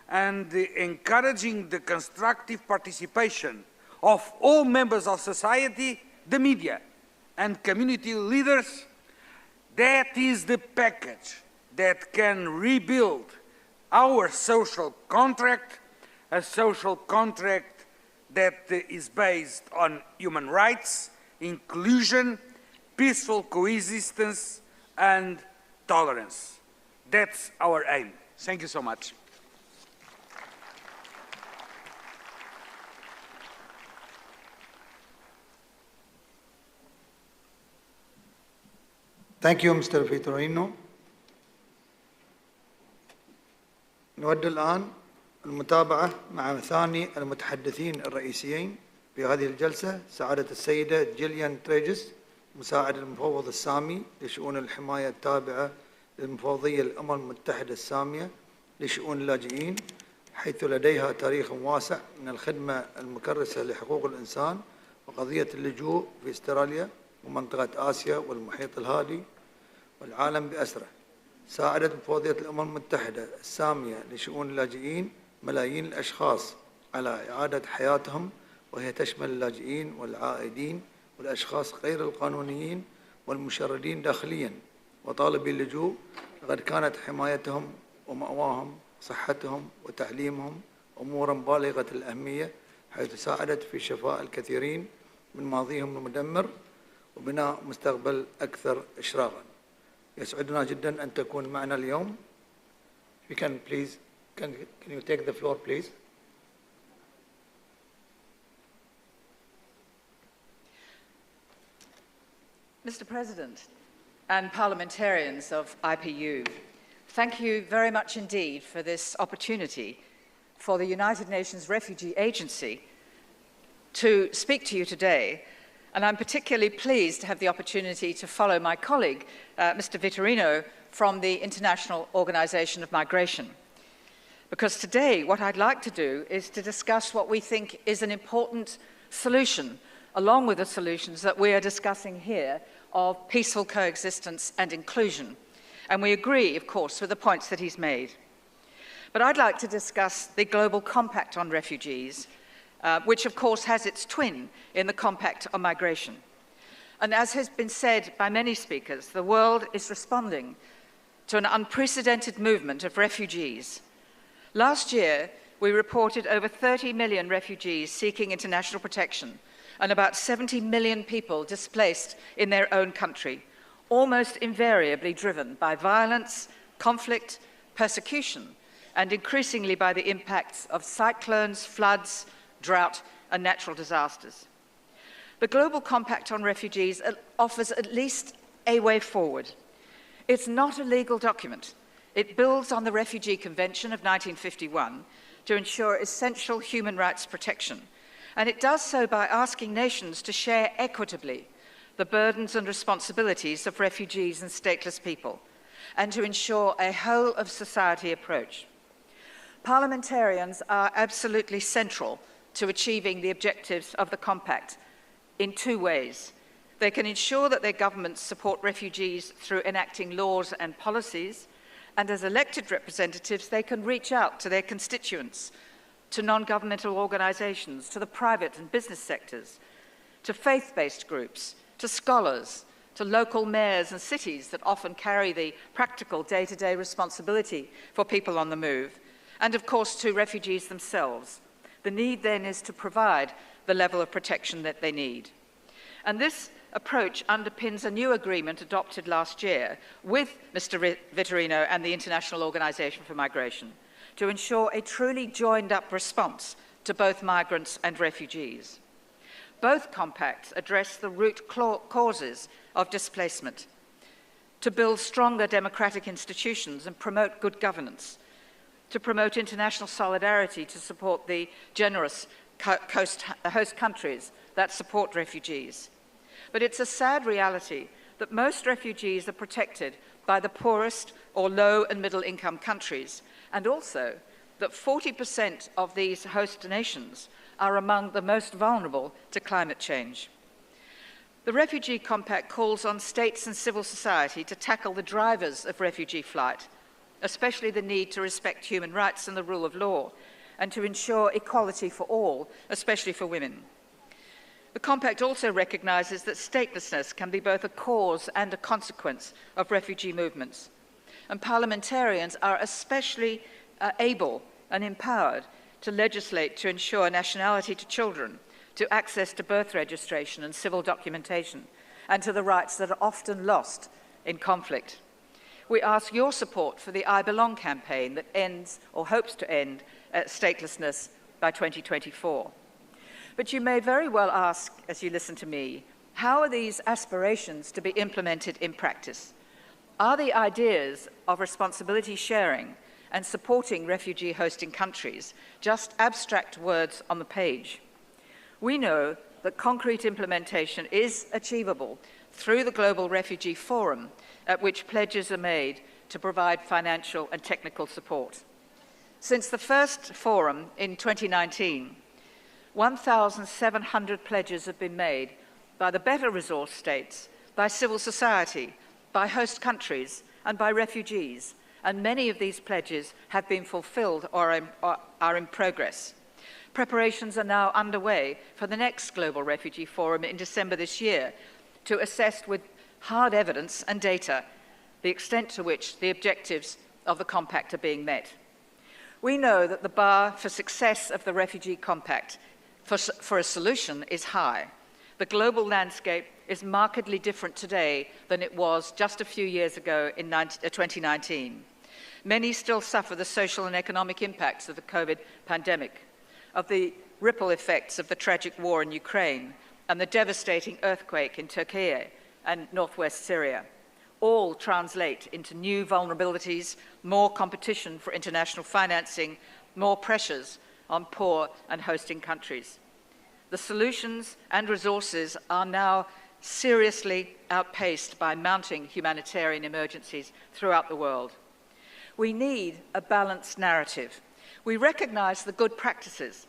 and encouraging the constructive participation of all members of society, the media, and community leaders, that is the package that can rebuild our social contract, a social contract that is based on human rights, inclusion, peaceful coexistence, and tolerance. That's our aim. Thank you so much. Thank you, Mr. Vitorino. نود الآن المتابعة مع ثاني المتحدثين الرئيسيين في هذه الجلسة، سعادة السيدة جيليان تريجس، مساعد المفوض السامي لشؤون الحماية التابعة للمفوضية الأمم المتحدة السامية لشؤون اللاجئين، حيث لديها تاريخ واسع من الخدمة المكرسة لحقوق الإنسان وقضية اللجوء في استراليا ومنطقة آسيا والمحيط الهادي والعالم بأسره. ساعدت مفوضية الأمم المتحدة السامية لشؤون اللاجئين ملايين الأشخاص على إعادة حياتهم، وهي تشمل اللاجئين والعائدين والأشخاص غير القانونيين والمشردين داخليا وطالبي اللجوء، لقد كانت حمايتهم ومأواهم صحتهم وتعليمهم أمورا بالغة الأهمية، حيث ساعدت في شفاء الكثيرين من ماضيهم المدمر وبناء مستقبل أكثر إشراقا. يسعدنا جدا أن تكون معنا اليوم. If you can please, can you take the floor please? Mr. President and parliamentarians of IPU, thank you very much indeed for this opportunity for the United Nations Refugee Agency to speak to you today. And I'm particularly pleased to have the opportunity to follow my colleague, Mr. Vitorino, from the International Organization of Migration. Because today, what I'd like to do is to discuss what we think is an important solution, along with the solutions that we are discussing here of peaceful coexistence and inclusion. And we agree, of course, with the points that he's made. But I'd like to discuss the Global Compact on Refugees, which of course has its twin in the Compact on Migration. And as has been said by many speakers, the world is responding to an unprecedented movement of refugees. Last year, we reported over 30 million refugees seeking international protection and about 70 million people displaced in their own country, almost invariably driven by violence, conflict, persecution, and increasingly by the impacts of cyclones, floods, drought, and natural disasters. The Global Compact on Refugees offers at least a way forward. It's not a legal document. It builds on the Refugee Convention of 1951 to ensure essential human rights protection, and it does so by asking nations to share equitably the burdens and responsibilities of refugees and stateless people, and to ensure a whole-of-society approach. Parliamentarians are absolutely central to achieving the objectives of the Compact in two ways. They can ensure that their governments support refugees through enacting laws and policies, and as elected representatives, they can reach out to their constituents, to non-governmental organisations, to the private and business sectors, to faith-based groups, to scholars, to local mayors and cities that often carry the practical day-to-day responsibility for people on the move, and of course to refugees themselves. The need then is to provide the level of protection that they need. And this approach underpins a new agreement adopted last year with Mr. Vitorino and the International Organization for Migration to ensure a truly joined-up response to both migrants and refugees. Both compacts address the root causes of displacement, to build stronger democratic institutions and promote good governance, to promote international solidarity to support the generous host countries that support refugees. But it's a sad reality that most refugees are protected by the poorest or low and middle income countries, and also that 40% of these host nations are among the most vulnerable to climate change. The Refugee Compact calls on states and civil society to tackle the drivers of refugee flight, especially the need to respect human rights and the rule of law, and to ensure equality for all, especially for women. The Compact also recognises that statelessness can be both a cause and a consequence of refugee movements, and parliamentarians are especially able and empowered to legislate to ensure nationality to children, to access to birth registration and civil documentation, and to the rights that are often lost in conflict. We ask your support for the I Belong campaign that ends or hopes to end statelessness by 2024. But you may very well ask, as you listen to me, how are these aspirations to be implemented in practice? Are the ideas of responsibility sharing and supporting refugee hosting countries just abstract words on the page? We know that concrete implementation is achievable through the Global Refugee Forum, at which pledges are made to provide financial and technical support. Since the first forum in 2019, 1,700 pledges have been made by the better resourced states, by civil society, by host countries, and by refugees, and many of these pledges have been fulfilled or are in progress. Preparations are now underway for the next Global Refugee Forum in December this year to assess with hard evidence and data the extent to which the objectives of the Compact are being met. We know that the bar for success of the Refugee Compact for a solution is high. The global landscape is markedly different today than it was just a few years ago in 2019. Many still suffer the social and economic impacts of the COVID pandemic, of the ripple effects of the tragic war in Ukraine, and the devastating earthquake in Turkey and northwest Syria. All translate into new vulnerabilities, more competition for international financing, more pressures on poor and hosting countries. The solutions and resources are now seriously outpaced by mounting humanitarian emergencies throughout the world. We need a balanced narrative. We recognise the good practices.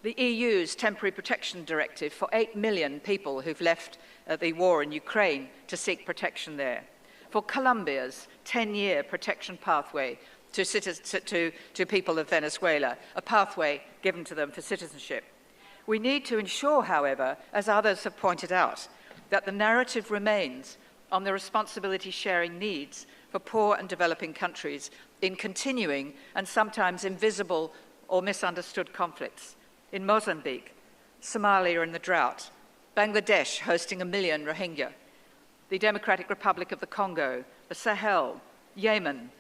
The EU's Temporary Protection Directive for 8 million people who've left the war in Ukraine to seek protection there. For Colombia's 10-year protection pathway to people of Venezuela, a pathway given to them for citizenship. We need to ensure, however, as others have pointed out, that the narrative remains on the responsibility sharing needs for poor and developing countries in continuing and sometimes invisible or misunderstood conflicts. In Mozambique, Somalia in the drought, Bangladesh hosting 1 million Rohingya, the Democratic Republic of the Congo, the Sahel, Yemen,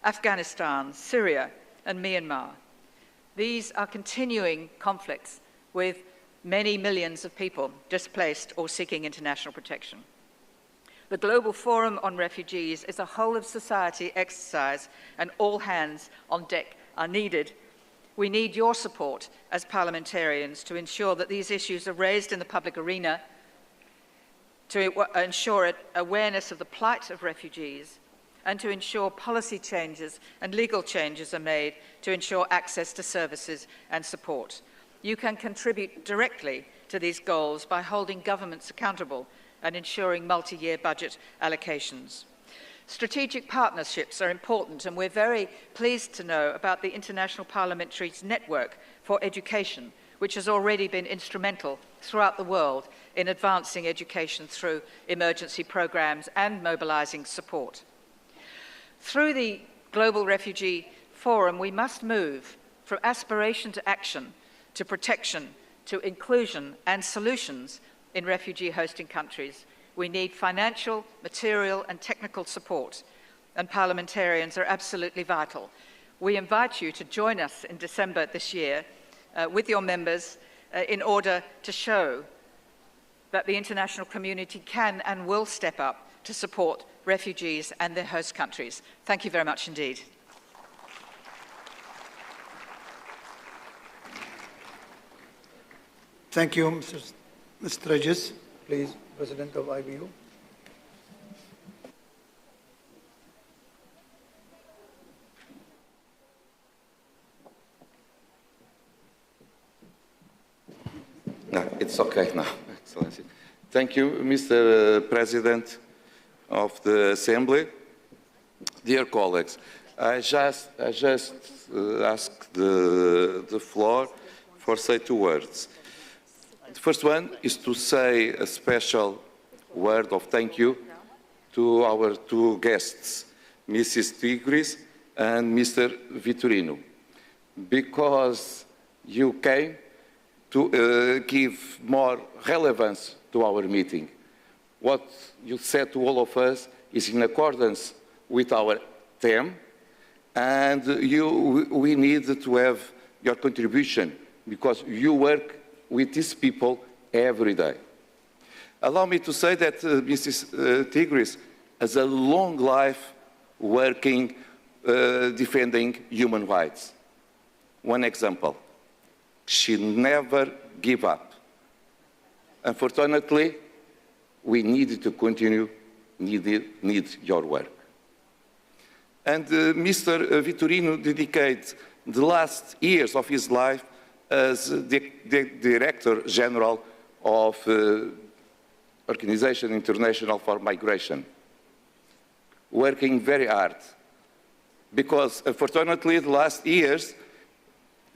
Afghanistan, Syria, and Myanmar. These are continuing conflicts with many millions of people displaced or seeking international protection. The Global Forum on Refugees is a whole-of-society exercise, and all hands on deck are needed. We need your support as parliamentarians to ensure that these issues are raised in the public arena, to ensure awareness of the plight of refugees, and to ensure policy changes and legal changes are made to ensure access to services and support. You can contribute directly to these goals by holding governments accountable and ensuring multi-year budget allocations. Strategic partnerships are important, and we're very pleased to know about the International Parliamentaries Network for Education, which has already been instrumental throughout the world in advancing education through emergency programs and mobilizing support. Through the Global Refugee Forum, we must move from aspiration to action, to protection, to inclusion and solutions in refugee hosting countries. We need financial, material and technical support, and parliamentarians are absolutely vital. We invite you to join us in December this year with your members in order to show that the international community can and will step up to support refugees and their host countries. Thank you very much indeed. Thank you, Mr. Regis. Please, President of IPU. No, it's okay now, Excellency. Thank you, Mr. President of the Assembly. Dear colleagues, I just asked the floor for say 2 words. The first one is to say a special word of thank you to our 2 guests, Mrs. Tigris and Mr. Vitorino, because you came to give more relevance to our meeting. What you said to all of us is in accordance with our theme, and we need to have your contribution because you work with these people every day. Allow me to say that Mrs. Tigris has a long life working, defending human rights. One example, she never gave up. Unfortunately, we need to continue, need your work. And Mr. Vitorino dedicated the last years of his life as the Director General of Organization International for Migration, working very hard. Because unfortunately, the last years,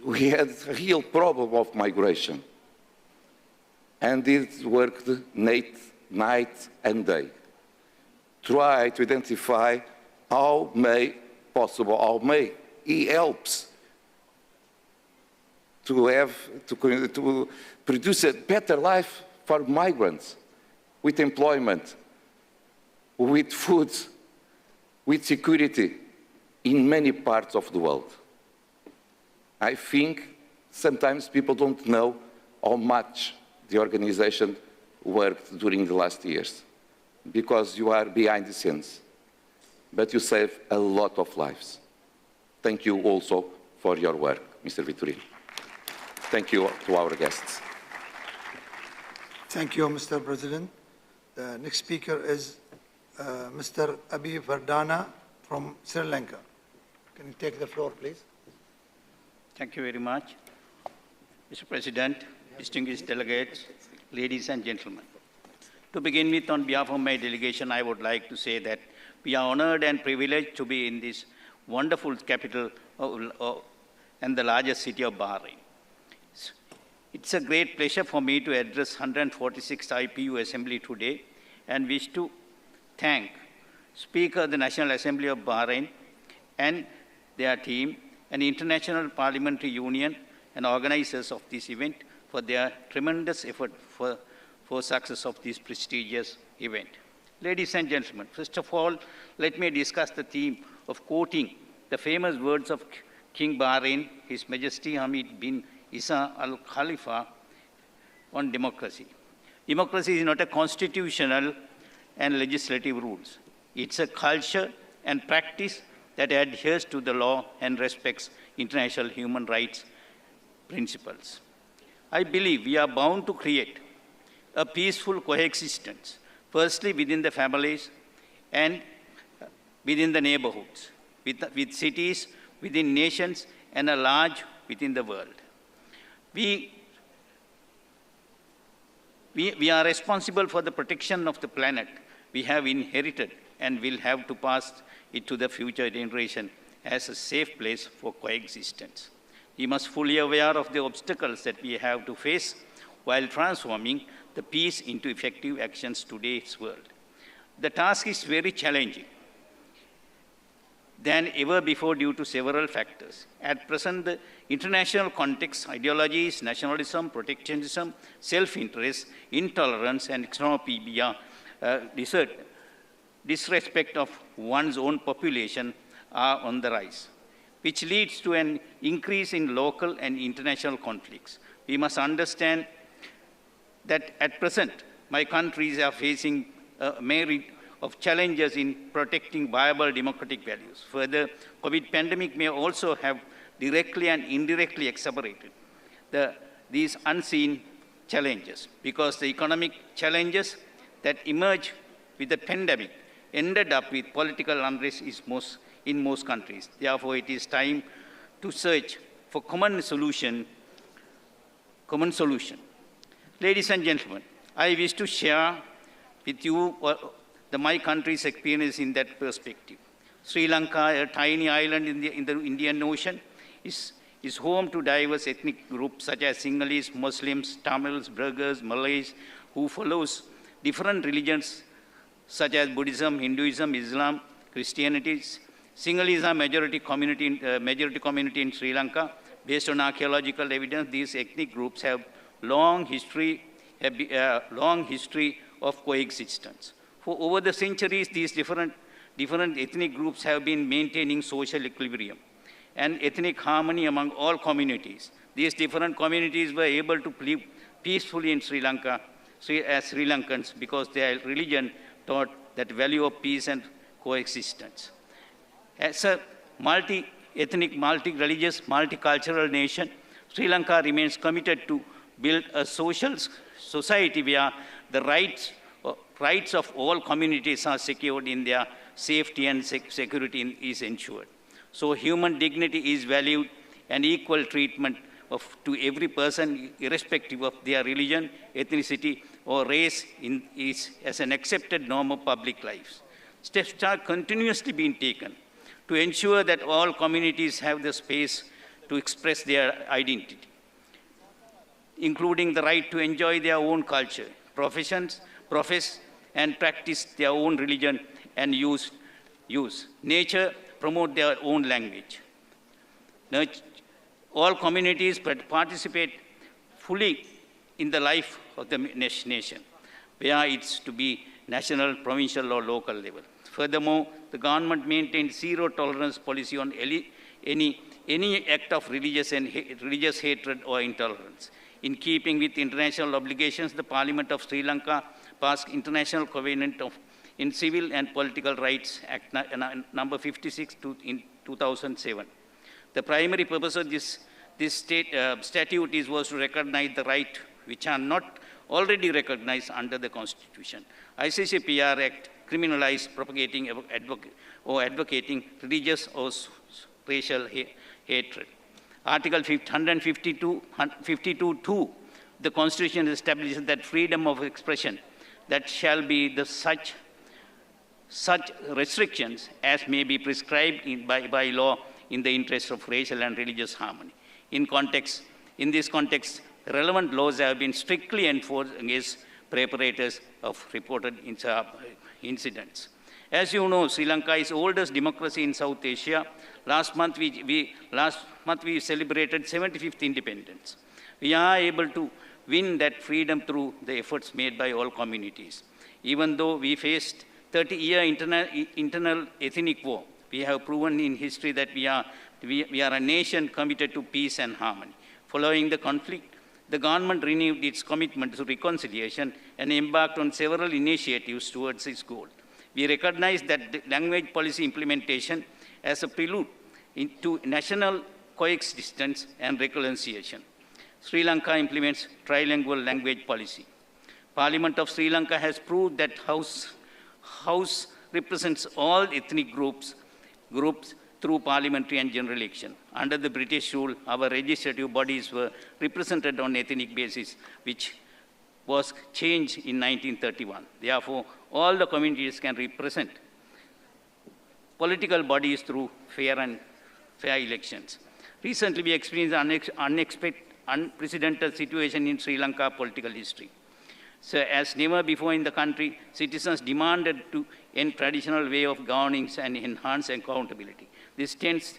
we had a real problem of migration. And it worked night and day. Try to identify how he helps to produce a better life for migrants, with employment, with food, with security in many parts of the world. I think sometimes people don't know how much the organization worked during the last years, because you are behind the scenes, but you save a lot of lives. Thank you also for your work, Mr. Vitorino. Thank you to our guests. Thank you, Mr. President. The next speaker is Mr. Abhi Vardana from Sri Lanka. Can you take the floor, please? Thank you very much. Mr. President, distinguished delegates, ladies and gentlemen. To begin with, on behalf of my delegation, I would like to say that we are honored and privileged to be in this wonderful capital and the largest city of Bahrain. It's a great pleasure for me to address 146th IPU Assembly today and wish to thank Speaker of the National Assembly of Bahrain and their team and International Parliamentary Union and organizers of this event for their tremendous effort for success of this prestigious event. Ladies and gentlemen, first of all, let me discuss the theme of quoting the famous words of King Bahrain, His Majesty Hamid bin Isa Al Khalifa, on democracy. Democracy is not a constitutional and legislative rules. It's a culture and practice that adheres to the law and respects international human rights principles. I believe we are bound to create a peaceful coexistence, firstly within the families and within the neighborhoods, with cities, within nations, and at large within the world. We are responsible for the protection of the planet we have inherited and will have to pass it to the future generation as a safe place for coexistence. We must fully aware of the obstacles that we have to face while transforming the peace into effective actions in today's world. The task is very challenging than ever before due to several factors. At present, the international context, ideologies, nationalism, protectionism, self-interest, intolerance, and xenophobia, disrespect of one's own population are on the rise, which leads to an increase in local and international conflicts. We must understand that at present, my countries are facing a myriad of challenges in protecting viable democratic values. Further, COVID pandemic may also have directly and indirectly exacerbated these unseen challenges, because the economic challenges that emerge with the pandemic ended up with political unrest in most countries. Therefore, it is time to search for common solution. Ladies and gentlemen, I wish to share with you my country's experience in that perspective. Sri Lanka, a tiny island in the Indian Ocean, is home to diverse ethnic groups such as Sinhalese, Muslims, Tamils, Burghers, Malays, who follows different religions such as Buddhism, Hinduism, Islam, Christianity. Sinhalese are majority community in Sri Lanka. Based on archaeological evidence, these ethnic groups have long history of coexistence. For over the centuries, these different ethnic groups have been maintaining social equilibrium and ethnic harmony among all communities. These different communities were able to live peacefully in Sri Lanka as Sri Lankans because their religion taught that value of peace and coexistence. As a multi-ethnic, multi-religious, multicultural nation, Sri Lanka remains committed to build a social society where the rights of all communities are secured in their safety and security is ensured. So human dignity is valued and equal treatment to every person irrespective of their religion, ethnicity or race is as an accepted norm of public life. Steps are continuously being taken to ensure that all communities have the space to express their identity, including the right to enjoy their own culture, profess and practice their own religion and use nature, promote their own language. All communities participate fully in the life of the nation, where it's to be national, provincial or local level. Furthermore, the government maintains zero tolerance policy on any act of religious hatred or intolerance. In keeping with international obligations, the Parliament of Sri Lanka passed International Covenant in Civil and Political Rights Act number 56 in 2007. The primary purpose of this statute was to recognize the rights which are not already recognized under the Constitution. ICCPR Act criminalized propagating or advocating religious or racial hatred. Article 152(2), the Constitution establishes that freedom of expression that shall be such restrictions as may be prescribed by law in the interest of racial and religious harmony. In this context, relevant laws have been strictly enforced against perpetrators of reported incidents. As you know, Sri Lanka is the oldest democracy in South Asia. Last month we celebrated 75th independence. We are able to win that freedom through the efforts made by all communities. Even though we faced 30-year internal ethnic war, we have proven in history that we are a nation committed to peace and harmony. Following the conflict, The government renewed its commitment to reconciliation and embarked on several initiatives towards its goal. We recognize that the language policy implementation as a prelude to national coexistence and reconciliation. Sri Lanka implements trilingual language policy. Parliament of Sri Lanka has proved that House represents all ethnic groups through parliamentary and general election. Under the British rule, our legislative bodies were represented on ethnic basis, which was changed in 1931. Therefore, all the communities can represent political bodies through fair elections. Recently, we experienced an unprecedented situation in Sri Lanka political history. So, as never before in the country, citizens demanded to end traditional way of governing and enhance accountability. This tense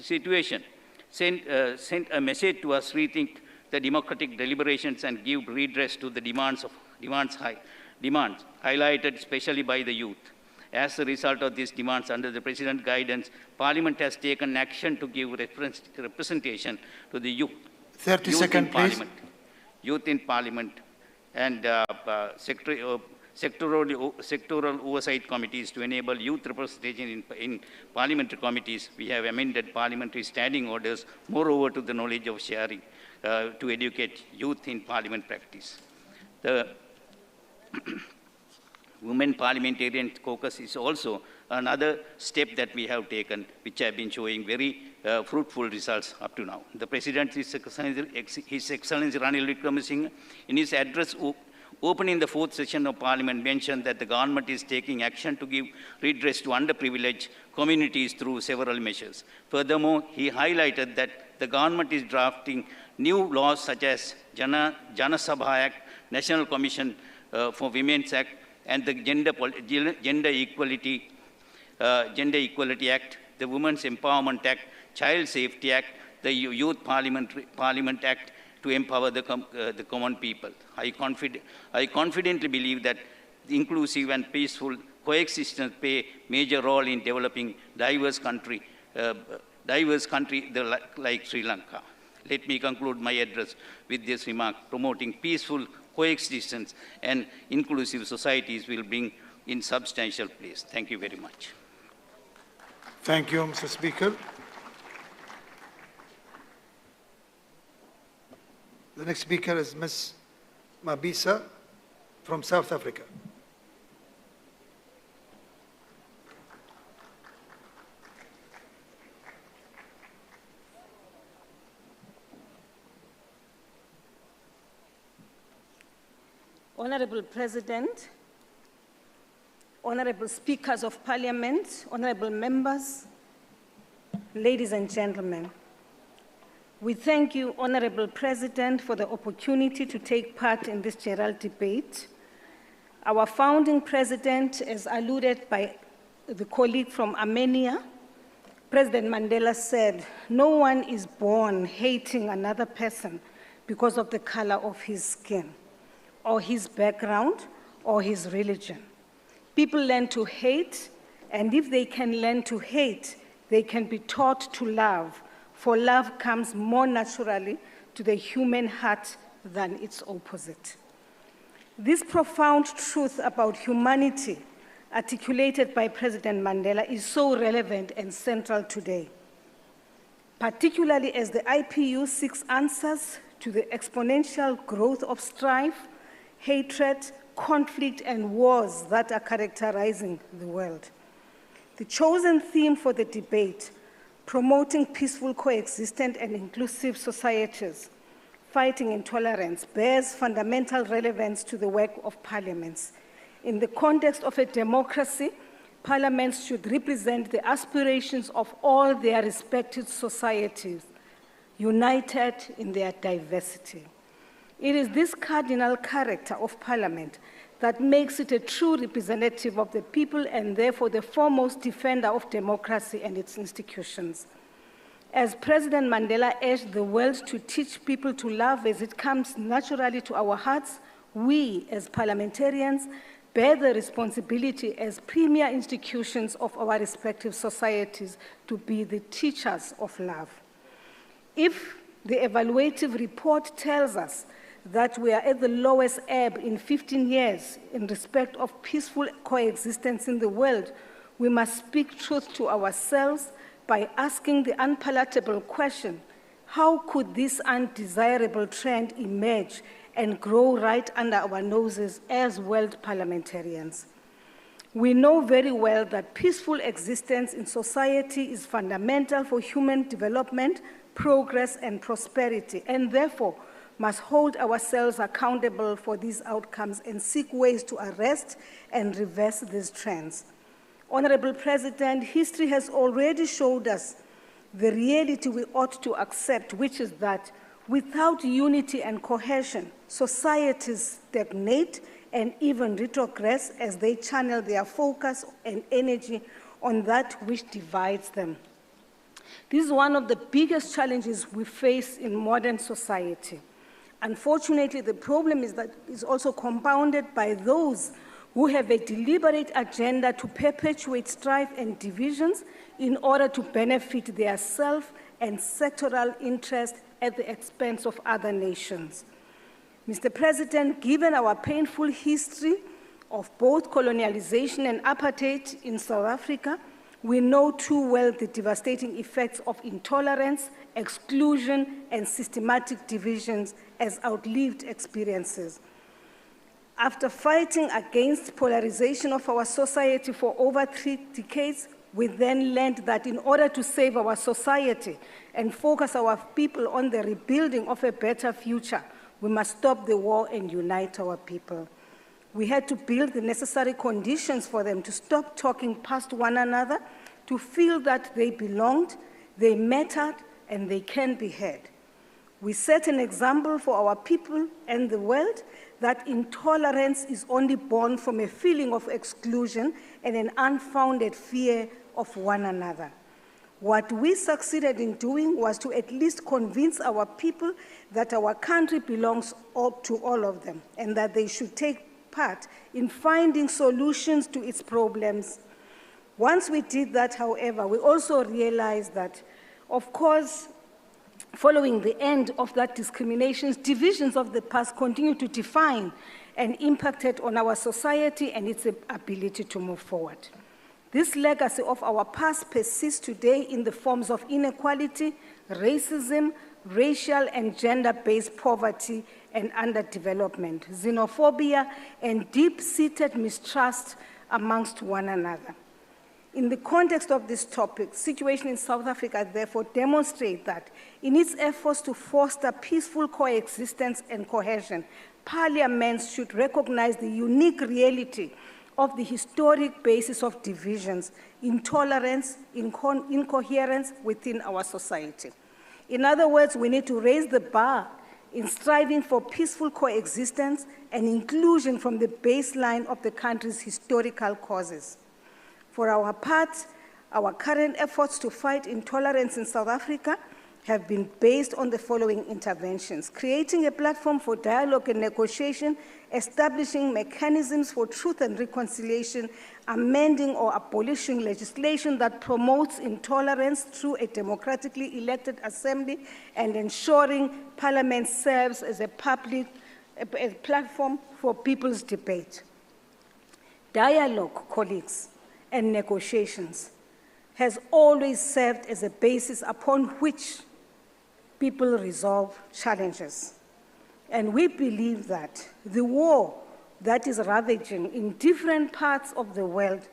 situation sent a message to us rethink the democratic deliberations and give redress to the demands highlighted especially by the youth. As a result of these demands, under the President's guidance, Parliament has taken action to give representation to the youth. 30 seconds, please. Youth in Parliament and sectoral oversight committees to enable youth representation in parliamentary committees. We have amended parliamentary standing orders, moreover to the knowledge of sharing, to educate youth in parliament practice. The Women Parliamentarian Caucus is also another step that we have taken, which have been showing very fruitful results up to now. The President, His Excellency Ranil Wickremesinghe, in his address opening the 4th session of Parliament, mentioned that the government is taking action to give redress to underprivileged communities through several measures. Furthermore, he highlighted that the government is drafting new laws such as Jana Sabha Act, National Commission for Women's Act, and the Gender Equality Act, the Women's Empowerment Act, Child Safety Act, the Youth Parliament Act, to empower the common people. I confidently believe that inclusive and peaceful coexistence play a major role in developing diverse country like Sri Lanka. Let me conclude my address with this remark: promoting peaceful coexistence and inclusive societies will bring in substantial place. Thank you very much. Thank you, Mr. Speaker. The next speaker is Ms. Mabisa from South Africa. Honorable President, honorable speakers of Parliament, honorable members, ladies and gentlemen. We thank you, Honorable President, for the opportunity to take part in this general debate. Our founding president, as alluded by the colleague from Armenia, President Mandela said, "No one is born hating another person because of the color of his skin, or his background, or his religion. People learn to hate, and if they can learn to hate, they can be taught to love, for love comes more naturally to the human heart than its opposite." This profound truth about humanity, articulated by President Mandela, is so relevant and central today, particularly as the IPU seeks answers to the exponential growth of strife, hatred, conflict, and wars that are characterizing the world. The chosen theme for the debate, promoting peaceful, coexistent, and inclusive societies, fighting intolerance, bears fundamental relevance to the work of parliaments. In the context of a democracy, parliaments should represent the aspirations of all their respective societies, united in their diversity. It is this cardinal character of Parliament that makes it a true representative of the people and therefore the foremost defender of democracy and its institutions. As President Mandela urged the world to teach people to love as it comes naturally to our hearts, we as parliamentarians bear the responsibility as premier institutions of our respective societies to be the teachers of love. If The evaluative report tells us that we are at the lowest ebb in 15 years in respect of peaceful coexistence in the world. We must speak truth to ourselves by asking the unpalatable question, how could this undesirable trend emerge and grow right under our noses as world parliamentarians? We know very well that peaceful existence in society is fundamental for human development, progress, and prosperity, and therefore must hold ourselves accountable for these outcomes and seek ways to arrest and reverse these trends. Honorable President, history has already showed us the reality we ought to accept, which is that without unity and cohesion, societies stagnate and even retrogress as they channel their focus and energy on that which divides them. This is one of the biggest challenges we face in modern society. Unfortunately, the problem is that it's also compounded by those who have a deliberate agenda to perpetuate strife and divisions in order to benefit their self and sectoral interest at the expense of other nations. Mr. President, given our painful history of both colonialization and apartheid in South Africa, we know too well the devastating effects of intolerance, exclusion, and systematic divisions as outlived experiences. After fighting against polarization of our society for over 3 decades, we then learned that in order to save our society and focus our people on the rebuilding of a better future, we must stop the war and unite our people. We had to build the necessary conditions for them to stop talking past one another, to feel that they belonged, they mattered, and they can be heard. We set an example for our people and the world that intolerance is only born from a feeling of exclusion and an unfounded fear of one another. What we succeeded in doing was to at least convince our people that our country belongs to all of them and that they should take part in finding solutions to its problems. Once we did that, however, we also realized that, of course, following the end of that discrimination, divisions of the past continue to define and impacted on our society and its ability to move forward. This legacy of our past persists today in the forms of inequality, racism, racial and gender-based poverty and underdevelopment, xenophobia, and deep-seated mistrust amongst one another. In the context of this topic, situation in South Africa therefore demonstrates that in its efforts to foster peaceful coexistence and cohesion, parliaments should recognize the unique reality of the historic basis of divisions, intolerance, incoherence within our society. In other words, we need to raise the bar in striving for peaceful coexistence and inclusion from the baseline of the country's historical causes. For our part, our current efforts to fight intolerance in South Africa have been based on the following interventions: creating a platform for dialogue and negotiation, establishing mechanisms for truth and reconciliation, amending or abolishing legislation that promotes intolerance through a democratically elected assembly, and ensuring Parliament serves as a platform for people's debate. Dialogue, colleagues, and negotiations has always served as a basis upon which people resolve challenges. And we believe that the war that is ravaging in different parts of the world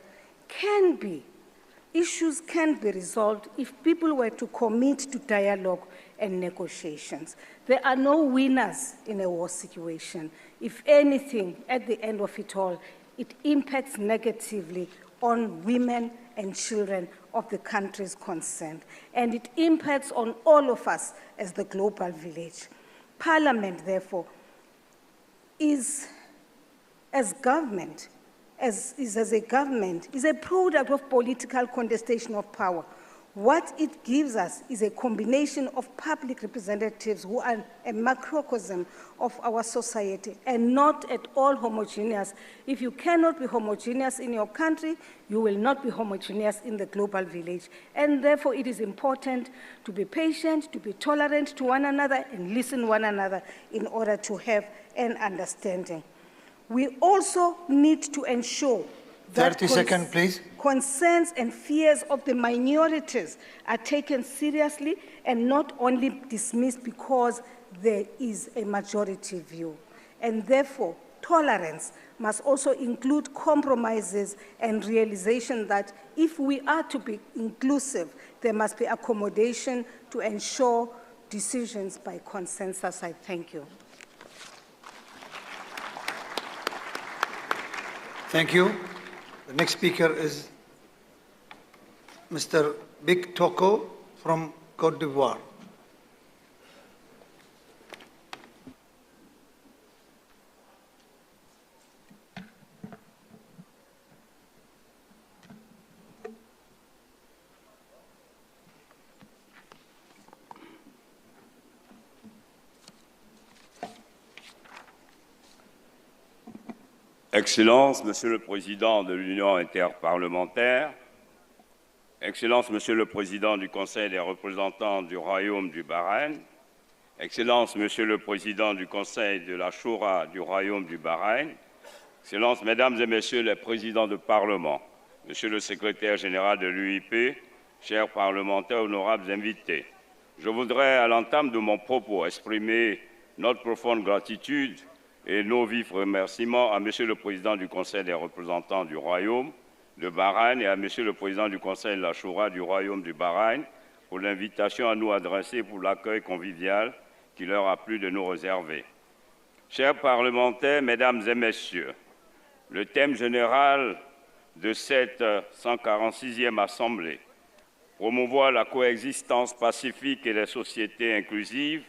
issues can be resolved if people were to commit to dialogue and negotiations. There are no winners in a war situation. If anything, at the end of it all, it impacts negatively on women and children of the countries concerned, and it impacts on all of us as the global village. Parliament, therefore, is a government, is a product of political contestation of power. What it gives us is a combination of public representatives who are a macrocosm of our society and not at all homogeneous. If you cannot be homogeneous in your country, you will not be homogeneous in the global village. And therefore, it is important to be patient, to be tolerant to one another, and listen to one another in order to have an understanding. We also need to ensure that 30 seconds, please. Concerns and fears of the minorities are taken seriously and not only dismissed because there is a majority view. And therefore, tolerance must also include compromises and realization that if we are to be inclusive, there must be accommodation to ensure decisions by consensus. I thank you. Thank you. The next speaker is Mr. Big Toko from Côte d'Ivoire. Excellences, Monsieur le Président de l'Union interparlementaire, Excellences, Monsieur le Président du Conseil des représentants du Royaume du Bahreïn, Excellences, Monsieur le Président du Conseil de la Choura du Royaume du Bahreïn, Excellences, Mesdames et Messieurs les Présidents de Parlement, Monsieur le Secrétaire général de l'UIP, chers parlementaires, honorables invités, je voudrais à l'entame de mon propos exprimer notre profonde gratitude et nos vifs remerciements à Monsieur le Président du Conseil des représentants du Royaume de Bahreïn et à Monsieur le Président du Conseil de la Choura du Royaume du Bahreïn pour l'invitation à nous adresser pour l'accueil convivial qui leur a plu de nous réserver. Chers parlementaires, Mesdames et Messieurs, le thème général de cette 146e Assemblée, promouvoir la coexistence pacifique et les sociétés inclusives,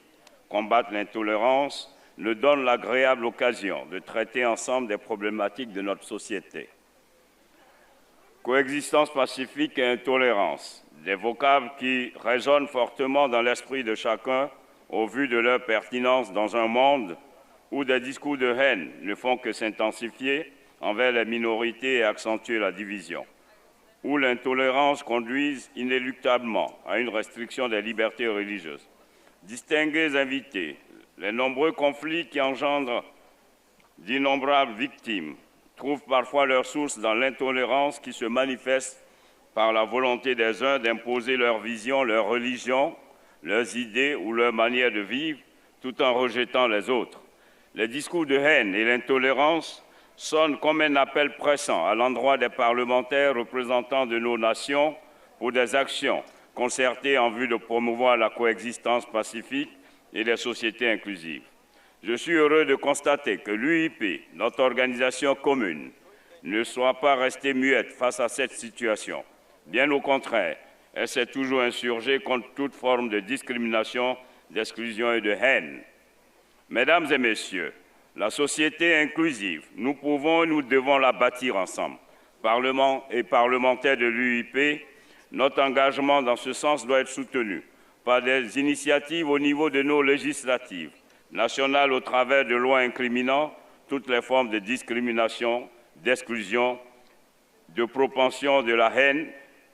combattre l'intolérance, nous donne l'agréable occasion de traiter ensemble des problématiques de notre société. Coexistence pacifique et intolérance, des vocables qui résonnent fortement dans l'esprit de chacun au vu de leur pertinence dans un monde où des discours de haine ne font que s'intensifier envers les minorités et accentuer la division, où l'intolérance conduise inéluctablement à une restriction des libertés religieuses. Distingués invités, les nombreux conflits qui engendrent d'innombrables victimes trouvent parfois leur source dans l'intolérance qui se manifeste par la volonté des uns d'imposer leur vision, leur religion, leurs idées ou leur manière de vivre, tout en rejetant les autres. Les discours de haine et l'intolérance sonnent comme un appel pressant à l'endroit des parlementaires représentants de nos nations pour des actions concertées en vue de promouvoir la coexistence pacifique et les sociétés inclusives. Je suis heureux de constater que l'UIP, notre organisation commune, ne soit pas restée muette face à cette situation. Bien au contraire, elle s'est toujours insurgée contre toute forme de discrimination, d'exclusion et de haine. Mesdames et Messieurs, la société inclusive, nous pouvons et nous devons la bâtir ensemble. Parlement et parlementaires de l'UIP, notre engagement dans ce sens doit être soutenu par des initiatives au niveau de nos législatives nationales au travers de lois incriminant toutes les formes de discrimination, d'exclusion, de propension de la haine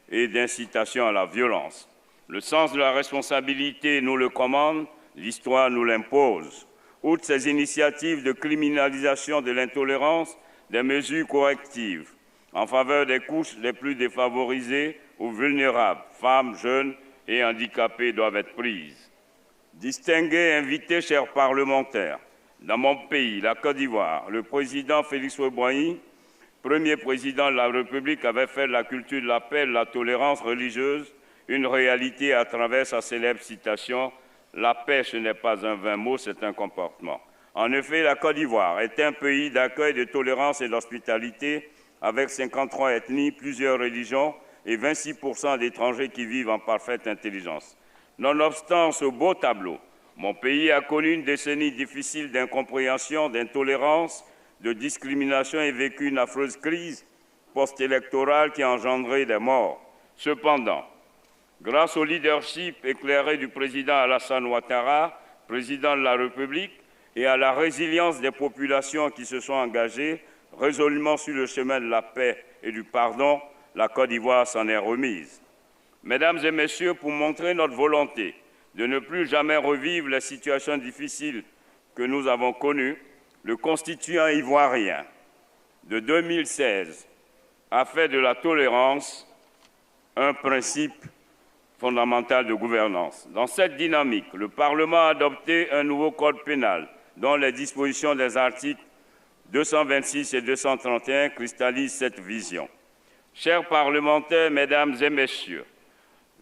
et d'incitation à la violence. Le sens de la responsabilité nous le commande, l'histoire nous l'impose. Outre ces initiatives de criminalisation de l'intolérance, des mesures correctives en faveur des couches les plus défavorisées ou vulnérables, femmes, jeunes et handicapés doivent être prises. Distingués invités, chers parlementaires, dans mon pays, la Côte d'Ivoire, le président Félix Houphouët-Boigny, premier président de la République, avait fait de la culture de la paix et de la tolérance religieuse une réalité à travers sa célèbre citation « La paix, ce n'est pas un vain mot, c'est un comportement ». En effet, la Côte d'Ivoire est un pays d'accueil, de tolérance et d'hospitalité avec 53 ethnies, plusieurs religions et 26% d'étrangers qui vivent en parfaite intelligence. Nonobstant ce beau tableau, mon pays a connu une décennie difficile d'incompréhension, d'intolérance, de discrimination et vécu une affreuse crise post-électorale qui a engendré des morts. Cependant, Grâce au leadership éclairé du président Alassane Ouattara, président de la République, et à la résilience des populations qui se sont engagées résolument sur le chemin de la paix et du pardon, la Côte d'Ivoire s'en est remise. Mesdames et Messieurs, pour montrer notre volonté de ne plus jamais revivre les situations difficiles que nous avons connues, le constituant ivoirien de 2016 a fait de la tolérance un principe fondamental de gouvernance. Dans cette dynamique, le Parlement a adopté un nouveau code pénal dont les dispositions des articles 226 et 231 cristallisent cette vision. Chers parlementaires, Mesdames et Messieurs,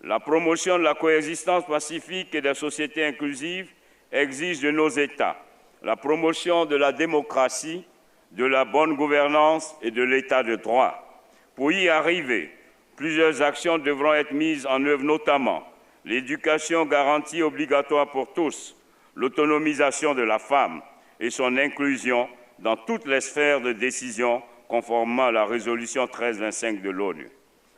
la promotion de la coexistence pacifique et des sociétés inclusives exige de nos États la promotion de la démocratie, de la bonne gouvernance et de l'État de droit. Pour y arriver, plusieurs actions devront être mises en œuvre, notamment l'éducation garantie obligatoire pour tous, l'autonomisation de la femme et son inclusion dans toutes les sphères de décision conformément à la résolution 1325 de l'ONU.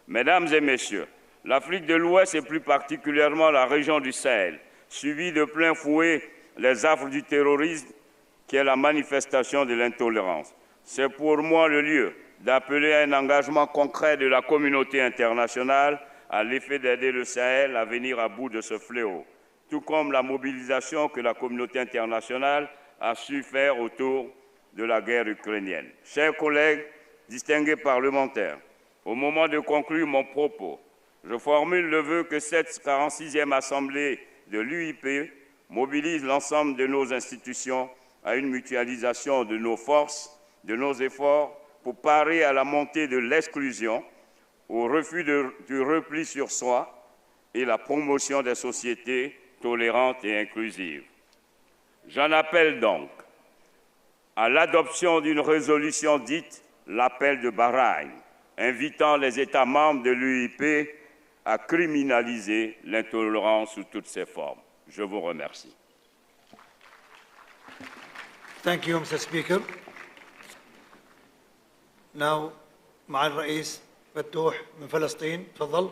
Mesdames et Messieurs, l'Afrique de l'Ouest et plus particulièrement la région du Sahel subit de plein fouet les affres du terrorisme qui est la manifestation de l'intolérance. C'est pour moi le lieu d'appeler à un engagement concret de la communauté internationale à l'effet d'aider le Sahel à venir à bout de ce fléau, tout comme la mobilisation que la communauté internationale a su faire autour de la guerre ukrainienne. Chers collègues, distingués parlementaires, au moment de conclure mon propos, je formule le vœu que cette 46e Assemblée de l'UIP mobilise l'ensemble de nos institutions à une mutualisation de nos forces, de nos efforts pour parer à la montée de l'exclusion, au refus du repli sur soi et la promotion des sociétés tolérantes et inclusives. J'en appelle donc à l'adoption d'une résolution dite l'appel de Bahrain, invitant les États membres de l'UIP à criminaliser l'intolérance sous toutes ses formes. Je vous remercie. Thank you, Mr. Speaker. Now, مع الرئيس فتوح من فلسطين، تفضل.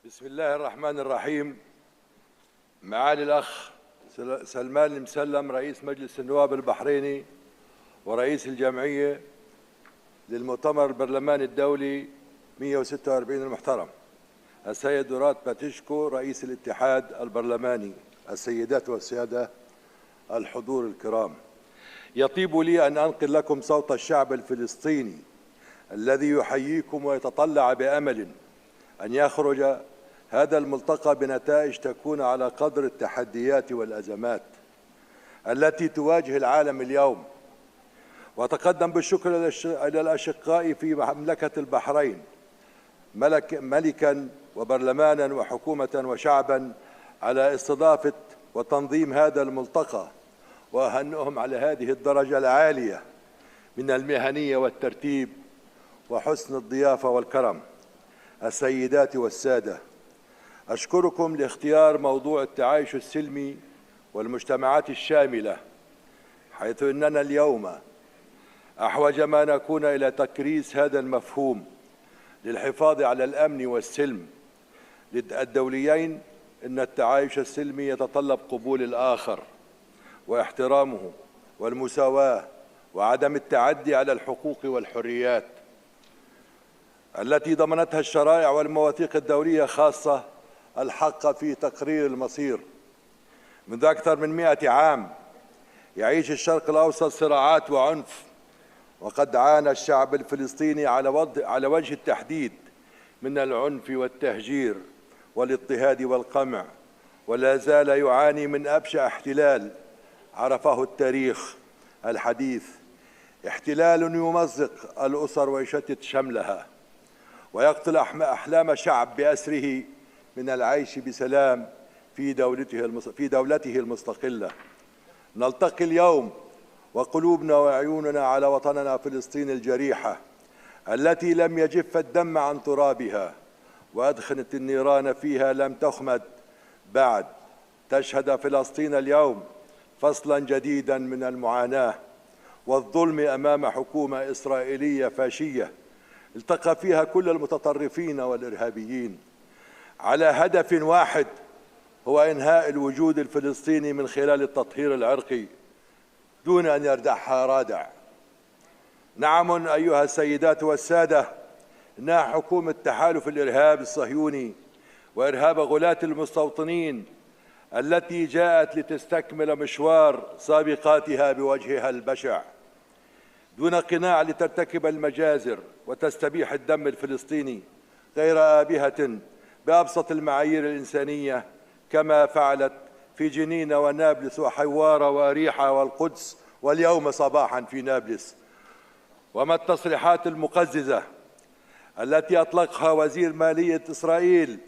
بسم الله الرحمن الرحيم. معالي الأخ سلمان المسلم رئيس مجلس النواب البحريني ورئيس الجمعية للمؤتمر البرلماني الدولي 146 المحترم، السيد دورات باتيشكو رئيس الاتحاد البرلماني، السيدات والسادة الحضور الكرام، يطيب لي أن أنقل لكم صوت الشعب الفلسطيني الذي يحييكم ويتطلع بأمل أن يخرج هذا الملتقى بنتائج تكون على قدر التحديات والأزمات التي تواجه العالم اليوم. وأتقدم بالشكر إلى الأشقاء في مملكة البحرين ملكاً وبرلماناً وحكومة وشعباً على استضافة وتنظيم هذا الملتقى، وأهنئهم على هذه الدرجة العالية من المهنية والترتيب وحسن الضيافة والكرم. السيدات والسادة، أشكركم لاختيار موضوع التعايش السلمي والمجتمعات الشاملة، حيث أننا اليوم أحوج ما نكون إلى تكريس هذا المفهوم للحفاظ على الأمن والسلم الدوليين. إن التعايش السلمي يتطلب قبول الآخر واحترامه والمساواة وعدم التعدي على الحقوق والحريات التي ضمنتها الشرائع والمواثيق الدولية، خاصة الحق في تقرير المصير. منذ أكثر من 100 عام يعيش الشرق الأوسط صراعات وعنف، وقد عانى الشعب الفلسطيني على وجه التحديد من العنف والتهجير والاضطهاد والقمع، ولا زال يعاني من أبشع احتلال عرفه التاريخ الحديث، احتلال يمزق الأسر ويشتت شملها ويقتل أحلام شعب بأسره من العيش بسلام في دولته المستقلة. نلتقي اليوم وقلوبنا وعيوننا على وطننا فلسطين الجريحة التي لم يجف الدم عن ترابها، وأدخنت النيران فيها لم تخمد بعد. تشهد فلسطين اليوم فصلا جديدا من المعاناة والظلم أمام حكومة إسرائيلية فاشية التقى فيها كل المتطرفين والإرهابيين على هدف واحد، هو إنهاء الوجود الفلسطيني من خلال التطهير العرقي دون أن يردعها رادع. نعم أيها السيدات والسادة، إنها حكومة تحالف الإرهاب الصهيوني وإرهاب غلاة المستوطنين التي جاءت لتستكمل مشوار سابقاتها بوجهها البشع دون قناع لترتكب المجازر وتستبيح الدم الفلسطيني غير آبهة بأبسط المعايير الإنسانية كما فعلت في جنين ونابلس وحوارة وأريحة والقدس واليوم صباحا في نابلس. وما التصريحات المقززة التي أطلقها وزير مالية إسرائيل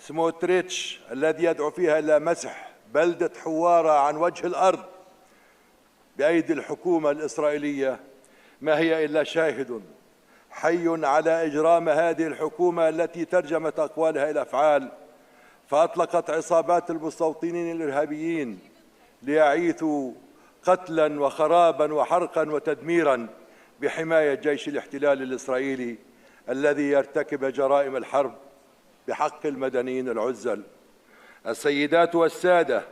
سموتريتش الذي يدعو فيها إلى مسح بلدة حوارة عن وجه الأرض بأيدي الحكومة الإسرائيلية ما هي إلا شاهد حي على إجرام هذه الحكومة التي ترجمت أقوالها إلى أفعال، فأطلقت عصابات المستوطنين الإرهابيين ليعيثوا قتلا وخرابا وحرقا وتدميرا بحماية جيش الاحتلال الإسرائيلي الذي يرتكب جرائم الحرب بحق المدنيين العزل. السيدات والسادة،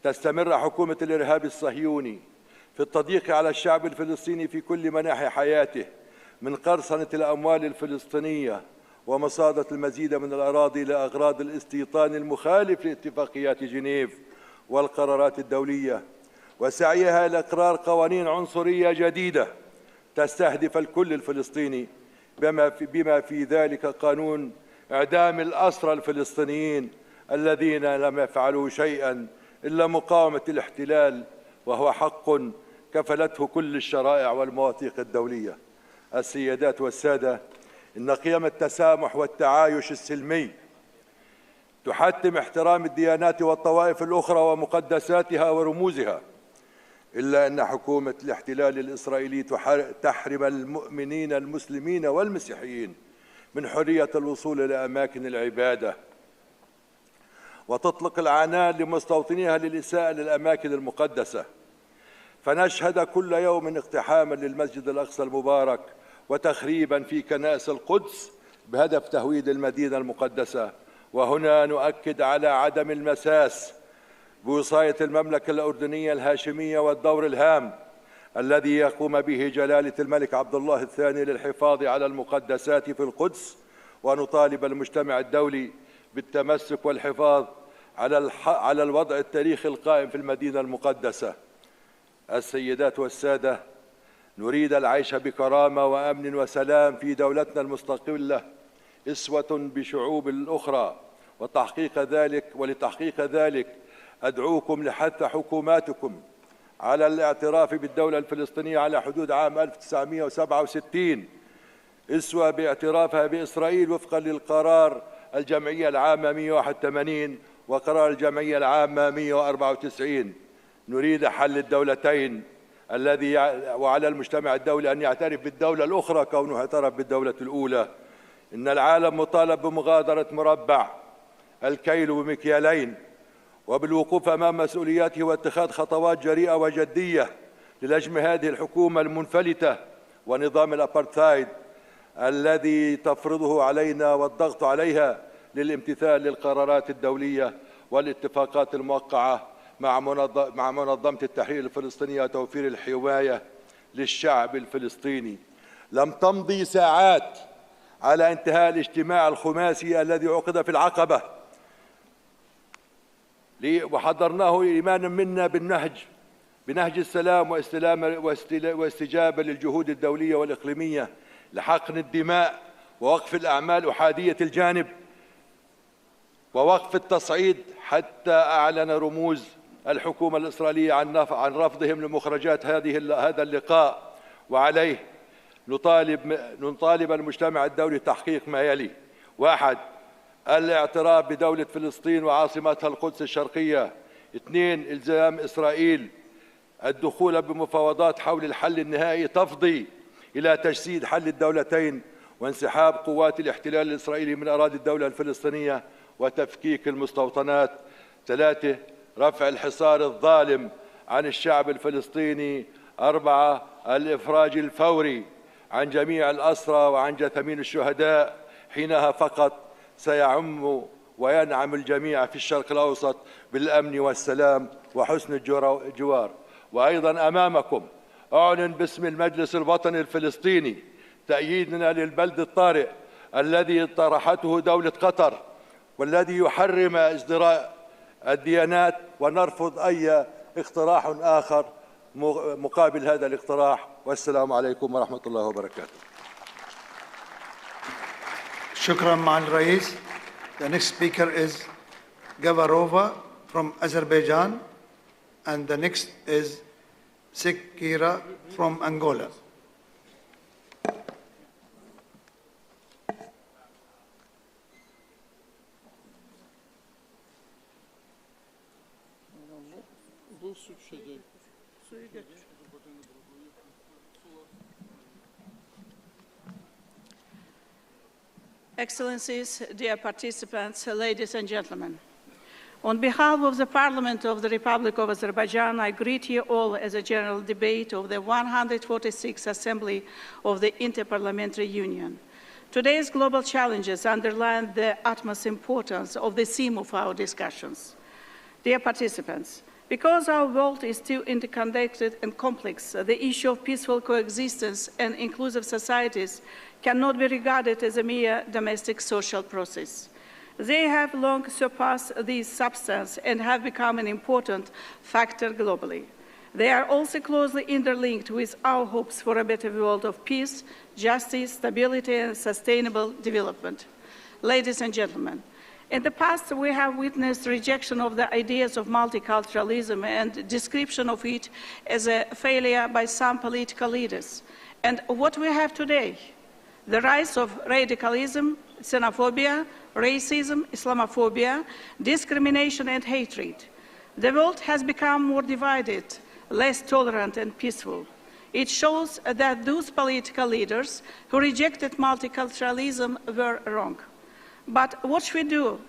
تستمر حكومة الإرهاب الصهيوني في التضييق على الشعب الفلسطيني في كل مناحي حياته، من قرصنة الأموال الفلسطينية ومصادة المزيد من الأراضي لأغراض الاستيطان المخالف لاتفاقيات جنيف والقرارات الدولية، وسعيها إلى إقرار قوانين عنصرية جديدة تستهدف الكل الفلسطيني بما في ذلك قانون إعدام الأسرى الفلسطينيين الذين لم يفعلوا شيئا إلا مقاومة الاحتلال، وهو حق كفلته كل الشرائع والمواثيق الدولية. السيدات والسادة، إن قيم التسامح والتعايش السلمي تحتم احترام الديانات والطوائف الأخرى ومقدساتها ورموزها، إلا أن حكومة الاحتلال الإسرائيلي تحرم المؤمنين المسلمين والمسيحيين من حرية الوصول إلى أماكن العبادة، وتطلق العنان لمستوطنيها للإساءة للأماكن المقدسة. فنشهد كل يوم اقتحاما للمسجد الأقصى المبارك وتخريبا في كنائس القدس بهدف تهويد المدينة المقدسة. وهنا نؤكد على عدم المساس بوصاية المملكة الأردنية الهاشمية والدور الهام الذي يقوم به جلالة الملك عبد الله الثاني للحفاظ على المقدسات في القدس، ونطالب المجتمع الدولي بالتمسك والحفاظ على الوضع التاريخي القائم في المدينة المقدسة. السيدات والسادة، نريد العيش بكرامة وأمن وسلام في دولتنا المستقلة إسوة بشعوب الأخرى، ولتحقيق ذلك أدعوكم لحث حكوماتكم على الاعتراف بالدولة الفلسطينية على حدود عام 1967 إسوة باعترافها بإسرائيل وفقا للقرار الجمعية العامة 181 وقرار الجمعية العامة 194. نريد حل الدولتين وعلى المجتمع الدولي أن يعترف بالدولة الأخرى كونه اعترف بالدولة الأولى. إن العالم مطالب بمغادرة مربع الكيل بمكيالين وبالوقوف أمام مسؤولياته واتخاذ خطوات جريئة وجدية للجم هذه الحكومة المنفلتة ونظام الأبارتهايد الذي تفرضه علينا والضغط عليها للامتثال للقرارات الدولية والاتفاقات الموقعة مع منظمة التحرير الفلسطينية وتوفير الحماية للشعب الفلسطيني. لم تمضي ساعات على انتهاء الاجتماع الخماسي الذي عقد في العقبة وحضرناه إيمانا منا بنهج السلام واستجابة للجهود الدولية والإقليمية لحقن الدماء ووقف الأعمال أحادية الجانب ووقف التصعيد، حتى أعلن رموز الحكومة الإسرائيلية عن رفضهم لمخرجات هذا اللقاء. وعليه نطالب المجتمع الدولي تحقيق ما يلي: 1. الاعتراف بدولة فلسطين وعاصمتها القدس الشرقية. 2. إلزام إسرائيل الدخول بمفاوضات حول الحل النهائي تفضي إلى تجسيد حل الدولتين وانسحاب قوات الاحتلال الإسرائيلي من أراضي الدولة الفلسطينية وتفكيك المستوطنات. 3. رفع الحصار الظالم عن الشعب الفلسطيني. 4. الإفراج الفوري عن جميع الأسرى وعن جثامين الشهداء، حينها فقط سيعم وينعم الجميع في الشرق الأوسط بالأمن والسلام وحسن الجوار. وأيضا أمامكم أعلن باسم المجلس الوطني الفلسطيني تأييدنا للبلد الطارئ الذي طرحته دولة قطر والذي يحرم ازدراء الديانات، ونرفض أي اقتراح آخر مقابل هذا الاقتراح. والسلام عليكم ورحمة الله وبركاته. شكرا معالي الرئيس. The next speaker is Gavarova from Azerbaijan, and the next is Sekira from Angola. Excellencies, dear participants, ladies and gentlemen. On behalf of the Parliament of the Republic of Azerbaijan, I greet you all as a general debate of the 146th Assembly of the Inter-Parliamentary Union. Today's global challenges underline the utmost importance of the theme of our discussions. Dear participants, because our world is still interconnected and complex, the issue of peaceful coexistence and inclusive societies cannot be regarded as a mere domestic social process. They have long surpassed this substance and have become an important factor globally. They are also closely interlinked with our hopes for a better world of peace, justice, stability, and sustainable development. Ladies and gentlemen, in the past, we have witnessed rejection of the ideas of multiculturalism and description of it as a failure by some political leaders. And what we have today, the rise of radicalism, xenophobia, racism, Islamophobia, discrimination and hatred. The world has become more divided, less tolerant and peaceful. It shows that those political leaders who rejected multiculturalism were wrong. But what should we do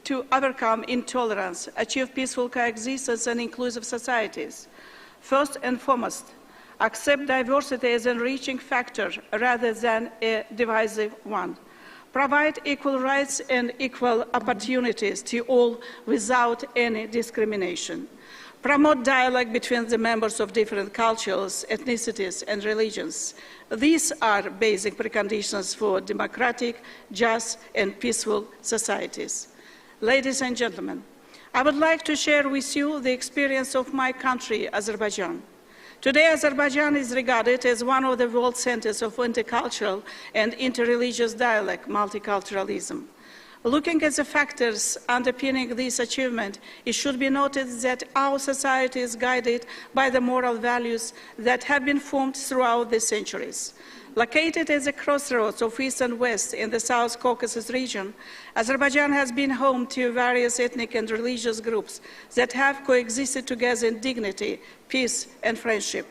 to overcome intolerance, achieve peaceful coexistence and inclusive societies? First and foremost, accept diversity as an enriching factor rather than a divisive one. Provide equal rights and equal opportunities to all without any discrimination. Promote dialogue between the members of different cultures, ethnicities, and religions. These are basic preconditions for democratic, just, and peaceful societies. Ladies and gentlemen, I would like to share with you the experience of my country, Azerbaijan. Today, Azerbaijan is regarded as one of the world centers of intercultural and interreligious dialogue, multiculturalism. Looking at the factors underpinning this achievement, it should be noted that our society is guided by the moral values that have been formed throughout the centuries. Located at the crossroads of East and West in the South Caucasus region, Azerbaijan has been home to various ethnic and religious groups that have coexisted together in dignity, peace, and friendship.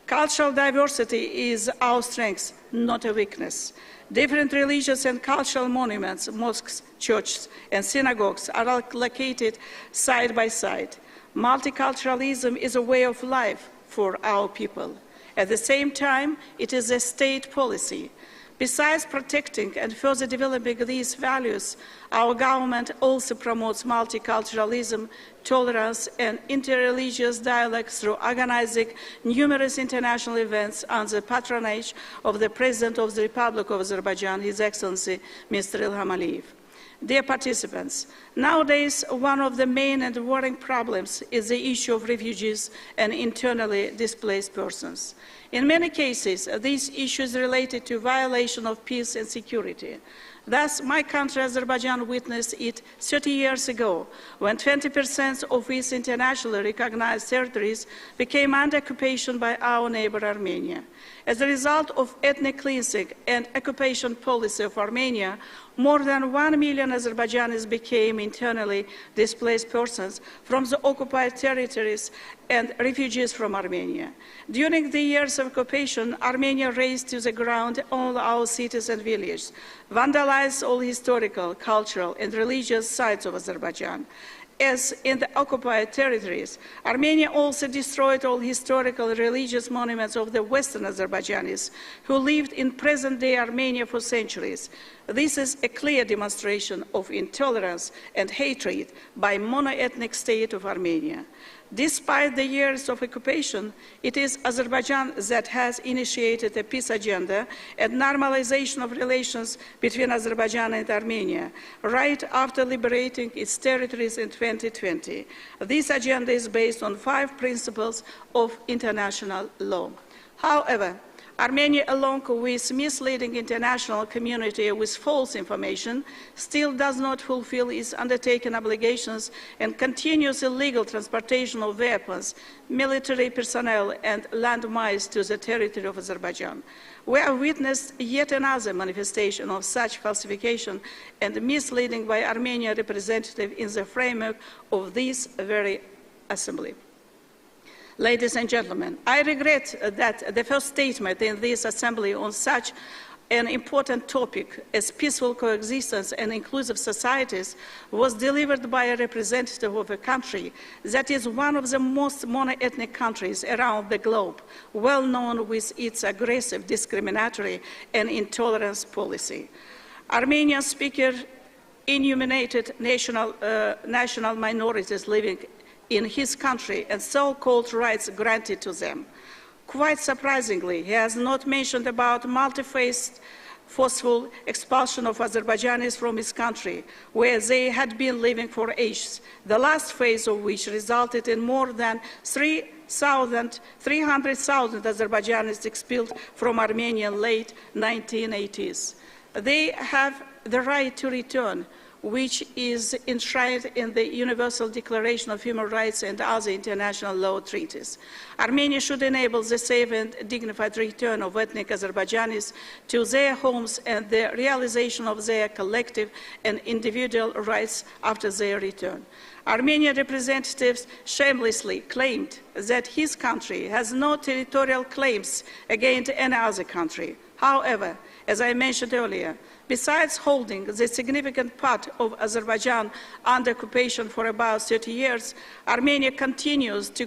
Cultural diversity is our strength, not a weakness. Different religious and cultural monuments, mosques, churches, and synagogues are located side by side. Multiculturalism is a way of life for our people. At the same time, it is a state policy. Besides protecting and further developing these values, our government also promotes multiculturalism, tolerance, and interreligious dialogue through organizing numerous international events under the patronage of the President of the Republic of Azerbaijan, His Excellency, Mr. Ilham Aliyev. Dear participants, nowadays one of the main and worrying problems is the issue of refugees and internally displaced persons. In many cases, these issues related to violation of peace and security. Thus, my country, Azerbaijan, witnessed it 30 years ago, when 20% of its internationally recognized territories became under occupation by our neighbor Armenia. As a result of ethnic cleansing and occupation policy of Armenia, More than 1 million Azerbaijanis became internally displaced persons from the occupied territories and refugees from Armenia. During the years of occupation, Armenia razed to the ground all our cities and villages, vandalized all historical, cultural, and religious sites of Azerbaijan. As in the occupied territories, Armenia also destroyed all historical and religious monuments of the Western Azerbaijanis who lived in present-day Armenia for centuries. This is a clear demonstration of intolerance and hatred by mono-ethnic state of Armenia. Despite the years of occupation, it is Azerbaijan that has initiated a peace agenda and normalization of relations between Azerbaijan and Armenia, right after liberating its territories in 2020. This agenda is based on 5 principles of international law. However, Armenia, along with misleading international community with false information, still does not fulfill its undertaken obligations and continues illegal transportation of weapons, military personnel, and landmines to the territory of Azerbaijan. We have witnessed yet another manifestation of such falsification and misleading by Armenian representatives in the framework of this very assembly. Ladies and gentlemen, I regret that the first statement in this assembly on such an important topic as peaceful coexistence and inclusive societies was delivered by a representative of a country that is one of the most mono-ethnic countries around the globe, well known with its aggressive, discriminatory, and intolerance policy. Armenian speaker enumerated national minorities living in his country and so-called rights granted to them. Quite surprisingly, he has not mentioned about multi-phased forceful expulsion of Azerbaijanis from his country, where they had been living for ages, the last phase of which resulted in more than 300,000 Azerbaijanis expelled from Armenia in late 1980s. They have the right to return, which is enshrined in the Universal Declaration of Human Rights and other international law treaties. Armenia should enable the safe and dignified return of ethnic Azerbaijanis to their homes and the realization of their collective and individual rights after their return. Armenian representatives shamelessly claimed that his country has no territorial claims against any other country. However, as I mentioned earlier, besides holding the significant part of Azerbaijan under occupation for about 30 years, Armenia continues to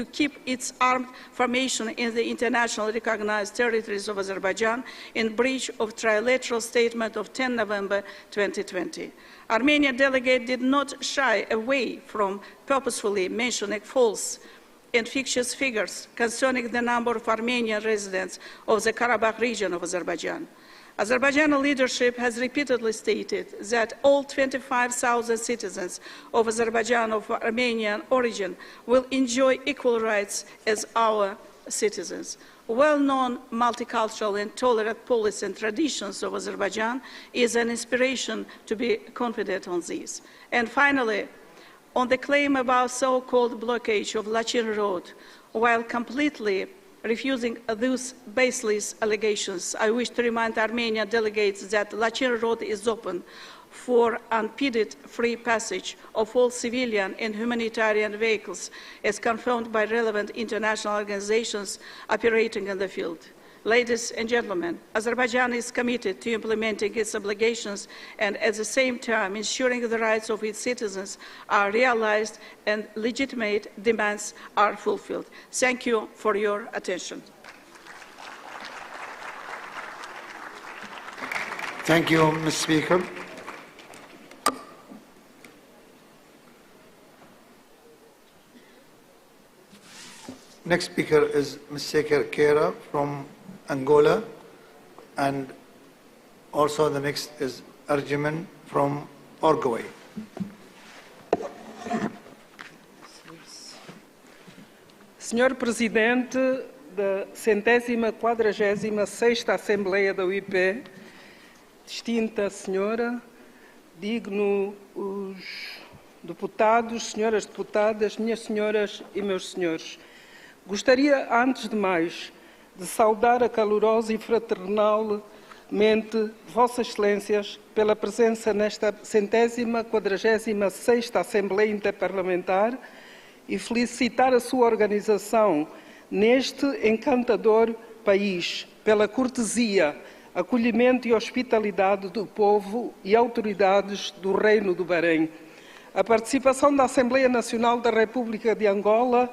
keep its armed formation in the internationally recognized territories of Azerbaijan in breach of trilateral statement of 10 November 2020. Armenian delegate did not shy away from purposefully mentioning false and fictitious figures concerning the number of Armenian residents of the Karabakh region of Azerbaijan. Azerbaijani leadership has repeatedly stated that all 25,000 citizens of Azerbaijan of Armenian origin will enjoy equal rights as our citizens. Well-known multicultural and tolerant policy and traditions of Azerbaijan is an inspiration to be confident on this. And finally, on the claim about so-called blockage of Lachin Road, while completely refusing those baseless allegations, I wish to remind Armenian delegates that Lachin Road is open for unimpeded free passage of all civilian and humanitarian vehicles, as confirmed by relevant international organizations operating in the field. Ladies and gentlemen, Azerbaijan is committed to implementing its obligations and at the same time ensuring the rights of its citizens are realized and legitimate demands are fulfilled. Thank you for your attention. Thank you, Ms. Speaker. Next speaker is Ms. Seker Kera from Angola, and also the next is Arjiman from Uruguay. Senhor Presidente da 146ª Assembleia da UIP, distinta senhora, digno os deputados, senhoras deputadas, minhas senhoras e meus senhores, gostaria, antes de mais, de saudar a calorosa e fraternal Vossas Excelências, pela presença nesta 146ª Assembleia Interparlamentar e felicitar a sua organização neste encantador país, pela cortesia, acolhimento e hospitalidade do povo e autoridades do Reino do Bahrein. A participação da Assembleia Nacional da República de Angola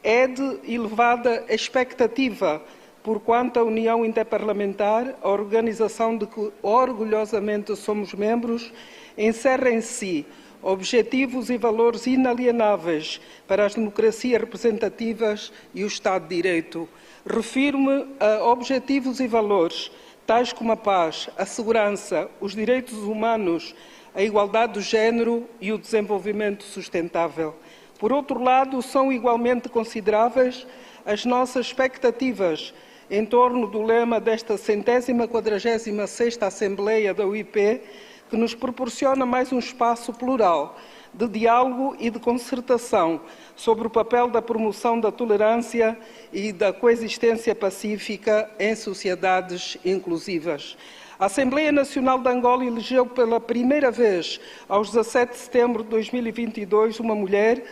é de elevada expectativa, porquanto a União Interparlamentar, a organização de que orgulhosamente somos membros, encerra em si objetivos e valores inalienáveis para as democracias representativas e o Estado de Direito. Refiro-me a objetivos e valores tais como a paz, a segurança, os direitos humanos, a igualdade do género e o desenvolvimento sustentável. Por outro lado, são igualmente consideráveis as nossas expectativas em torno do lema desta 146ª Assembleia da UIP, que nos proporciona mais um espaço plural de diálogo e de concertação sobre o papel da promoção da tolerância e da coexistência pacífica em sociedades inclusivas. A Assembleia Nacional de Angola elegeu pela primeira vez, aos 17 de setembro de 2022, uma mulher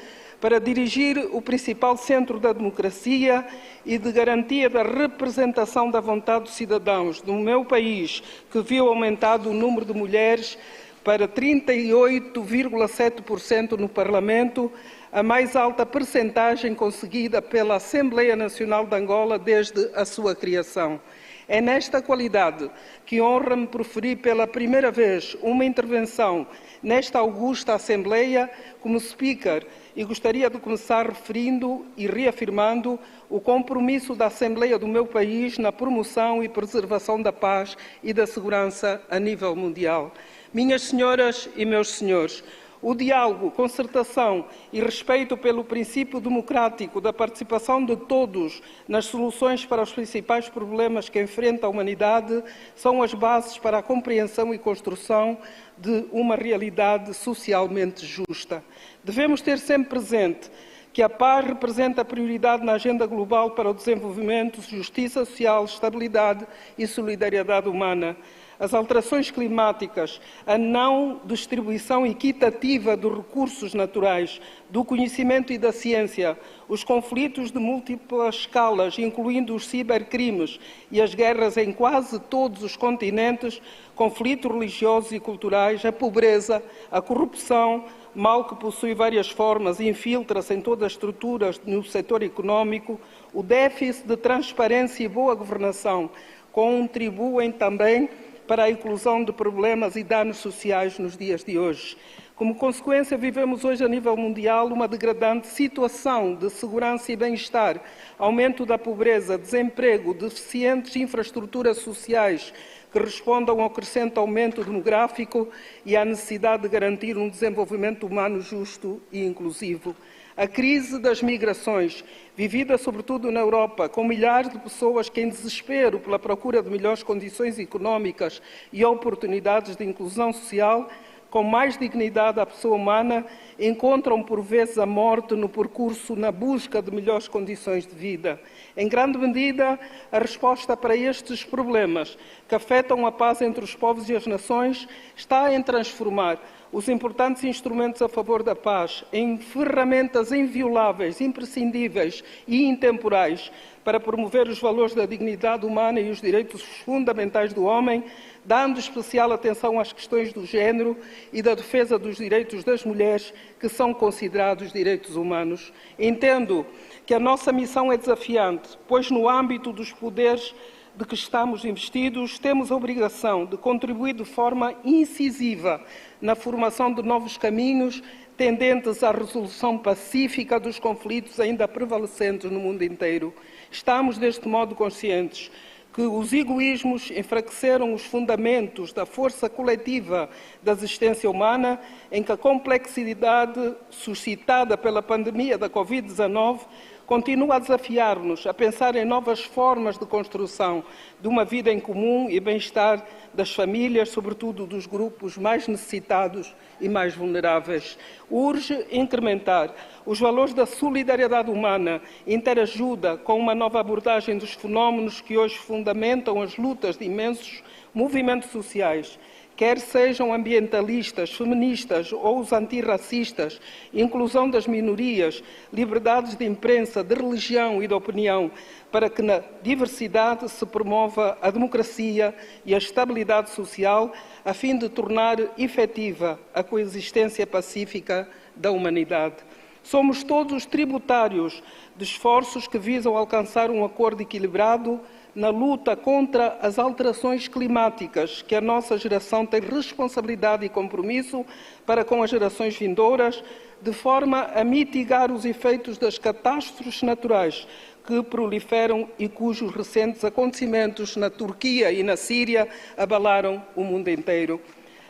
para dirigir o principal centro da democracia e de garantia da representação da vontade dos cidadãos do meu país, que viu aumentado o número de mulheres para 38,7% no Parlamento, a mais alta percentagem conseguida pela Assembleia Nacional de Angola desde a sua criação. É nesta qualidade que honra-me proferir pela primeira vez uma intervenção nesta augusta Assembleia como Speaker, e gostaria de começar referindo e reafirmando o compromisso da Assembleia do meu país na promoção e preservação da paz e da segurança a nível mundial. Minhas senhoras e meus senhores, o diálogo, concertação e respeito pelo princípio democrático da participação de todos nas soluções para os principais problemas que enfrenta a humanidade são as bases para a compreensão e construção de uma realidade socialmente justa. Devemos ter sempre presente que a paz representa a prioridade na agenda global para o desenvolvimento, justiça social, estabilidade e solidariedade humana. As alterações climáticas, a não distribuição equitativa dos recursos naturais, do conhecimento e da ciência, os conflitos de múltiplas escalas, incluindo os cybercrimes e as guerras em quase todos os continentes, conflitos religiosos e culturais, a pobreza, a corrupção, mal que possui várias formas e infiltra-se em todas as estruturas no setor econômico, o déficit de transparência e boa governação contribuem também para a inclusão de problemas e danos sociais nos dias de hoje. Como consequência, vivemos hoje a nível mundial uma degradante situação de segurança e bem-estar, aumento da pobreza, desemprego, deficientes infraestruturas sociais que respondam ao crescente aumento demográfico e à necessidade de garantir um desenvolvimento humano justo e inclusivo. A crise das migrações, vivida sobretudo na Europa, com milhares de pessoas que, em desespero pela procura de melhores condições económicas e oportunidades de inclusão social, com mais dignidade à pessoa humana, encontram por vezes a morte no percurso na busca de melhores condições de vida. Em grande medida, a resposta para estes problemas, que afetam a paz entre os povos e as nações, está em transformar os importantes instrumentos a favor da paz em ferramentas invioláveis, imprescindíveis e intemporais para promover os valores da dignidade humana e os direitos fundamentais do homem, dando especial atenção às questões do género e da defesa dos direitos das mulheres, que são considerados direitos humanos. Entendo que a nossa missão é desafiante, pois no âmbito dos poderes de que estamos investidos, temos a obrigação de contribuir de forma incisiva na formação de novos caminhos tendentes à resolução pacífica dos conflitos ainda prevalecentes no mundo inteiro. Estamos, deste modo, conscientes que os egoísmos enfraqueceram os fundamentos da força coletiva da existência humana, em que a complexidade suscitada pela pandemia da Covid-19 continua a desafiar-nos a pensar em novas formas de construção de uma vida em comum e bem-estar das famílias, sobretudo dos grupos mais necessitados e mais vulneráveis. Urge incrementar os valores da solidariedade humana, interajuda com uma nova abordagem dos fenómenos que hoje fundamentam as lutas de imensos movimentos sociais, quer sejam ambientalistas, feministas ou os antirracistas, inclusão das minorias, liberdades de imprensa, de religião e de opinião, para que na diversidade se promova a democracia e a estabilidade social, a fim de tornar efetiva a coexistência pacífica da humanidade. Somos todos tributários de esforços que visam alcançar um acordo equilibrado na luta contra as alterações climáticas, que a nossa geração tem responsabilidade e compromisso para com as gerações vindouras, de forma a mitigar os efeitos das catástrofes naturais que proliferam e cujos recentes acontecimentos na Turquia e na Síria abalaram o mundo inteiro.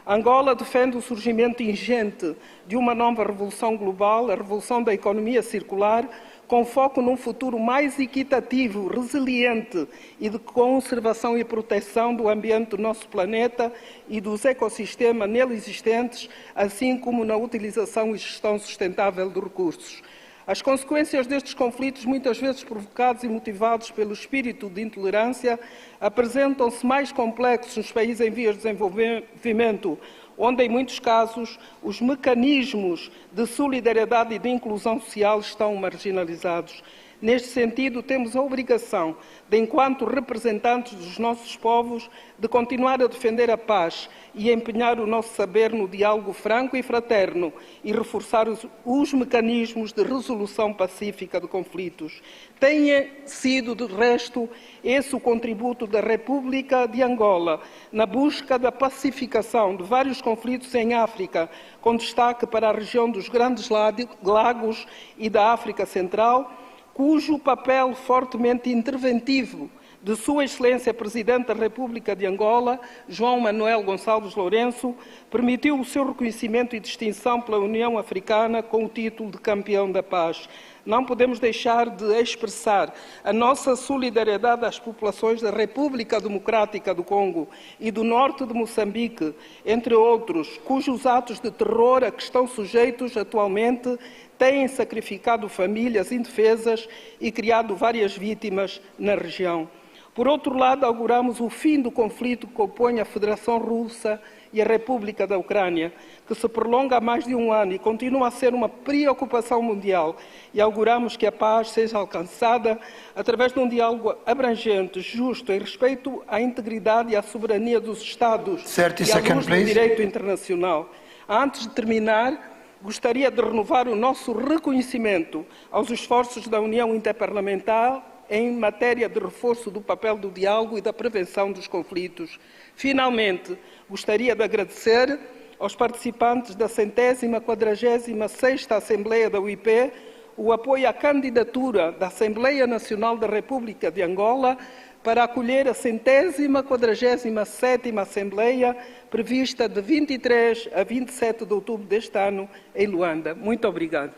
Angola defende o surgimento ingente de uma nova revolução global, a revolução da economia circular, com foco num futuro mais equitativo, resiliente e de conservação e proteção do ambiente do nosso planeta e dos ecossistemas nele existentes, assim como na utilização e gestão sustentável de recursos. As consequências destes conflitos, muitas vezes provocados e motivados pelo espírito de intolerância, apresentam-se mais complexos nos países em vias de desenvolvimento, onde, em muitos casos, os mecanismos de solidariedade e de inclusão social estão marginalizados. Neste sentido, temos a obrigação, de, enquanto representantes dos nossos povos, de continuar a defender a paz e empenhar o nosso saber no diálogo franco e fraterno e reforçar os mecanismos de resolução pacífica de conflitos. Tenha sido, de resto, esse o contributo da República de Angola na busca da pacificação de vários conflitos em África, com destaque para a região dos Grandes Lagos e da África Central, cujo papel fortemente interventivo de Sua Excelência Presidente da República de Angola, João Manuel Gonçalves Lourenço, permitiu o seu reconhecimento e distinção pela União Africana com o título de Campeão da Paz. Não podemos deixar de expressar a nossa solidariedade às populações da República Democrática do Congo e do norte de Moçambique, entre outros, cujos atos de terror a que estão sujeitos atualmente têm sacrificado famílias indefesas e criado várias vítimas na região. Por outro lado, auguramos o fim do conflito que opõe a Federação Russa e a República da Ucrânia, que se prolonga há mais de um ano e continua a ser uma preocupação mundial, e auguramos que a paz seja alcançada através de um diálogo abrangente, justo, em respeito à integridade e à soberania dos Estados e à luz do direito internacional. Antes de terminar, gostaria de renovar o nosso reconhecimento aos esforços da União Interparlamentar em matéria de reforço do papel do diálogo e da prevenção dos conflitos. Finalmente, gostaria de agradecer aos participantes da 146ª Assembleia da UIP o apoio à candidatura da Assembleia Nacional da República de Angola para acolher a 147ª Assembleia, prevista de 23 a 27 de outubro deste ano, em Luanda. Muito obrigado.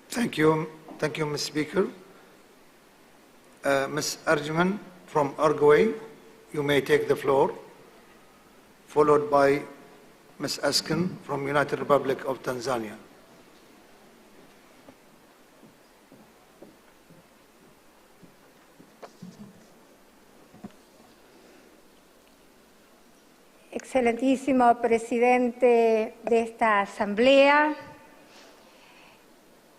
Thank you, Ms. Speaker. Ms. Arjuman from Uruguay, you may take the floor, followed by Ms. Askin from United Republic of Tanzania. Excelentísimo presidente de esta Asamblea,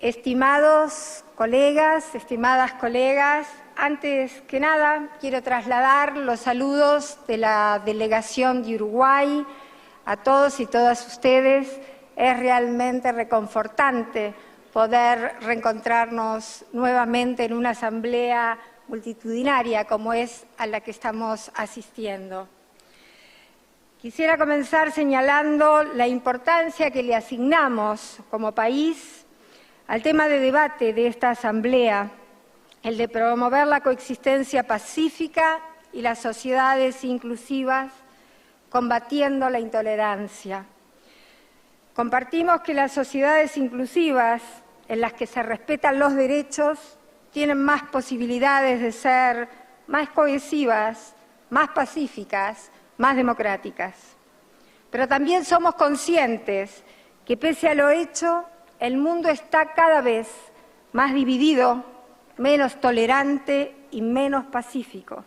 estimados colegas, estimadas colegas, antes que nada quiero trasladar los saludos de la delegación de Uruguay a todos y todas ustedes. Es realmente reconfortante poder reencontrarnos nuevamente en una asamblea multitudinaria como es a la que estamos asistiendo. Quisiera comenzar señalando la importancia que le asignamos como país al tema de debate de esta asamblea, el de promover la coexistencia pacífica y las sociedades inclusivas, combatiendo la intolerancia. Compartimos que las sociedades inclusivas, en las que se respetan los derechos, tienen más posibilidades de ser más cohesivas, más pacíficas, más democráticas. Pero también somos conscientes que, pese a lo hecho, el mundo está cada vez más dividido, menos tolerante y menos pacífico.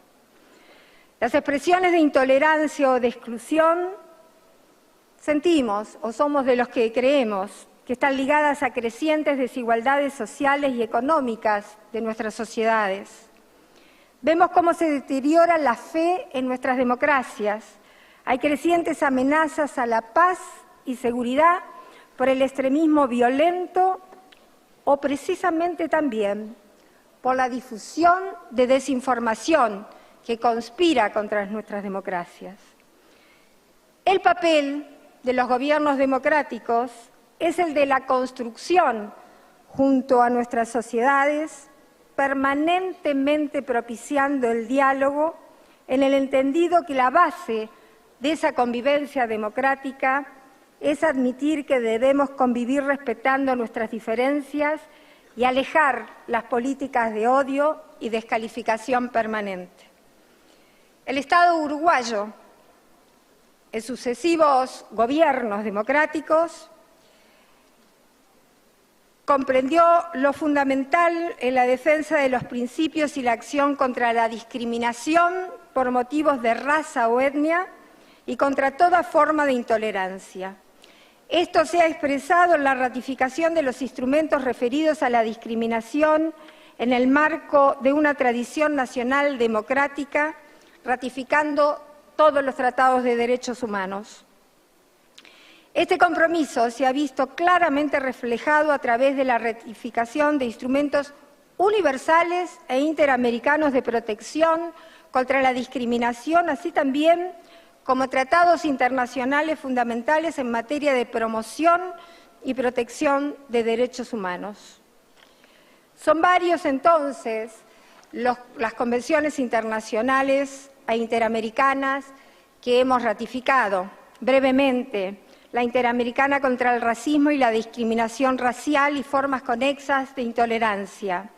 Las expresiones de intolerancia o de exclusión sentimos o somos de los que creemos que están ligadas a crecientes desigualdades sociales y económicas de nuestras sociedades. Vemos cómo se deteriora la fe en nuestras democracias. Hay crecientes amenazas a la paz y seguridad por el extremismo violento o precisamente también por la difusión de desinformación que conspira contra nuestras democracias. El papel de los gobiernos democráticos es el de la construcción junto a nuestras sociedades, permanentemente propiciando el diálogo en el entendido que la base de esa convivencia democrática es admitir que debemos convivir respetando nuestras diferencias y alejar las políticas de odio y descalificación permanente. El Estado uruguayo, en sucesivos gobiernos democráticos, comprendió lo fundamental en la defensa de los principios y la acción contra la discriminación por motivos de raza o etnia y contra toda forma de intolerancia. Esto se ha expresado en la ratificación de los instrumentos referidos a la discriminación en el marco de una tradición nacional democrática, ratificando todos los tratados de derechos humanos. Este compromiso se ha visto claramente reflejado a través de la ratificación de instrumentos universales e interamericanos de protección contra la discriminación, así también como tratados internacionales fundamentales en materia de promoción y protección de derechos humanos. Son varios, entonces, las convenciones internacionales e interamericanas que hemos ratificado. Brevemente, la Interamericana contra el Racismo y la Discriminación Racial y Formas Conexas de Intolerancia,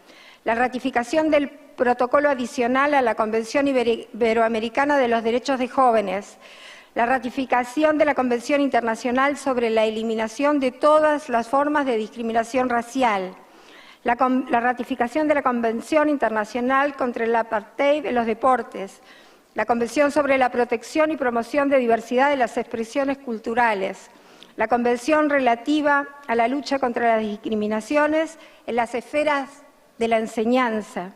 la ratificación del Protocolo Adicional a la Convención Iberoamericana de los Derechos de Jóvenes, la ratificación de la Convención Internacional sobre la Eliminación de todas las formas de discriminación racial, la ratificación de la Convención Internacional contra el Apartheid en los Deportes, la Convención sobre la Protección y Promoción de Diversidad de las Expresiones Culturales, la Convención relativa a la lucha contra las discriminaciones en las esferas de la enseñanza.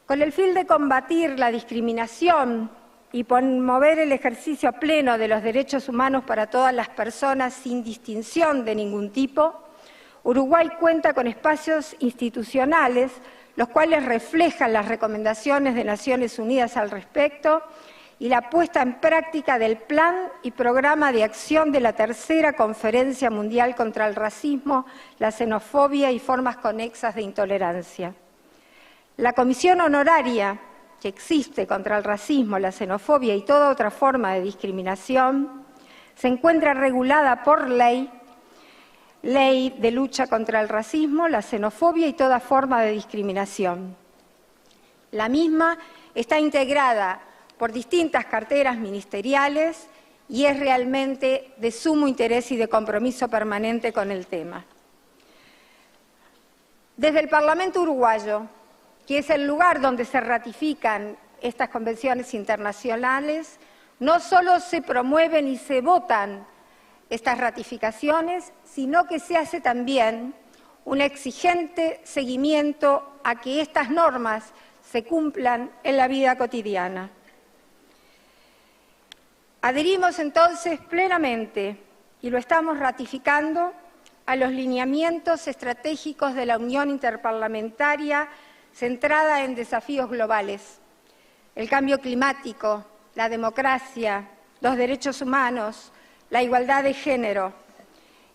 Con el fin de combatir la discriminación y promover el ejercicio pleno de los derechos humanos para todas las personas sin distinción de ningún tipo, Uruguay cuenta con espacios institucionales los cuales reflejan las recomendaciones de Naciones Unidas al respecto y la puesta en práctica del Plan y Programa de Acción de la Tercera Conferencia Mundial contra el Racismo, la Xenofobia y Formas Conexas de Intolerancia. La Comisión Honoraria que existe contra el racismo, la xenofobia y toda otra forma de discriminación se encuentra regulada por ley de lucha contra el racismo, la xenofobia y toda forma de discriminación. La misma está integrada por distintas carteras ministeriales y es realmente de sumo interés y de compromiso permanente con el tema. Desde el Parlamento uruguayo, que es el lugar donde se ratifican estas convenciones internacionales, no solo se promueven y se votan estas ratificaciones, sino que se hace también un exigente seguimiento a que estas normas se cumplan en la vida cotidiana. Adherimos entonces plenamente, y lo estamos ratificando, a los lineamientos estratégicos de la Unión Interparlamentaria centrada en desafíos globales: el cambio climático, la democracia, los derechos humanos, la igualdad de género,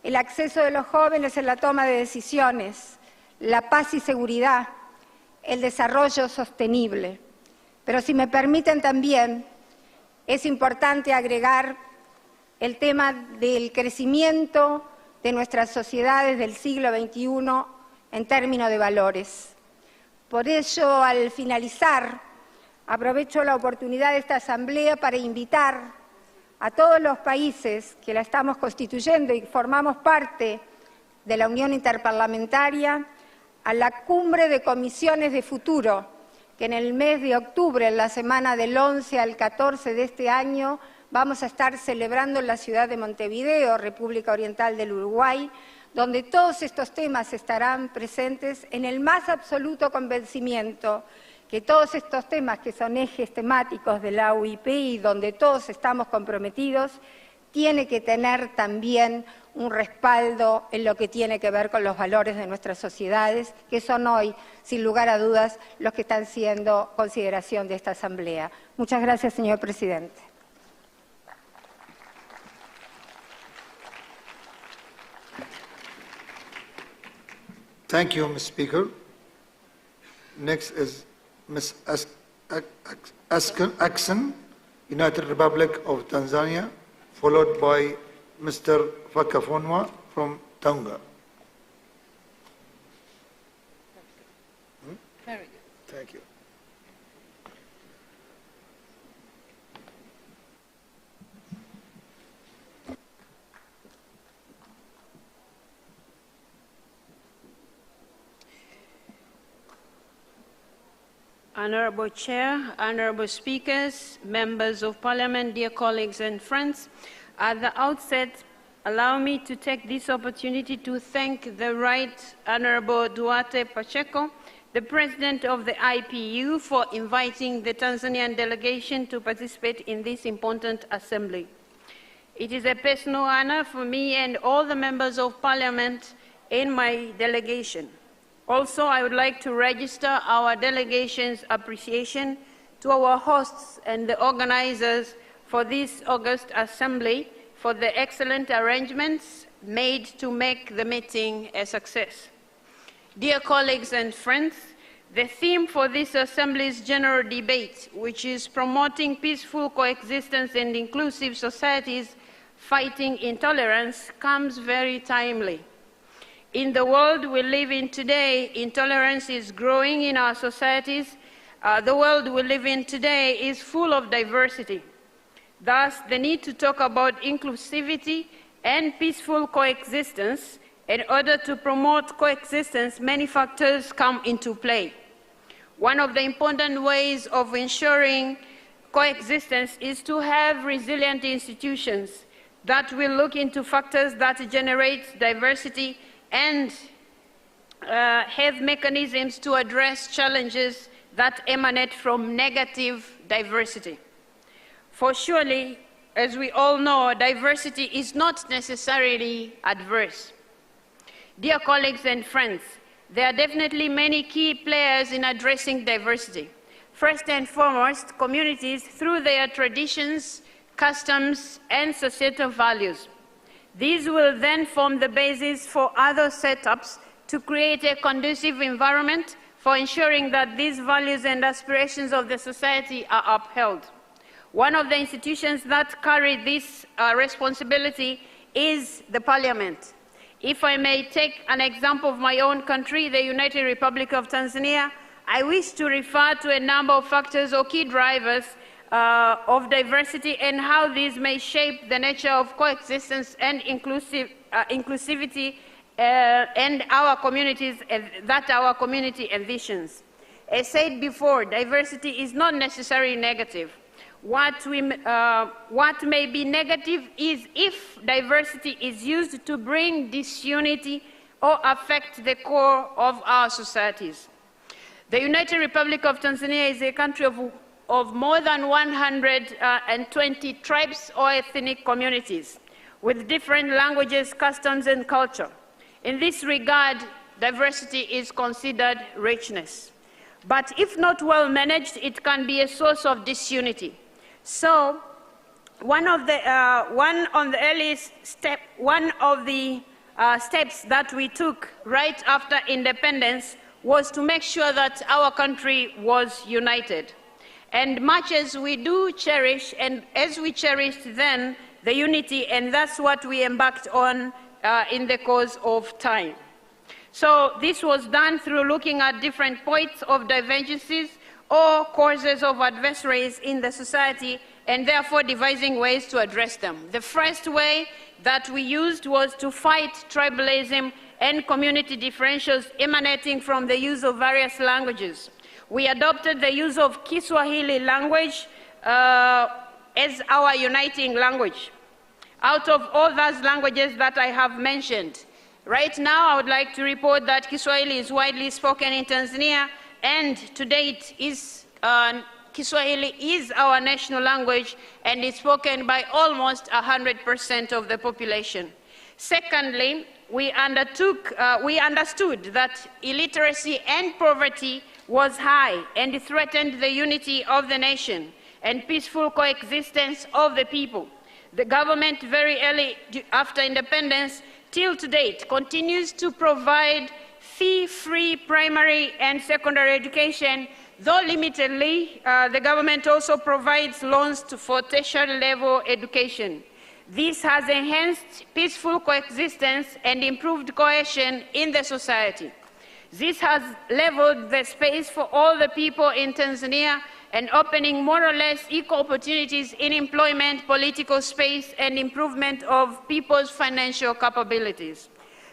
el acceso de los jóvenes en la toma de decisiones, la paz y seguridad, el desarrollo sostenible. Pero si me permiten también, es importante agregar el tema del crecimiento de nuestras sociedades del siglo XXI en términos de valores. Por ello, al finalizar, aprovecho la oportunidad de esta asamblea para invitar a todos los países que la estamos constituyendo y formamos parte de la Unión Interparlamentaria a la cumbre de comisiones de futuro, que en el mes de octubre, en la semana del 11 al 14 de este año, vamos a estar celebrando en la ciudad de Montevideo, República Oriental del Uruguay, donde todos estos temas estarán presentes en el más absoluto convencimiento que todos estos temas que son ejes temáticos de la UIP y donde todos estamos comprometidos, tiene que tener también un respaldo en lo que tiene que ver con los valores de nuestras sociedades, que son hoy, sin lugar a dudas, los que están siendo consideración de esta Asamblea. Muchas gracias, señor presidente. Thank you, Ms. Speaker. Next is Ms. Axon, United Republic of Tanzania, followed by Mr. Fakafonwa from Tonga. Very good. Thank you. Honorable Chair, honorable speakers, members of Parliament, dear colleagues and friends, at the outset, allow me to take this opportunity to thank the Right Honorable Duarte Pacheco, the President of the IPU, for inviting the Tanzanian delegation to participate in this important assembly. It is a personal honor for me and all the members of Parliament in my delegation. Also, I would like to register our delegation's appreciation to our hosts and the organizers for this August Assembly for the excellent arrangements made to make the meeting a success. Dear colleagues and friends, the theme for this Assembly's general debate, which is promoting peaceful coexistence and inclusive societies fighting intolerance, comes very timely. In the world we live in today, intolerance is growing in our societies. The world we live in today is full of diversity. Thus, the need to talk about inclusivity and peaceful coexistence. In order to promote coexistence, many factors come into play. One of the important ways of ensuring coexistence is to have resilient institutions that will look into factors that generate diversity and have mechanisms to address challenges that emanate from negative diversity. For surely, as we all know, diversity is not necessarily adverse. Dear colleagues and friends, there are definitely many key players in addressing diversity. First and foremost, communities through their traditions, customs, and societal values. These will then form the basis for other setups to create a conducive environment for ensuring that these values and aspirations of the society are upheld. One of the institutions that carry this responsibility is the Parliament. If I may take an example of my own country, the United Republic of Tanzania, I wish to refer to a number of factors or key drivers of diversity and how these may shape the nature of coexistence and inclusivity and our communities that our community envisions. As said before, diversity is not necessarily negative. What may be negative is if diversity is used to bring disunity or affect the core of our societies. The United Republic of Tanzania is a country of more than 120 tribes or ethnic communities with different languages, customs, and culture. In this regard, diversity is considered richness. But if not well managed, it can be a source of disunity. So, one of the steps that we took right after independence was to make sure that our country was united. And much as we do cherish, and as we cherished then, the unity, and that's what we embarked on in the course of time. So this was done through looking at different points of divergences or causes of adversaries in the society, and therefore devising ways to address them. The first way that we used was to fight tribalism and community differentials emanating from the use of various languages. We adopted the use of Kiswahili language as our uniting language out of all those languages that I have mentioned. Right now, I would like to report that Kiswahili is widely spoken in Tanzania, and to date, Kiswahili is our national language and is spoken by almost 100% of the population. Secondly, we understood that illiteracy and poverty was high and threatened the unity of the nation and peaceful coexistence of the people. The government, very early after independence till to date, continues to provide fee-free primary and secondary education, though limitedly. The government also provides loans for tertiary level education. This has enhanced peaceful coexistence and improved cohesion in the society. This has leveled the space for all the people in Tanzania and opening more or less equal opportunities in employment, political space, and improvement of people's financial capabilities.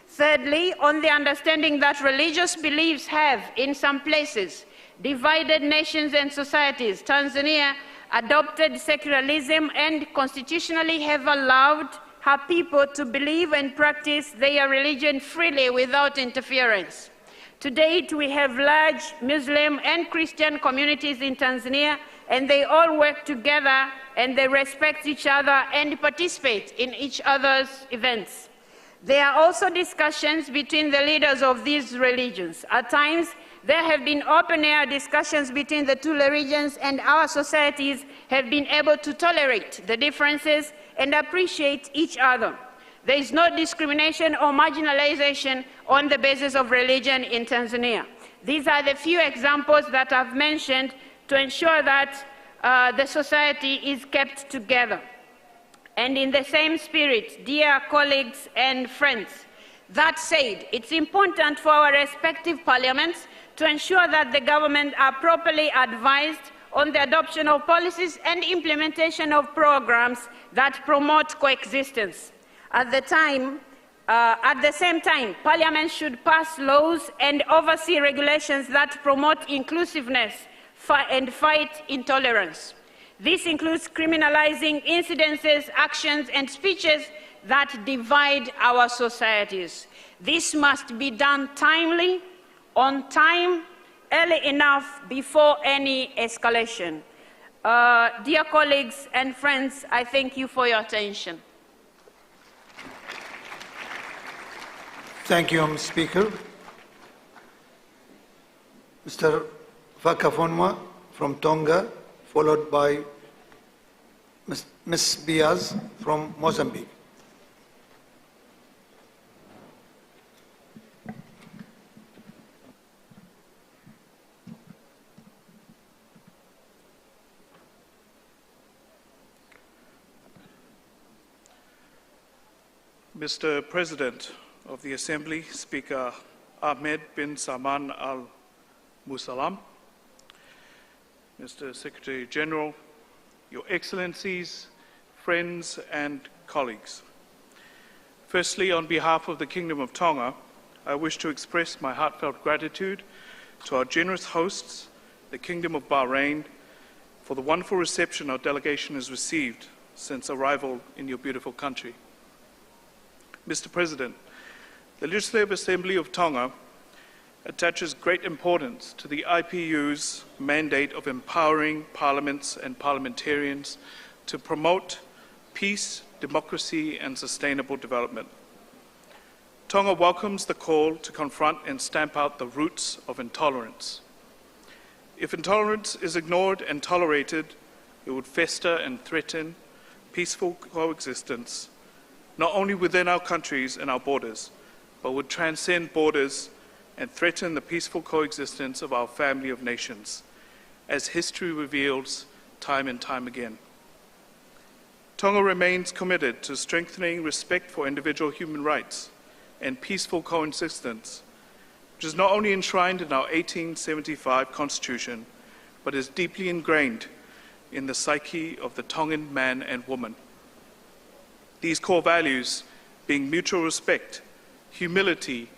Thirdly, on the understanding that religious beliefs have, in some places, divided nations and societies, Tanzania adopted secularism and constitutionally have allowed her people to believe and practice their religion freely without interference. To date, we have large Muslim and Christian communities in Tanzania, and they all work together and they respect each other and participate in each other's events. There are also discussions between the leaders of these religions. At times, there have been open-air discussions between the two religions, and our societies have been able to tolerate the differences and appreciate each other. There is no discrimination or marginalization on the basis of religion in Tanzania. These are the few examples that I've mentioned to ensure that the society is kept together. And in the same spirit, dear colleagues and friends, that said, it's important for our respective parliaments to ensure that the government are properly advised on the adoption of policies and implementation of programs that promote coexistence. At the same time, Parliament should pass laws and oversee regulations that promote inclusiveness and fight intolerance. This includes criminalizing incidences, actions, and speeches that divide our societies. This must be done timely, on time, early enough before any escalation. Dear colleagues and friends, I thank you for your attention. Thank you, Mr. Speaker. Mr. Fakafonwa from Tonga, followed by Ms. Biaz from Mozambique. Mr. President of the Assembly, Speaker Ahmed bin Salman Al Musallam, Mr. Secretary General, Your Excellencies, friends and colleagues. Firstly, on behalf of the Kingdom of Tonga, I wish to express my heartfelt gratitude to our generous hosts, the Kingdom of Bahrain, for the wonderful reception our delegation has received since arrival in your beautiful country. Mr. President, the Legislative Assembly of Tonga attaches great importance to the IPU's mandate of empowering parliaments and parliamentarians to promote peace, democracy, and sustainable development. Tonga welcomes the call to confront and stamp out the roots of intolerance. If intolerance is ignored and tolerated, it would fester and threaten peaceful coexistence, not only within our countries and our borders, but would transcend borders and threaten the peaceful coexistence of our family of nations, as history reveals time and time again. Tonga remains committed to strengthening respect for individual human rights and peaceful coexistence, which is not only enshrined in our 1875 Constitution, but is deeply ingrained in the psyche of the Tongan man and woman. These core values being mutual respect, humility,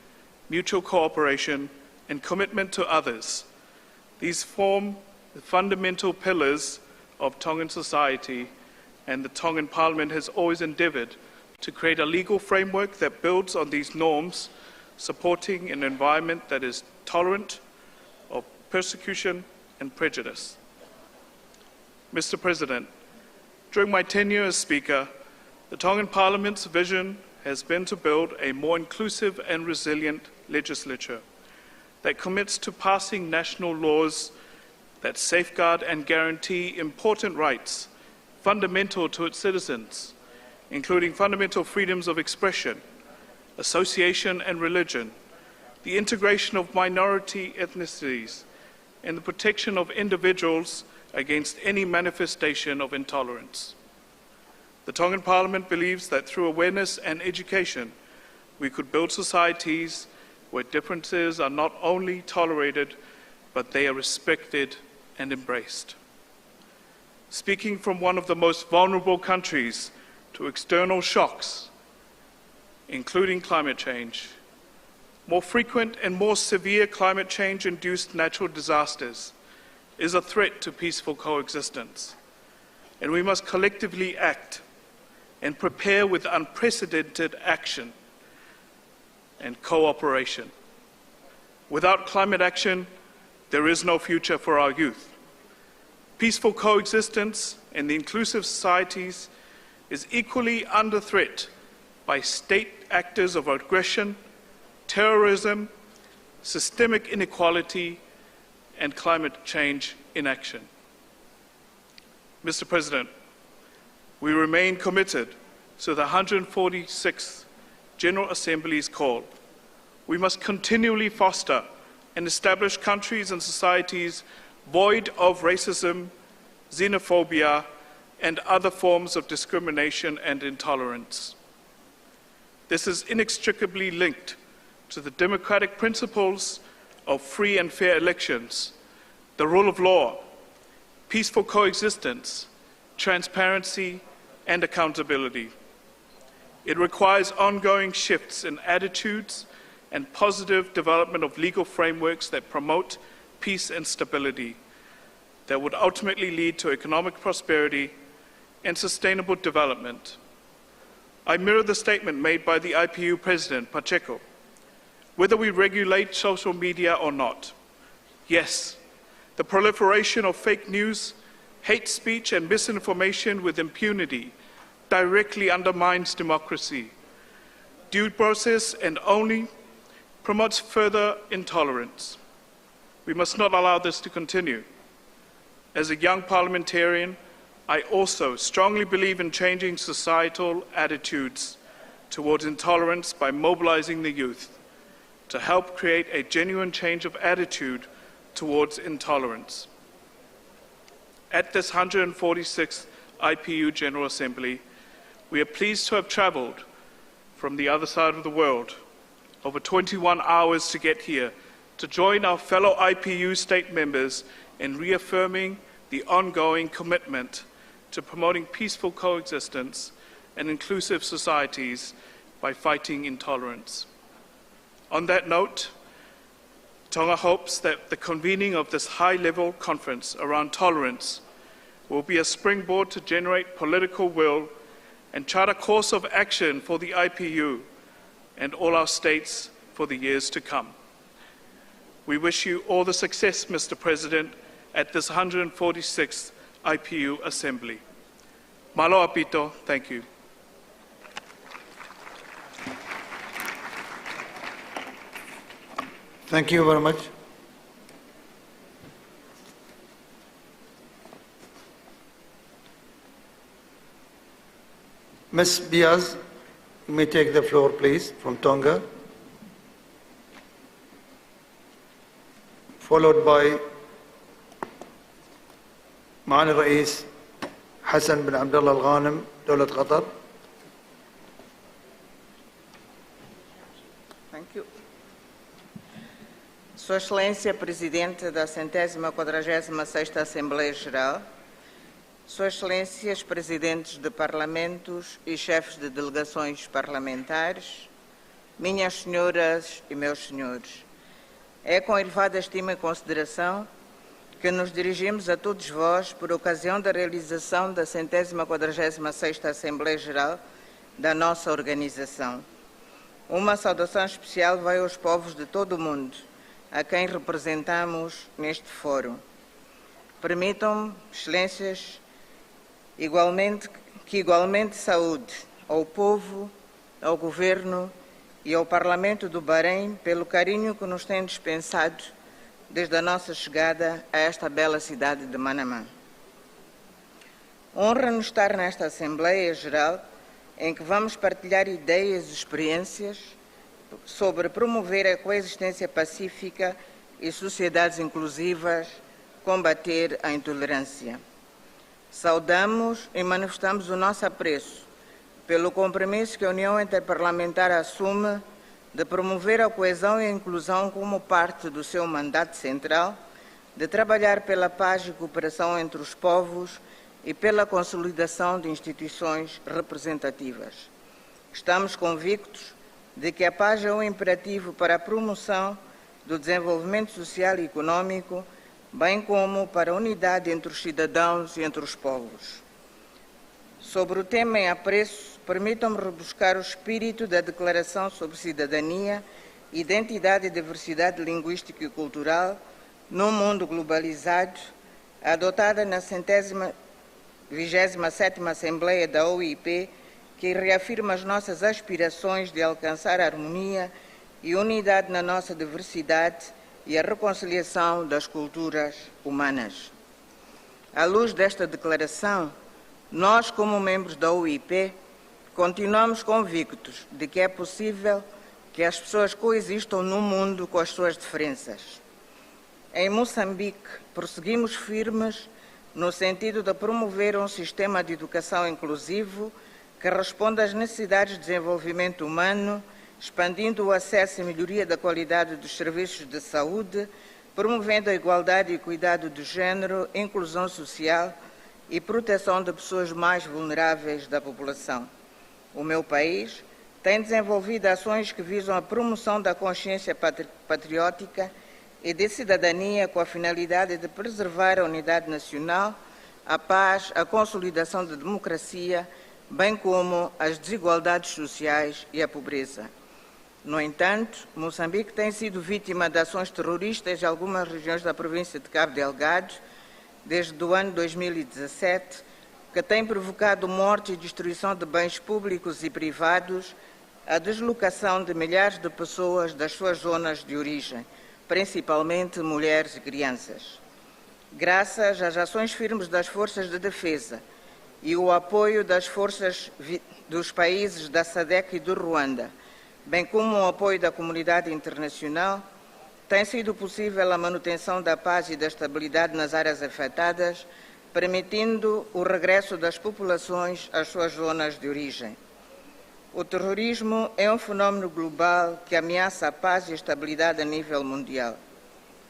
mutual cooperation, and commitment to others. These form the fundamental pillars of Tongan society, and the Tongan Parliament has always endeavoured to create a legal framework that builds on these norms, supporting an environment that is tolerant of persecution and prejudice. Mr. President, during my tenure as Speaker, the Tongan Parliament's vision has been to build a more inclusive and resilient legislature that commits to passing national laws that safeguard and guarantee important rights fundamental to its citizens, including fundamental freedoms of expression, association and religion, the integration of minority ethnicities, and the protection of individuals against any manifestation of intolerance. The Tongan Parliament believes that through awareness and education, we could build societies where differences are not only tolerated, but they are respected and embraced. Speaking from one of the most vulnerable countries to external shocks, including climate change, more frequent and more severe climate change-induced natural disasters is a threat to peaceful coexistence, and we must collectively act and prepare with unprecedented action and cooperation. Without climate action, there is no future for our youth. Peaceful coexistence and the inclusive societies is equally under threat by state actors of aggression, terrorism, systemic inequality, and climate change inaction. Mr. President, we remain committed to the 146th General Assembly's call. We must continually foster and establish countries and societies void of racism, xenophobia, and other forms of discrimination and intolerance. This is inextricably linked to the democratic principles of free and fair elections, the rule of law, peaceful coexistence, transparency, and accountability. It requires ongoing shifts in attitudes and positive development of legal frameworks that promote peace and stability, that would ultimately lead to economic prosperity and sustainable development. I mirror the statement made by the IPU President, Pacheco. Whether we regulate social media or not, yes, the proliferation of fake news, hate speech, and misinformation with impunity directly undermines democracy. Due process and only promotes further intolerance. We must not allow this to continue. As a young parliamentarian, I also strongly believe in changing societal attitudes towards intolerance by mobilizing the youth to help create a genuine change of attitude towards intolerance. At this 146th IPU General Assembly, we are pleased to have traveled from the other side of the world, over 21 hours to get here, to join our fellow IPU state members in reaffirming the ongoing commitment to promoting peaceful coexistence and inclusive societies by fighting intolerance. On that note, Tonga hopes that the convening of this high-level conference around tolerance will be a springboard to generate political will and chart a course of action for the IPU and all our states for the years to come. We wish you all the success, Mr. President, at this 146th IPU Assembly. Malo apito, thank you. Thank you very much. Ms. Biaz, you may take the floor, please, from Tonga, followed by معالي الرئيس حسن بن عبد الله الغانم دولة قطر. Thank you. Sua Excelência Presidente da 146ª Assembleia Geral, Suas Excelências Presidentes de Parlamentos e Chefes de Delegações Parlamentares, minhas senhoras e meus senhores, é com elevada estima e consideração que nos dirigimos a todos vós por ocasião da realização da 146ª Assembleia Geral da nossa organização. Uma saudação especial vai aos povos de todo o mundo, a quem representamos neste fórum. Permitam-me, excelências, que igualmente saúde ao povo, ao governo e ao Parlamento do Bahrein pelo carinho que nos têm dispensado desde a nossa chegada a esta bela cidade de Manama. Honra-nos estar nesta Assembleia Geral em que vamos partilhar ideias e experiências sobre promover a coexistência pacífica e sociedades inclusivas, combater a intolerância. Saudamos e manifestamos o nosso apreço pelo compromisso que a União Interparlamentar assume de promover a coesão e a inclusão como parte do seu mandato central, de trabalhar pela paz e cooperação entre os povos e pela consolidação de instituições representativas. Estamos convictos de que a paz é um imperativo para a promoção do desenvolvimento social e econômico, bem como para a unidade entre os cidadãos e entre os povos. Sobre o tema em apreço, permitam-me rebuscar o espírito da Declaração sobre Cidadania, Identidade e Diversidade Linguística e Cultural num mundo globalizado, adotada na 127ª Assembleia da OIP, que reafirma as nossas aspirações de alcançar a harmonia e unidade na nossa diversidade e a reconciliação das culturas humanas. À luz desta declaração, nós, como membros da OIP, continuamos convictos de que é possível que as pessoas coexistam no mundo com as suas diferenças. Em Moçambique, prosseguimos firmes no sentido de promover um sistema de educação inclusivo que responda às necessidades de desenvolvimento humano, expandindo o acesso e melhoria da qualidade dos serviços de saúde, promovendo a igualdade e cuidado do género, inclusão social e proteção de pessoas mais vulneráveis da população. O meu país tem desenvolvido ações que visam a promoção da consciência patriótica e de cidadania com a finalidade de preservar a unidade nacional, a paz, a consolidação da democracia, bem como as desigualdades sociais e a pobreza. No entanto, Moçambique tem sido vítima de ações terroristas em algumas regiões da província de Cabo Delgado desde o ano 2017, que tem provocado morte e destruição de bens públicos e privados, a deslocação de milhares de pessoas das suas zonas de origem, principalmente mulheres e crianças. Graças às ações firmes das forças de defesa e o apoio das forças dos países da SADC e do Ruanda, bem como o apoio da comunidade internacional, tem sido possível a manutenção da paz e da estabilidade nas áreas afetadas, permitindo o regresso das populações às suas zonas de origem. O terrorismo é um fenómeno global que ameaça a paz e a estabilidade a nível mundial.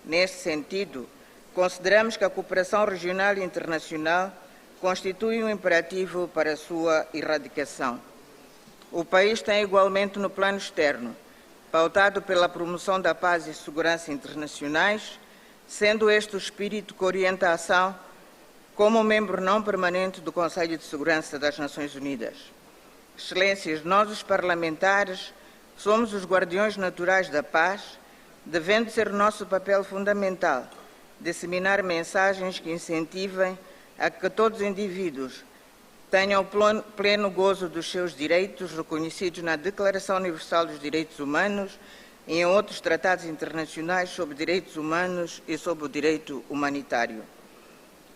Neste sentido, consideramos que a cooperação regional e internacional constitui um imperativo para a sua erradicação. O país tem igualmente no plano externo, pautado pela promoção da paz e segurança internacionais, sendo este o espírito que orienta a ação como membro não permanente do Conselho de Segurança das Nações Unidas. Excelências, nós os parlamentares somos os guardiões naturais da paz, devendo ser nosso papel fundamental disseminar mensagens que incentivem a que todos os indivíduos tenham pleno gozo dos seus direitos reconhecidos na Declaração Universal dos Direitos Humanos e em outros tratados internacionais sobre direitos humanos e sobre o direito humanitário.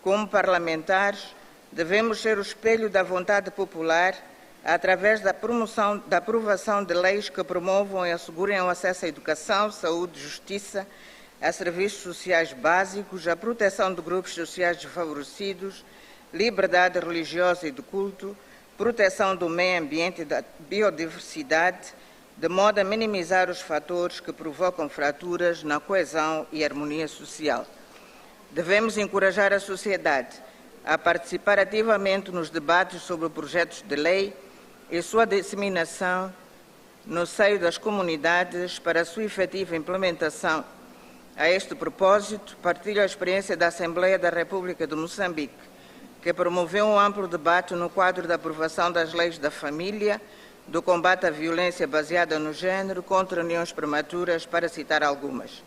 Como parlamentares, devemos ser o espelho da vontade popular através da aprovação de leis que promovam e assegurem o acesso à educação, saúde, justiça, a serviços sociais básicos, a proteção de grupos sociais desfavorecidos, liberdade religiosa e de culto, proteção do meio ambiente e da biodiversidade, de modo a minimizar os fatores que provocam fraturas na coesão e harmonia social. Devemos encorajar a sociedade a participar ativamente nos debates sobre projetos de lei e sua disseminação, no seio das comunidades para a sua efetiva implementação. A este propósito, partilho a experiência da Assembleia da República de Moçambique, que promoveu um amplo debate no quadro da aprovação das leis da família, do combate à violência baseada no género, contra uniões prematuras, para citar algumas.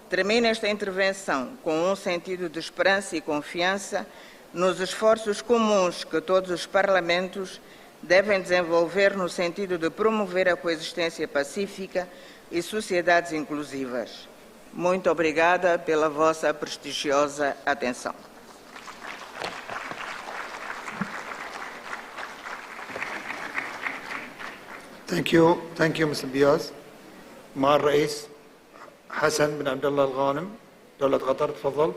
Termino esta intervenção com um sentido de esperança e confiança nos esforços comuns que todos os parlamentos devem desenvolver no sentido de promover a coexistência pacífica e sociedades inclusivas. Muito obrigada pela vossa prestigiosa atenção. Thank you, Mr. Biaz. مع الرئيس حسن بن عبد الله الغانم دولة قطر، تفضل.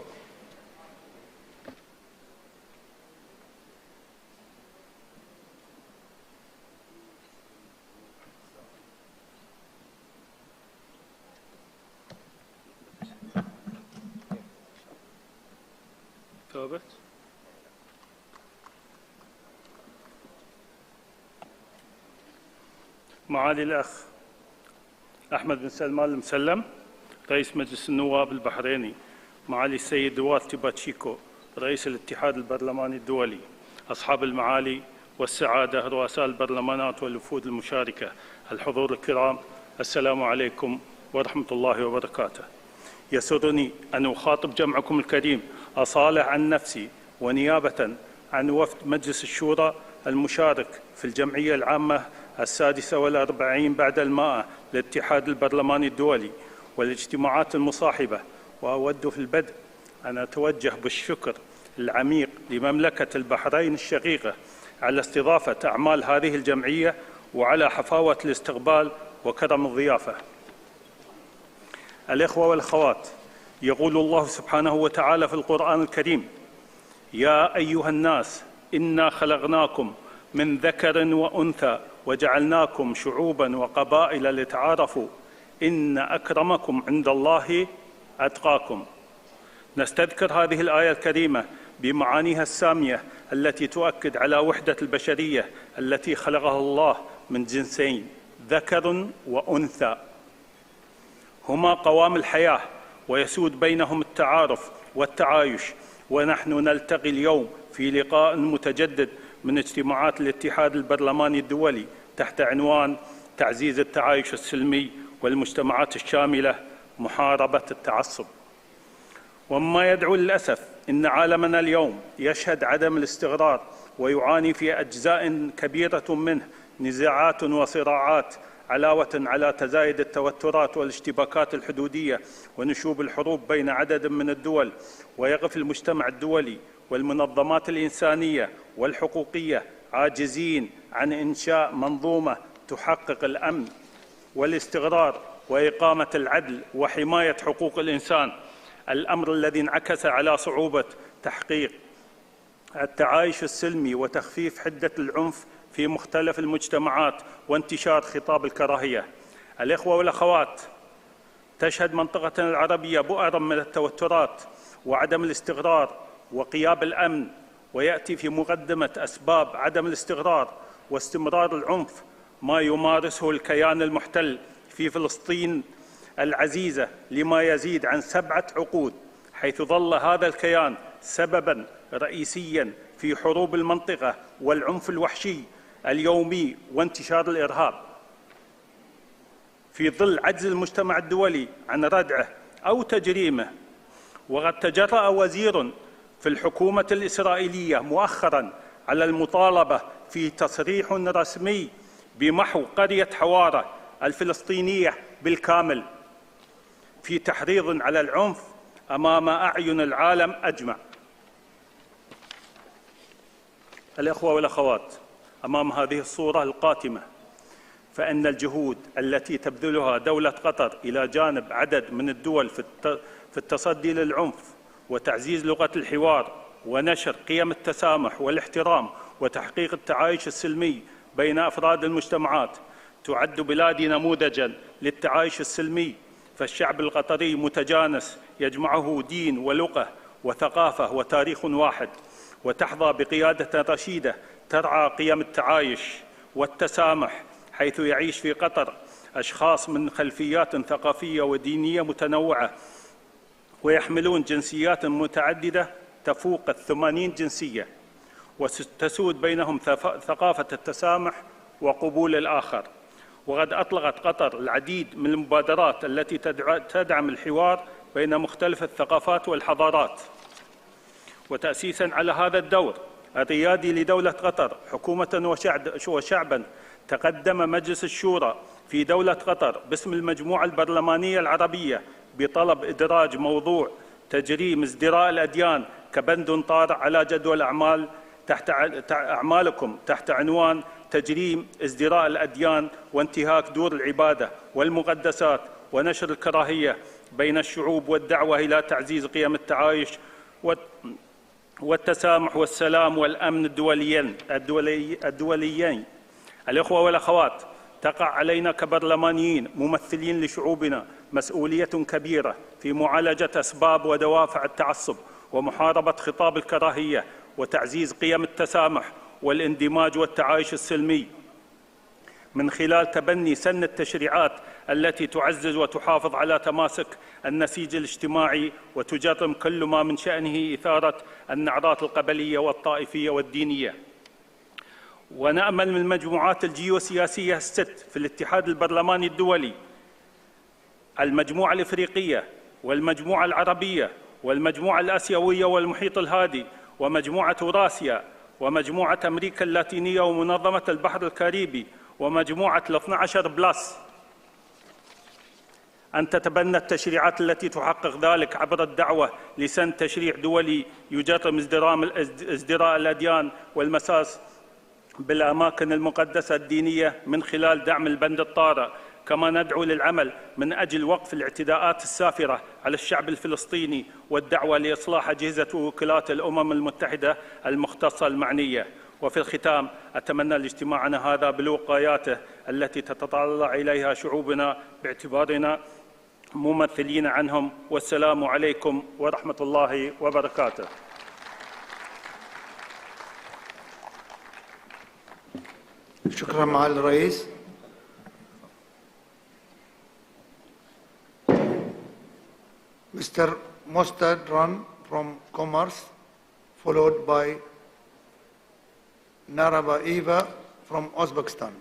ثابت. معالي الأخ أحمد بن سلمان المسلم رئيس مجلس النواب البحريني، معالي السيد دوارتي باتشيكو رئيس الاتحاد البرلماني الدولي، أصحاب المعالي والسعادة رؤساء البرلمانات والوفود المشاركة، الحضور الكرام، السلام عليكم ورحمة الله وبركاته. يسرني أن أخاطب جمعكم الكريم أصالح عن نفسي ونيابة عن وفد مجلس الشورى المشارك في الجمعية العامة 46 بعد 100 للاتحاد البرلماني الدولي والاجتماعات المصاحبة، وأود في البدء أن أتوجه بالشكر العميق لمملكة البحرين الشقيقة على استضافة أعمال هذه الجمعية وعلى حفاوة الاستقبال وكرم الضيافة. الإخوة والأخوات، يقول الله سبحانه وتعالى في القرآن الكريم: يا أيها الناس إنا خلقناكم من ذكر وأنثى وجعلناكم شعوبا وقبائل لتعارفوا إن أكرمكم عند الله أتقاكم. نستذكر هذه الآية الكريمة بمعانيها السامية التي تؤكد على وحدة البشرية التي خلقها الله من جنسين ذكر وأنثى، هما قوام الحياة ويسود بينهم التعارف والتعايش. ونحن نلتقي اليوم في لقاء متجدد من اجتماعات الاتحاد البرلماني الدولي تحت عنوان تعزيز التعايش السلمي والمجتمعات الشاملة، محاربة التعصب. وما يدعو للأسف أن عالمنا اليوم يشهد عدم الاستقرار ويعاني في أجزاء كبيرة منه نزاعات وصراعات علاوة على تزايد التوترات والاشتباكات الحدودية ونشوب الحروب بين عدد من الدول. ويقف المجتمع الدولي والمنظمات الإنسانية والحقوقية عاجزين عن إنشاء منظومة تحقق الأمن والاستقرار وإقامة العدل وحماية حقوق الإنسان، الأمر الذي انعكس على صعوبة تحقيق التعايش السلمي وتخفيف حدة العنف في مختلف المجتمعات وانتشار خطاب الكراهية. الإخوة والأخوات، تشهد منطقتنا العربية بؤرا من التوترات وعدم الاستقرار وغياب الأمن، ويأتي في مقدمة أسباب عدم الاستقرار واستمرار العنف ما يمارسه الكيان المحتل في فلسطين العزيزة لما يزيد عن 7 عقود، حيث ظل هذا الكيان سبباً رئيسياً في حروب المنطقة والعنف الوحشي اليومي وانتشار الإرهاب. في ظل عجز المجتمع الدولي عن ردعه أو تجريمه، وقد تجرأ وزير في الحكومة الإسرائيلية مؤخراً على المطالبة في تصريح رسمي بمحو قرية حوارة الفلسطينية بالكامل، في تحريض على العنف أمام أعين العالم أجمع. الإخوة والأخوات، أمام هذه الصورة القاتمة فإن الجهود التي تبذلها دولة قطر إلى جانب عدد من الدول في التصدي للعنف وتعزيز لغة الحوار ونشر قيم التسامح والاحترام وتحقيق التعايش السلمي بين أفراد المجتمعات تعد بلادي نموذجاً للتعايش السلمي. فالشعب القطري متجانس يجمعه دين ولغة وثقافة وتاريخ واحد، وتحظى بقيادة رشيدة ترعى قيم التعايش والتسامح، حيث يعيش في قطر أشخاص من خلفيات ثقافية ودينية متنوعة ويحملون جنسيات متعددة تفوق 80 جنسية، وتسود بينهم ثقافة التسامح وقبول الآخر. وقد أطلقت قطر العديد من المبادرات التي تدعم الحوار بين مختلف الثقافات والحضارات. وتأسيساً على هذا الدور الريادي لدولة قطر حكومة وشعباً، تقدم مجلس الشورى في دولة قطر باسم المجموعة البرلمانية العربية بطلب إدراج موضوع تجريم ازدراء الأديان كبند طارئ على جدول أعمالكم تحت عنوان تجريم ازدراء الأديان وانتهاك دور العبادة والمقدسات ونشر الكراهية بين الشعوب والدعوة إلى تعزيز قيم التعايش والتسامح والسلام والأمن الدوليين. الإخوة والأخوات، تقع علينا كبرلمانيين ممثلين لشعوبنا مسؤولية كبيرة في معالجة أسباب ودوافع التعصب ومحاربة خطاب الكراهية وتعزيز قيم التسامح والاندماج والتعايش السلمي من خلال تبني سن التشريعات التي تعزز وتحافظ على تماسك النسيج الاجتماعي وتجرم كل ما من شأنه إثارة النعرات القبلية والطائفية والدينية. ونأمل من المجموعات الجيوسياسية الست في الاتحاد البرلماني الدولي، المجموعة الإفريقية والمجموعة العربية والمجموعة الآسيوية والمحيط الهادي ومجموعة أوراسيا ومجموعة أمريكا اللاتينية ومنظمة البحر الكاريبي ومجموعة 12 بلس أن تتبنى التشريعات التي تحقق ذلك عبر الدعوة لسن تشريع دولي يجرم ازدراء الأديان والمساس بالأماكن المقدسة الدينية من خلال دعم البند الطارئ. كما ندعو للعمل من أجل وقف الاعتداءات السافرة على الشعب الفلسطيني والدعوة لإصلاح أجهزة وكالات الأمم المتحدة المختصة المعنية. وفي الختام أتمنى لاجتماعنا هذا بالوقاياته التي تتطلع إليها شعوبنا باعتبارنا ممثلين عنهم، والسلام عليكم ورحمة الله وبركاته. شكرا معالي الرئيس. Mr. Mostadran from Commerce, followed by Naraba Eva from Uzbekistan.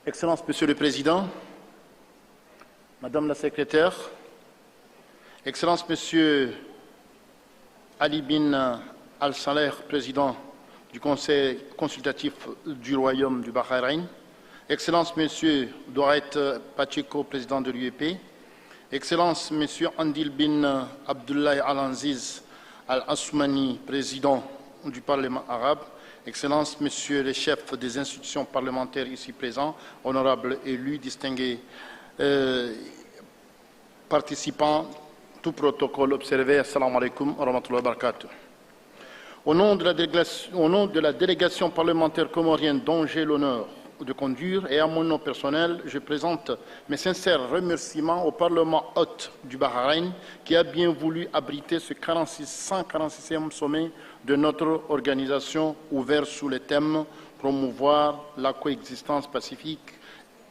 Excellences, Monsieur le Président, Madame la Secrétaire, Excellences, Monsieur Ali bin Al-Saleh, Président du Conseil consultatif du Royaume du Bahreïn, Excellences, Monsieur Doret Pacheco, Président de l'UEP, Excellences, Monsieur Andil bin Abdullah Al-Aziz Al-Assoumani, Président du Parlement arabe, Excellences, Messieurs les chefs des institutions parlementaires ici présents, honorables élus, distingués participants, tout protocole observé, assalamu alaikum wa rahmatullahi wa barakatuh. Au nom de la délégation parlementaire comorienne dont j'ai l'honneur de conduire et à mon nom personnel, je présente mes sincères remerciements au Parlement hôte du Bahreïn qui a bien voulu abriter ce 146e sommet de notre organisation ouvert sous le thème « Promouvoir la coexistence pacifique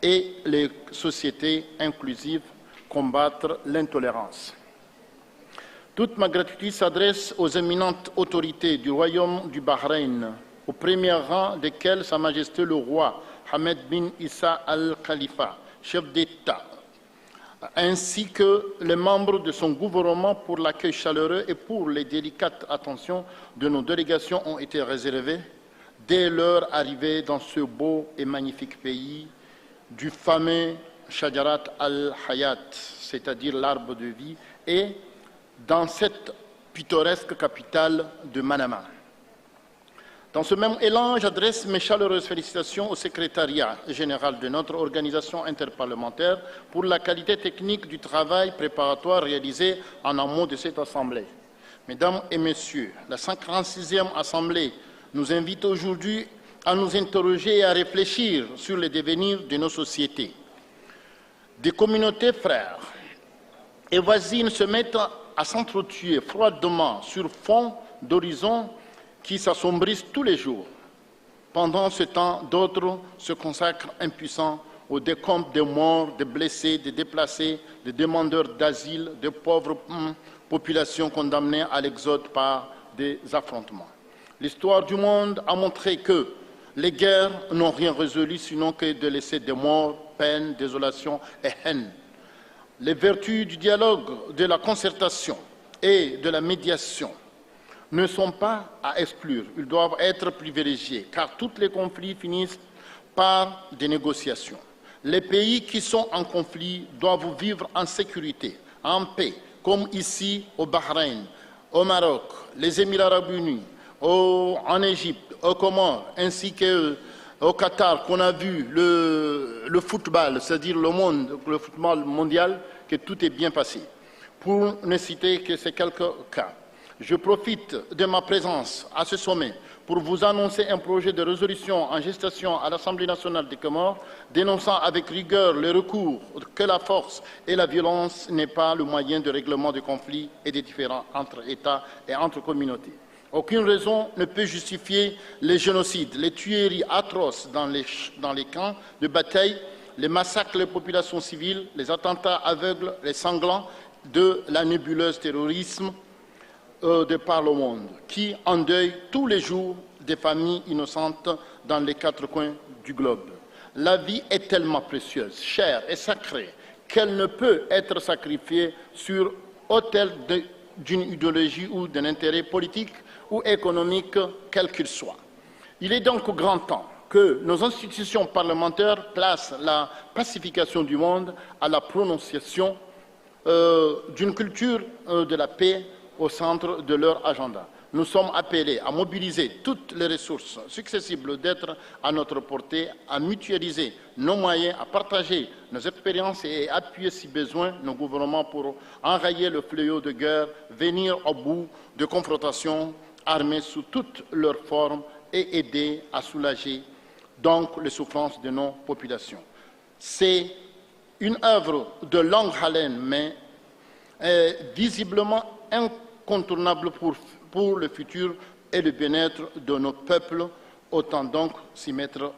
et les sociétés inclusives, combattre l'intolérance ». Toute ma gratitude s'adresse aux éminentes autorités du Royaume du Bahreïn, au premier rang desquelles Sa Majesté le roi Hamed bin Issa al-Khalifa, chef d'État, ainsi que les membres de son gouvernement pour l'accueil chaleureux et pour les délicates attentions de nos délégations ont été réservées dès leur arrivée dans ce beau et magnifique pays du fameux Shajarat al-Hayat, c'est-à-dire l'arbre de vie, et dans cette pittoresque capitale de Manama. Dans ce même élan, j'adresse mes chaleureuses félicitations au secrétariat général de notre organisation interparlementaire pour la qualité technique du travail préparatoire réalisé en amont de cette Assemblée. Mesdames et Messieurs, la 56e Assemblée nous invite aujourd'hui à nous interroger et à réfléchir sur le devenir de nos sociétés. Des communautés frères et voisines se mettent à s'entretuer froidement sur fond d'horizons qui s'assombrissent tous les jours. Pendant ce temps, d'autres se consacrent impuissants au décompte des morts, des blessés, des déplacés, des demandeurs d'asile, de pauvres populations condamnées à l'exode par des affrontements. L'histoire du monde a montré que les guerres n'ont rien résolu sinon que de laisser des morts, peines, désolation et haine. Les vertus du dialogue, de la concertation et de la médiation ne sont pas à exclure. Ils doivent être privilégiés, car tous les conflits finissent par des négociations. Les pays qui sont en conflit doivent vivre en sécurité, en paix, comme ici au Bahreïn, au Maroc, les Émirats arabes unis, en Égypte, aux Comores, ainsi qu'au Qatar, qu'on a vu le football, c'est-à-dire le football mondial, que tout est bien passé. Pour ne citer que ces quelques cas. Je profite de ma présence à ce sommet pour vous annoncer un projet de résolution en gestation à l'Assemblée nationale des Comores, dénonçant avec rigueur le recours que la force et la violence n'est pas le moyen de règlement des conflits et des différends entre États et entre communautés. Aucune raison ne peut justifier les génocides, les tueries atroces dans les camps de bataille, les massacres des populations civiles, les attentats aveugles, les sanglants de la nébuleuse terrorisme de par le monde, qui endeuille tous les jours des familles innocentes dans les 4 coins du globe. La vie est tellement précieuse, chère et sacrée qu'elle ne peut être sacrifiée sur autel d'une idéologie ou d'un intérêt politique ou économique, quel qu'il soit. Il est donc grand temps que nos institutions parlementaires placent la pacification du monde à la prononciation d'une culture de la paix au centre de leur agenda. Nous sommes appelés à mobiliser toutes les ressources successibles d'être à notre portée, à mutualiser nos moyens, à partager nos expériences et appuyer si besoin nos gouvernements pour enrayer le fléau de guerre, venir au bout de confrontations armées sous toutes leurs formes et aider à soulager donc les souffrances de nos populations. C'est une œuvre de longue haleine, mais visiblement incontournable pour le futur et le bien-être de nos peuples, autant donc s'y mettre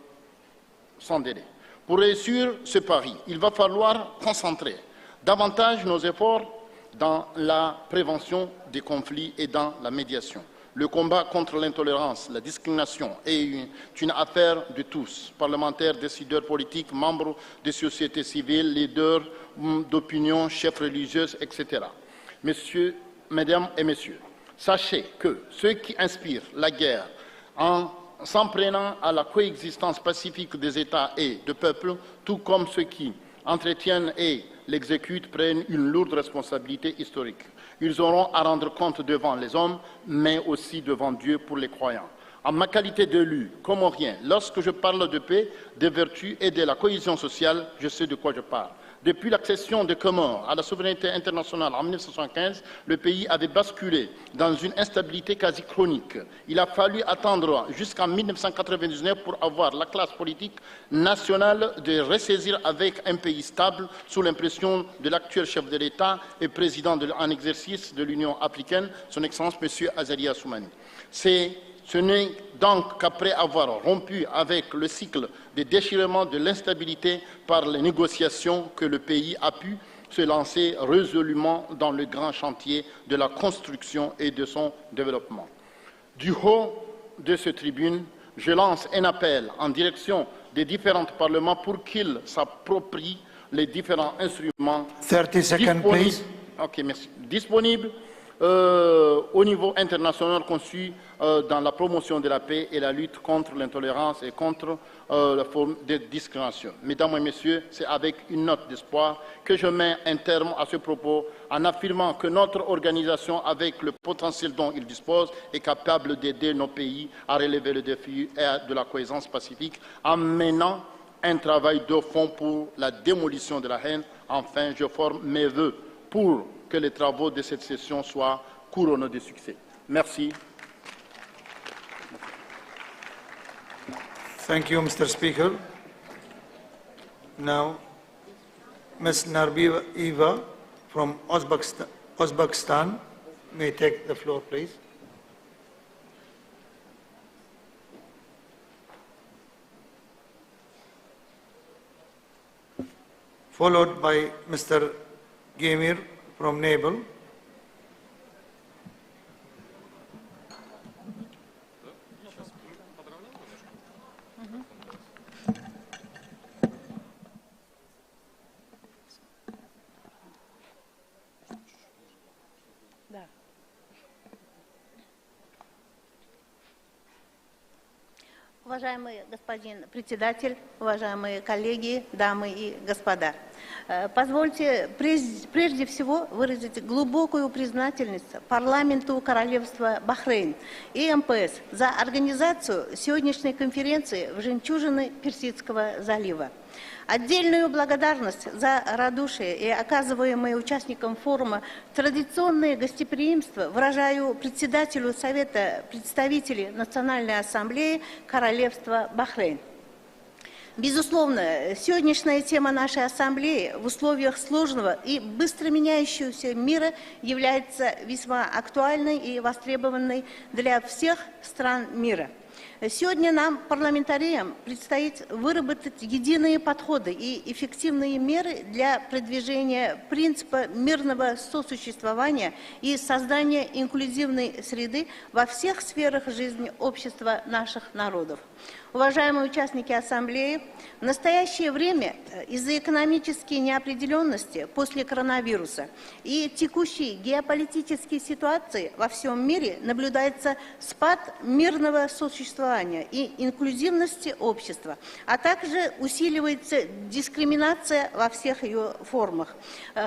sans délai. Pour réussir ce pari, il va falloir concentrer davantage nos efforts dans la prévention des conflits et dans la médiation. Le combat contre l'intolérance, la discrimination est une affaire de tous, parlementaires, décideurs politiques, membres des sociétés civiles, leaders d'opinion, chefs religieux, etc. Mesdames et messieurs, sachez que ceux qui inspirent la guerre en s'en prenant à la coexistence pacifique des États et de peuples, tout comme ceux qui entretiennent et l'exécutent, prennent une lourde responsabilité historique. Ils auront à rendre compte devant les hommes, mais aussi devant Dieu pour les croyants. En ma qualité d'élu comorien, lorsque je parle de paix, de vertu et de la cohésion sociale, je sais de quoi je parle. Depuis l'accession des Comores à la souveraineté internationale en 1975, le pays avait basculé dans une instabilité quasi chronique. Il a fallu attendre jusqu'en 1999 pour avoir la classe politique nationale de ressaisir avec un pays stable sous l'impression de l'actuel chef de l'État et président en exercice de l'Union africaine, son Excellence M. Azalia Soumani. Ce n'est donc qu'après avoir rompu avec le cycle de déchirement de l'instabilité par les négociations que le pays a pu se lancer résolument dans le grand chantier de la construction et de son développement. Du haut de cette tribune, je lance un appel en direction des différents parlements pour qu'ils s'approprient les différents instruments disponibles au niveau international conçus dans la promotion de la paix et la lutte contre l'intolérance et contre la forme de discrimination. Mesdames et Messieurs, c'est avec une note d'espoir que je mets un terme à ce propos en affirmant que notre organisation, avec le potentiel dont il dispose, est capable d'aider nos pays à relever le défi de la cohésion pacifique en menant un travail de fond pour la démolition de la haine. Enfin, je forme mes vœux pour que les travaux de cette session soient couronnés de succès. Merci. Thank you, Mr. Speaker. Now, Ms. Narbiva Eva from Uzbekistan may take the floor, please. Followed by Mr. Gemir from Nepal. Уважаемый господин председатель, уважаемые коллеги, дамы и господа, позвольте прежде всего выразить глубокую признательность парламенту Королевства Бахрейн и МПС за организацию сегодняшней конференции в жемчужине Персидского залива. Отдельную благодарность за радушие и оказываемое участникам форума традиционное гостеприимство выражаю председателю Совета представителей Национальной ассамблеи Королевства Бахрейн. Безусловно, сегодняшняя тема нашей ассамблеи в условиях сложного и быстро меняющегося мира является весьма актуальной и востребованной для всех стран мира. Сегодня нам, парламентариям, предстоит выработать единые подходы и эффективные меры для продвижения принципа мирного сосуществования и создания инклюзивной среды во всех сферах жизни общества наших народов. Уважаемые участники Ассамблеи, в настоящее время из-за экономической неопределенности после коронавируса и текущей геополитической ситуации во всем мире наблюдается спад мирного сосуществования и инклюзивности общества, а также усиливается дискриминация во всех ее формах.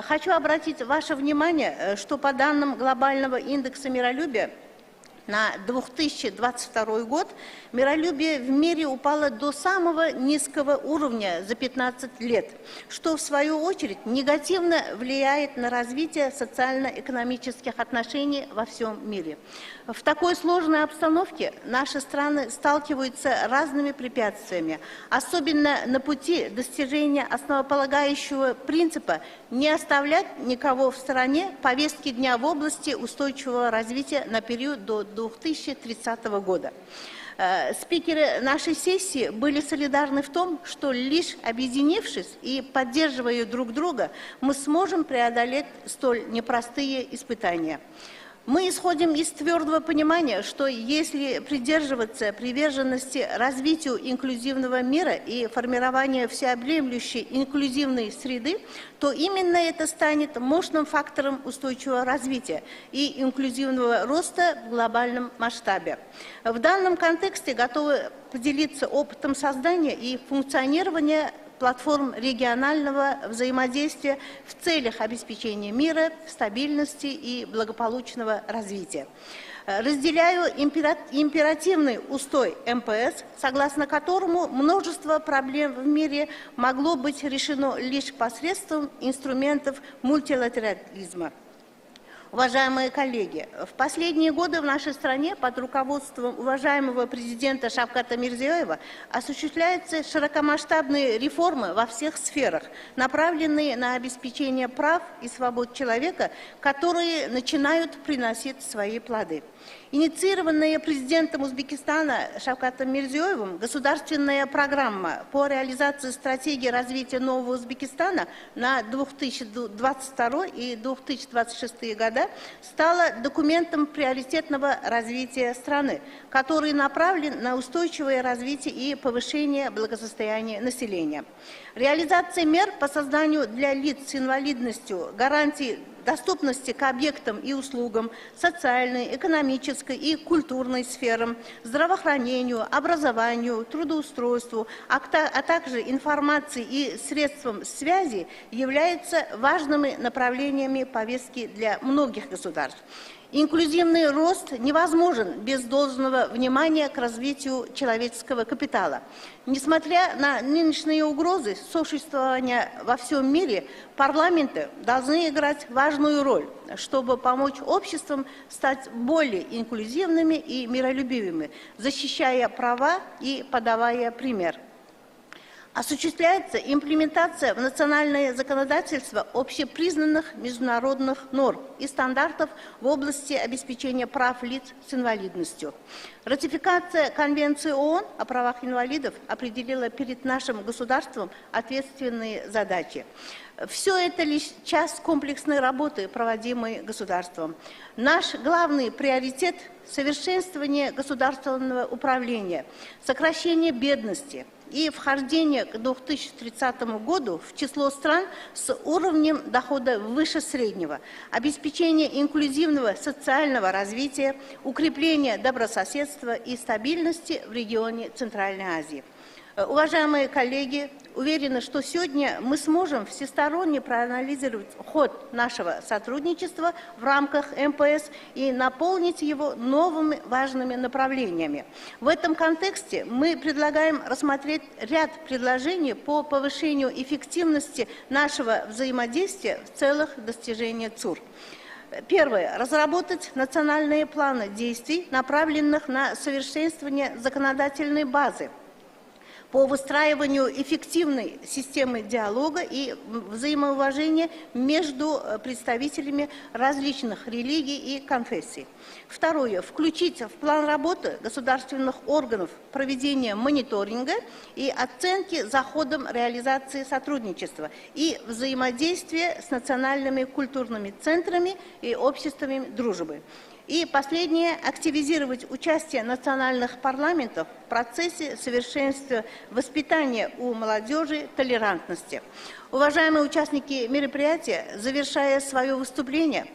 Хочу обратить ваше внимание, что по данным глобального индекса миролюбия, на 2022 год миролюбие в мире упало до самого низкого уровня за 15 лет, что в свою очередь негативно влияет на развитие социально-экономических отношений во всем мире. В такой сложной обстановке наши страны сталкиваются с разными препятствиями, особенно на пути достижения основополагающего принципа не оставлять никого в стороне повестки дня в области устойчивого развития на период до 2030 года. Спикеры нашей сессии были солидарны в том, что лишь объединившись и поддерживая друг друга, мы сможем преодолеть столь непростые испытания. Мы исходим из твердого понимания, что если придерживаться приверженности развитию инклюзивного мира и формированию всеобъемлющей инклюзивной среды, то именно это станет мощным фактором устойчивого развития и инклюзивного роста в глобальном масштабе. В данном контексте готовы поделиться опытом создания и функционирования платформ регионального взаимодействия в целях обеспечения мира, стабильности и благополучного развития. Разделяю императивный устой МПС, согласно которому множество проблем в мире могло быть решено лишь посредством инструментов мультилатерализма. Уважаемые коллеги, в последние годы в нашей стране под руководством уважаемого президента Шавката Мирзиёева осуществляются широкомасштабные реформы во всех сферах, направленные на обеспечение прав и свобод человека, которые начинают приносить свои плоды. Инициированная президентом Узбекистана Шавкатом Мирзиёевым государственная программа по реализации стратегии развития нового Узбекистана на 2022 и 2026 года стала документом приоритетного развития страны, который направлен на устойчивое развитие и повышение благосостояния населения. Реализация мер по созданию для лиц с инвалидностью гарантий доступности к объектам и услугам, социальной, экономической и культурной сферам, здравоохранению, образованию, трудоустройству, а также информации и средствам связи являются важными направлениями повестки для многих государств. Инклюзивный рост невозможен без должного внимания к развитию человеческого капитала. Несмотря на нынешние угрозы сосуществования во всем мире, парламенты должны играть важную роль, чтобы помочь обществам стать более инклюзивными и миролюбивыми, защищая права и подавая пример. Осуществляется имплементация в национальное законодательство общепризнанных международных норм и стандартов в области обеспечения прав лиц с инвалидностью. Ратификация Конвенции ООН о правах инвалидов определила перед нашим государством ответственные задачи. Все это лишь часть комплексной работы, проводимой государством. Наш главный приоритет – совершенствование государственного управления, сокращение бедности и вхождение к 2030 году в число стран с уровнем дохода выше среднего, обеспечение инклюзивного социального развития, укрепление добрососедства и стабильности в регионе Центральной Азии. Уважаемые коллеги, уверены, что сегодня мы сможем всесторонне проанализировать ход нашего сотрудничества в рамках МПС и наполнить его новыми важными направлениями. В этом контексте мы предлагаем рассмотреть ряд предложений по повышению эффективности нашего взаимодействия в целях достижения ЦУР. Первое. Разработать национальные планы действий, направленных на совершенствование законодательной базы по выстраиванию эффективной системы диалога и взаимоуважения между представителями различных религий и конфессий. Второе. Включить в план работы государственных органов проведение мониторинга и оценки за ходом реализации сотрудничества и взаимодействия с национальными культурными центрами и обществами дружбы. И последнее – активизировать участие национальных парламентов в процессе совершенствования воспитания у молодежи толерантности. Уважаемые участники мероприятия, завершая свое выступление,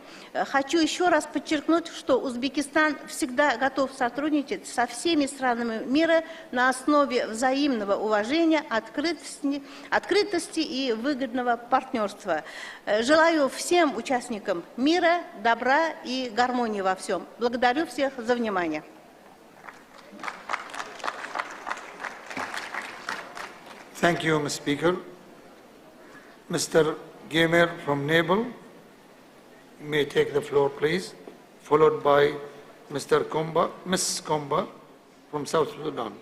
хочу еще раз подчеркнуть, что Узбекистан всегда готов сотрудничать со всеми странами мира на основе взаимного уважения, открытости и выгодного партнерства. Желаю всем участникам мира, добра и гармонии во всем. Благодарю всех за внимание. Thank you, Ms. Speaker. Mr. Gamer from Naval, you may take the floor, please, followed by Mr. Komba, Ms. Komba from South Sudan.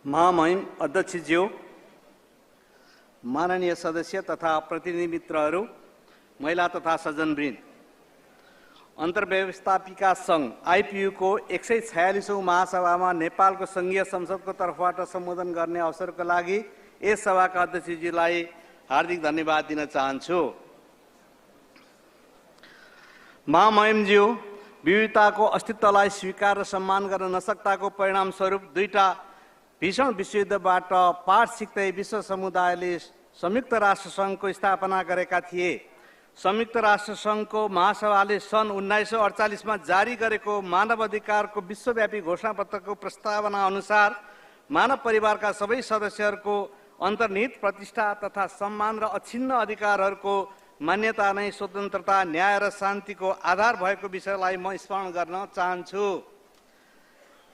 महामहिम अध्यक्षज्यू, माननीय सदस्य तथा प्रतिनिधि मित्रहरू, महिला तथा सज्जनवृन्द, अन्तर्व्यवस्थापिका सङ्घ IPU को 146औं महासभामा नेपालको सङ्घीय संसदको तर्फबाट सम्बोधन गर्ने अवसरको लागि यस सभाका अध्यक्षज्यूलाई हार्दिक धन्यवाद दिन चाहन्छु। महामहिमज्यू, विविधताको अस्तित्वलाई स्वीकार र सम्मान गर्न नसक्ताको परिणामस्वरूप दुईटा भीषण विश्वयुद्धबाट पाठ सिक्दै विश्व समुदायले संयुक्त राष्ट्र सङ्घको स्थापना गरेका थिए। संयुक्त राष्ट्र सङ्घको महासभाले सन् 1948 मा जारी गरेको मानव अधिकारको विश्वव्यापी घोषणापत्रको प्रस्तावना अनुसार मानव परिवारका सबै सदस्यहरूको अन्तर्निहित प्रतिष्ठा तथा सम्मान र अछिन्न अधिकारहरूको मान्यता नै स्वतन्त्रता, न्याय र शान्तिको आधार भएको विषयलाई म स्मरण गर्न चाहन्छु।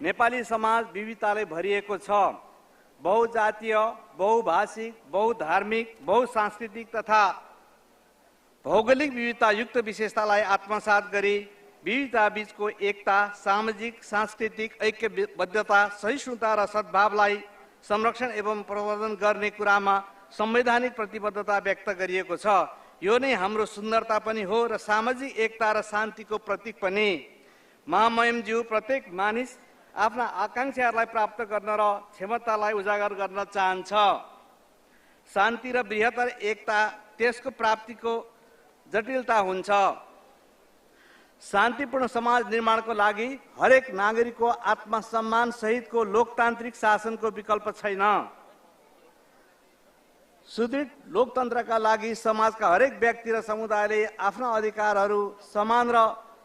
नेपाली समाज विविधताले भरिएको छ। बहुजातीय, बहुभाषिक, बहुधार्मिक, बहुसांस्कृतिक तथा भौगोलिक विविधता युक्त विशेषतालाई आत्मसात गरी विविधता बीचको एकता, सामाजिक सांस्कृतिक ऐक्यबद्धता, सहिष्णुता र सद्भावलाई संरक्षण एवं प्रवर्धन गर्ने कुरामा संवैधानिक प्रतिबद्धता व्यक्त गरिएको छ। यो नै हाम्रो सुन्दरता पनि हो र सामाजिक एकता र शान्तिको प्रतीक पनि। महामहिमज्यू, प्रत्येक मानिस आफ्ना आकांक्षाहरूलाई प्राप्त गर्न र क्षमतालाई उजागर गर्न चाहन्छ। शान्ति र बृहत्तर एकता त्यसको प्राप्तिको जटिलता हुन्छ। शान्तिपूर्ण समाज निर्माणको लागि हरेक नागरिकको आत्मसम्मान सहितको लोकतान्त्रिक शासनको विकल्प छैन। सुदृढ लोकतन्त्रका लागि समाजका हरेक व्यक्ति र समुदायले आफ्ना अधिकारहरू समान र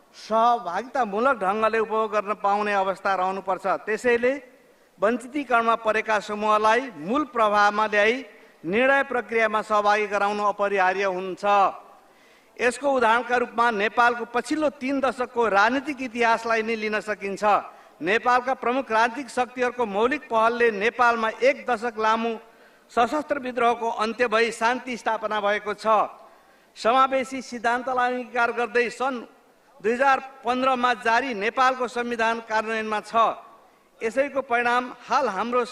सहभागितामूलक ढङ्गले उपभोग गर्न पाउने अवस्था रहनुपर्छ। त्यसैले वञ्चितीकरणमा परेका समूहलाई मूल प्रभावमा ल्याई निर्णय प्रक्रियामा सहभागी गराउनु अपरिहार्य हुन्छ। यसको उदाहरणका रूपमा नेपालको पछिल्लो 3 दशकको राजनीतिक इतिहासलाई नै लिन सकिन्छ। नेपालका प्रमुख राजनीतिक शक्तिहरूको मौलिक पहलले नेपालमा 1 दशक लामो सशस्त्र विद्रोहको अन्त्य भई शान्ति स्थापना भएको छ। समावेशी सिद्धान्तलाई अंगीकार गर्दै सन् 2015 मा जारी नेपालको संविधान कार्यान्वयनमा छ। यसैको परिणाम हाल हाम्रो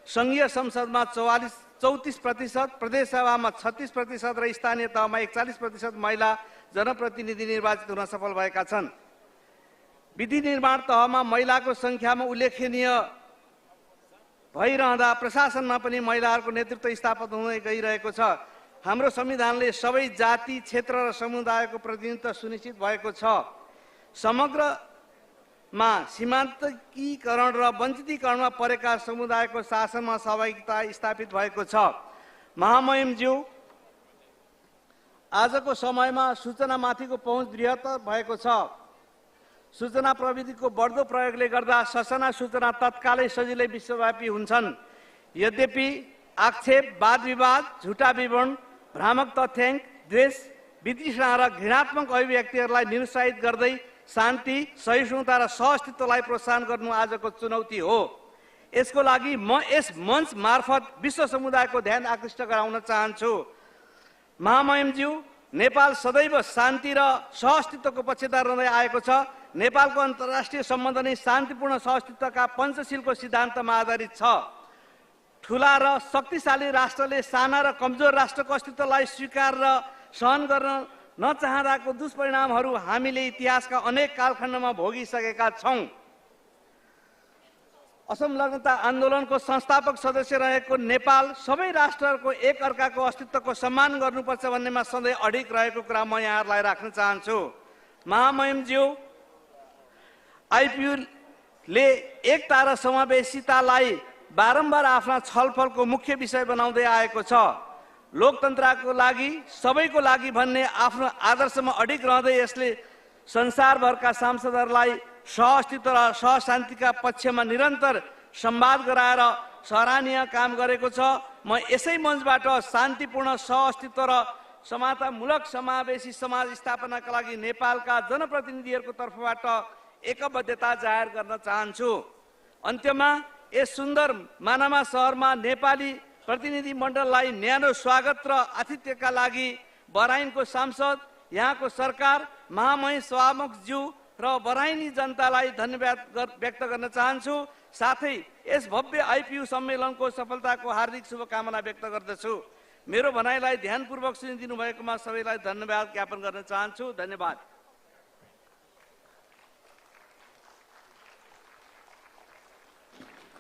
संघीय संसदमा 34%, प्रदेश सभामा 36% र स्थानीय तहमा 41% महिला जनप्रतिनिधि निर्वाचित हुन सफल भएका छन्। विधि निर्माण तहमा महिलाको संख्यामा उल्लेखनीय भइरहँदा प्रशासनमा पनि महिलाहरूको नेतृत्व स्थापित हुँदै गइरहेको छ। हाम्रो संविधानले सबै जाति, क्षेत्र र समुदायको प्रतिनिधित्व सुनिश्चित भएको छ। समग्रमा सीमान्तकीकरण र वञ्चितीकरणमा परेका समुदायको शासनमा सहभागिता स्थापित भएको छ। महामहिमज्यू, आजको समयमा सूचनामाथिको पहुँच बृहत्तर भएको छ। सूचना प्रविधिको बढ्दो प्रयोगले गर्दा ससाना सूचना तत्कालै सजिलै विश्वव्यापी हुन्छन्। यद्यपि आक्षेप, वाद विवाद, झुटा विवरण, भ्रामक तथ्याङ्क, द्वेष, वितृष्णा र घृणात्मक अभिव्यक्तिहरूलाई निरुत्साहित गर्दै शान्ति, सहिष्णुता र सहअस्तित्वलाई प्रोत्साहन गर्नु आजको चुनौती हो। यसको लागि म यस मञ्च मार्फत विश्व समुदायको ध्यान आकृष्ट गराउन चाहन्छु। महामहिमज्यू, नेपाल सदैव शान्ति र सहअस्तित्वको पक्षधर रहँदै आएको छ। नेपालको अन्तर्राष्ट्रिय सम्बन्ध नै शान्तिपूर्ण सहअस्तित्वका पञ्चशीलको सिद्धान्तमा आधारित छ। ठुला र शक्तिशाली राष्ट्रले साना र कमजोर राष्ट्रको अस्तित्वलाई स्वीकार र सहन गर्न नचाहँदाको दुष्परिणामहरू हामीले इतिहासका अनेक कालखण्डमा भोगिसकेका छौँ। असंलग्नता आन्दोलनको संस्थापक सदस्य रहेको नेपाल सबै राष्ट्रहरूको एक अर्काको अस्तित्वको सम्मान गर्नुपर्छ भन्नेमा सधैँ अडिग रहेको कुरा म यहाँहरूलाई राख्न चाहन्छु। महामहिमज्यू, आइपियूले एकता र समावेशितालाई बारम्बार आफ्ना छलफलको मुख्य विषय बनाउँदै आएको छ। लोकतन्त्रको लागि, सबैको लागि भन्ने आफ्नो आदर्शमा अडिग रहँदै यसले संसारभरका सांसदहरूलाई सहअस्तित्व र सहशान्तिका पक्षमा निरन्तर संवाद गराएर सराहनीय काम गरेको छ। म यसै मञ्चबाट शान्तिपूर्ण सहअस्तित्व र समानतामूलक समावेशी समाज स्थापनाका लागि नेपालका जनप्रतिनिधिहरूको तर्फबाट एकबद्धता जाहेर गर्न चाहन्छु। अन्त्यमा यस सुन्दर मानामा शहरमा नेपाली प्रतिनिधि मण्डललाई न्यानो स्वागत र आतिथ्यका लागि बहराइनको सांसद, यहाँको सरकार, महामहिम सभामुखज्यू र बहराइनी जनतालाई धन्यवाद व्यक्त गर्न चाहन्छु। साथै यस भव्य आइपियू सम्मेलनको सफलताको हार्दिक शुभकामना व्यक्त गर्दछु। मेरो भनाइलाई ध्यानपूर्वक सुनिदिनु भएकोमा सबैलाई धन्यवाद ज्ञापन गर्न चाहन्छु। धन्यवाद।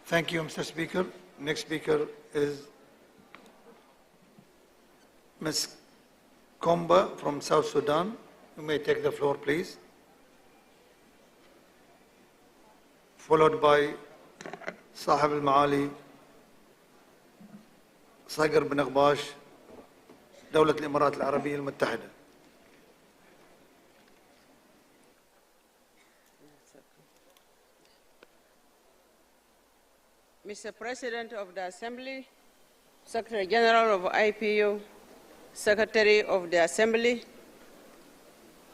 Thank you, Mr. Speaker. Next speaker is Ms. Komba from South Sudan. You may take the floor, please. Followed by Sahib al-Maali, Sagar bin Aghbash, Dawlat al-Imarat al-Arabiyya al-Muttahida. Mr. President of the Assembly, Secretary General of IPU, Secretary of the Assembly,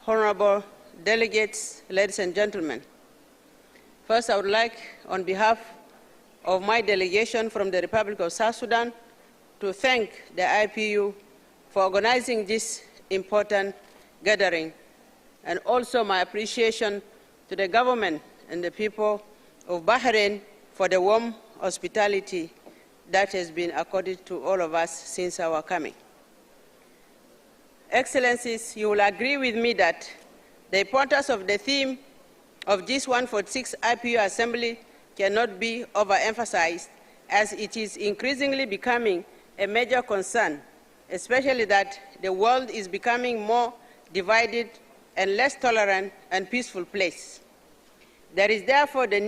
honorable delegates, ladies and gentlemen. First, I would like, on behalf of my delegation from the Republic of South Sudan, to thank the IPU for organizing this important gathering, and also my appreciation to the government and the people of Bahrain for the warm hospitality that has been accorded to all of us since our coming. Excellencies, you will agree with me that the importance of the theme of this 146th IPU Assembly cannot be overemphasized, as it is increasingly becoming a major concern, especially that the world is becoming more divided, and less tolerant and peaceful place. There is therefore a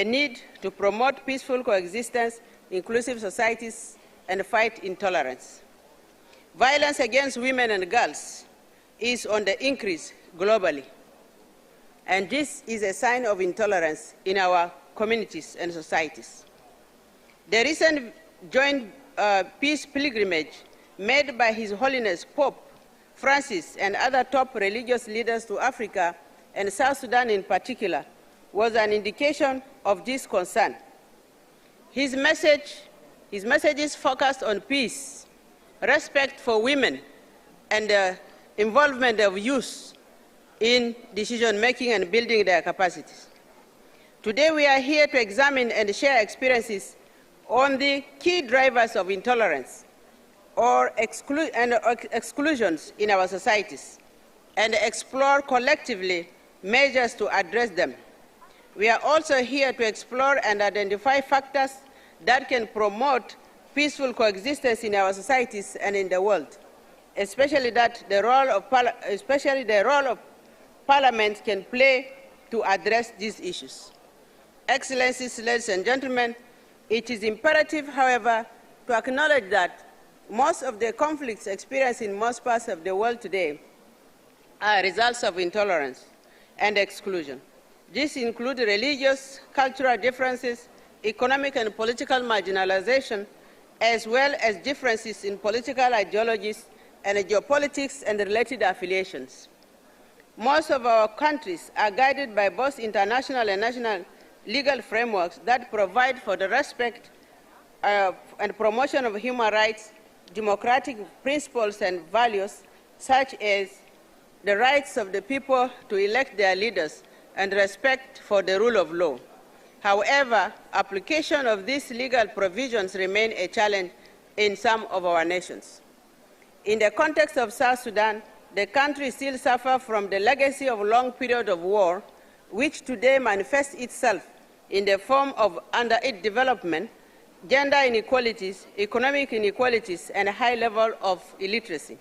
need to promote peaceful coexistence, inclusive societies, and fight intolerance. Violence against women and girls is on the increase globally, and this is a sign of intolerance in our communities and societies. The recent joint peace pilgrimage made by His Holiness Pope Francis and other top religious leaders to Africa and South Sudan in particular was an indication of this concern. His messages focused on peace, respect for women, and the involvement of youth in decision-making and building their capacities. Today we are here to examine and share experiences on the key drivers of intolerance or exclusions in our societies and explore collectively measures to address them. We are also here to explore and identify factors that can promote peaceful coexistence in our societies and in the world, especially the role of Parliament can play to address these issues. Excellencies, ladies and gentlemen, it is imperative, however, to acknowledge that most of the conflicts experienced in most parts of the world today are results of intolerance and exclusion. These include religious, cultural differences, economic and political marginalization, as well as differences in political ideologies and geopolitics and related affiliations. Most of our countries are guided by both international and national legal frameworks that provide for the respect and promotion of human rights, democratic principles and values, such as the rights of the people to elect their leaders and respect for the rule of law. However, application of these legal provisions remain a challenge in some of our nations. In the context of South Sudan, the country still suffers from the legacy of a long period of war, which today manifests itself in the form of underdevelopment, gender inequalities, economic inequalities, and a high level of illiteracy.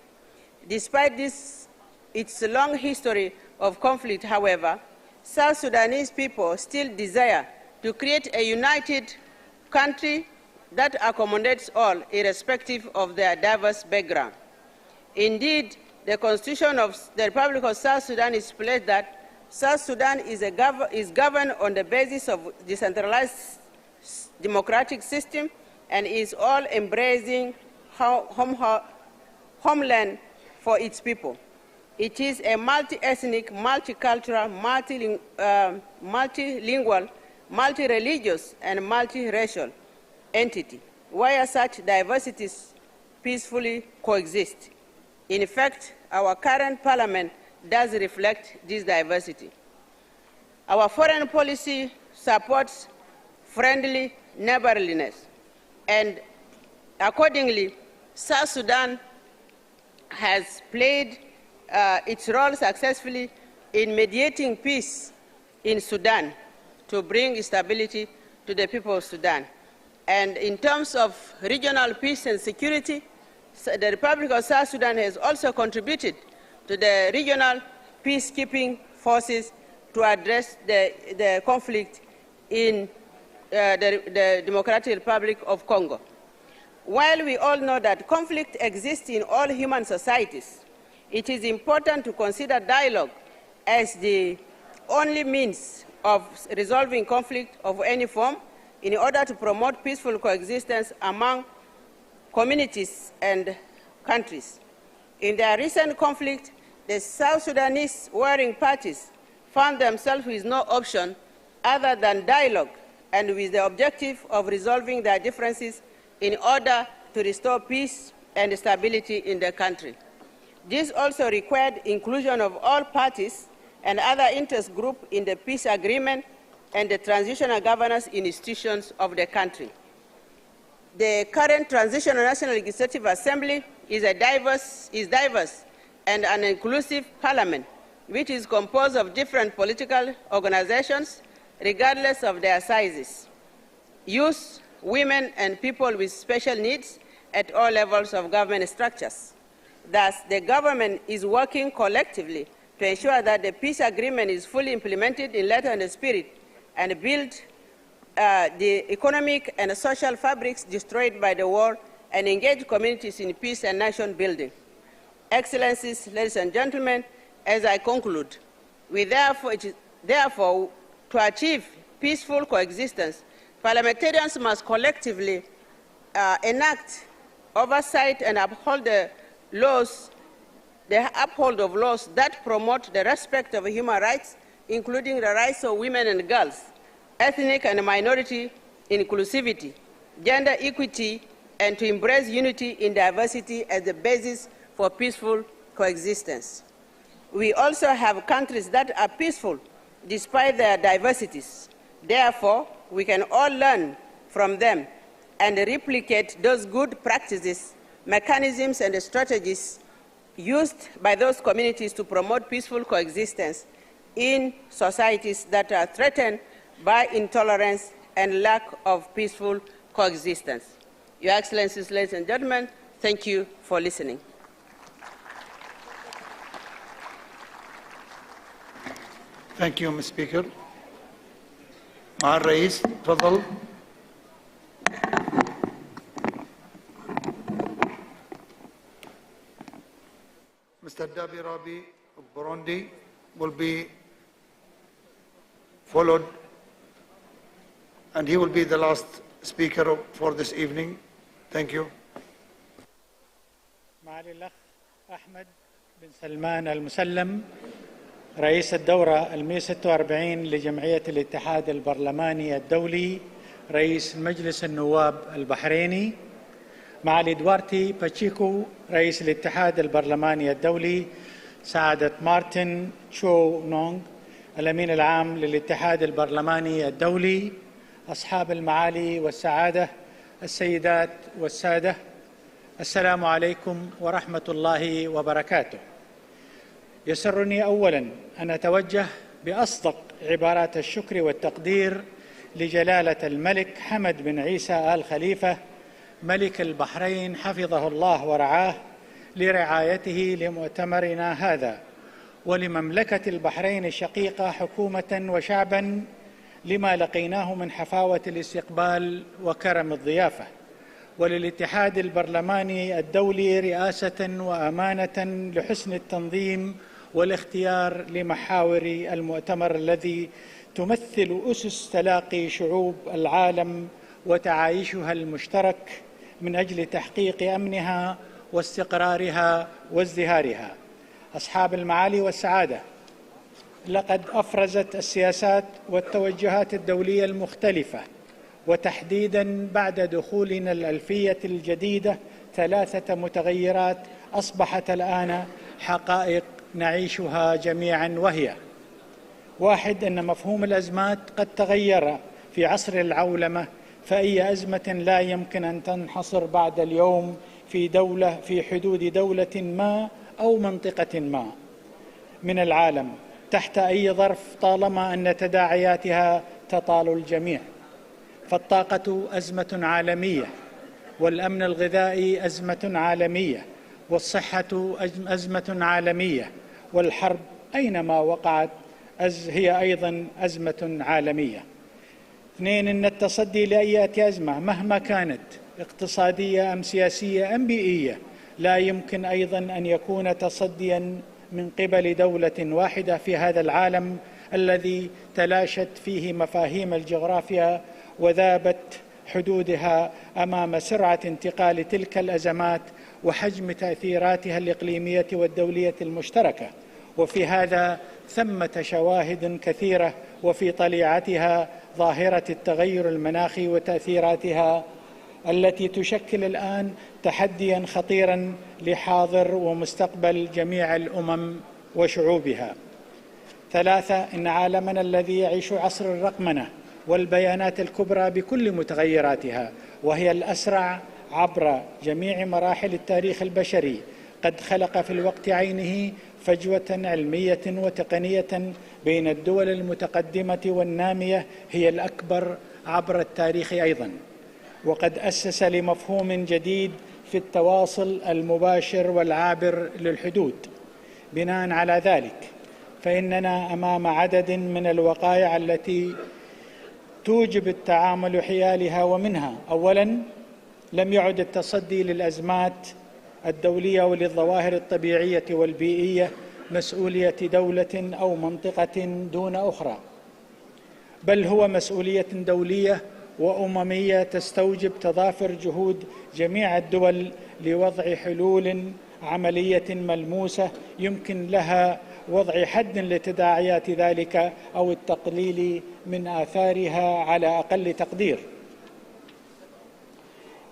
Despite its long history of conflict, however, South Sudanese people still desire to create a united country that accommodates all, irrespective of their diverse background. Indeed, the Constitution of the Republic of South Sudan displays that South Sudan is governed on the basis of decentralized democratic system and is all embracing homeland for its people. It is a multi-ethnic, multicultural, multilingual, multi-religious, and multiracial entity, where such diversities peacefully coexist. In fact, our current parliament does reflect this diversity. Our foreign policy supports friendly neighborliness, and accordingly, South Sudan has played its role successfully in mediating peace in Sudan to bring stability to the people of Sudan. And in terms of regional peace and security, the Republic of South Sudan has also contributed to the regional peacekeeping forces to address the conflict in the Democratic Republic of Congo. While we all know that conflict exists in all human societies, it is important to consider dialogue as the only means of resolving conflict of any form in order to promote peaceful coexistence among communities and countries. In their recent conflict, the South Sudanese warring parties found themselves with no option other than dialogue and with the objective of resolving their differences in order to restore peace and stability in the country. This also required inclusion of all parties and other interest groups in the peace agreement and the transitional governance institutions of the country. The current Transitional National Legislative Assembly is diverse and an inclusive parliament, which is composed of different political organizations, regardless of their sizes, youth, women, and people with special needs at all levels of government structures. Thus, the government is working collectively to ensure that the peace agreement is fully implemented in letter and spirit and build the economic and social fabrics destroyed by the war and engage communities in peace and nation building. Excellencies, ladies and gentlemen, as I conclude, therefore, to achieve peaceful coexistence, parliamentarians must collectively enact oversight and uphold the laws, uphold of laws that promote the respect of human rights, including the rights of women and girls, ethnic and minority inclusivity, gender equity, and to embrace unity in diversity as the basis for peaceful coexistence. We also have countries that are peaceful despite their diversities. Therefore, we can all learn from them and replicate those good practices, mechanisms, and strategies used by those communities to promote peaceful coexistence in societies that are threatened by intolerance and lack of peaceful coexistence. Your Excellencies, ladies and gentlemen, thank you for listening. Thank you, Mr. Speaker. الرئيس تفضل. Mr. Dabi Rabi of Burundi will be followed, and he will be the last speaker for this evening. Thank you. معالي الأخ أحمد بن سلمان المسلم رئيس الدورة 146 لجمعية الاتحاد البرلماني الدولي، رئيس مجلس النواب البحريني، معالي دوارتي باتشيكو رئيس الاتحاد البرلماني الدولي، سعادة مارتن تشو نونغ الأمين العام للاتحاد البرلماني الدولي، أصحاب المعالي والسعادة، السيدات والسادة، السلام عليكم ورحمة الله وبركاته. يسرني أولاً أن أتوجه بأصدق عبارات الشكر والتقدير لجلالة الملك حمد بن عيسى آل خليفة ملك البحرين حفظه الله ورعاه لرعايته لمؤتمرنا هذا، ولمملكة البحرين الشقيقة حكومة وشعباً لما لقيناه من حفاوة الاستقبال وكرم الضيافة، وللاتحاد البرلماني الدولي رئاسة وأمانة لحسن التنظيم والاختيار لمحاور المؤتمر الذي تمثل أسس تلاقي شعوب العالم وتعايشها المشترك من أجل تحقيق أمنها واستقرارها وازدهارها. أصحاب المعالي والسعادة، لقد أفرزت السياسات والتوجهات الدولية المختلفة، وتحديداً بعد دخولنا الألفية الجديدة، 3 متغيرات أصبحت الآن حقائق نعيشها جميعاً، وهي: 1. أن مفهوم الأزمات قد تغير في عصر العولمة، فأي أزمة لا يمكن أن تنحصر بعد اليوم في دولة في حدود دولة ما أو منطقة ما من العالم تحت أي ظرف، طالما أن تداعياتها تطال الجميع. فالطاقة أزمة عالمية، والأمن الغذائي أزمة عالمية، والصحة أزمة عالمية، والحرب أينما وقعت هي أيضا أزمة عالمية. 2. أن التصدي لأي أزمة مهما كانت اقتصادية أم سياسية أم بيئية لا يمكن أيضا أن يكون تصديا من قبل دولة واحدة في هذا العالم الذي تلاشت فيه مفاهيم الجغرافيا وذابت حدودها أمام سرعة انتقال تلك الأزمات وحجم تأثيراتها الإقليمية والدولية المشتركة. وفي هذا ثمة شواهد كثيرة، وفي طليعتها ظاهرة التغير المناخي وتأثيراتها التي تشكل الآن تحدياً خطيراً لحاضر ومستقبل جميع الأمم وشعوبها. 3. إن عالمنا الذي يعيش عصر الرقمنة والبيانات الكبرى بكل متغيراتها، وهي الأسرع عبر جميع مراحل التاريخ البشري، قد خلق في الوقت عينه فجوة علمية وتقنية بين الدول المتقدمة والنامية هي الأكبر عبر التاريخ أيضاً، وقد أسس لمفهوم جديد في التواصل المباشر والعابر للحدود. بناء على ذلك فإننا أمام عدد من الوقائع التي توجب التعامل حيالها، ومنها أولاً لم يعد التصدي للأزمات الدولية وللظواهر الطبيعية والبيئية مسؤولية دولة أو منطقة دون أخرى، بل هو مسؤولية دولية وأممية تستوجب تضافر جهود جميع الدول لوضع حلول عملية ملموسة يمكن لها وضع حد لتداعيات ذلك أو التقليل من آثارها على أقل تقدير.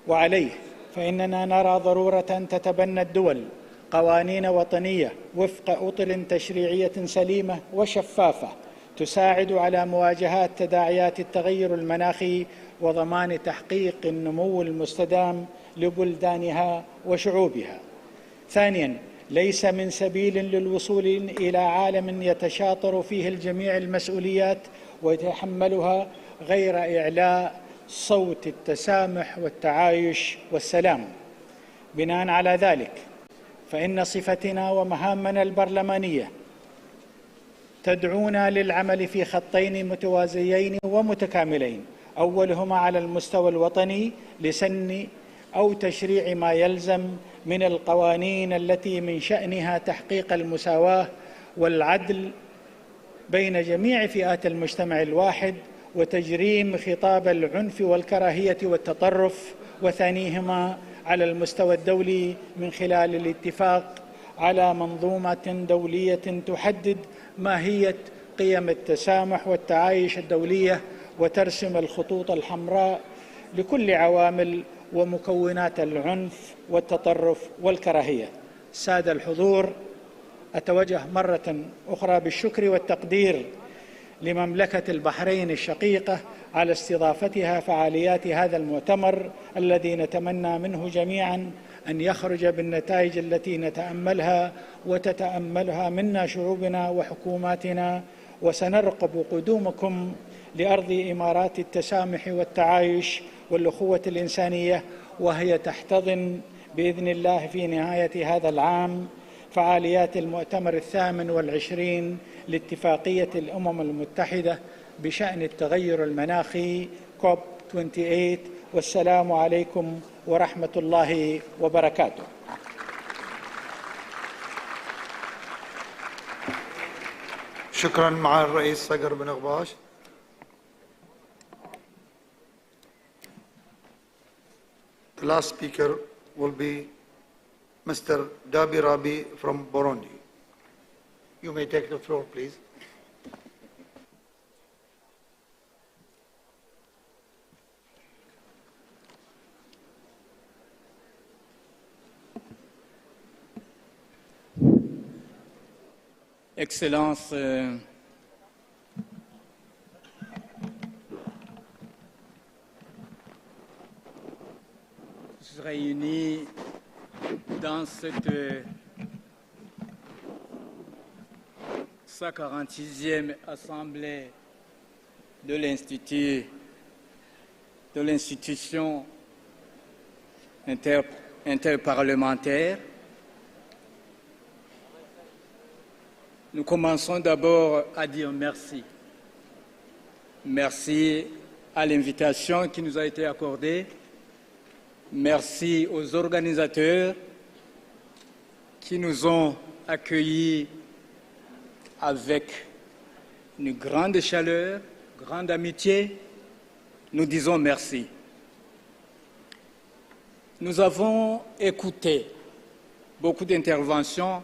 وعليه فإننا نرى ضرورة تتبنى الدول قوانين وطنية وفق أطر تشريعية سليمة وشفافة تساعد على مواجهة تداعيات التغير المناخي وضمان تحقيق النمو المستدام لبلدانها وشعوبها. ثانياً، ليس من سبيل للوصول إلى عالم يتشاطر فيه الجميع المسؤوليات ويتحملها غير إعلاء صوت التسامح والتعايش والسلام. بناء على ذلك فإن صفتنا ومهامنا البرلمانية تدعونا للعمل في خطين متوازيين ومتكاملين، أولهما على المستوى الوطني لسن أو تشريع ما يلزم من القوانين التي من شأنها تحقيق المساواة والعدل بين جميع فئات المجتمع الواحد وتجريم خطاب العنف والكراهية والتطرف، وثانيهما على المستوى الدولي من خلال الاتفاق على منظومة دولية تحدد ماهية قيم التسامح والتعايش الدولية وترسم الخطوط الحمراء لكل عوامل ومكونات العنف والتطرف والكراهية. سادة الحضور، أتوجه مرة أخرى بالشكر والتقدير لمملكة البحرين الشقيقة على استضافتها فعاليات هذا المؤتمر الذي نتمنى منه جميعاً أن يخرج بالنتائج التي نتأملها وتتأملها منا شعوبنا وحكوماتنا، وسنرقب قدومكم لأرض إمارات التسامح والتعايش والأخوة الإنسانية، وهي تحتضن بإذن الله في نهاية هذا العام فعاليات المؤتمر 28 لاتفاقية الأمم المتحدة بشأن التغير المناخي COP 28. والسلام عليكم ورحمة الله وبركاته. شكرا مع الرئيس صقر بن غباش. The last speaker will be Mr. Dabi Rabi from Burundi. You may take the floor, please. Excellences, réunis dans cette 146e assemblée de l'institution interparlementaire. Nous commençons d'abord à dire merci. Merci à l'invitation qui nous a été accordée. Merci aux organisateurs qui nous ont accueillis avec une grande chaleur, grande amitié. Nous disons merci. Nous avons écouté beaucoup d'interventions.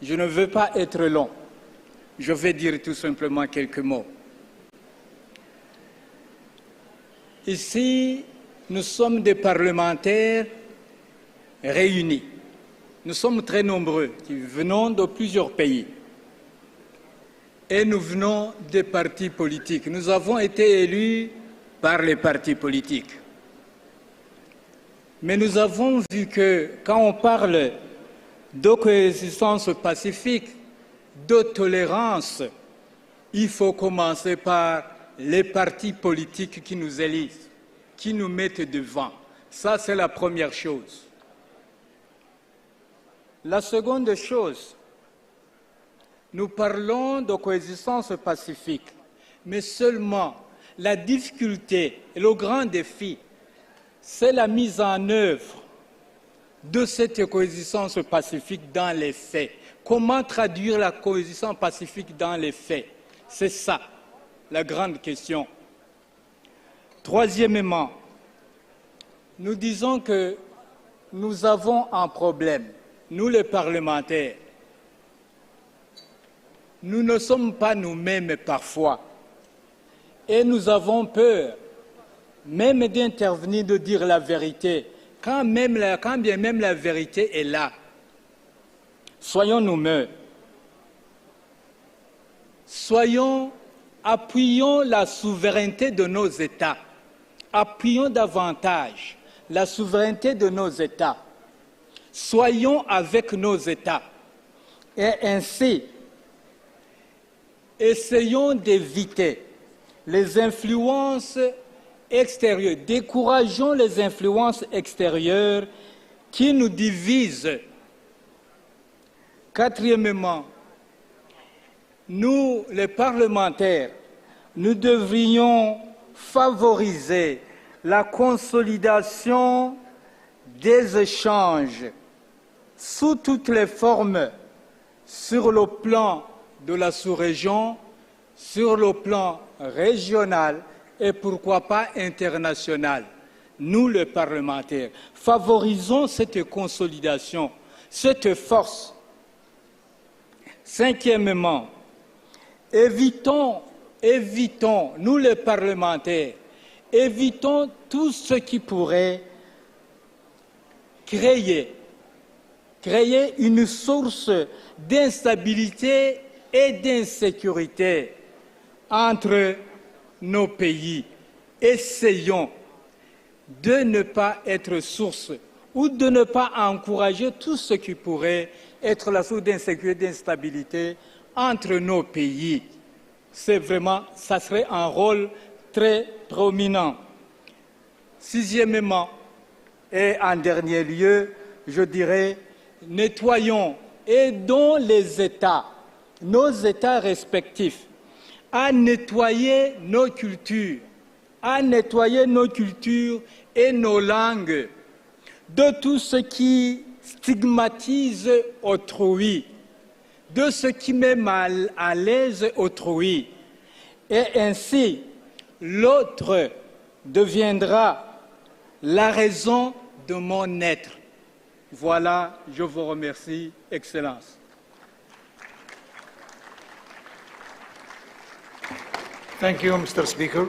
Je ne veux pas être long. Je vais dire tout simplement quelques mots. Ici, nous sommes des parlementaires réunis. Nous sommes très nombreux, qui venons de plusieurs pays. Et nous venons des partis politiques. Nous avons été élus par les partis politiques. Mais nous avons vu que quand on parle de coexistence pacifique, de tolérance, il faut commencer par les partis politiques qui nous élisent, qui nous mettent devant. Ça, c'est la première chose. La seconde chose, nous parlons de coexistence pacifique, mais seulement la difficulté et le grand défi, c'est la mise en œuvre de cette coexistence pacifique dans les faits. Comment traduire la coexistence pacifique dans les faits? C'est ça, la grande question. Troisièmement, nous disons que nous avons un problème, nous les parlementaires. Nous ne sommes pas nous-mêmes parfois. Et nous avons peur, même d'intervenir, de dire la vérité, quand bien même la vérité est là. Soyons nous-mêmes. Appuyons la souveraineté de nos États. Appuyons davantage la souveraineté de nos États. Soyons avec nos États. Et ainsi, essayons d'éviter les influences extérieures. Décourageons les influences extérieures qui nous divisent. Quatrièmement, nous, les parlementaires, nous devrions favoriser la consolidation des échanges sous toutes les formes sur le plan de la sous-région, sur le plan régional et pourquoi pas international. Nous, les parlementaires, favorisons cette consolidation, cette force. Cinquièmement, évitons, nous les parlementaires, évitons tout ce qui pourrait créer une source d'instabilité et d'insécurité entre nos pays. Essayons de ne pas être source ou de ne pas encourager tout ce qui pourrait être la source d'insécurité et d'instabilité entre nos pays. C'est vraiment, ça serait un rôle très prominent. Sixièmement, et en dernier lieu, je dirais, nettoyons, aidons les États, nos États respectifs, à nettoyer nos cultures et nos langues de tout ce qui stigmatise autrui, de ce qui met mal à l'aise autrui. Et ainsi, l'autre deviendra la raison de mon être. Voilà, je vous remercie, Excellence. Thank you, Mr. Speaker.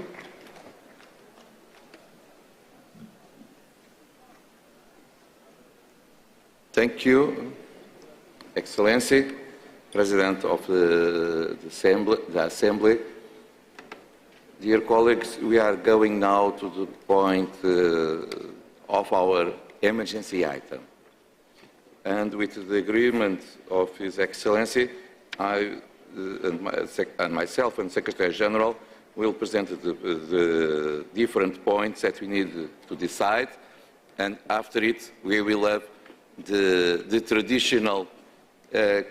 Thank you, Excellency, President of the Assembly. Dear colleagues, we are going now to the point of our emergency item. And with the agreement of His Excellency, I and myself and Secretary General will present the different points that we need to decide, and after it we will have the traditional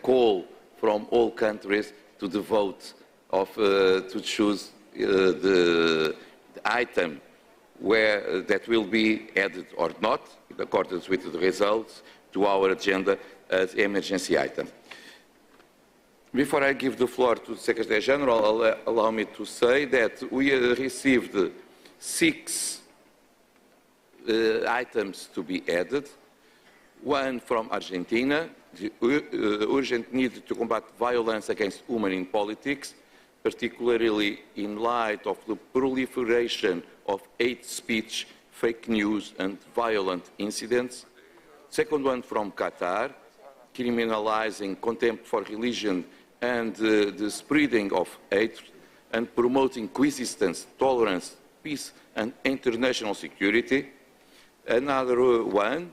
call from all countries to the vote of to choose the item that will be added or not, in accordance with the results, to our agenda as emergency item. Before I give the floor to the Secretary General, allow me to say that we received 6 items to be added. One from Argentina, the urgent need to combat violence against women in politics, particularly in light of the proliferation of hate speech, fake news and violent incidents. Second one from Qatar, criminalizing contempt for religion and the spreading of hate and promoting coexistence, tolerance, peace and international security. Another one,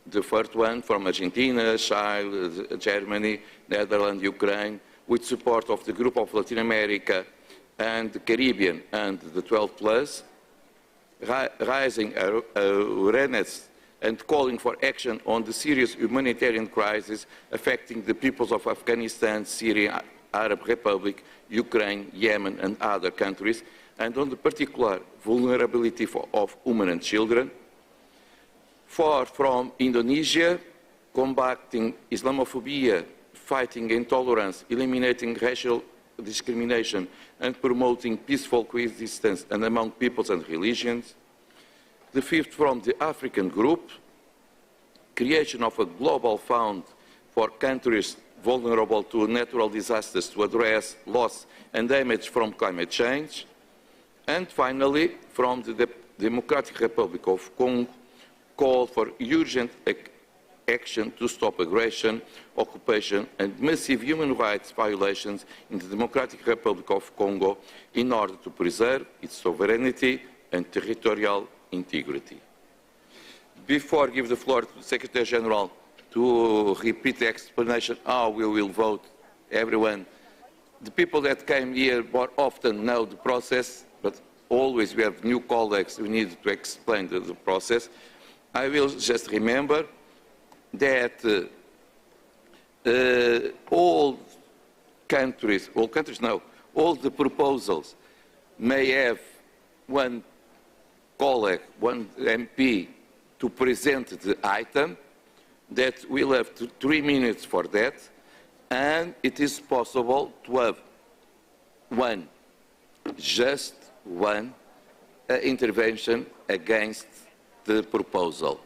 the first one from Argentina, Chile, Germany, Netherlands, Ukraine, with support of the Group of Latin America and the Caribbean and the 12+, raising awareness and calling for action on the serious humanitarian crisis affecting the peoples of Afghanistan, Syria, Arab Republic, Ukraine, Yemen, and other countries, and on the particular vulnerability of women and children. 4, from Indonesia, combating Islamophobia, fighting intolerance, eliminating racial discrimination, and promoting peaceful coexistence and among peoples and religions. The 5th, from the African group, creation of a global fund for countries vulnerable to natural disasters to address loss and damage from climate change. And finally, from the Democratic Republic of Congo, call for urgent action to stop aggression, occupation, and massive human rights violations in the Democratic Republic of Congo in order to preserve its sovereignty and territorial integrity. Before I give the floor to the Secretary General to repeat the explanation how we will vote, everyone, the people that came here more often know the process, but always we have new colleagues who need to explain the process. I will just remember that all the proposals may have one colleague, one MP to present the item, that we'll have 3 minutes for that, and it is possible to have just one intervention against the proposal.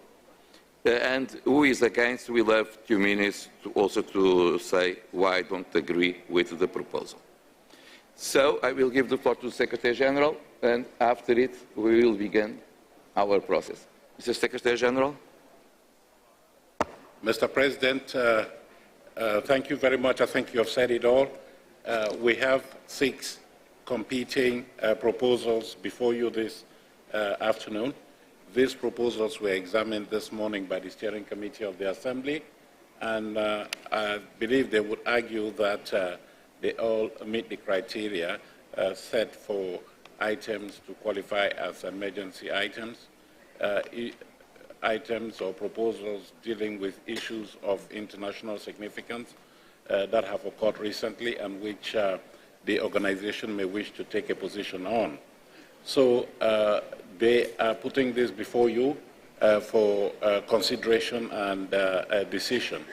And who is against will have 2 minutes also to say why don't agree with the proposal. So I will give the floor to the Secretary General, and after it we will begin our process. Mr. Secretary General. Mr. President, thank you very much. I think you have said it all. We have 6 competing proposals before you this afternoon. These proposals were examined this morning by the Steering Committee of the Assembly, and I believe they would argue that they all meet the criteria set for items to qualify as emergency items, items or proposals dealing with issues of international significance that have occurred recently and which the organization may wish to take a position on. So they are putting this before you for consideration and a decision.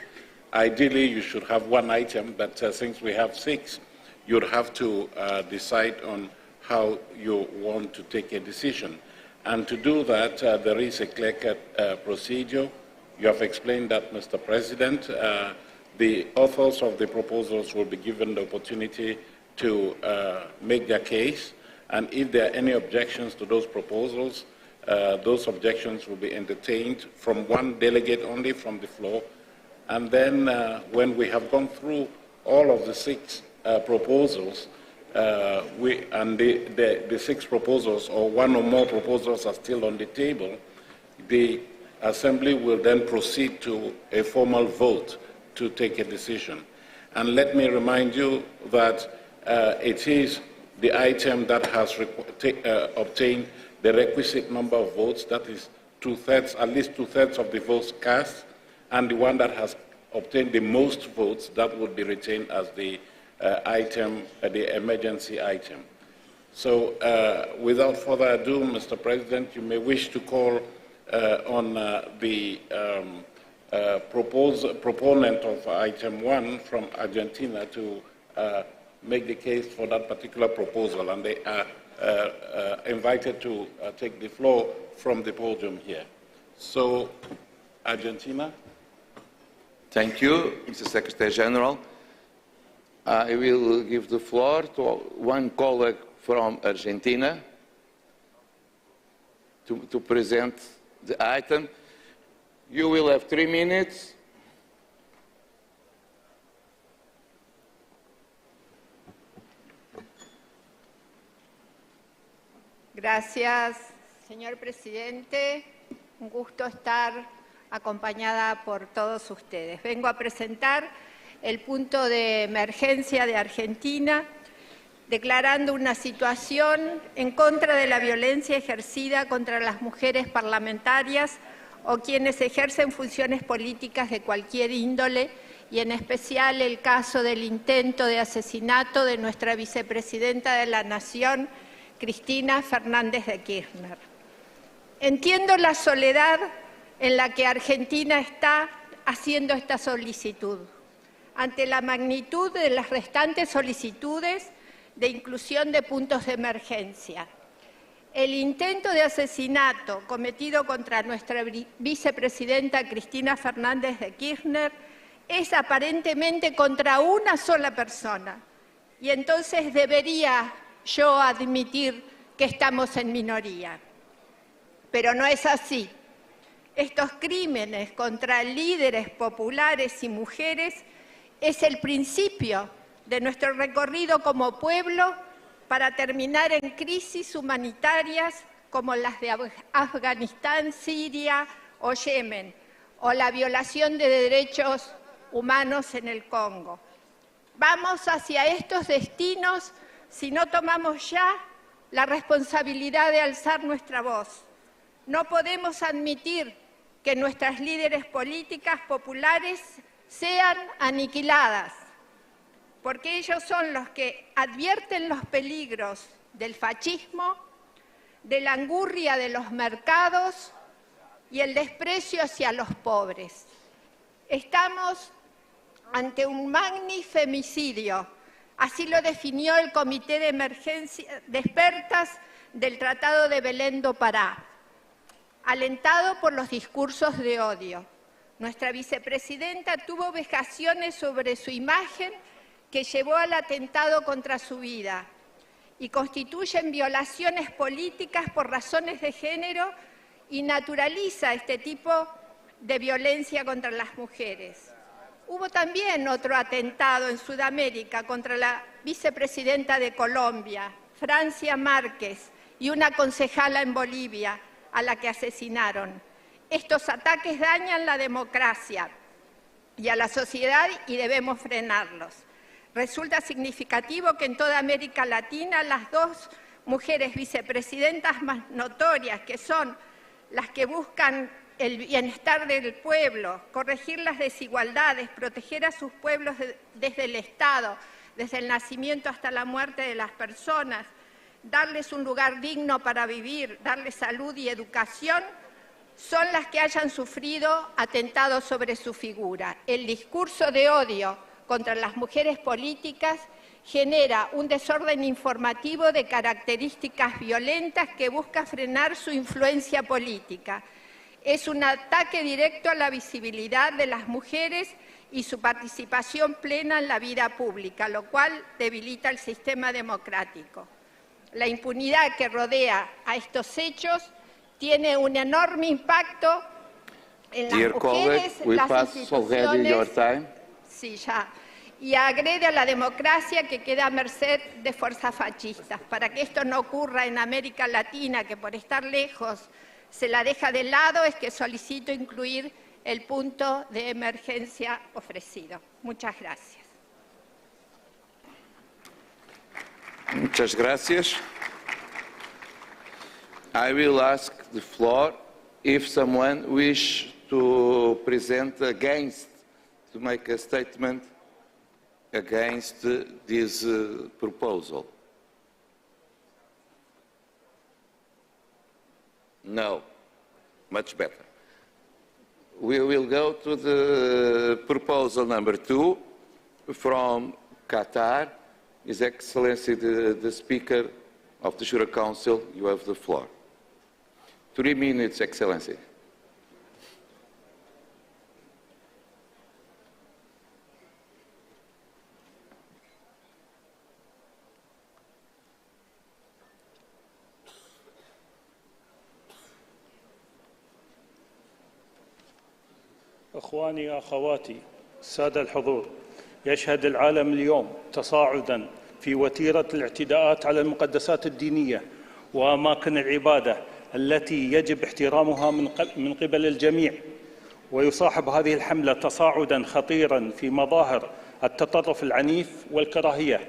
Ideally, you should have one item, but since we have 6, you'd have to decide on how you want to take a decision. And to do that, there is a clear-cut procedure. You have explained that, Mr. President. The authors of the proposals will be given the opportunity to make their case, and if there are any objections to those proposals, those objections will be entertained from one delegate only from the floor. And then when we have gone through all of the 6 proposals, and the 6 proposals or one or more proposals are still on the table, the Assembly will then proceed to a formal vote to take a decision. And let me remind you that it is the item that has obtained the requisite number of votes, that is at least 2/3 of the votes cast, and the one that has obtained the most votes, that would be retained as the item, the emergency item. So without further ado, Mr. President, you may wish to call on the proponent of item 1 from Argentina to make the case for that particular proposal, and they are invited to take the floor from the podium here. So, Argentina. Thank you, Mr. Secretary General. I will give the floor to one colleague from Argentina to present the item. You will have 3 minutes. Gracias, señor presidente. Un gusto estar acompañada por todos ustedes. Vengo a presentar el punto de emergencia de Argentina, declarando una situación en contra de la violencia ejercida contra las mujeres parlamentarias o quienes ejercen funciones políticas de cualquier índole, y en especial el caso del intento de asesinato de nuestra vicepresidenta de la Nación, Cristina Fernández de Kirchner. Entiendo la soledad en la que Argentina está haciendo esta solicitud, ante la magnitud de las restantes solicitudes de inclusión de puntos de emergencia. El intento de asesinato cometido contra nuestra vicepresidenta Cristina Fernández de Kirchner es aparentemente contra una sola persona, y entonces debería yo admitir que estamos en minoría. Pero no es así. Estos crímenes contra líderes populares y mujeres es el principio de nuestro recorrido como pueblo para terminar en crisis humanitarias como las de Afganistán, Siria o Yemen, o la violación de derechos humanos en el Congo. Vamos hacia estos destinos si no tomamos ya la responsabilidad de alzar nuestra voz. No podemos admitir que nuestras líderes políticas populares sean aniquiladas, porque ellos son los que advierten los peligros del fascismo, de la angurria de los mercados y el desprecio hacia los pobres. Estamos ante un magnifemicidio, así lo definió el Comité de Emergencia de Expertas del Tratado de Belén do Pará, alentado por los discursos de odio. Nuestra vicepresidenta tuvo vejaciones sobre su imagen que llevó al atentado contra su vida y constituyen violaciones políticas por razones de género y naturaliza este tipo de violencia contra las mujeres. Hubo también otro atentado en Sudamérica contra la vicepresidenta de Colombia, Francia Márquez, y una concejala en Bolivia, a la que asesinaron. Estos ataques dañan la democracia y a la sociedad y debemos frenarlos. Resulta significativo que en toda América Latina las dos mujeres vicepresidentas más notorias, que son las que buscan el bienestar del pueblo, corregir las desigualdades, proteger a sus pueblos desde el Estado, desde el nacimiento hasta la muerte de las personas, darles un lugar digno para vivir, darles salud y educación, son las que hayan sufrido atentados sobre su figura. El discurso de odio contra las mujeres políticas genera un desorden informativo de características violentas que busca frenar su influencia política. Es un ataque directo a la visibilidad de las mujeres y su participación plena en la vida pública, lo cual debilita el sistema democrático. La impunidad que rodea a estos hechos tiene un enorme impacto en las mujeres, las instituciones, sí, ya, y agrede a la democracia que queda a merced de fuerzas fascistas. Para que esto no ocurra en América Latina, que por estar lejos se la deja de lado, es que solicito incluir el punto de emergencia ofrecido. Muchas gracias. Muchas gracias. I will ask the floor if someone wishes to present against, to make a statement against this proposal. No, much better. We will go to the proposal number 2 from Qatar. His Excellency, the Speaker of the Shura Council, you have the floor. 3 minutes, Excellency. أخواني أخواتي السادة الحضور، يشهد العالم اليوم تصاعداً في وتيرة الاعتداءات على المقدسات الدينية وأماكن العبادة التي يجب احترامها من قبل الجميع، ويصاحب هذه الحملة تصاعداً خطيراً في مظاهر التطرف العنيف والكراهية.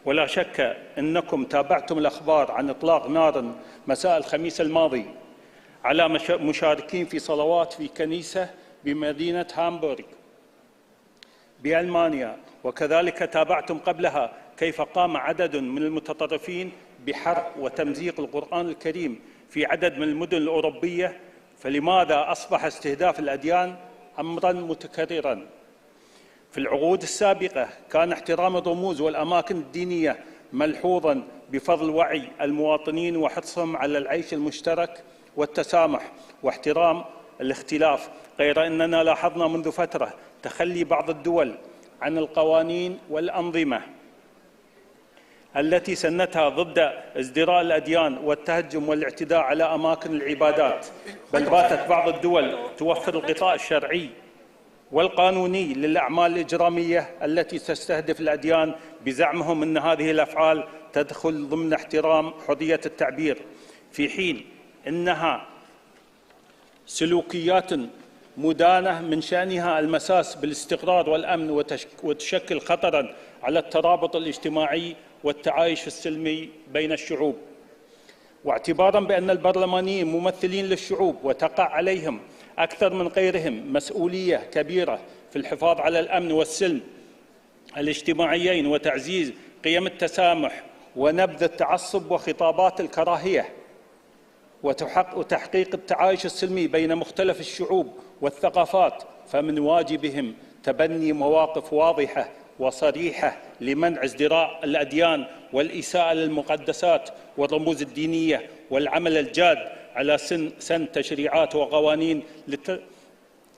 ولا شك أنكم تابعتم الأخبار عن إطلاق نار مساء الخميس الماضي على مشاركين في صلوات في كنيسة بمدينة هامبورغ بألمانيا. وكذلك تابعتم قبلها كيف قام عدد من المتطرفين بحرق وتمزيق القرآن الكريم في عدد من المدن الأوروبية. فلماذا أصبح استهداف الأديان أمرا متكررا؟ في العقود السابقة كان احترام الرموز والأماكن الدينية ملحوظا بفضل وعي المواطنين وحرصهم على العيش المشترك والتسامح واحترام الاختلاف، غير أننا لاحظنا منذ فترة تخلي بعض الدول عن القوانين والأنظمة التي سنتها ضد ازدراء الأديان والتهجم والاعتداء على أماكن العبادات، بل باتت بعض الدول توفر الغطاء الشرعي والقانوني للأعمال الإجرامية التي تستهدف الأديان بزعمهم أن هذه الأفعال تدخل ضمن احترام حرية التعبير، في حين أنها سلوكيات مدانة من شأنها المساس بالاستقرار والأمن وتشكل خطراً على الترابط الاجتماعي والتعايش السلمي بين الشعوب. واعتباراً بأن البرلمانيين ممثلين للشعوب وتقع عليهم أكثر من غيرهم مسؤولية كبيرة في الحفاظ على الأمن والسلم الاجتماعيين وتعزيز قيم التسامح ونبذ التعصب وخطابات الكراهية وتحقيق التعايش السلمي بين مختلف الشعوب والثقافات، فمن واجبهم تبني مواقف واضحة وصريحة لمنع ازدراء الأديان والإساءة للمقدسات والرموز الدينية، والعمل الجاد على سن تشريعات وقوانين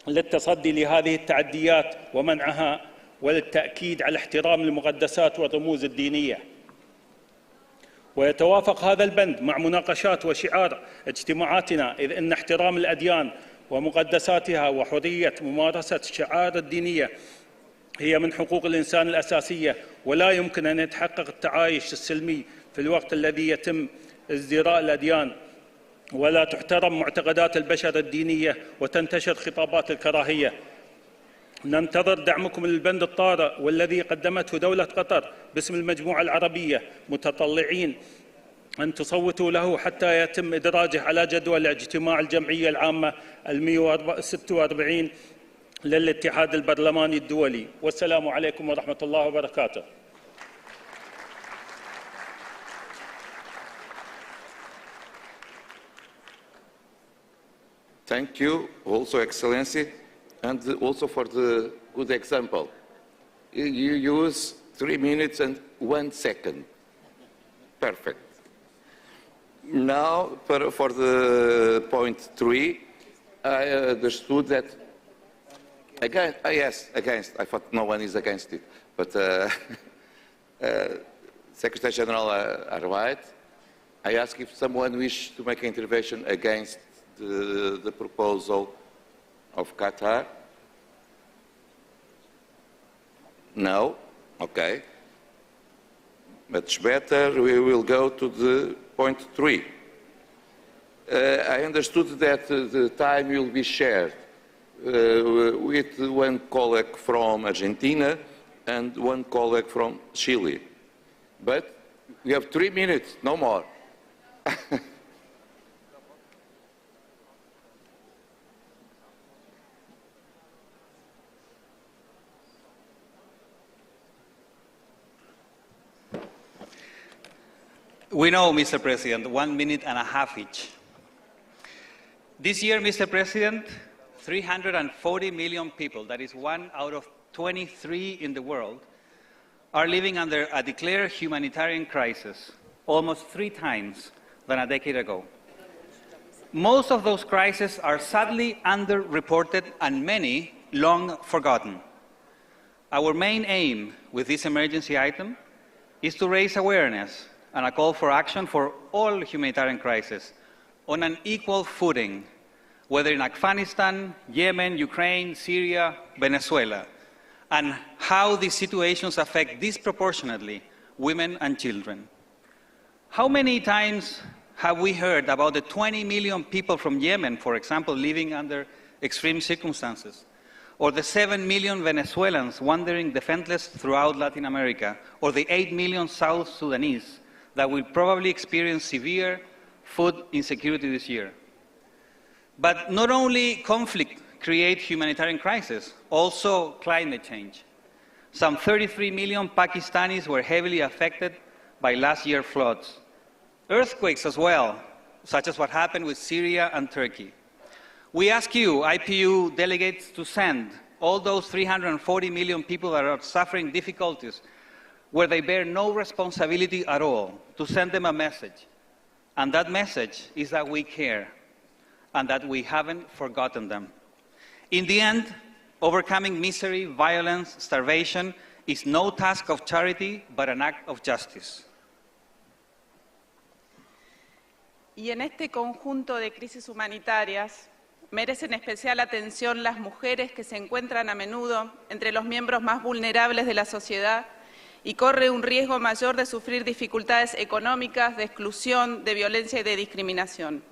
للتصدي لهذه التعديات ومنعها، وللتأكيد على احترام المقدسات والرموز الدينية. ويتوافق هذا البند مع مناقشات وشعار اجتماعاتنا، إذ أن احترام الأديان ومقدساتها وحرية ممارسة الشعائر الدينية هي من حقوق الإنسان الأساسية، ولا يمكن أن يتحقق التعايش السلمي في الوقت الذي يتم ازدراء الأديان ولا تحترم معتقدات البشر الدينية وتنتشر خطابات الكراهية. ننتظر دعمكم للبند الطارئ والذي قدمته دولة قطر باسم المجموعة العربية، متطلعين أن تصوتوا له حتى يتم إدراجه على جدول اجتماع الجمعية العامة 146 للاتحاد البرلماني الدولي. والسلام عليكم ورحمة الله وبركاته. Thank you, also Excellency, and also for the good example. You use 3 minutes and 1 second. Perfect. Now, for the point 3, I understood that, against, I thought no one is against it, but Secretary General are right. I ask if someone wishes to make an intervention against the proposal of Qatar. No? Okay. Much better. We will go to the point 3. I understood that the time will be shared with one colleague from Argentina and one colleague from Chile. But we have 3 minutes, no more. We know, Mr. President, 1 minute and a half each. This year, Mr. President, 340 million people, that is 1 out of 23 in the world, are living under a declared humanitarian crisis, almost 3 times than a decade ago. Most of those crises are sadly underreported and many long forgotten. Our main aim with this emergency item is to raise awareness and a call for action for all humanitarian crises on an equal footing, whether in Afghanistan, Yemen, Ukraine, Syria, Venezuela, and how these situations affect disproportionately women and children. How many times have we heard about the 20 million people from Yemen, for example, living under extreme circumstances, or the 7 million Venezuelans wandering defenseless throughout Latin America, or the 8 million South Sudanese that will probably experience severe food insecurity this year? But not only conflict creates humanitarian crisis, also climate change. Some 33 million Pakistanis were heavily affected by last year's floods. Earthquakes as well, such as what happened with Syria and Turkey. We ask you, IPU delegates, to send all those 340 million people that are suffering difficulties where they bear no responsibility at all, to send them a message. And that message is that we care and that we haven't forgotten them. In the end, overcoming misery, violence, starvation is no task of charity, but an act of justice. Y en este conjunto de crisis humanitarias, merecen especial atención las mujeres que se encuentran a menudo entre los miembros más vulnerables de la sociedad y corren un riesgo mayor de sufrir dificultades económicas, de exclusión, de violencia y de discriminación.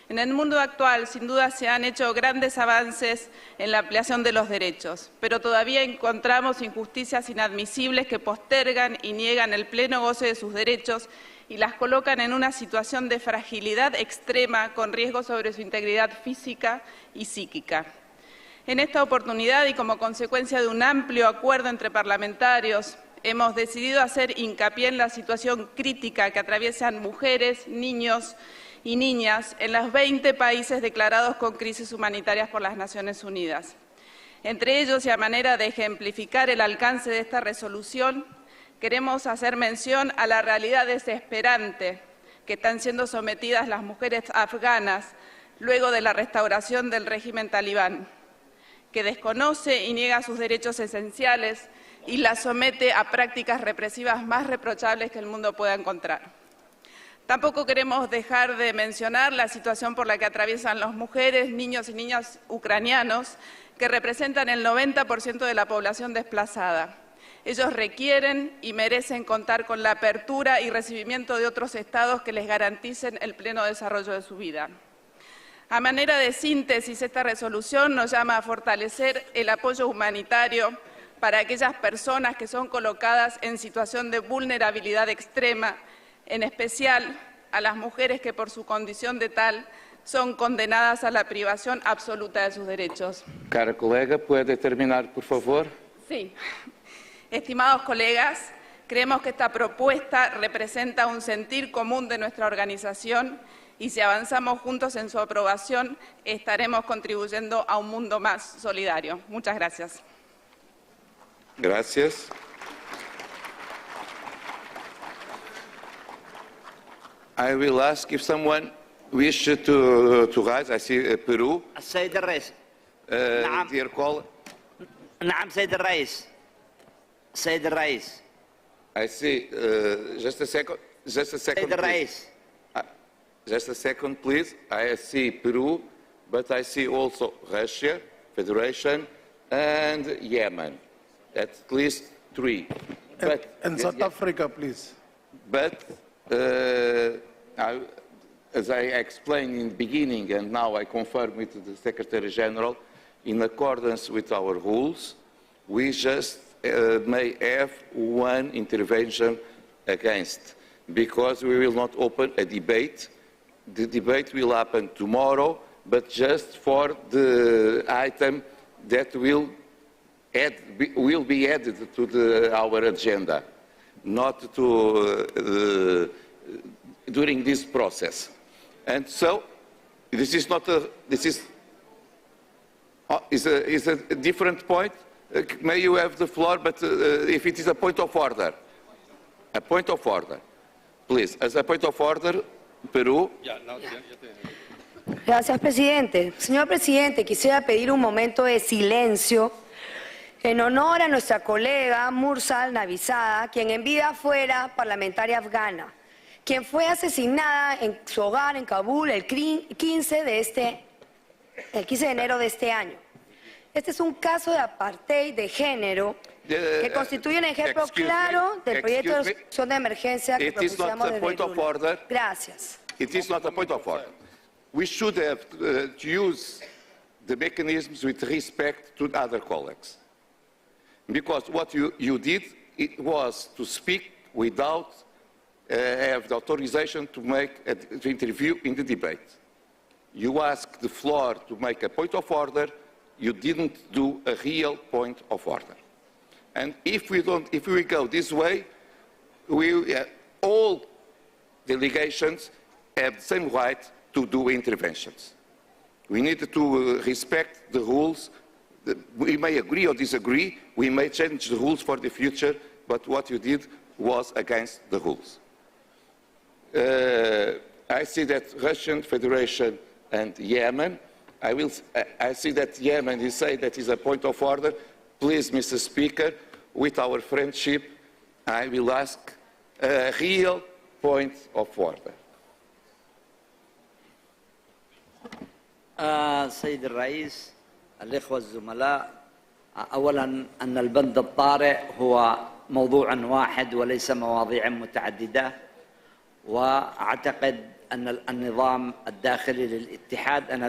En el mundo actual, sin duda, se han hecho grandes avances en la ampliación de los derechos, pero todavía encontramos injusticias inadmisibles que postergan y niegan el pleno goce de sus derechos y las colocan en una situación de fragilidad extrema con riesgo sobre su integridad física y psíquica. En esta oportunidad y como consecuencia de un amplio acuerdo entre parlamentarios, hemos decidido hacer hincapié en la situación crítica que atraviesan mujeres, niños y niñas en los 20 países declarados con crisis humanitarias por las Naciones Unidas. Entre ellos, y a manera de ejemplificar el alcance de esta resolución, queremos hacer mención a la realidad desesperante que están siendo sometidas las mujeres afganas luego de la restauración del régimen talibán, que desconoce y niega sus derechos esenciales y las somete a prácticas represivas más reprochables que el mundo pueda encontrar. Tampoco queremos dejar de mencionar la situación por la que atraviesan las mujeres, niños y niñas ucranianos, que representan el 90% de la población desplazada. Ellos requieren y merecen contar con la apertura y recibimiento de otros estados que les garanticen el pleno desarrollo de su vida. A manera de síntesis, esta resolución nos llama a fortalecer el apoyo humanitario para aquellas personas que son colocadas en situación de vulnerabilidad extrema, en especial a las mujeres que por su condición de tal son condenadas a la privación absoluta de sus derechos. Cara colega, ¿puede terminar, por favor? Sí. Estimados colegas, creemos que esta propuesta representa un sentir común de nuestra organización y si avanzamos juntos en su aprobación, estaremos contribuyendo a un mundo más solidario. Muchas gracias. Gracias. I will ask if someone wishes to rise. I see Peru. السيد الرئيس. نعم. Dear caller. نعم سيد الرئيس. سيد الرئيس. I see. Just a second. Just a second. سيد الرئيس. Just a second, please. I see Peru, but I see also Russia, Federation, and Yemen. At least 3. But, and South Africa, please. But, as I explained in the beginning, and now I confirm with the Secretary General, in accordance with our rules, we just may have one intervention against, because we will not open a debate. The debate will happen tomorrow, but just for the item that will be added to our agenda, not to during this process. And so, this is not a, this is a different point. May you have the floor, but if it is a point of order, please, as a point of order, Perú. Gracias, presidente. Señor presidente, quisiera pedir un momento de silencio en honor a nuestra colega Mursal Nabizada, quien en vida fuera parlamentaria afgana, quien fue asesinada en su hogar en Kabul el 15 de enero de este año. Este es un caso de apartheid de género que constituye un ejemplo claro del proyecto de resolución de emergencia que propusimos desde el lunes. Gracias. It is not a point of order. We should have to use the mechanisms with respect to other colleagues. Because what you did, it was to speak without have the authorization to make to interview in the debate. You asked the floor to make a point of order. You didn't do a real point of order. And if we go this way, all delegations have the same right to do interventions. We need to respect the rules. We may agree or disagree. We may change the rules for the future, but what you did was against the rules. I see that Russian Federation and Yemen, I see that Yemen is saying that is a point of order. Please, Mr. Speaker, with our friendship, I will ask a real point of order. سيد الرئيس، الإخوة الزملاء، أولا أن البند الطارئ هو موضوع واحد وليس مواضيع متعددة، وأعتقد أن النظام الداخلي للاتحاد أنا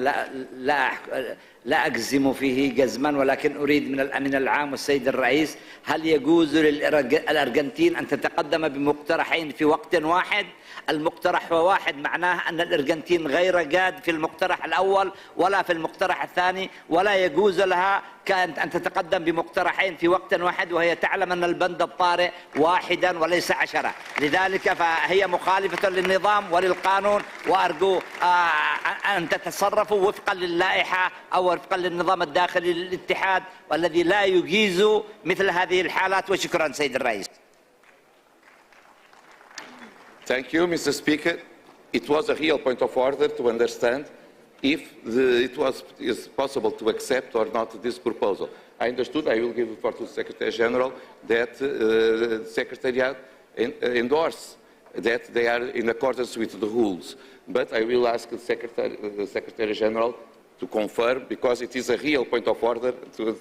لا أجزم فيه جزما، ولكن أريد من الأمين العام والسيد الرئيس، هل يجوز للأرجنتين أن تتقدم بمقترحين في وقت واحد؟ المقترح هو واحد، معناه أن الأرجنتين غير جاد في المقترح الأول ولا في المقترح الثاني، ولا يجوز لها أن تتقدم بمقترحين في وقت واحد، وهي تعلم أن البند الطارئ واحدا وليس 10. لذلك فهي مخالفة للنظام وللقانون، وأرجو أن تتصرفوا وفقا للائحة أو وفقا للنظام الداخلي للاتحاد، والذي لا يجيز مثل هذه الحالات. وشكرا سيد الرئيس. Thank you, Mr. Speaker. It was a real point of order to understand if is possible to accept or not this proposal. I understood, I will give it to the Secretary General, that the Secretariat endorse that they are in accordance with the rules. But I will ask the Secretary General to confirm, because it is a real point of order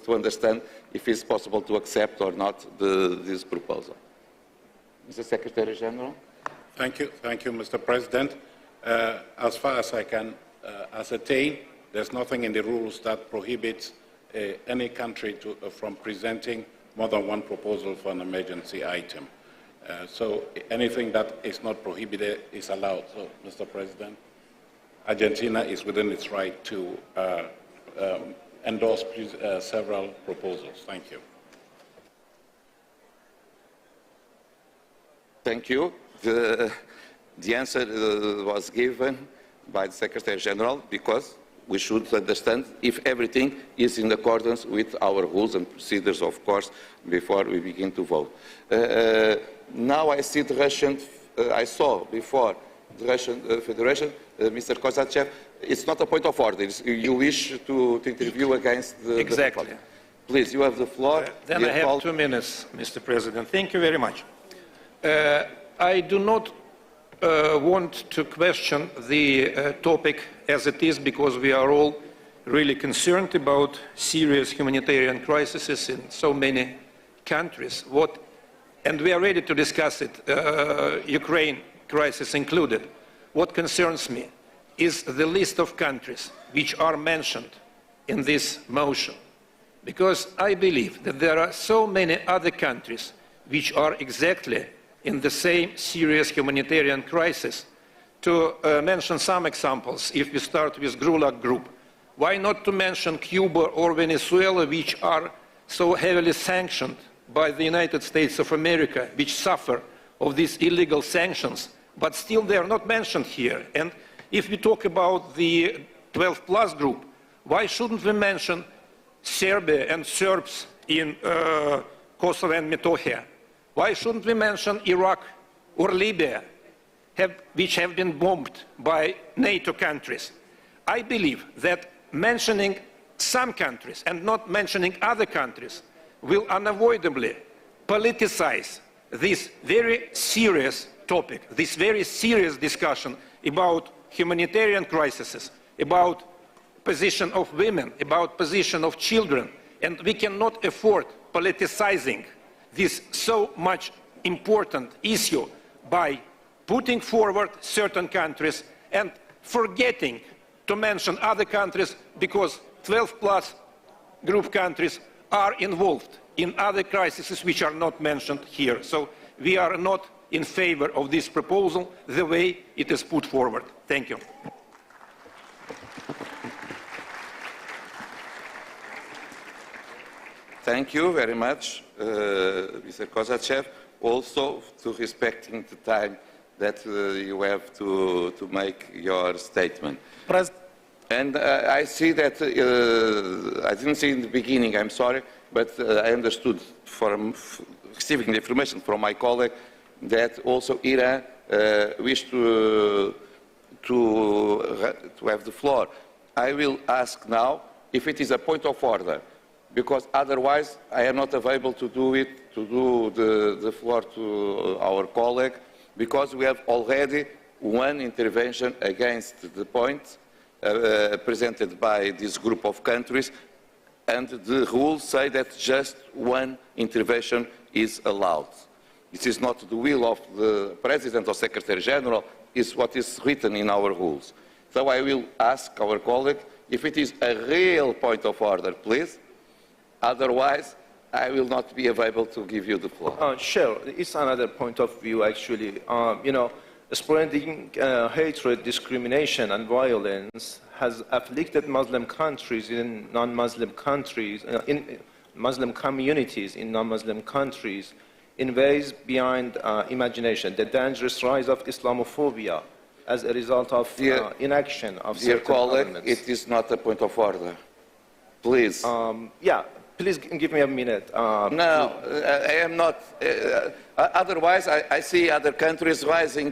to understand if it's possible to accept or not this proposal. Mr. Secretary General. Thank you, Mr. President. As far as I can ascertain, there's nothing in the rules that prohibits any country from presenting more than one proposal for an emergency item. So anything that is not prohibited is allowed. So, Mr. President, Argentina is within its right to endorse several proposals. Thank you. Thank you. The answer was given by the Secretary General, because we should understand if everything is in accordance with our rules and procedures, of course, before we begin to vote. Now I see the Russian, I saw before the Russian Federation, Mr. Kozachev. It's not a point of order. You wish to interview against the Exactly. The Please, you have the floor. Then I have 2 minutes, Mr. President. Thank you very much. I do not want to question the topic as it is, because we are all really concerned about serious humanitarian crises in so many countries. And we are ready to discuss it, Ukraine crisis included. What concerns me is the list of countries which are mentioned in this motion, because I believe that there are so many other countries which are exactly in the same serious humanitarian crisis. To mention some examples, if we start with Gulag Group, why not to mention Cuba or Venezuela, which are so heavily sanctioned by the United States of America, which suffer of these illegal sanctions, but still they are not mentioned here. And if we talk about the 12+ group, why shouldn't we mention Serbia and Serbs in Kosovo and Metohija? Why shouldn't we mention Iraq or Libya, which have been bombed by NATO countries? I believe that mentioning some countries and not mentioning other countries will unavoidably politicize this very serious topic, this very serious discussion about humanitarian crises, about position of women, about position of children, and we cannot afford politicizing this so much important issue by putting forward certain countries and forgetting to mention other countries, because 12+ group countries are involved in other crises which are not mentioned here. So we are not in favor of this proposal the way it is put forward. Thank you. thank you very much, Mr. Kozachev, also to respecting the time that you have to make your statement. And I see that, I didn't see in the beginning, I'm sorry, but I understood from receiving the information from my colleague that also Iran wished to have the floor. I will ask now if it is a point of order, because otherwise I am not available to do it, to do the floor to our colleague, because we have already one intervention against the point presented by this group of countries, and the rules say that just one intervention is allowed. This is not the will of the President or Secretary General, it's what is written in our rules. So I will ask our colleague if it is a real point of order, please. Otherwise, I will not be available to give you the floor. Sure, it's another point of view, actually. You know, spreading hatred, discrimination, and violence has afflicted Muslim countries in non-Muslim countries, in Muslim communities in non-Muslim countries in ways beyond imagination. The dangerous rise of Islamophobia as a result of inaction of certain governments. It is not a point of order. Please. Yeah, please give me a minute. No, I am not. Otherwise, I see other countries rising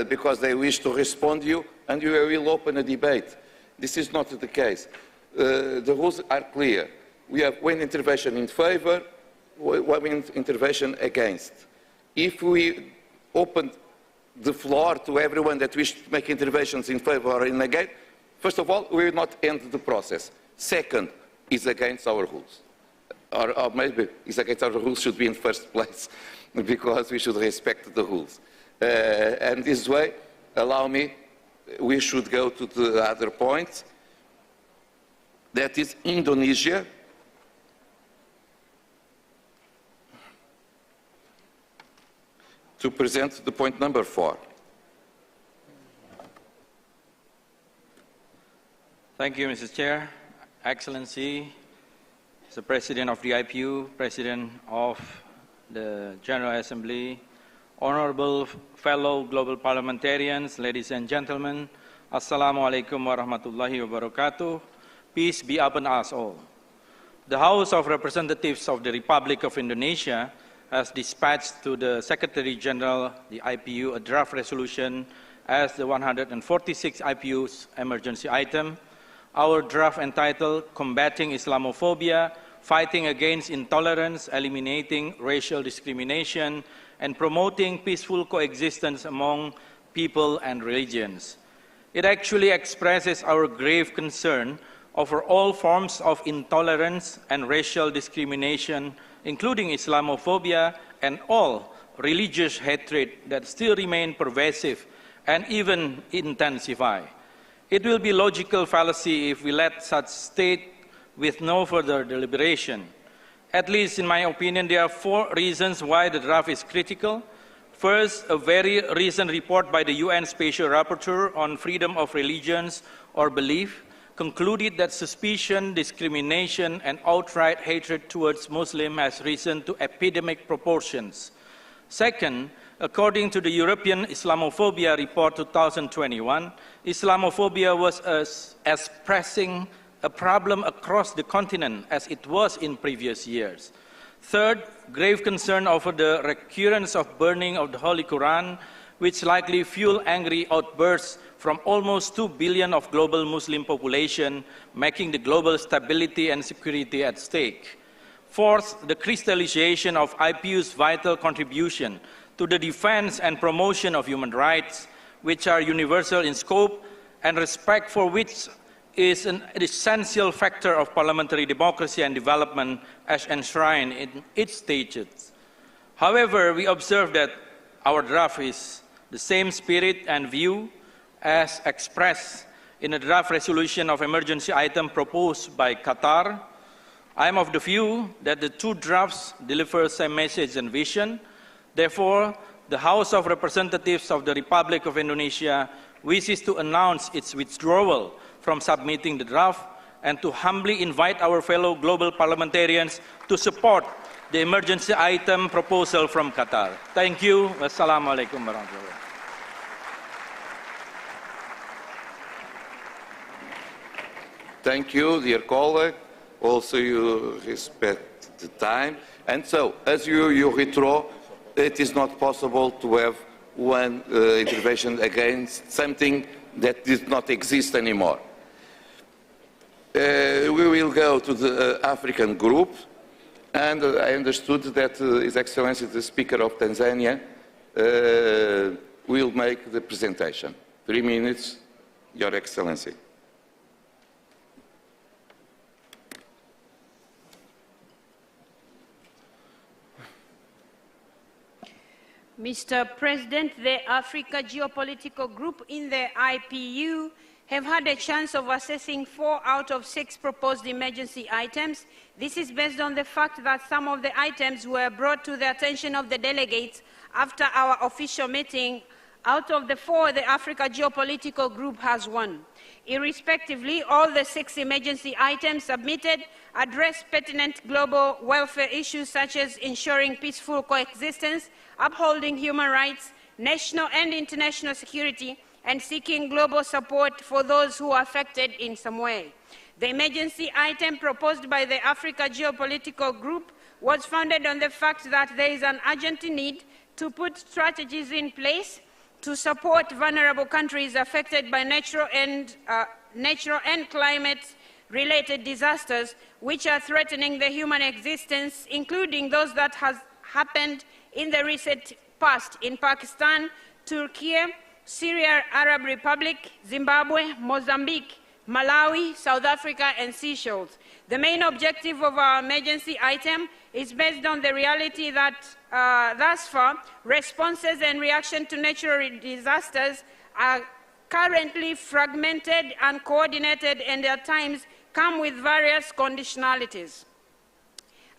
because they wish to respond to you, and you will open a debate. This is not the case. The rules are clear. We have one intervention in favor, one intervention against. If we open the floor to everyone that wishes to make interventions in favor or in against, first of all, we will not end the process. Second, it's against our rules. Or maybe it's against our rules should be in first place, because we should respect the rules. And this way, allow me, we should go to the other point. That is Indonesia. To present the point number 4. Thank you, Mr. Chair. Excellency, Mr. President of the IPU, President of the General Assembly, honorable fellow global parliamentarians, ladies and gentlemen, Assalamu alaikum wa rahmatullahi wa barakatuh. Peace be upon us all. The House of Representatives of the Republic of Indonesia has dispatched to the Secretary General, the IPU, a draft resolution as the 146th IPU's emergency item. Our draft entitled Combating Islamophobia, Fighting Against Intolerance, Eliminating Racial Discrimination, and Promoting Peaceful Coexistence Among People and Religions. It actually expresses our grave concern over all forms of intolerance and racial discrimination, including Islamophobia and all religious hatred that still remain pervasive and even intensify. It will be logical fallacy if we let such state with no further deliberation. At least in my opinion, there are 4 reasons why the draft is critical. First, a very recent report by the UN Special Rapporteur on freedom of religions or belief concluded that suspicion, discrimination, and outright hatred towards Muslims has risen to epidemic proportions. Second, according to the European Islamophobia Report 2021, Islamophobia was as pressing a problem across the continent as it was in previous years. Third, grave concern over the recurrence of burning of the Holy Quran, which likely fuel angry outbursts from almost 2 billion of global Muslim population, making the global stability and security at stake. Fourth, the crystallization of IPU's vital contribution to the defense and promotion of human rights, which are universal in scope and respect for which is an essential factor of parliamentary democracy and development as enshrined in its statutes. However, we observe that our draft is the same spirit and view as expressed in a draft resolution of emergency item proposed by Qatar. I am of the view that the 2 drafts deliver the same message and vision. Therefore, the House of Representatives of the Republic of Indonesia wishes to announce its withdrawal from submitting the draft and to humbly invite our fellow global parliamentarians to support the emergency item proposal from Qatar. Thank you. Wassalamu alaikum warahmatullahi. Thank you, dear colleague. Also, you respect the time. And so, as you withdraw, it is not possible to have one intervention against something that does not exist anymore. We will go to the African group, and I understood that His Excellency, the Speaker of Tanzania, will make the presentation. 3 minutes, Your Excellency. Mr. President, the Africa Geopolitical Group in the IPU have had a chance of assessing 4 out of 6 proposed emergency items. This is based on the fact that some of the items were brought to the attention of the delegates after our official meeting. Out of the 4, the Africa Geopolitical Group has 1. Irrespectively, all the 6 emergency items submitted address pertinent global welfare issues such as ensuring peaceful coexistence, upholding human rights, national and international security, and seeking global support for those who are affected in some way. The emergency item proposed by the Africa Geopolitical Group was founded on the fact that there is an urgent need to put strategies in place to support vulnerable countries affected by natural and climate-related disasters which are threatening the human existence, including those that have happened in the recent past in Pakistan, Turkey, Syria, Arab Republic, Zimbabwe, Mozambique, Malawi, South Africa, and Seychelles. The main objective of our emergency item is based on the reality that thus far, responses and reaction to natural disasters are currently fragmented, uncoordinated, and at times come with various conditionalities.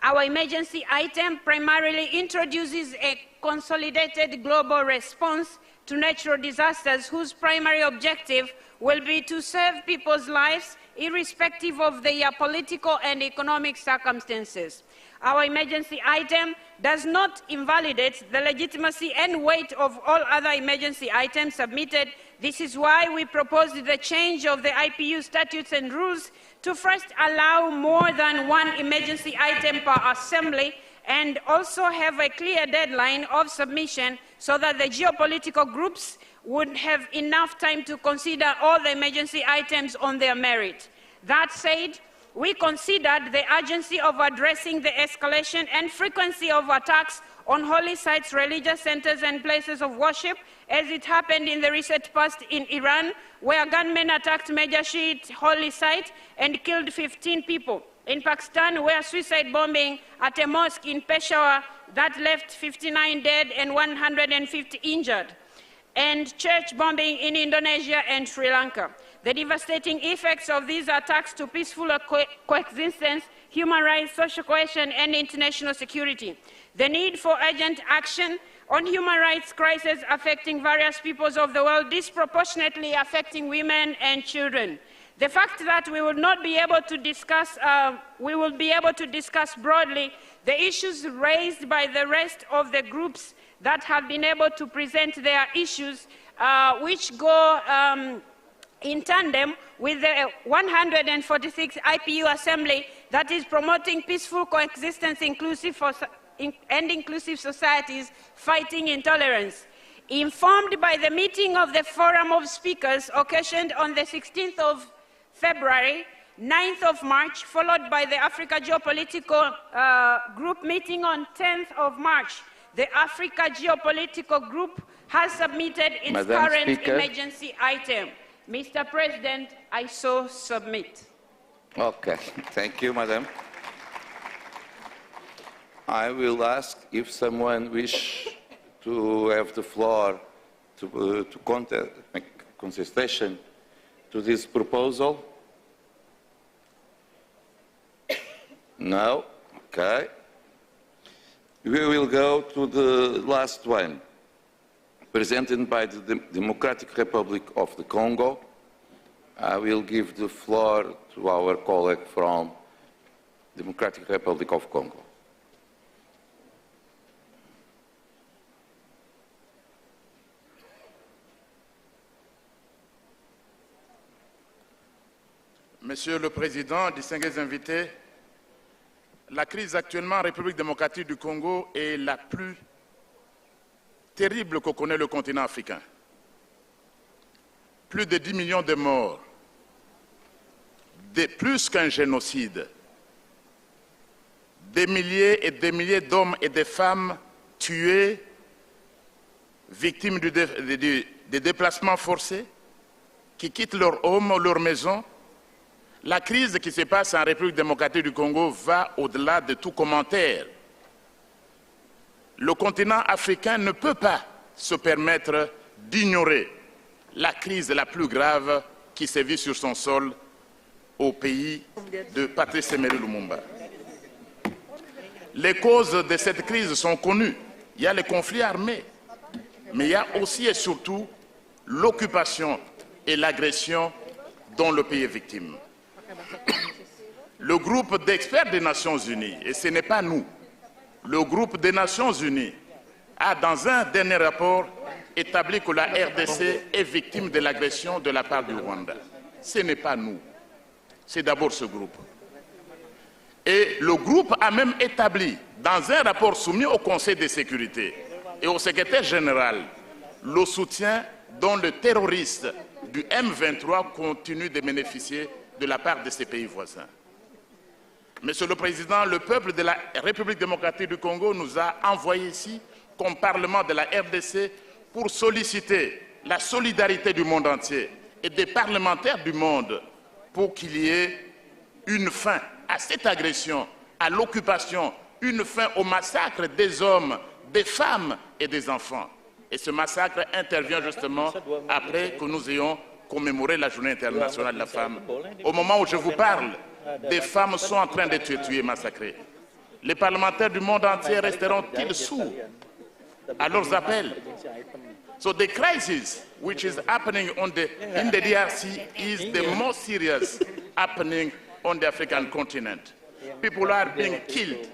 Our emergency item primarily introduces a consolidated global response to natural disasters whose primary objective will be to save people's lives irrespective of their political and economic circumstances. Our emergency item does not invalidate the legitimacy and weight of all other emergency items submitted. This is why we proposed the change of the IPU statutes and rules to first allow more than 1 emergency item per assembly and also have a clear deadline of submission so that the geopolitical groups would have enough time to consider all the emergency items on their merit. That said, we considered the urgency of addressing the escalation and frequency of attacks on holy sites, religious centers, and places of worship, as it happened in the recent past in Iran, where gunmen attacked major Shiite holy site and killed 15 people. In Pakistan, where suicide bombing at a mosque in Peshawar that left 59 dead and 150 injured, and church bombing in Indonesia and Sri Lanka. The devastating effects of these attacks to peaceful coexistence, human rights, social cohesion, and international security. The need for urgent action on human rights crises affecting various peoples of the world, disproportionately affecting women and children. The fact that we will not be able to discuss, broadly the issues raised by the rest of the groups that have been able to present their issues, which go in tandem with the 146th IPU Assembly that is promoting peaceful coexistence and inclusive societies, fighting intolerance. Informed by the meeting of the Forum of Speakers occasioned on the 16th of February, 9th of March, followed by the Africa Geopolitical Group meeting on 10th of March, the Africa Geopolitical Group has submitted its current emergency item. Mr. President, I so submit. Okay, thank you, Madam. I will ask if someone wishes to have the floor to make contestation to this proposal. No? Okay. We will go to the last one, presented by the Democratic Republic of the Congo, I will give the floor to our colleague from Democratic Republic of Congo. Monsieur le Président, distingués invités, la crise actuellement en République démocratique du Congo est la plus terrible que connaît le continent africain. Plus de 10 millions de morts, plus qu'un génocide, des milliers et des milliers d'hommes et de femmes tués, victimes des déplacements forcés, qui quittent leur home, leur maison. La crise qui se passe en République démocratique du Congo va au-delà de tout commentaire. Le continent africain ne peut pas se permettre d'ignorer la crise la plus grave qui sévit sur son sol au pays de Patrice Emery Lumumba. Les causes de cette crise sont connues. Il y a les conflits armés, mais il y a aussi et surtout l'occupation et l'agression dont le pays est victime. Le groupe d'experts des Nations Unies, et ce n'est pas nous, le groupe des Nations Unies a dans un dernier rapport établi que la RDC est victime de l'agression de la part du Rwanda. Ce n'est pas nous, c'est d'abord ce groupe. Et le groupe a même établi, dans un rapport soumis au Conseil de sécurité et au secrétaire général, le soutien dont le terroriste du M23 continue de bénéficier de la part de ses pays voisins. Monsieur le Président, le peuple de la République démocratique du Congo nous a envoyés ici, comme Parlement de la RDC, pour solliciter la solidarité du monde entier et des parlementaires du monde pour qu'il y ait une fin à cette agression, à l'occupation, une fin au massacre des hommes, des femmes et des enfants. Et ce massacre intervient justement après que nous ayons commémoré la Journée internationale de la femme. Au moment où je vous parle, des femmes sont en train d'être tuées, massacrées. Les parlementaires du monde entier resteront-ils sourds à leurs appels? So the crisis which is happening in the DRC is the most serious happening on the African continent. People are being killed.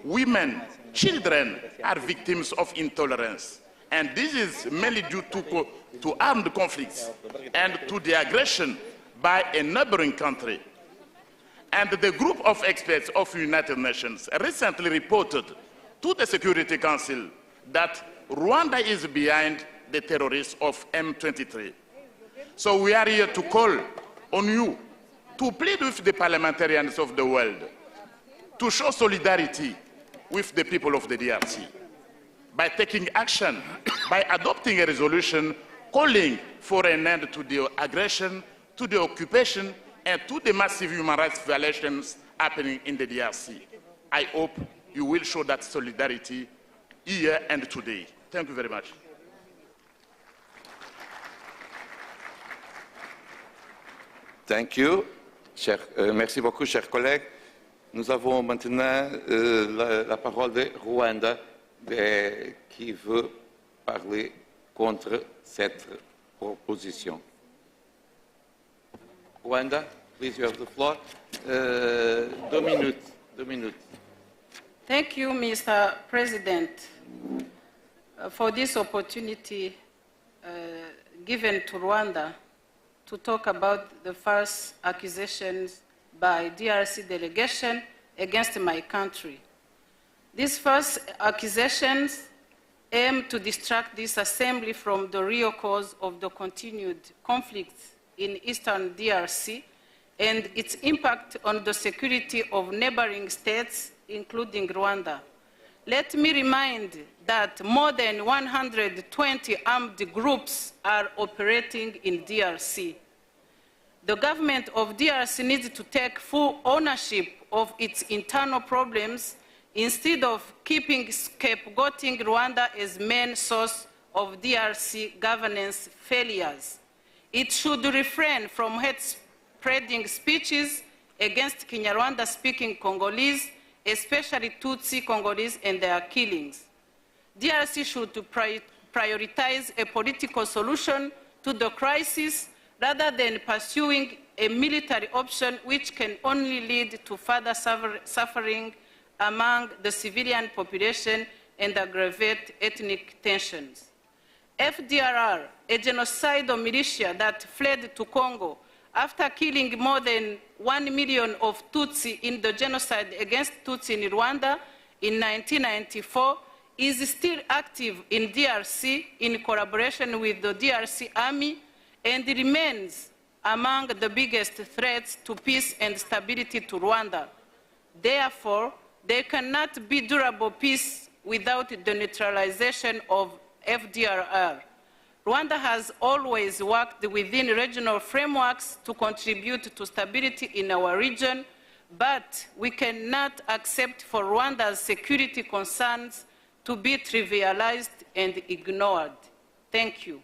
Women, children are victims of intolerance. And this is mainly due to armed conflicts and to the aggression by a neighboring country. And the group of experts of the United Nations recently reported to the Security Council that Rwanda is behind the terrorists of M23. So we are here to call on you to plead with the parliamentarians of the world to show solidarity with the people of the DRC by taking action, by adopting a resolution calling for an end to the aggression, to the occupation, and to the massive human rights violations happening in the DRC. I hope you will show that solidarity here and today. Thank you very much. Thank you. Merci beaucoup, chers collègues. Nous avons maintenant la parole de Rwanda qui veut parler contre cette proposition. Rwanda, please, you have the floor. 2 minutes. 2 minutes. Thank you, Mr. President, for this opportunity given to Rwanda to talk about the first accusations by DRC delegation against my country. These first accusations aim to distract this assembly from the real cause of the continued conflicts in eastern DRC and its impact on the security of neighboring states, including Rwanda. Let me remind that more than 120 armed groups are operating in DRC. The government of DRC needs to take full ownership of its internal problems instead of keeping scapegoating Rwanda as main source of DRC governance failures. It should refrain from hate-spreading speeches against Kinyarwanda-speaking Congolese, especially Tutsi Congolese, and their killings. DRC should prioritize a political solution to the crisis rather than pursuing a military option which can only lead to further suffering among the civilian population and aggravate ethnic tensions. FDRR, a genocidal militia that fled to Congo after killing more than 1 million of Tutsi in the genocide against Tutsi in Rwanda in 1994, is still active in DRC in collaboration with the DRC Army and remains among the biggest threats to peace and stability to Rwanda. Therefore, there cannot be durable peace without the neutralization of FDRR. Rwanda has always worked within regional frameworks to contribute to stability in our region, but we cannot accept for Rwanda's security concerns to be trivialized and ignored. Thank you.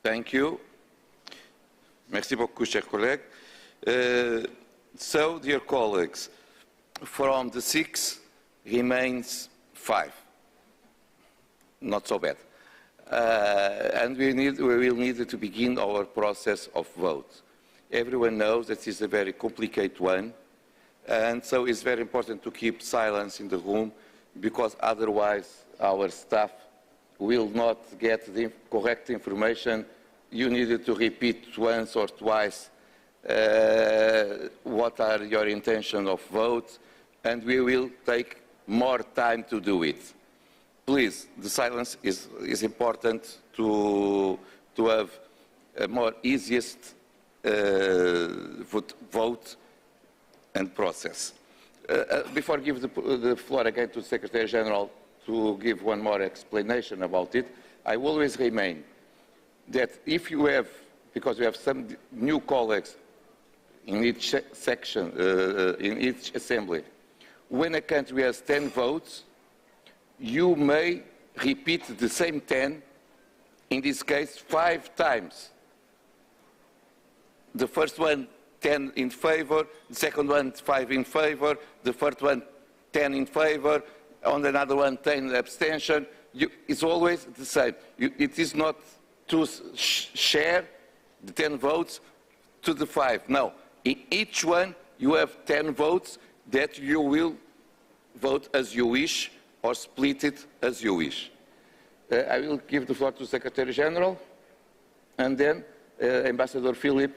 Thank you. Merci beaucoup, chers collègues. So, dear colleagues, from the 6 remains 5. Not so bad. And we will need to begin our process of vote. Everyone knows that this is a very complicated one, and so it's very important to keep silence in the room, because otherwise our staff will not get the correct information. You needed to repeat once or twice what are your intention of vote, and we will take more time to do it. Please, the silence is important to have a more easiest vote and process. Before I give the floor again to the Secretary General to give one more explanation about it, I always remain that if you have, because we have some new colleagues in each section, in each assembly, when a country has 10 votes, you may repeat the same 10, in this case, 5 times. The first one, 10 in favor, the second one, 5 in favor, the third one, 10 in favor, on another one, 10 abstention. It's always the same. It is not to share the 10 votes to the 5. No, in each one, you have 10 votes that you will vote as you wish, or split it as you wish. I will give the floor to Secretary General, and then Ambassador Philip,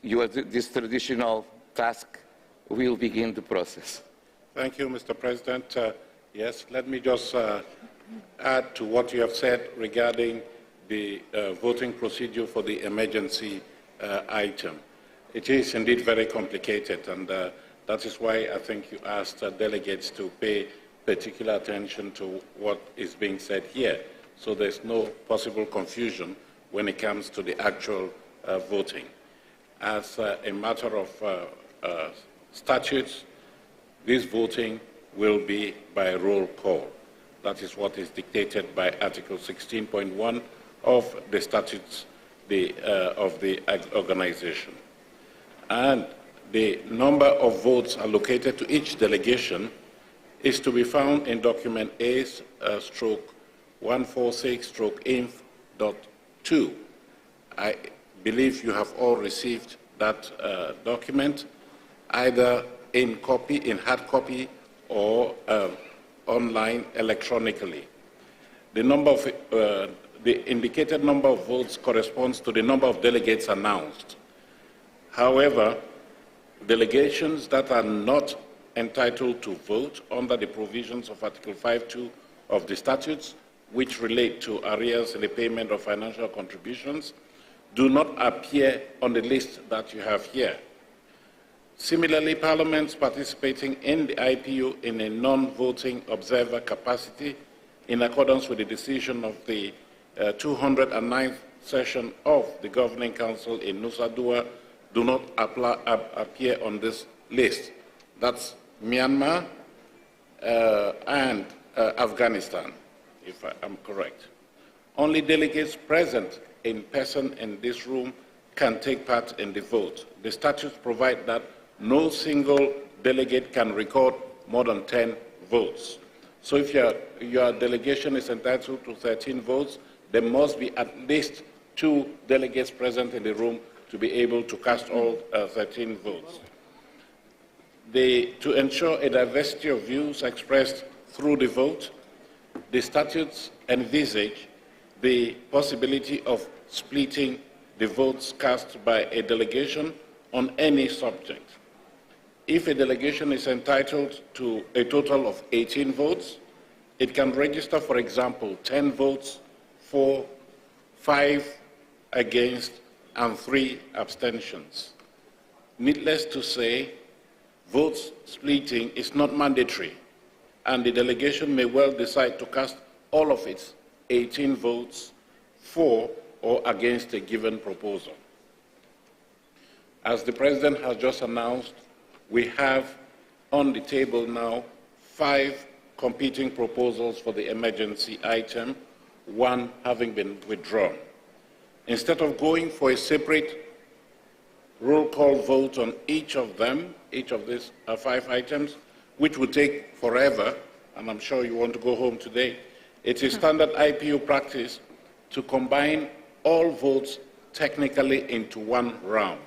you have this traditional task, will begin the process. Thank you, Mr. President. Yes, let me just add to what you have said regarding the voting procedure for the emergency item. It is indeed very complicated, and that is why I think you asked delegates to pay particular attention to what is being said here, so there's no possible confusion when it comes to the actual voting. As a matter of statutes, this voting will be by roll call. That is what is dictated by Article 16.1 of the statutes of the organization. And the number of votes allocated to each delegation is to be found in document A/146/INF.2. I believe you have all received that document, either in hard copy, or online electronically. The indicated number of votes corresponds to the number of delegates announced. However, delegations that are not entitled to vote under the provisions of Article 5.2 of the statutes, which relate to arrears in the payment of financial contributions, do not appear on the list that you have here. Similarly, parliaments participating in the IPU in a non-voting observer capacity, in accordance with the decision of the 209th session of the Governing Council in Nusa Dua, do not appear on this list. That's Myanmar and Afghanistan, if I am correct. Only delegates present in person in this room can take part in the vote. The statutes provide that no single delegate can record more than 10 votes. So if your delegation is entitled to 13 votes, there must be at least 2 delegates present in the room to be able to cast all 13 votes. To ensure a diversity of views expressed through the vote, the statutes envisage the possibility of splitting the votes cast by a delegation on any subject. If a delegation is entitled to a total of 18 votes, it can register, for example, 10 votes for, 5 against, and 3 abstentions. Needless to say, votes splitting is not mandatory, and the delegation may well decide to cast all of its 18 votes for or against a given proposal. As the President has just announced, we have on the table now 5 competing proposals for the emergency item, 1 having been withdrawn. Instead of going for a separate roll call vote on each of them, each of these 5 items, which would take forever, and I'm sure you want to go home today, it is standard IPU practice to combine all votes technically into one round.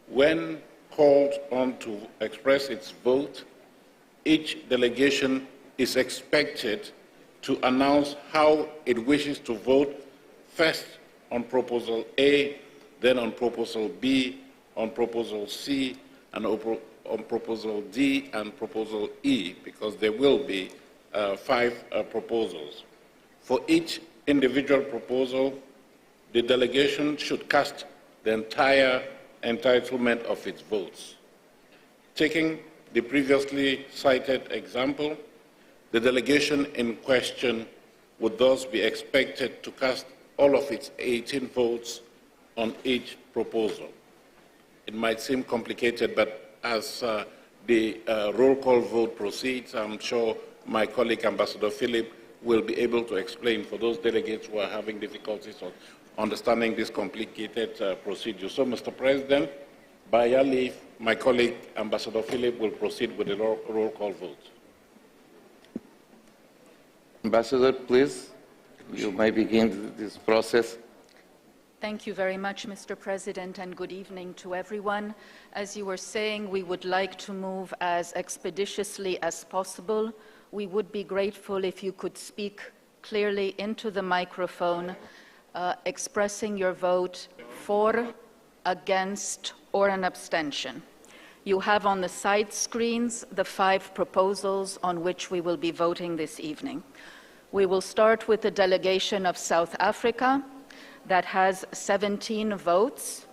When called on to express its vote, each delegation is expected to announce how it wishes to vote, first on Proposal A, then on Proposal B, on Proposal C, and on Proposal D and Proposal E, because there will be 5 proposals. For each individual proposal, the delegation should cast the entire entitlement of its votes. Taking the previously cited example, the delegation in question would thus be expected to cast all of its 18 votes on each proposal. It might seem complicated, but as the roll call vote proceeds, I'm sure my colleague Ambassador Philip will be able to explain for those delegates who are having difficulties on understanding this complicated procedure. So, Mr. President, by your leave, my colleague Ambassador Philip will proceed with the roll call vote. Ambassador, please, you may begin this process. Thank you very much, Mr. President, and good evening to everyone. As you were saying, we would like to move as expeditiously as possible. We would be grateful if you could speak clearly into the microphone, expressing your vote for, against, or an abstention. You have on the side screens the 5 proposals on which we will be voting this evening. We will start with the delegation of South Africa that has 17 votes.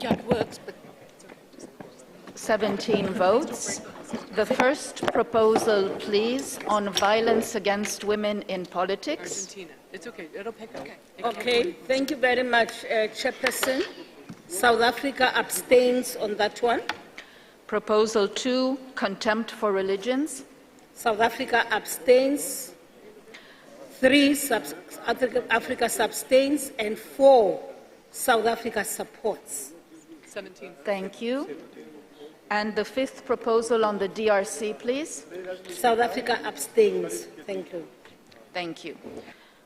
Yeah, it works, but 17 votes. The first proposal, please, on violence against women in politics. Argentina. It's okay. It'll pick up. Okay. Thank you very much, Chairperson. South Africa abstains on that one. Proposal 2, contempt for religions. South Africa abstains. 3, Africa abstains, and 4, South Africa supports. 17. Thank you. And the 5th proposal on the DRC, please. South Africa abstains. Thank you. Thank you.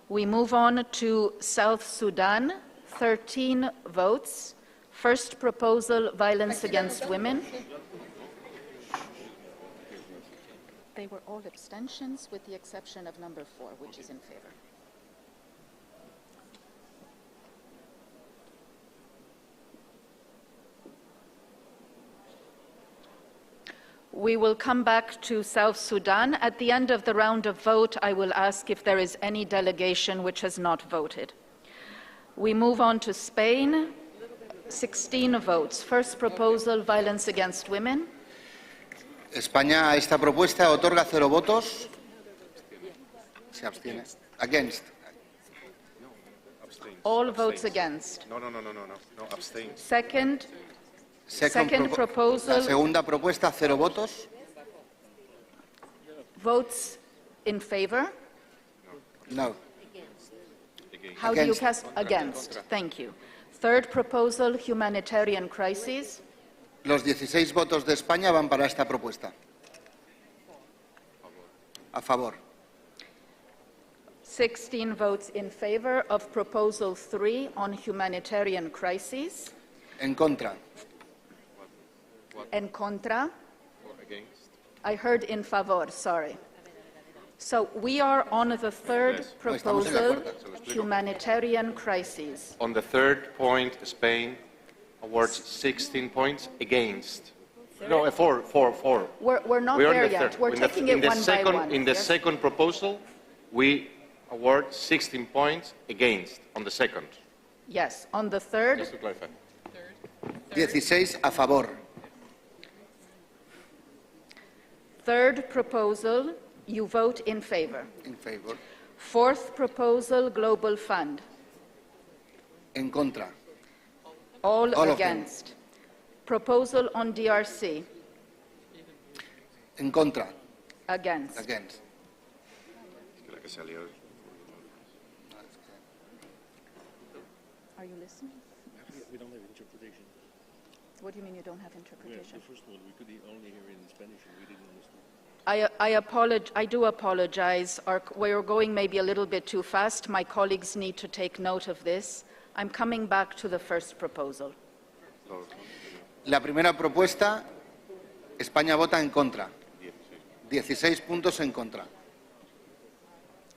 We move on to South Sudan, 13 votes. First proposal, violence against women. They were all abstentions with the exception of number 4, which is in favor. We will come back to South Sudan. At the end of the round of vote, I will ask if there is any delegation which has not voted. We move on to Spain. 16 votes. First proposal, violence against women. España a esta propuesta otorga 0 votos. Se abstiene. Against. All votes against. No, abstain. Second proposal. La segunda propuesta, 0 votos. Votes in favor? No. How do you cast? Against. Thank you. Third proposal, humanitarian crises. Los 16 votos de España van para esta propuesta. A favor. 16 votes in favor of Proposal 3 on humanitarian crises. En contra. En contra. Against. I heard in favor, sorry. So we are on the third proposal, humanitarian crises. On the third point, Spain awards 16 points against. No, four. We're not there yet. We're taking it one by one. In the second proposal, we award 16 points against on the second. Yes. On the third. Just to clarify. 16 a favor. Third proposal, you vote in favor. En favor. Fourth proposal, Global Fund. En contra. All All against. Proposal on DRC. En contra. Against. Against. Are you listening? We don't have interpretation. What do you mean you don't have interpretation? Yeah, the first one, we could only hear it in Spanish and we didn't understand. I do apologize. We're going maybe a little bit too fast. My colleagues need to take note of this. I'm coming back to the first proposal. La primera propuesta, España vota en contra. 16 puntos en contra.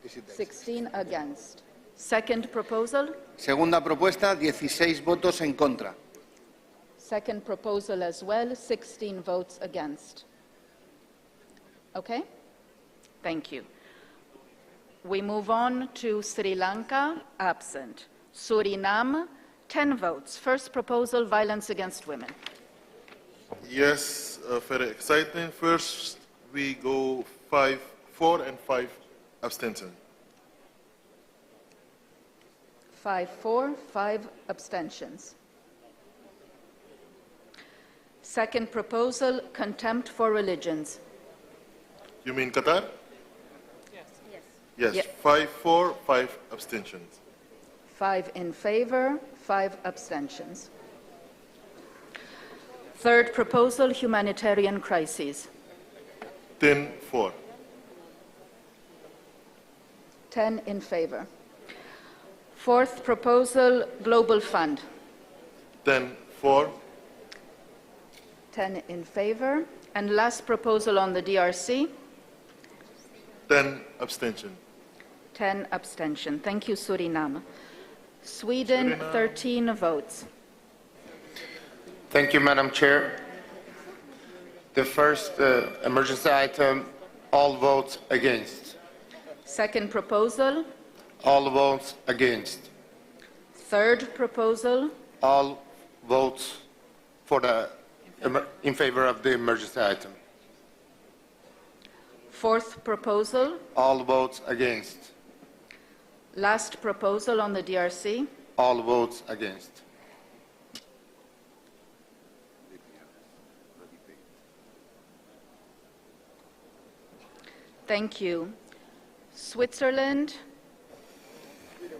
16 against. Second proposal. Segunda propuesta, 16 votos en contra. Second proposal as well, 16 votes against. Okay? Thank you. We move on to Sri Lanka, absent. Suriname, 10 votes. First proposal, violence against women. Yes, very exciting. First, we go 4 and 5 abstention. 5-4, 5 abstentions. Second proposal, contempt for religions. You mean Qatar? Yes. Yes, Yeah. 5-4, 5 abstentions. 5 in favor, 5 abstentions. Third proposal, humanitarian crises. 10-4. 10 in favor. Fourth proposal, global fund. 10-4. 10 in favor. And last proposal on the DRC. 10 abstention. 10 abstention. Thank you, Suriname. Sweden, 13 votes. Thank you, Madam Chair. The first emergency item, all votes against. Second proposal. All votes against. Third proposal. All votes for in favor of the emergency item. Fourth proposal. All votes against. Last proposal on the DRC. All votes against. Thank you. Switzerland.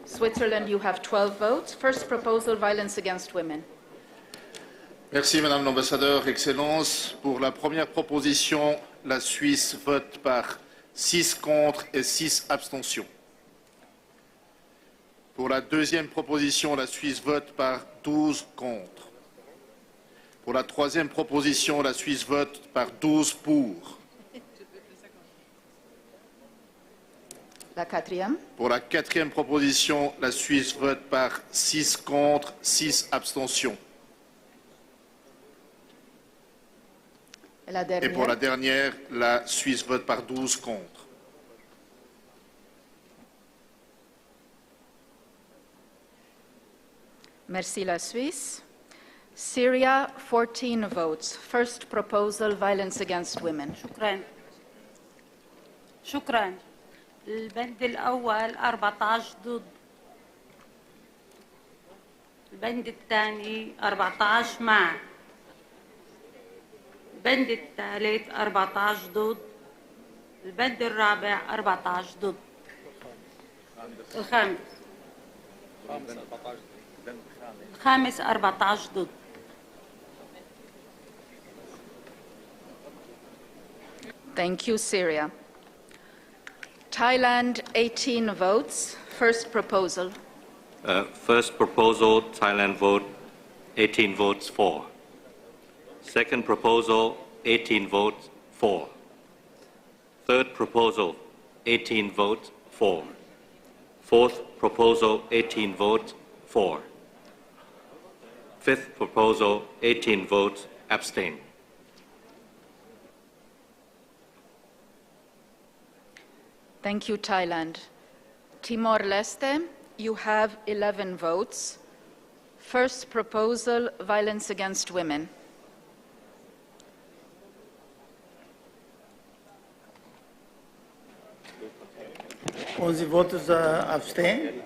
Switzerland, you have 12 votes. First proposal, violence against women. Merci Madame l'Ambassadeur, Excellence. Pour la première proposition, la Suisse vote par 6 contre et 6 abstentions. Pour la deuxième proposition, la Suisse vote par 12 contre. Pour la troisième proposition, la Suisse vote par 12 pour. La quatrième. Pour la quatrième proposition, la Suisse vote par 6 contre, 6 abstentions. Et pour la dernière, la Suisse vote par 12 contre. Merci la Suisse. Syria, 14 votes. First proposal, violence against women. شكرا. البند الأول 14 ضد. البند الثاني 14 مع. البند الثالث 14 ضد. البند الرابع 14 ضد. الخامس 14 ضد. Thank you, Syria. Thailand, 18 votes. First proposal. First proposal, Thailand vote, 18 votes for. Second proposal, 18 votes for. Third proposal, 18 votes for. Fourth proposal, 18 votes for. Fifth proposal, 18 votes abstain. Thank you, Thailand. Timor-Leste, you have 11 votes. First proposal, violence against women. Onze votos abstain.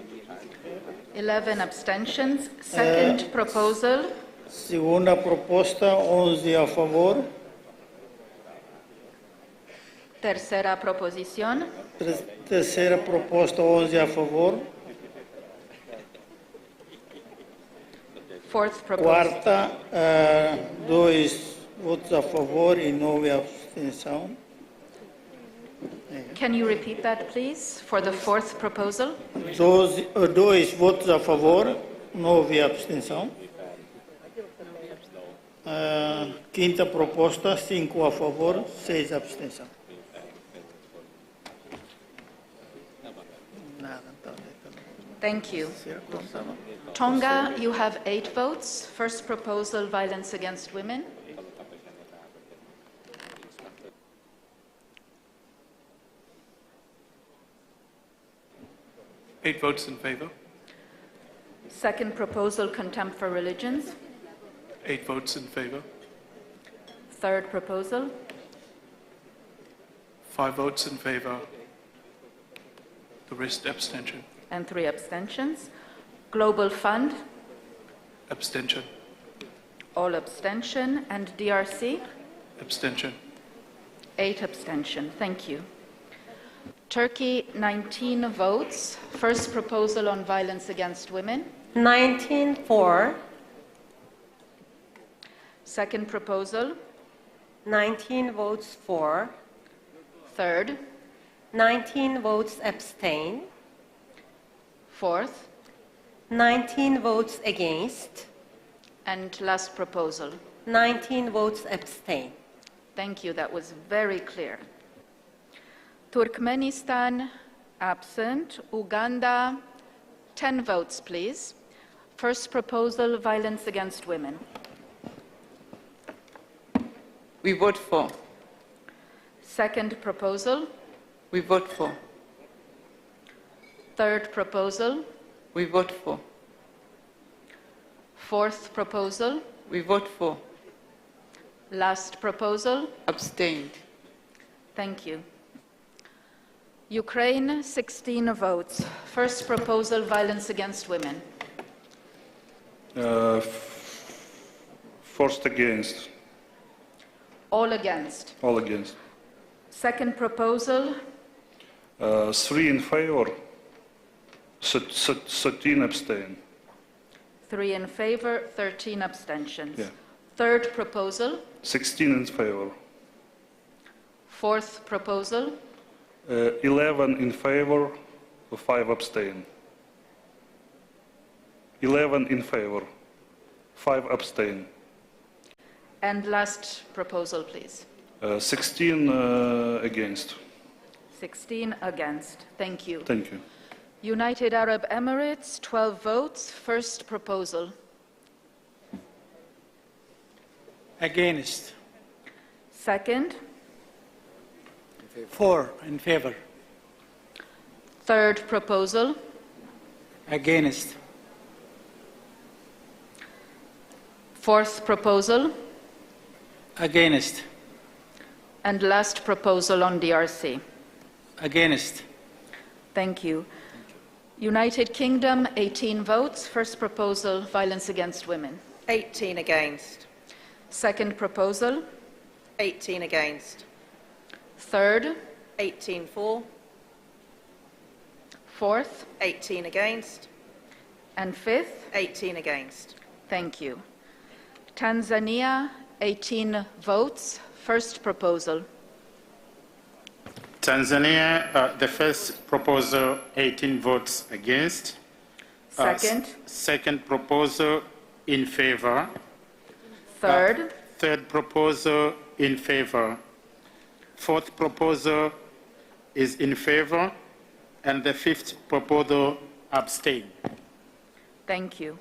11 abstentions. Second proposal. Segunda proposta, 11 a favor. Tercera proposición. Terceira proposta, 11 a favor. Fourth proposal. Quarta, 2 votos a favor e 9 abstenção. Can you repeat that, please, for the fourth proposal? 2 votos a favor, 9 abstenção. Quinta proposta, 5 a favor, 6 abstenção. Thank you. Tonga, you have 8 votes. First proposal, violence against women. Eight votes in favor. Second proposal, contempt for religions. 8 votes in favor. Third proposal. 5 votes in favor. The rest abstention. And 3 abstentions. Global Fund. Abstention. All abstention. And DRC. Abstention. 8 abstention. Thank you. Turkey, 19 votes. First proposal on violence against women. 19 for. Second proposal. 19 votes for. Third. 19 votes abstain. Fourth. 19 votes against. And last proposal. 19 votes abstain. Thank you. That was very clear. Turkmenistan, absent. Uganda, 10 votes, please. First proposal, violence against women. We vote for. Second proposal. We vote for. Third proposal. We vote for. Fourth proposal. We vote for. Last proposal. Abstained. Thank you. Ukraine, 16 votes. First proposal, violence against women. First against. All against. All against. Second proposal. 3 in favor. 13 abstain. 3 in favor, 13 abstentions. Yeah. Third proposal. 16 in favor. Fourth proposal. 11 in favor, 5 abstain. 11 in favor, 5 abstain. And last proposal, please. 16 against. 16 against. Thank you. Thank you. United Arab Emirates, 12 votes. First proposal. Against. Second. 4 in favor. Third proposal. Against. Fourth proposal. Against. And last proposal on DRC. Against. Thank you. United Kingdom, 18 votes. First proposal, violence against women. 18 against. Second proposal. 18 against. Third. 18 for. Fourth. 18 against. And fifth. 18 against. Thank you. Tanzania, 18 votes. First proposal. Tanzania, the first proposal, 18 votes against. Second. Second proposal, in favor. Third. Third proposal, in favor. Fourth proposal is in favor. And the fifth proposal, abstain. Thank you.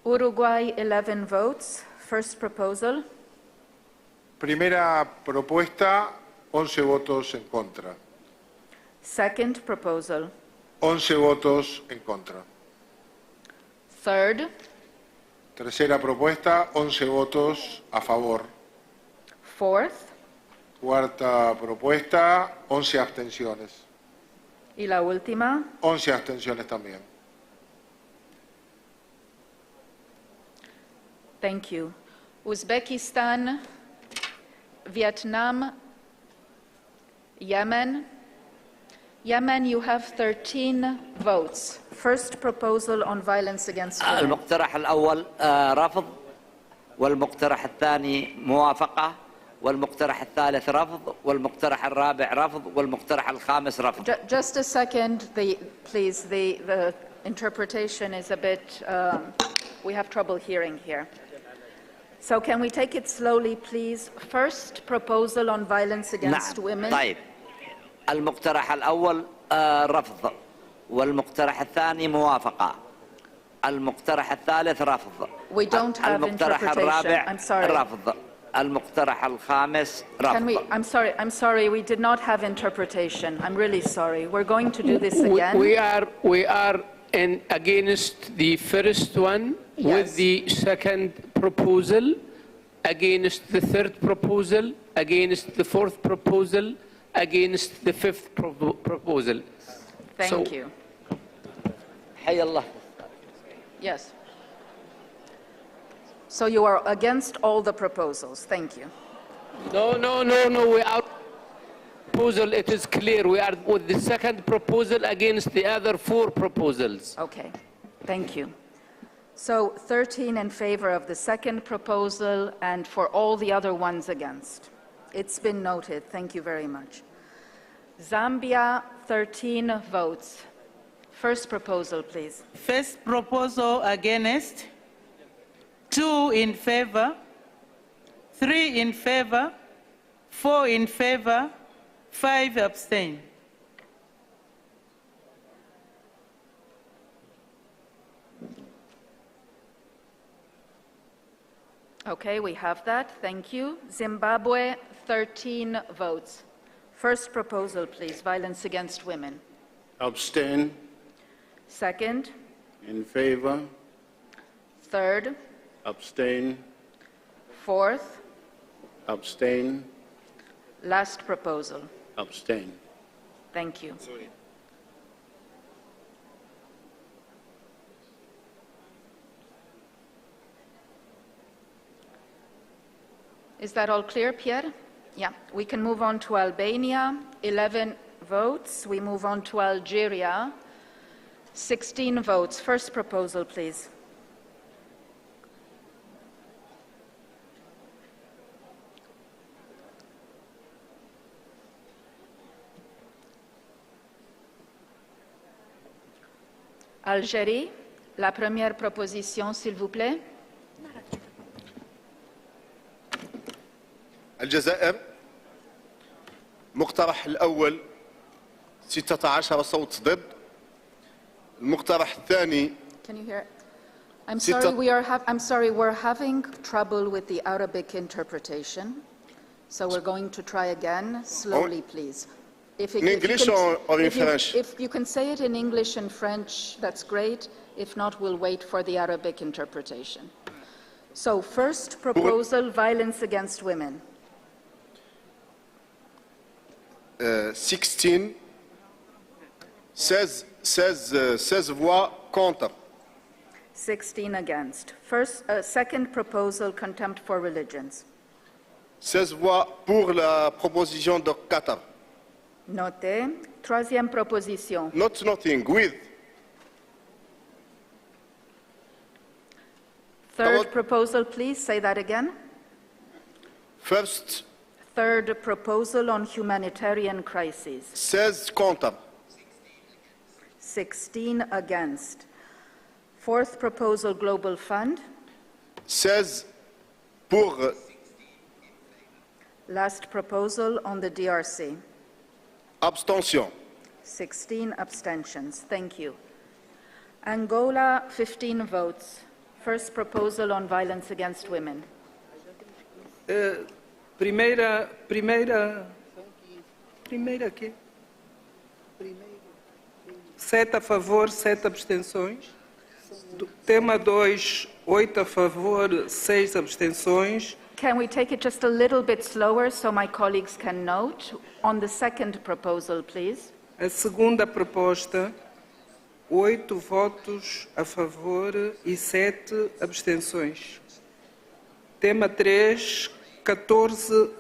Uruguay, 11 votes. First proposal. Primera propuesta, 11 votos en contra. Second proposal. 11 votos en contra. Third. Tercera propuesta, 11 votos a favor. Fourth. Cuarta propuesta, 11 abstenciones. Y la última. 11 abstenciones también. Thank you. Uzbekistan, Vietnam, Yemen. Yemen, you have 13 votes. First proposal on violence against women. المقترح الأول رفض، والمقترح الثاني موافقة، والمقترح الثالث رفض، والمقترح الرابع رفض، والمقترح الخامس رفض. Just a second, please. The interpretation is a bit, we have trouble hearing here. So can we take it slowly, please? First proposal on violence against women. طيب. المقترح الأول رفض، والمقترح الثاني موافقة، المقترح الثالث رفض، We don't have المقترح interpretation. الرابع I'm sorry. رفض، المقترح الخامس Can we, رفض. I'm sorry, we did not have interpretation. I'm really sorry. We're going to do this again. We are against the first one, with the second proposal, against the third proposal, against the fourth proposal, against the fifth proposal. Thank you. حي الله. Yes. So you are against all the proposals. Thank you. No. We are proposal. It is clear. We are with the second proposal against the other four proposals. Okay. Thank you. So 13 in favor of the second proposal and for all the other ones against. It's been noted. Thank you very much. Zambia, 13 votes. First proposal, please. First proposal against, 2 in favor, 3 in favor, 4 in favor, 5 abstain. Okay, we have that. Thank you. Zimbabwe, 13 votes. First proposal, please. Violence against women. Abstain. Second. In favor. Third. Abstain. Fourth. Abstain. Last proposal. Abstain. Thank you. Is that all clear, Pierre? Yeah. We can move on to Albania, 11 votes. We move on to Algeria, 16 votes. First proposal, please. Algérie, la première proposition, s'il vous plaît. الجزائر المقترح الأول 16 صوت ضد. المقترح الثاني Can you hear? I'm sorry, we're having trouble with the Arabic interpretation. So we're going to try again. Slowly, please. If you can say it in English and French, that's great. If not, we'll wait for the Arabic interpretation. So first proposal, violence against women. 16 voix contre. 16 against. Second proposal, contempt for religions. 16 voix pour la proposition de Qatar. Noté. Troisième proposition. Not nothing, with. Third proposal, please say that again. First Third proposal on humanitarian crises. 16 contre. 16 against. Fourth proposal, Global Fund. 16 pour. Last proposal on the DRC. Abstention. 16 abstentions. Thank you. Angola, 15 votes. First proposal on violence against women. Primeira quê? 7 a favor, 7 abstenções. Tema 2, 8 a favor, 6 abstenções. Can we take it just a little bit slower so my colleagues can note? On the second proposal, please. A segunda proposta, 8 votos a favor e 7 abstenções. Tema 3, 14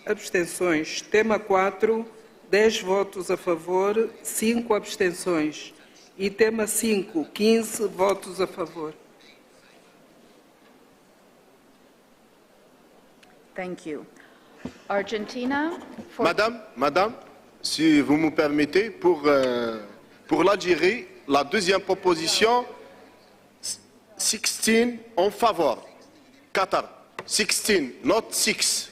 abstenções. Tema 4, 10 votos a favor, 5 abstenções. E tema 5, 15 votos a favor. Thank you. Argentina. Madame, si vous me permettez, pour l'Algérie, la deuxième proposition, 16 en faveur. Qatar, 16, not 6.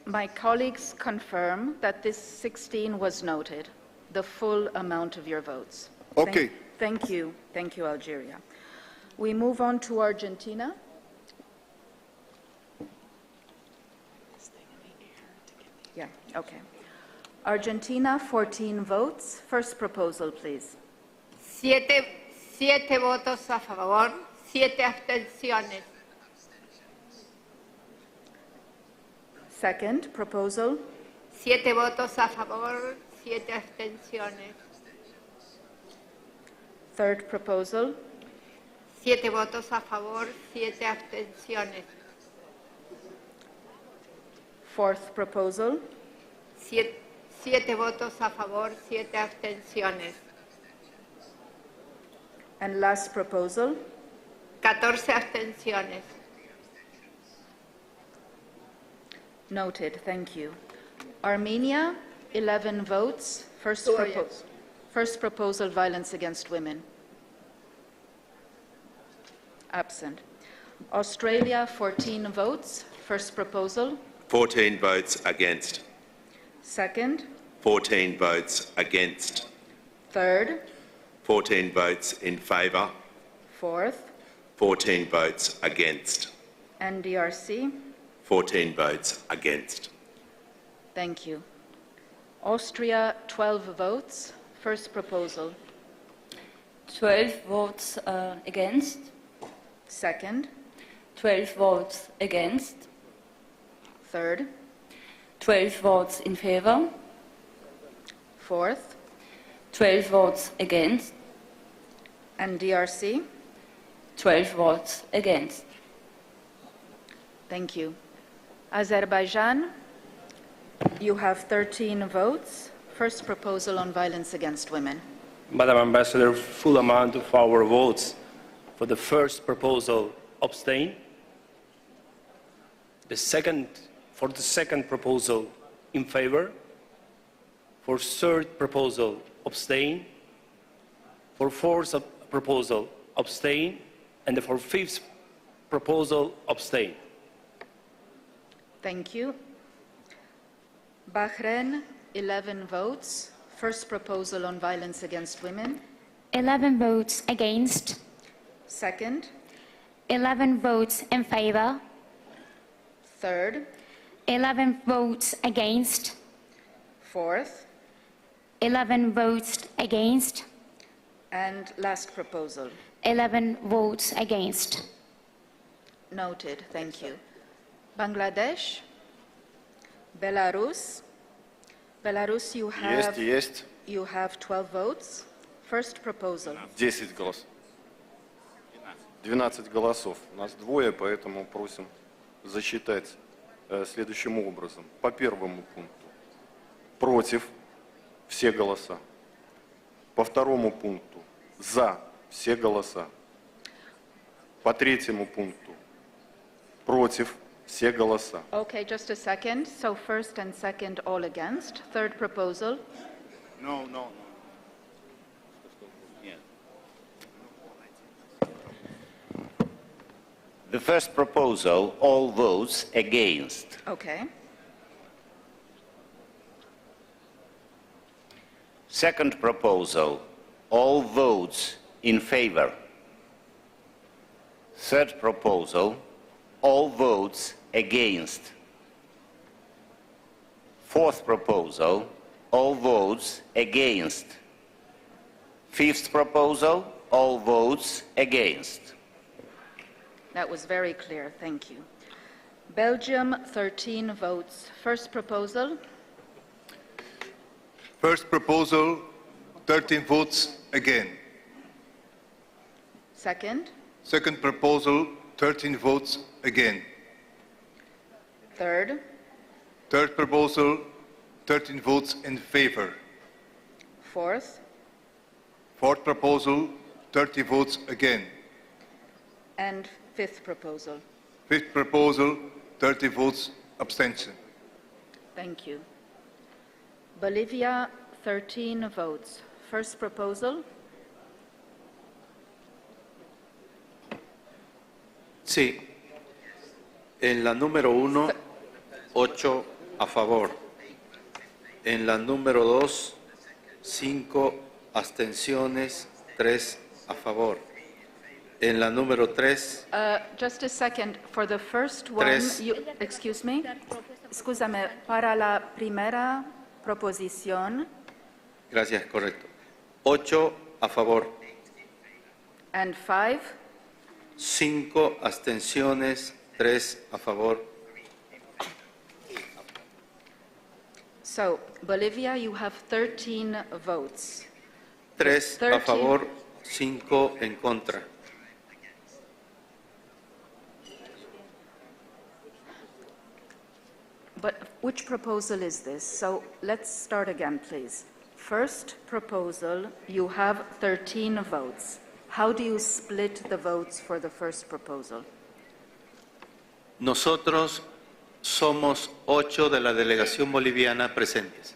My colleagues confirm that this 16 was noted, the full amount of your votes. Okay. Thank you. Thank you, Algeria. We move on to Argentina. Yeah, okay. Argentina, 14 votes. First proposal, please. 7 votos a favor, 7 abstenciones. Second proposal. 7 votos a favor, 7 abstenciones. Third proposal. 7 votos a favor, 7 abstenciones. Fourth proposal. 7 votos a favor, 7 abstenciones. And last proposal. 14 abstenciones. Noted. Thank you. Armenia, 11 votes. First proposal, violence against women. Absent. Australia, 14 votes. First proposal. 14 votes against. Second. 14 votes against. Third. 14 votes in favour. Fourth. 14 votes against. And DRC. 14 votes against. Thank you. Austria, 12 votes. First proposal. 12 votes against. Second. 12 votes against. Third. 12 votes in favor. Fourth. 12 votes against. And DRC. 12 votes against. Thank you. Azerbaijan, you have 13 votes. First proposal on violence against women. Madam Ambassador, full amount of our votes for the first proposal, abstain. For the second proposal, in favor. For third proposal, abstain. For fourth proposal, abstain. And for fifth proposal, abstain. Thank you. Bahrain, 11 votes. First proposal on violence against women. 11 votes against. Second. 11 votes in favor. Third. 11 votes against. Fourth. 11 votes against. And last proposal. 11 votes against. Noted. Thank you. Bangladesh. Belarus. Belarus, you have 12 votes. First proposal. 10 голосов. 12 голосов. Нас двое, поэтому просим засчитать следующим образом. По первому пункту против все голоса. По второму пункту за все голоса. По третьему пункту против все голоса. Okay, just a second. So first and second all against. Third proposal. No, no. The first proposal, all votes against. Okay. Second proposal, all votes in favor. Third proposal, all votes against. Fourth proposal, all votes against. Fifth proposal, all votes against. That was very clear. Thank you. Belgium, 13 votes. First proposal. First proposal, 13 votes again. Second. Second proposal, 13 votes again. Third. Third proposal, 13 votes in favor. Fourth. Fourth proposal, 30 votes again. And fifth proposal. Fifth proposal, 30 votes abstention. Thank you. Bolivia, 13 votes. First proposal. Sí. En la número 1, 8 a favor. En la número 2, 5 abstenciones, 3 a favor. En la número 3. Just a second. For the first one, excuse me. Scusame, para la primera proposición. Gracias, correcto. 8 a favor. And 5. 5 abstenciones, 3 a favor. So, Bolivia, you have 13 votes. 3 a favor, 5 en contra. But which proposal is this? So let's start again, please. First proposal, you have 13 votes. How do you split the votes for the first proposal? Nosotros somos 8 de la delegación boliviana presentes.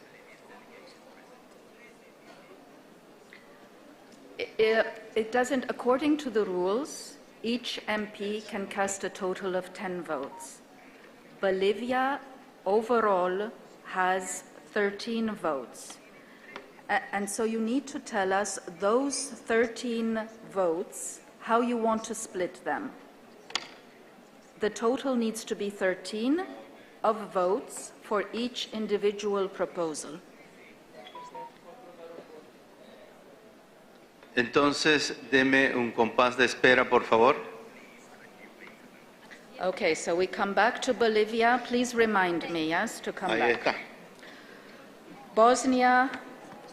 It doesn't, according to the rules, each MP can cast a total of 10 votes. Bolivia overall has 13 votes. And so you need to tell us those 13 votes, how you want to split them. The total needs to be 13 of votes for each individual proposal. Entonces, deme un compás de espera, por favor. Okay, so we come back to Bolivia. Please remind me, yes, to come Ahí back. está. Bosnia,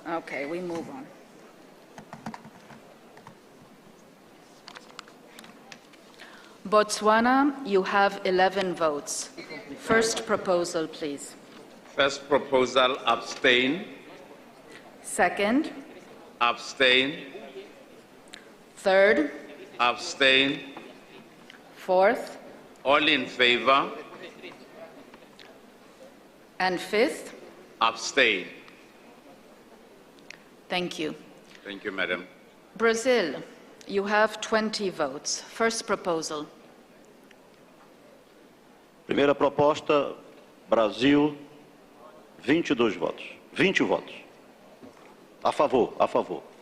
okay, we move on. Botswana, you have 11 votes. First proposal, please. First proposal, abstain. Second. Abstain. Third. Abstain. Fourth. All in favor. And fifth. Abstain. Thank you. Thank you, Madam. Brazil, you have 20 votes. First proposal. Primeira proposta, Brasil, 22 votos. 20 votos. A favor,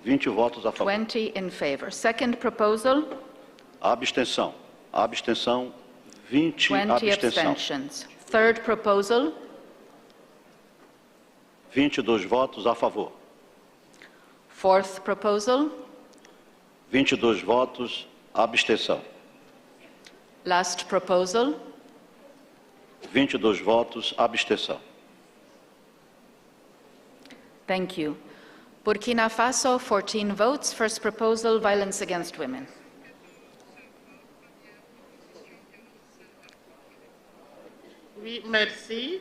20 votos a favor. 20 in favor. Second proposal. Abstenção. Abstenção, 20 20 abstenção. abstentions. Third proposal. 22 votos a favor. Fourth proposal. 22 votos, abstenção. Last proposal. 22 votos, abstenção. Thank you. Burkina Faso, 14 votes. First proposal, violence against women. Oui, merci.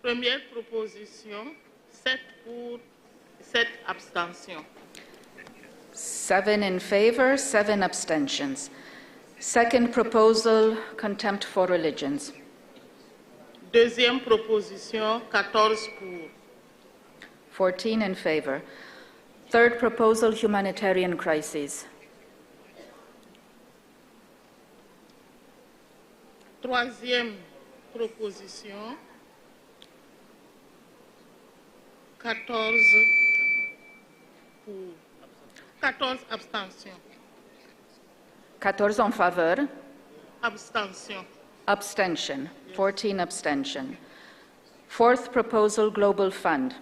Première proposition, 7 pour, 7 abstentions. 7 in favor, 7 abstentions. Second proposal, contempt for religions. Deuxième proposition, 14 pour. 14 in favor. Third proposal, humanitarian crises. Troisième proposition, 14 pour. 14 abstentions. 14 en faveur. Abstention. Abstention. 14 abstention. Fourth proposal, global fund.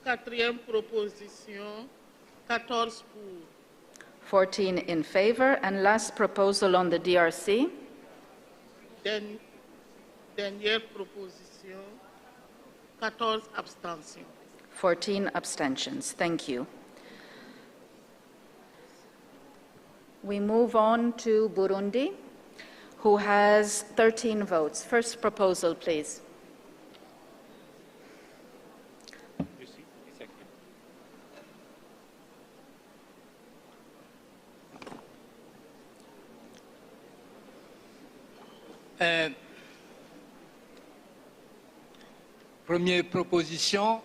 Quatrième proposition, 14 pour. 14 in favor. And last proposal on the DRC. Dernière proposition, 14 abstentions. 14 abstentions. Thank you. We move on to Burundi, who has 13 votes. First proposal, please. Première proposition,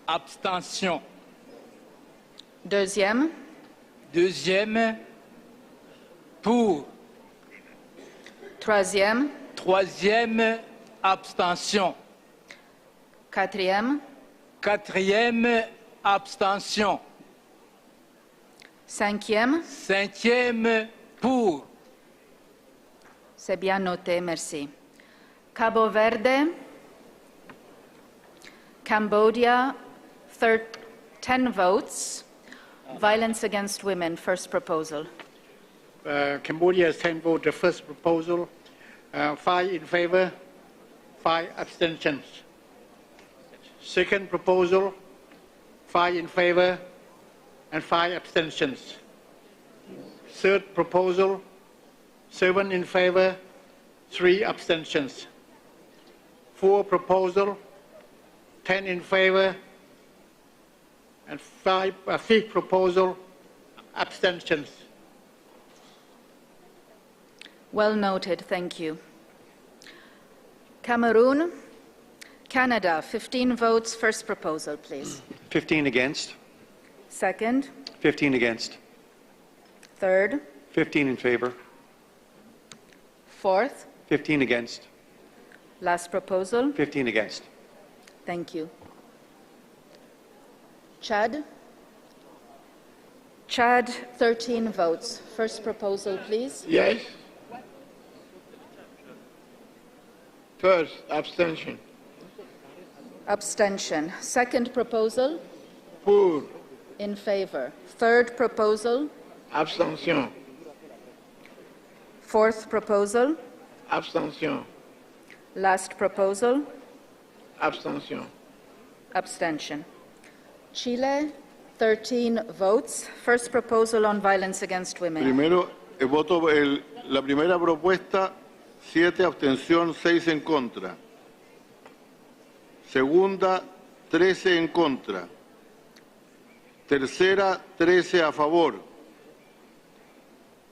abstention. Deuxième. Deuxième, pour. Troisième. Troisième, abstention. Quatrième. Quatrième, abstention. Cinquième. Cinquième, pour. C'est bien noté, merci. Cabo Verde. Cambodia, 10 votes. Violence against women, first proposal. Cambodia has 10 votes, the first proposal. 5 in favor, 5 abstentions. Second proposal, 5 in favor and 5 abstentions. Third proposal, 7 in favor, 3 abstentions. Fourth proposal, 10 in favor, and fifth proposal, abstentions. Well noted, thank you. Cameroon, Canada, 15 votes, first proposal, please. 15 against. Second. 15 against. Third. 15 in favor. Fourth. 15 against. Last proposal. 15 against. Thank you. Chad. Chad, 13 votes. First proposal, please. Yes. First, abstention. Abstention. Second proposal. Pour. In favor. Third proposal. Abstention. Fourth proposal. Abstention. Last proposal. Abstention. Abstention. Chile, 13 votes. First proposal on violence against women. Primero, la primera propuesta, 7 abstención, 6 en contra. Segunda, 13 en contra. Tercera, 13 a favor.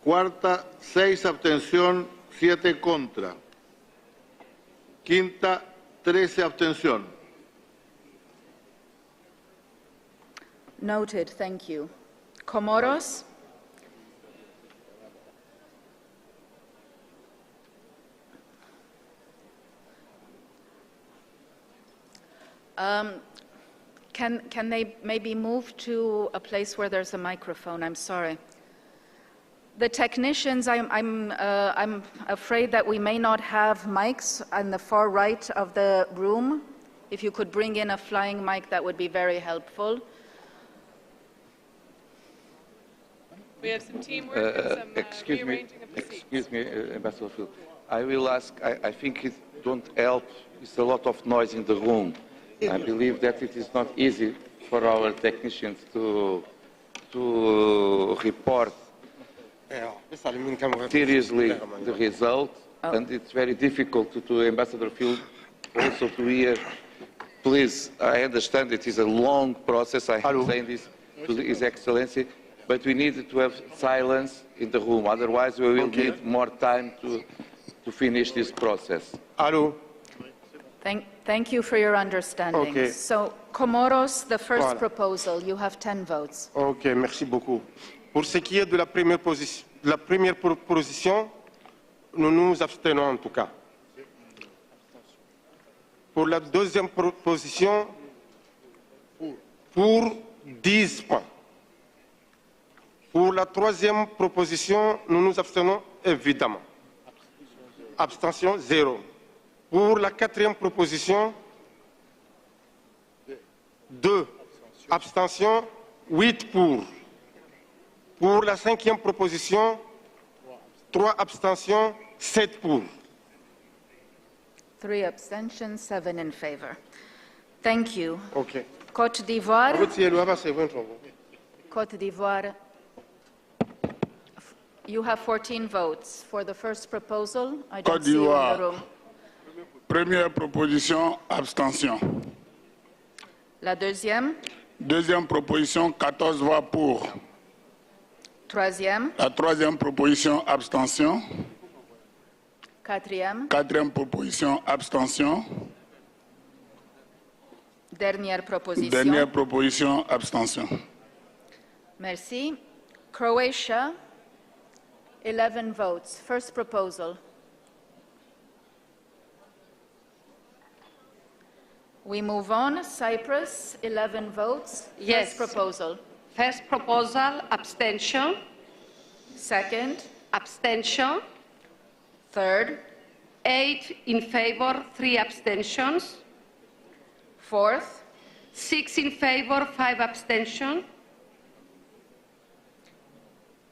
Cuarta, 6 abstención, 7 contra. Quinta, 13 abstención. Noted, thank you. Comoros. Can they maybe move to a place where there's a microphone? I'm sorry. The technicians, I'm afraid that we may not have mics on the far right of the room. If you could bring in a flying mic, that would be very helpful. We have some teamwork and some rearranging of the seats. Excuse me, Ambassador Field. I will ask, I think it don't help. It's a lot of noise in the room. I believe that it is not easy for our technicians to report seriously the result, and it's very difficult to Ambassador Field also to hear. Please, I understand it is a long process. I have saying this. to His Excellency, but we need to have silence in the room. Otherwise, we will need more time to finish this process. Allô? Thank you for your understanding. Okay. So, Comoros, the first Voilà. proposal, you have 10 votes. Ok, merci beaucoup. Pour ce qui est de la première proposition, nous nous abstenons en tout cas. Pour la deuxième proposition, pour 10 points. Pour la troisième proposition, nous nous abstenons évidemment. Abstention 0. Pour la quatrième proposition, 2 abstentions, 8 pour. Pour la cinquième proposition, 3 abstentions, 7 pour. 3 abstentions, 7 in favor. Thank you. Ok. Côte d'Ivoire. Côte Côte d'Ivoire. You have 14 votes for the first proposal. I don't Côte see you in the d'Ivoire. room. Première proposition, abstention. La deuxième. Deuxième proposition, 14 voix pour. Troisième. La troisième proposition, abstention. Quatrième. Quatrième proposition, abstention. Dernière proposition. Dernière proposition, abstention. Merci. Croatia, 11 votes. First proposal. We move on. Cyprus, 11 votes. Yes. First proposal. First proposal, abstention. Second. Abstention. Third. 8 in favor, 3 abstentions. Fourth. 6 in favor, 5 abstention.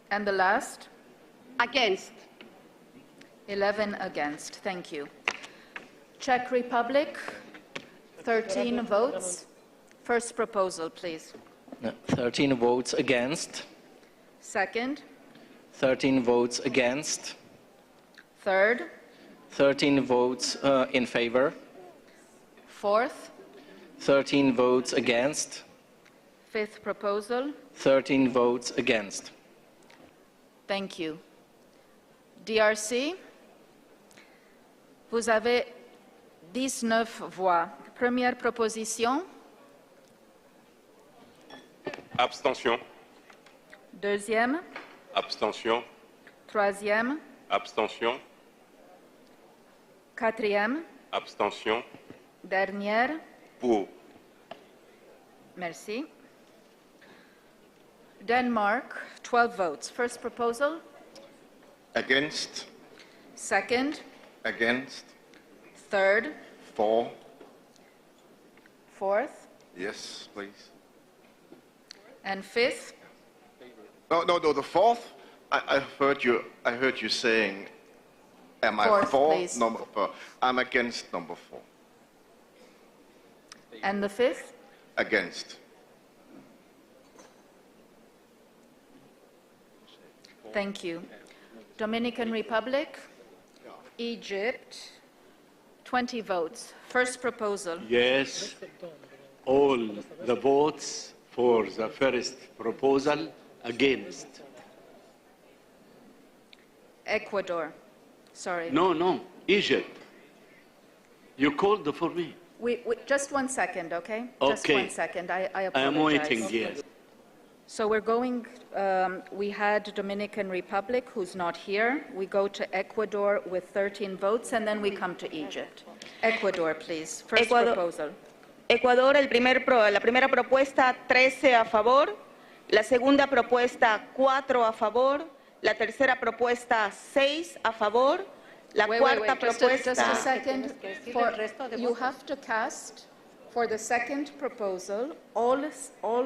And the last? Against. 11 against. Thank you. Czech Republic, 13 votes. First proposal, please. 13 votes against. Second. 13 votes against. Third. 13 votes in favor. Fourth. 13 votes against. Fifth proposal. 13 votes against. Thank you. DRC, vous avez 19 voix. Première proposition. Abstention. Deuxième. Abstention. Troisième. Abstention. Quatrième. Abstention. Dernière. Pour. Merci. Denmark, 12 votes. First proposal. Against. Second. Against. Third. 4. Fourth. Yes, please. And fifth. No, the fourth. I heard you saying, am I Fourth, for please. number 4? I'm against number 4. And the fifth. Against. Thank you. Dominican Republic, Egypt, 20 votes. First proposal. Yes, all the votes for the first proposal against. Ecuador, sorry. No, Egypt. You called for me. Just 1 second, okay? Just Okay. 1 second, I apologize. I am waiting, yes. So we're going, we had Dominican Republic, who's not here. We go to Ecuador with 13 votes, and then we come to Egypt. Ecuador, please. First proposal. Ecuador, la primera propuesta, 13 a favor. La segunda propuesta, 4 a favor. La tercera propuesta, 6 a favor. La cuarta propuesta... Just a second. You have to cast for the second proposal all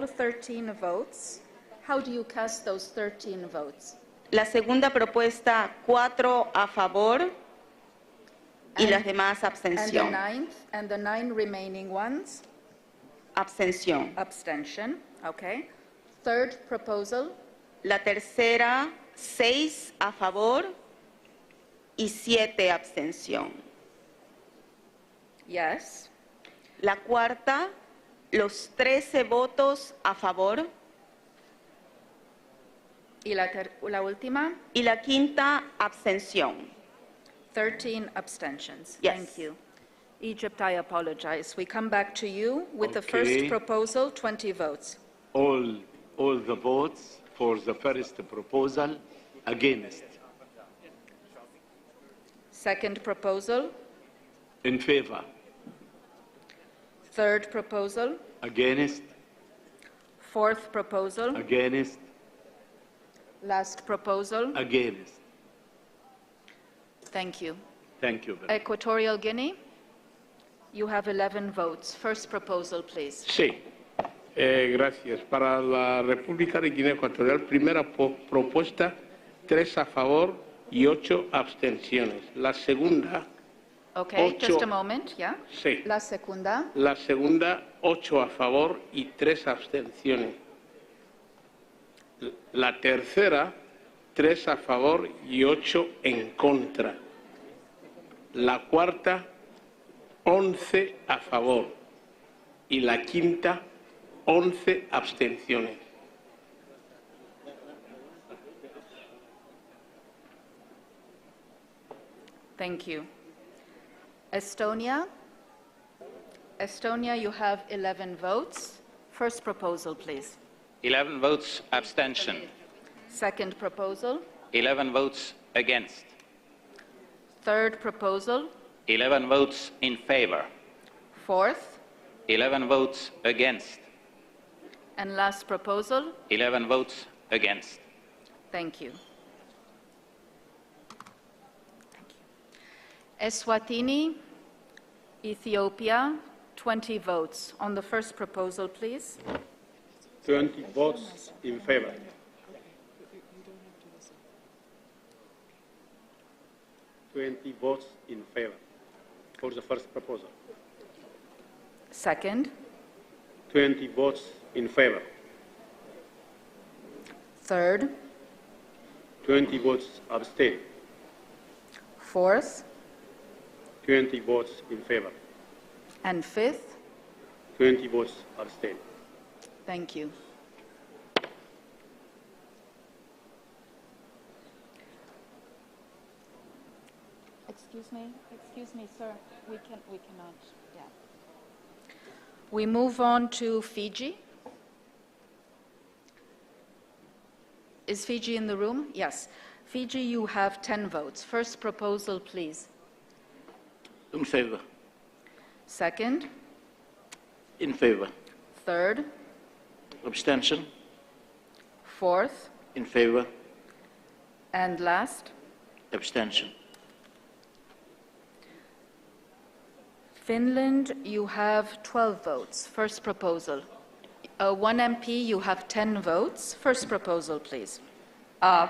13 votes. How do you cast those 13 votes? La segunda propuesta, 4 a favor y las demás abstención. And the 9 remaining ones? Abstención. Abstention, okay. Third proposal? La tercera, 6 a favor y 7 abstención. Yes. La cuarta, los 13 votos a favor. Y la última? Y la quinta, abstención. 13 abstentions. Yes. Thank you. Egypt, I apologize. We come back to you with the Okay. first proposal, 20 votes. All the votes for the first proposal against. Second proposal, In favor. third proposal, Against. fourth proposal, Against. last proposal. Against. Thank you. Thank you very much. Equatorial Guinea, you have 11 votes. First proposal, please. Sí, gracias. Para la República de Guinea Ecuatorial, primera propuesta, 3 a favor y 8 abstenciones. La segunda, Okay, Ocho. just a moment, yeah? sí. La segunda, La segunda, 8 a favor y 3 abstenciones. La tercera, 3 a favor y 8 en contra. La cuarta, 11 a favor. Y la quinta, 11 abstenciones. thank you. Estonia, you have 11 votes. First proposal, please. 11 votes abstention. Second proposal, 11 votes against. third proposal, 11 votes in favor. fourth, 11 votes against. and last proposal. 11 votes against. Thank you. Eswatini, Ethiopia, 20 votes. On the first proposal, please. 20 votes in favor. Votes in favor for the first proposal. Second, 20 votes in favor. third, 20 votes abstain. fourth, 20 votes in favor. and fifth. 20 votes abstain. Thank you. Excuse me, sir. We cannot, yeah. We move on to Fiji. Is Fiji in the room? Yes. Fiji, you have 10 votes. First proposal, please. In favor. Second, In favor. third, Abstention. fourth, In favor. and last. Abstention. Finland, you have 12 votes. First proposal. One MP, you have 10 votes. First proposal, please.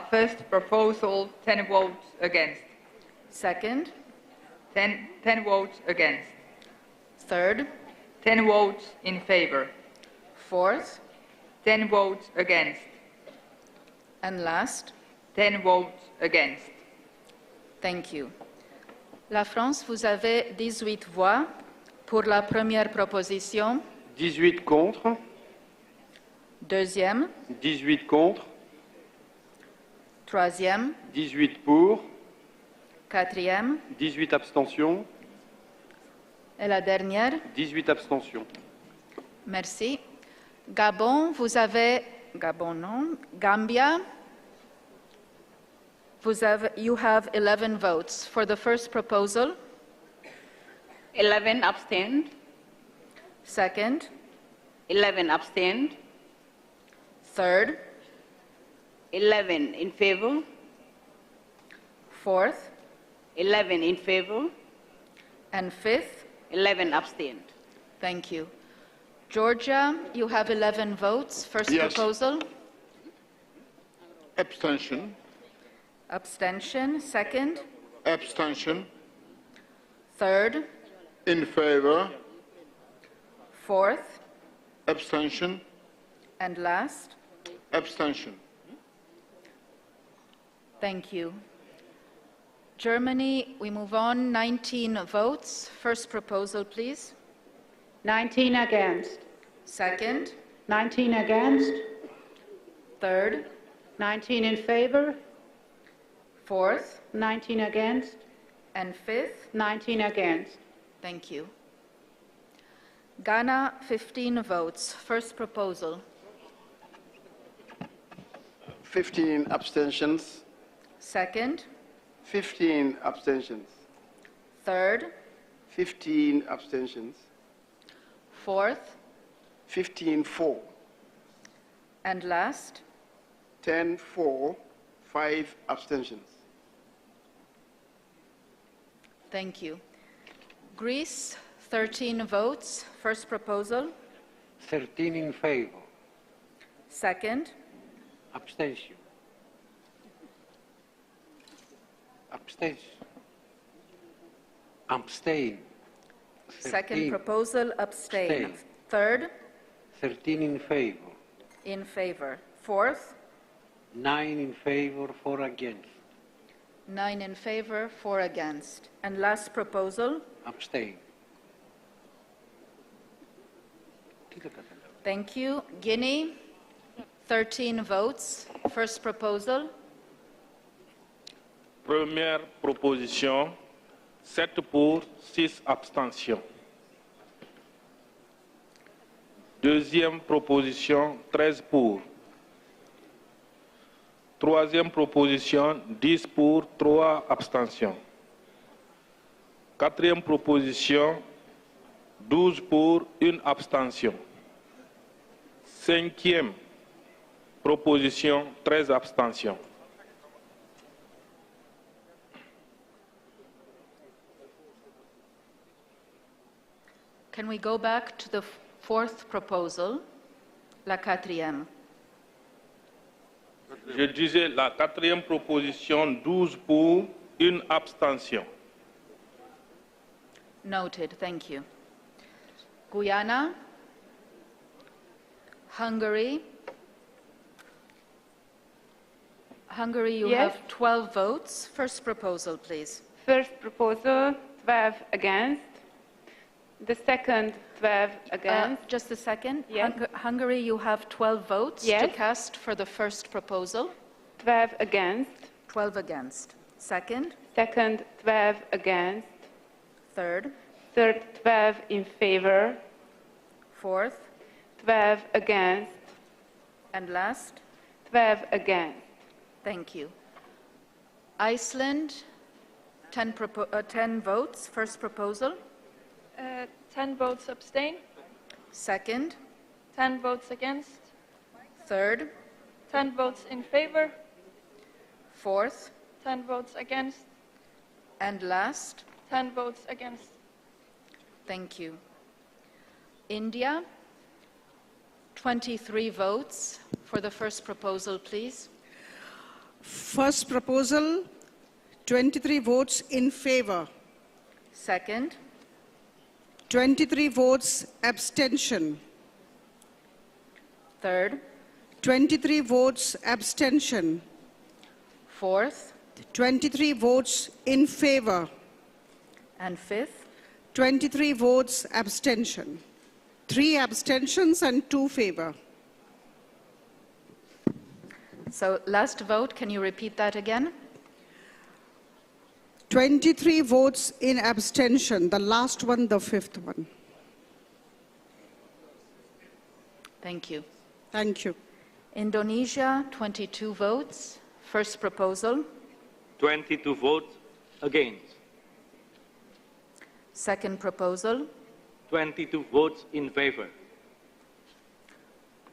First proposal, 10 votes against. Second, 10 votes against. third, 10 votes in favor. fourth, 10 votes against. and last. 10 votes against. Thank you. La France, vous avez 18 voix pour la première proposition. 18 contre, Deuxième, 18 contre, troisième, 18 pour, quatrième, 18 abstentions, et la dernière. 18 abstentions. Merci. Gabon, vous avez... Gabon, non. Gambia, you have 11 votes. For the first proposal. 11 abstained. Second. 11 abstained. Third. 11 in favor. Fourth. 11 in favor. And fifth. 11 abstained. Thank you. Georgia, you have 11 votes. First Yes. proposal. Abstention. Abstention. Second. Abstention. Third. In favor. Fourth. Abstention. And last. Abstention. Thank you. Germany, we move on. 19 votes. First proposal, please. 19 against. Second. 19 against. Third. 19 in favor, Fourth 19 against, and fifth. 19 against. Thank you. Ghana, 15 votes. First proposal. 15 abstentions. Second. 15 abstentions. Third. 15 abstentions. Fourth. 15-4. And last. 10-4, 5 abstentions. Thank you. Greece, 13 votes. First proposal. 13 in favor. Second. Abstention. Abstention. Abstain. Second 13. proposal, abstain. Abstain. Third. 13 in favor. In favor. Fourth. 9 in favor, 4 against. 9 in favor, 4 against. And last proposal. Abstain. Thank you. Guinea, 13 votes. First proposal. Première proposition, 7 pour, 6 abstentions. Deuxième proposition, 13 pour. Troisième proposition, 10 pour, 3 abstentions. Quatrième proposition, 12 pour, 1 abstention. Cinquième proposition, 13 abstentions. Can we go back to the fourth proposal, la quatrième? Je disais la quatrième proposition, 12 pour, 1 abstention. Noted, thank you. Guyana, Hungary. Hungary, you Yes. have 12 votes. First proposal, please. First proposal, 12 against. The second, 12 against. Just a second. Yes. Hungary, you have 12 votes to Yes. cast for the first proposal. 12 against. 12 against. Second. Second, 12 against. Third. Third, 12 in favor. Fourth. 12 against. And last. 12 against. Thank you. Iceland, 10 votes. First proposal. 10 votes abstain. Second. 10 votes against. Third. 10 votes in favor. Fourth. 10 votes against. And last. 10 votes against. Thank you. India, 23 votes for the first proposal, please. First proposal, 23 votes in favor. Second. 23 votes abstention. Third. 23 votes abstention. Fourth. 23 votes in favor. And fifth. 23 votes abstention. 3 abstentions and 2 favor. So last vote, can you repeat that again? 23 votes in abstention, the last one, the fifth one. Thank you. Thank you. Indonesia, 22 votes. First proposal. 22 votes against. Second proposal. 22 votes in favor.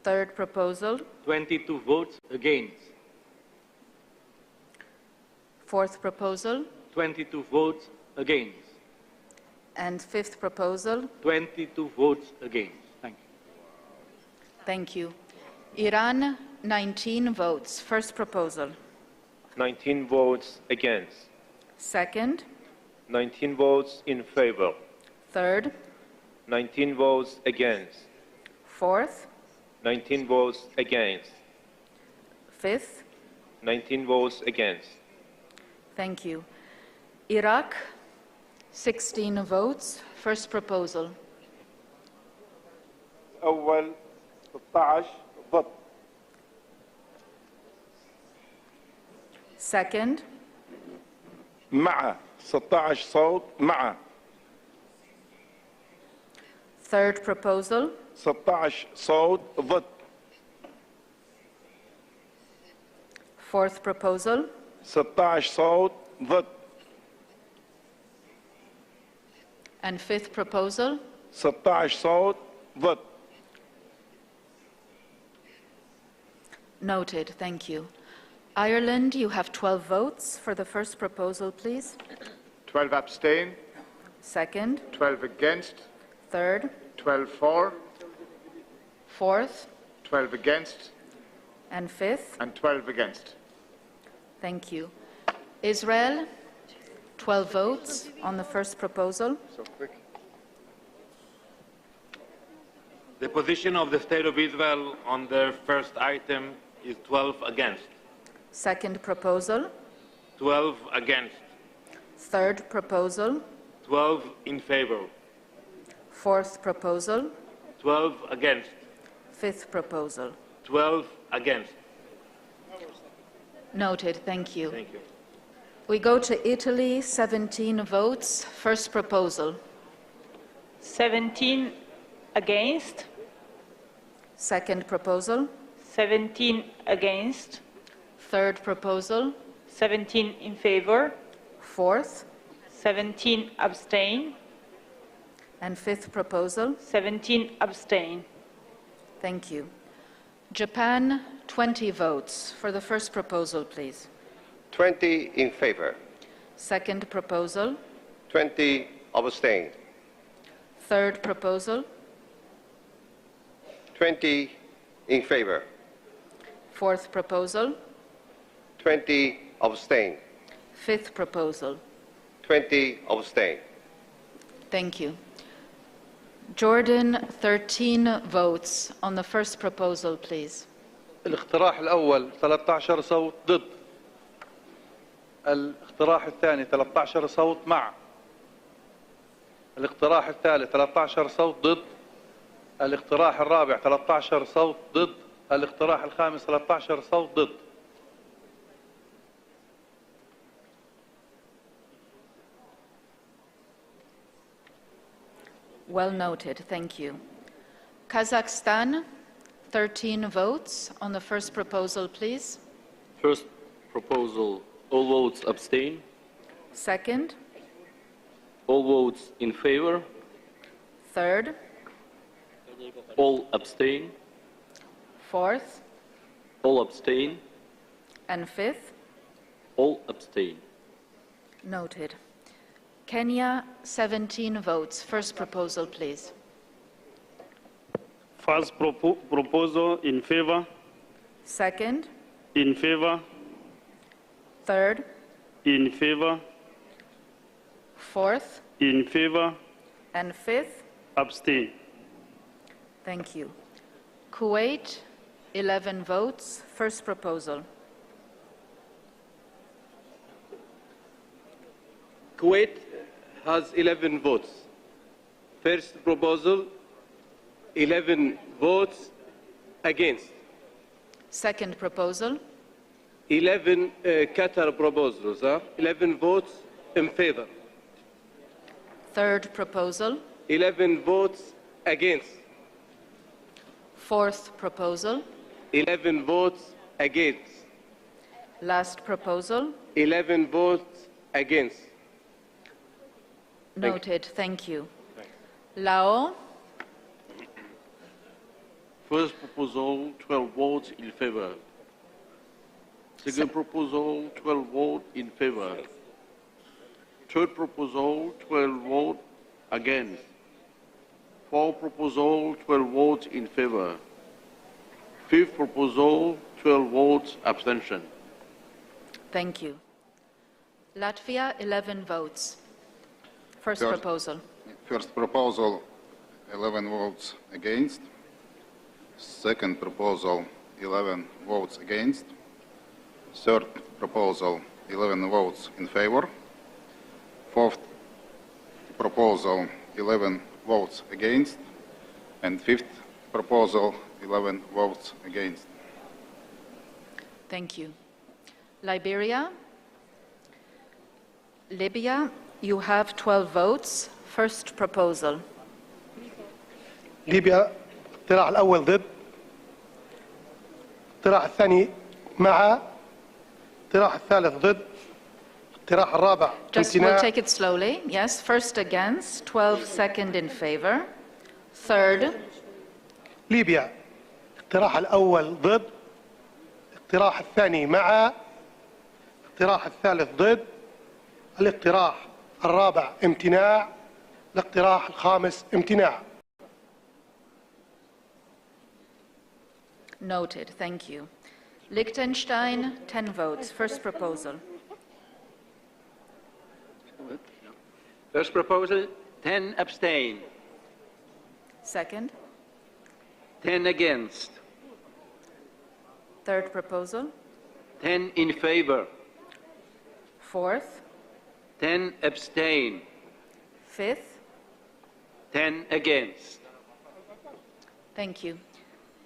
Third proposal. 22 votes against. Fourth proposal. 22 votes against. And fifth proposal. 22 votes against. Thank you. Thank you. Iran, 19 votes. First proposal. 19 votes against. Second. 19 votes in favor. Third. 19 votes against. Fourth. 19 votes against. Fifth. 19 votes against. Thank you. Iraq, 16 votes. First proposal. أول 16 ضد. Second. مع 16 صوت مع. Third proposal. 16 صوت ضد. Fourth proposal. 16 صوت ضد. And fifth proposal. 16 صوت ضد. Noted. Thank you. Ireland, you have 12 votes. For the first proposal, please. 12 abstain. Second. 12 against. Third. 12 for. Fourth. 12 against. And fifth. And 12 against. Thank you. Israel, 12 votes on the first proposal. So quick. The position of the State of Israel on their first item is 12 against. Second proposal. 12 against. Third proposal. 12 in favor. Fourth proposal. 12 against. Fifth proposal. 12 against. Noted. Thank you. Thank you. We go to Italy, 17 votes. First proposal. 17 against. Second proposal. 17 against. Third proposal. 17 in favor. Fourth. 17 abstain. And fifth proposal. 17 abstain. Thank you. Japan, 20 votes. For the first proposal, please. 20 in favor. Second proposal. 20 abstain. Third proposal. 20 in favor. Fourth proposal. 20 abstain. Fifth proposal. 20 abstain. Thank you. Jordan, 13 votes on the first proposal, please. الاقتراح الأول 13 صوت ضد. الاقتراح الثاني 13 صوت مع. الاقتراح الثالث 13 صوت ضد. الاقتراح الرابع 13 صوت ضد. الاقتراح الخامس 13 صوت ضد. Well noted. Thank you. Kazakhstan, 13 votes on the first proposal, please. First proposal, all votes abstain. Second. All votes in favor. Third. All abstain. Fourth. All abstain. And fifth. All abstain. Noted. Kenya, 17 votes. First proposal, please. First proposal in favor. Second. In favor. Third. In favor. Fourth. In favor. And fifth. Abstain. Thank you. Kuwait, 11 votes. First proposal. Kuwait has 11 votes. First proposal, 11 votes against. Second proposal. 11 Qatar proposals, 11 votes in favor. Third proposal. 11 votes against. Fourth proposal. 11 votes against. Last proposal. 11 votes against. Noted. Thank you. Laos. First proposal, 12 votes in favor. Second proposal, 12 votes in favor. Third proposal, 12 votes against. Fourth proposal, 12 votes in favor. Fifth proposal, 12 votes abstention. Thank you. Latvia, 11 votes. First proposal. First proposal, 11 votes against. Second proposal, 11 votes against. Third proposal, 11 votes in favor. Fourth proposal, 11 votes against. And fifth proposal, 11 votes against. Thank you. Liberia. Libya, you have 12 votes. First proposal. ليبيا الاقتراح الأول ضد، الاقتراح الثاني مع، الاقتراح الثالث ضد، الاقتراح الرابع Just we'll امتناع. take it slowly. Yes, first against, 12 second in favor. Third. ليبيا الاقتراح الأول ضد، الاقتراح الثاني مع، الاقتراح الثالث ضد، الاقتراح الرابع امتناع، الاقتراح الخامس امتناع. Noted. Thank you. Liechtenstein, 10 votes. First proposal. First proposal, 10 abstain. Second. 10 against. Third proposal. 10 in favor. Fourth. 10 abstain. Fifth. 10 against. Thank you.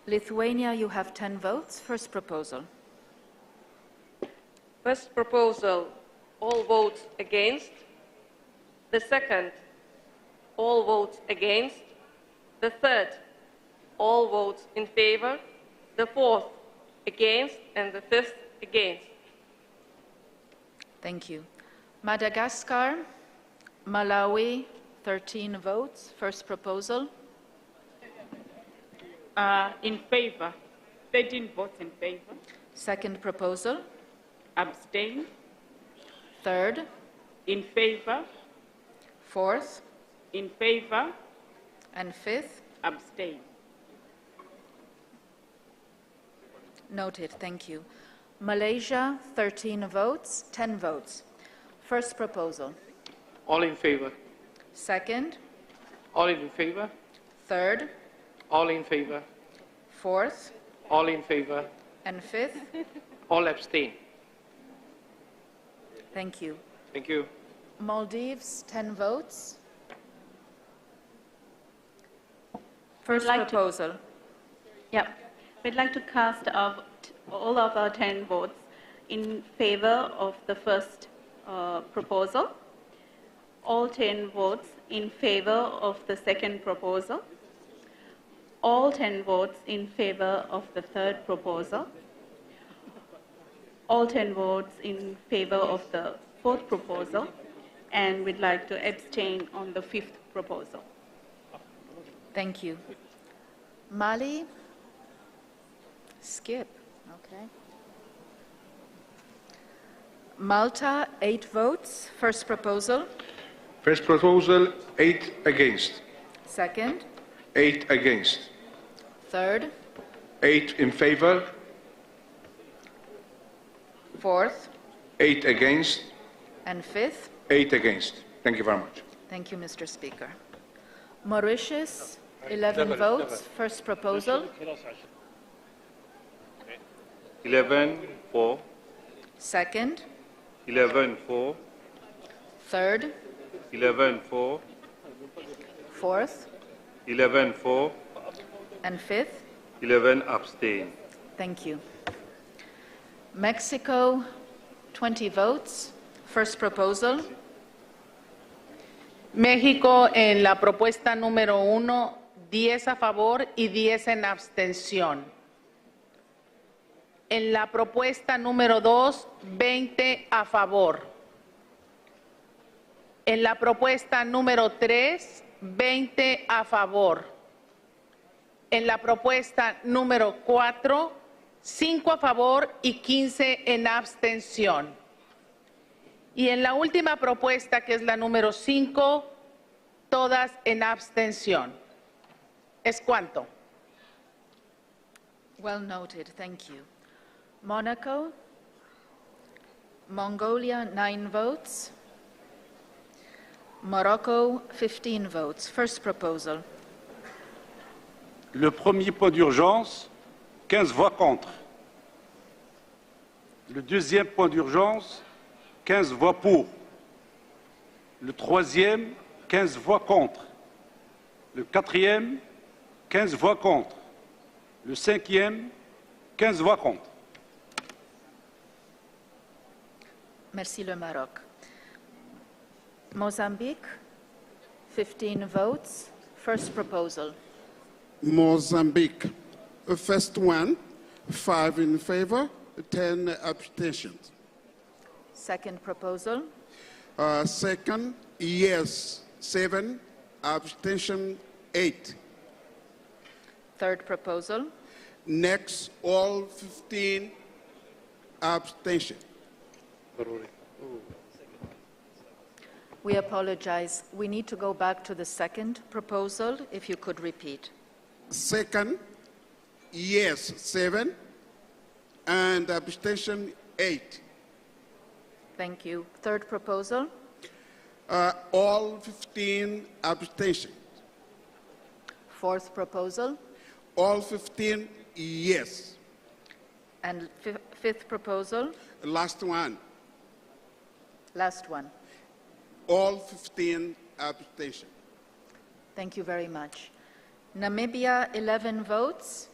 Lithuania, you have 10 votes. First proposal. First proposal, all votes against. The second, all votes against. The third, all votes in favor. The fourth, against. And the fifth, against. Thank you. Madagascar, Malawi, 13 votes. First proposal. In favor. 13 votes in favor. Second proposal. Abstain. Third. In favor. Fourth. In favor. And fifth. Abstain. Noted. Thank you. Malaysia, 13 votes, 10 votes. First proposal. All in favor. Second. All in favor. Third. All in favor. Fourth. All in favor. And fifth. All abstain. Thank you. Thank you. Maldives, 10 votes. First We'd like proposal. Yeah, we'd like to cast all of our 10 votes in favor of the first proposal, all 10 votes in favor of the second proposal, all 10 votes in favor of the third proposal, all 10 votes in favor of the fourth proposal, and we'd like to abstain on the fifth proposal. Thank you. Mali? Skip. Okay. Malta, 8 votes. First proposal. First proposal, 8 against. Second. 8 against. Third. 8 in favor. Fourth. 8 against. And fifth. 8 against. Thank you very much. Thank you, Mr. Speaker. Mauritius, 11 votes. First proposal. 11-4. Second. 11-4. Third. 11-4. Fourth. 11-4. And fifth. 11 abstain. Thank you. Mexico, 20 votes. First proposal. México, en la propuesta número 1, 10 a favor y 10 en abstención. En la propuesta número 2, 20 a favor. En la propuesta número 3, 20 a favor. En la propuesta número 4, 5 a favor y 15 en abstención. Y en la última propuesta, que es la número 5, todas en abstención. ¿Es cuánto? Well noted. Thank you. Monaco. Mongolia, 9 votes. Morocco, 15 votes. First proposal. Le premier point d'urgence, 15 voix contre. Le deuxième point d'urgence, 15 voix pour. Le troisième, 15 voix contre. Le quatrième, 15 voix contre. Le cinquième, 15 voix contre. Merci le Maroc. Mozambique, 15 votes. First proposal. Mozambique, first one, 5 in favor, 10 abstentions. Second proposal. Second, yes, 7, abstention 8. Third proposal. Next, all 15 abstention. We apologize. We need to go back to the second proposal, if you could repeat. Second, yes, 7, and abstention 8. Thank you. Third proposal. All 15 abstention. Fourth proposal. All 15 yes. And fifth proposal. Last one. Last one. All 15 abstention. Thank you very much. Namibia, 11 votes.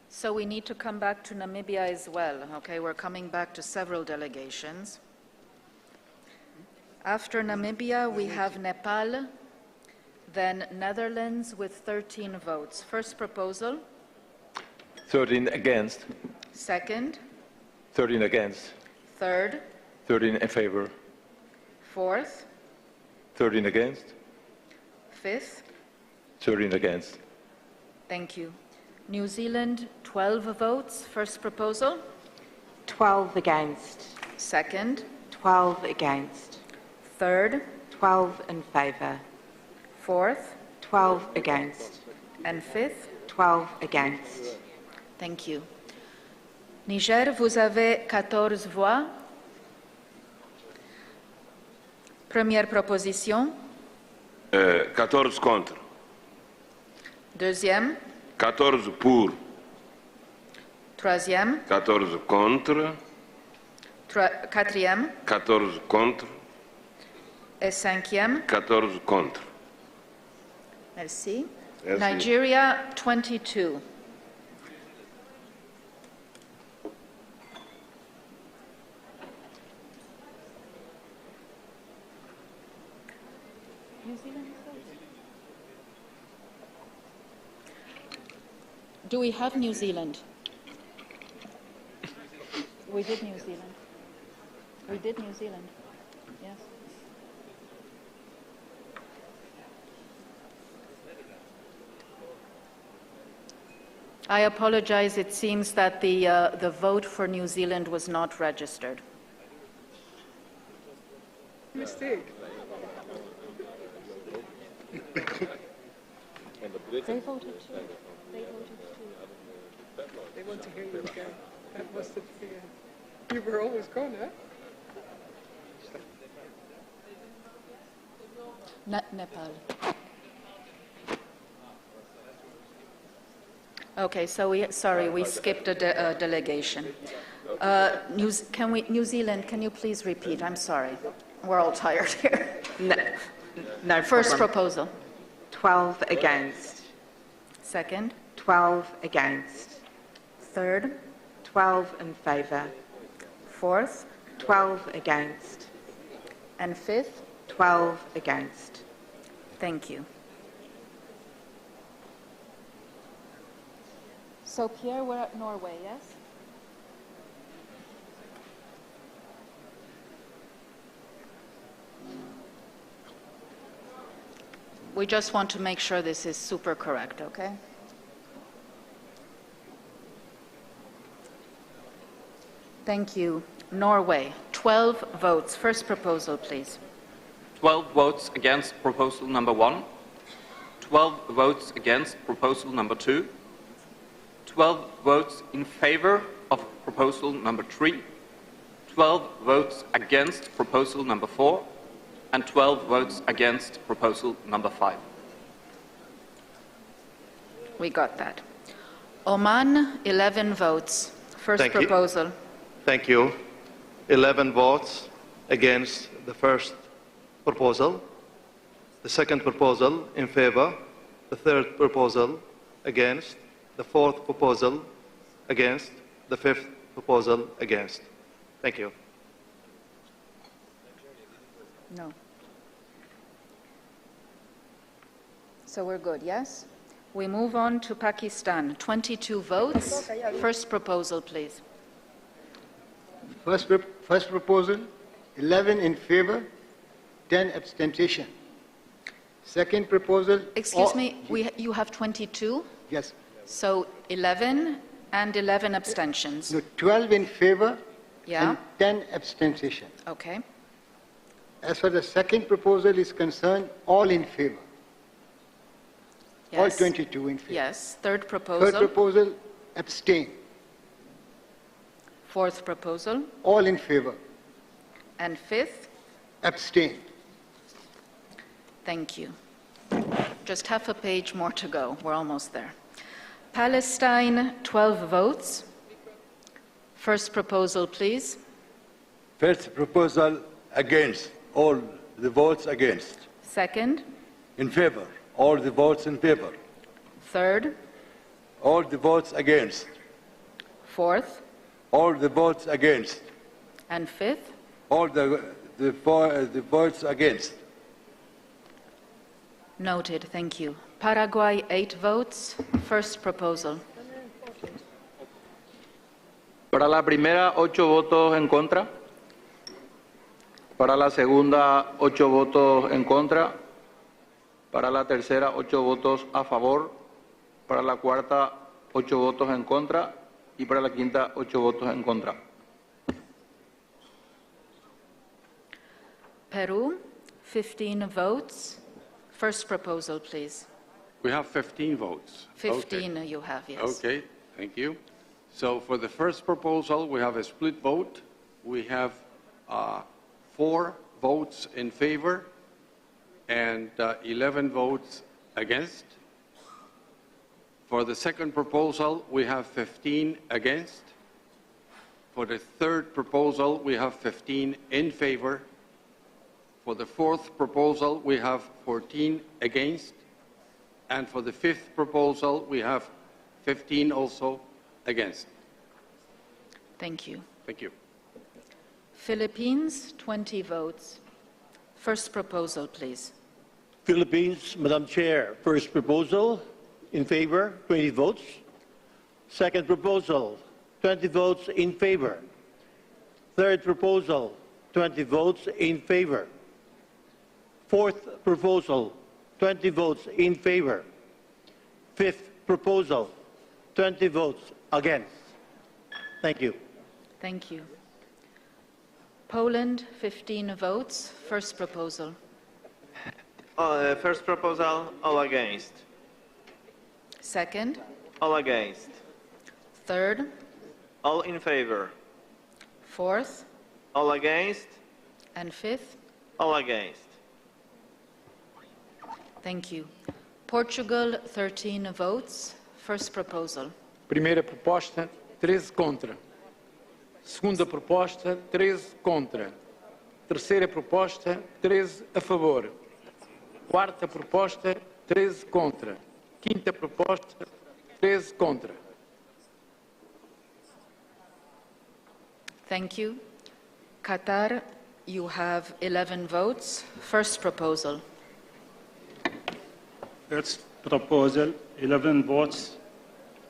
So we need to come back to Namibia as well. Okay, we're coming back to several delegations. After Namibia, we have Nepal, then Netherlands with 13 votes. First proposal. 13 against. Second. 13 against. Third. 13 in favor. Fourth. 13 against. Fifth. 13 against. Thank you. New Zealand, 12 votes. First proposal. 12 against. Second. 12 against. Third. 12 in favour. Fourth. 12 against. And fifth. 12 against. Thank you. Niger, vous avez 14 voix. Première proposition. 14 contre. Deuxième. 14 pour. Troisième. 14 contre. Quatrième. 14 contre. Et cinquième. 14 contre. Merci. Merci. Nigeria, 22. Do we have New Zealand? We did New Zealand. We did New Zealand. Yes. I apologize. It seems that the vote for New Zealand was not registered. Mistake. They voted too. They voted too. They want to hear you again. That was the thing. You were always gone, huh? Nepal. Okay, so we skipped a delegation. New Zealand, can you please repeat? I'm sorry. We're all tired here. No First problem. proposal. 12 against. Second. 12 against. Third. 12 in favour. Fourth. 12 against. And fifth. 12 against. Thank you. So Pierre, we're at Norway, yes? We just want to make sure this is super correct, okay? Thank you. Norway, 12 votes. First proposal, please. 12 votes against proposal number 1. 12 votes against proposal number 2. 12 votes in favor of proposal number 3. 12 votes against proposal number 4. And 12 votes against proposal number 5. We got that. Oman, 11 votes. First Thank you. proposal. Thank you. 11 votes against the first proposal, the second proposal in favor, the third proposal against, the fourth proposal against, the fifth proposal against. Thank you. No. So we're good, yes? We move on to Pakistan. 22 votes. First proposal, please. First proposal, 11 in favor, 10 abstention. Second proposal... Excuse me, you have 22? Yes. So 11 and 11 abstentions. No, 12 in favor Yeah. and 10 abstention. Okay. As far as the second proposal is concerned, all in favor. Yes. All 22 in favor. Yes. Third proposal. Third proposal, abstain. Fourth proposal. All in favor. And fifth. Abstain. Thank you. Just half a page more to go. We're almost there. Palestine, 12 votes. First proposal, please. First proposal, against. All the votes against. Second. In favor. All the votes in favor. Third. All the votes against. Fourth. All the votes against. And fifth. All the votes against. Noted. Thank you. Paraguay, 8 votes. First proposal. Para la primera, 8 votos en contra. Para la segunda, 8 votos en contra. Para la tercera, 8 votos a favor. Para la cuarta, 8 votos en contra. Y para la quinta, 8 votos en contra. Peru, 15 votes. First proposal, please. We have 15 votes. 15 you have, yes. Okay, thank you. So for the first proposal, we have a split vote. We have 4 votes in favor and 11 votes against. For the second proposal, we have 15 against. For the third proposal, we have 15 in favor. For the fourth proposal, we have 14 against. And for the fifth proposal, we have 15 also against. Thank you. Thank you. Philippines, 20 votes. First proposal, please. Philippines, Madam Chair, first proposal, in favor, 20 votes. Second proposal, 20 votes in favor. Third proposal, 20 votes in favor. Fourth proposal, 20 votes in favor. Fifth proposal, 20 votes against. Thank you. Thank you. Poland, 15 votes. First proposal. First proposal, all against. Second. All against. Third. All in favor. Fourth. All against. And fifth. All against. Thank you. Portugal, 13 votes. First proposal. Primeira proposta, 13 contra. Segunda proposta, 13 contra. Terceira proposta, 13 a favor. Quarta proposta, 13 contra. Quinta proposta, 13 contra. Thank you. Qatar, you have 11 votes. First proposal. First proposal, 11 votes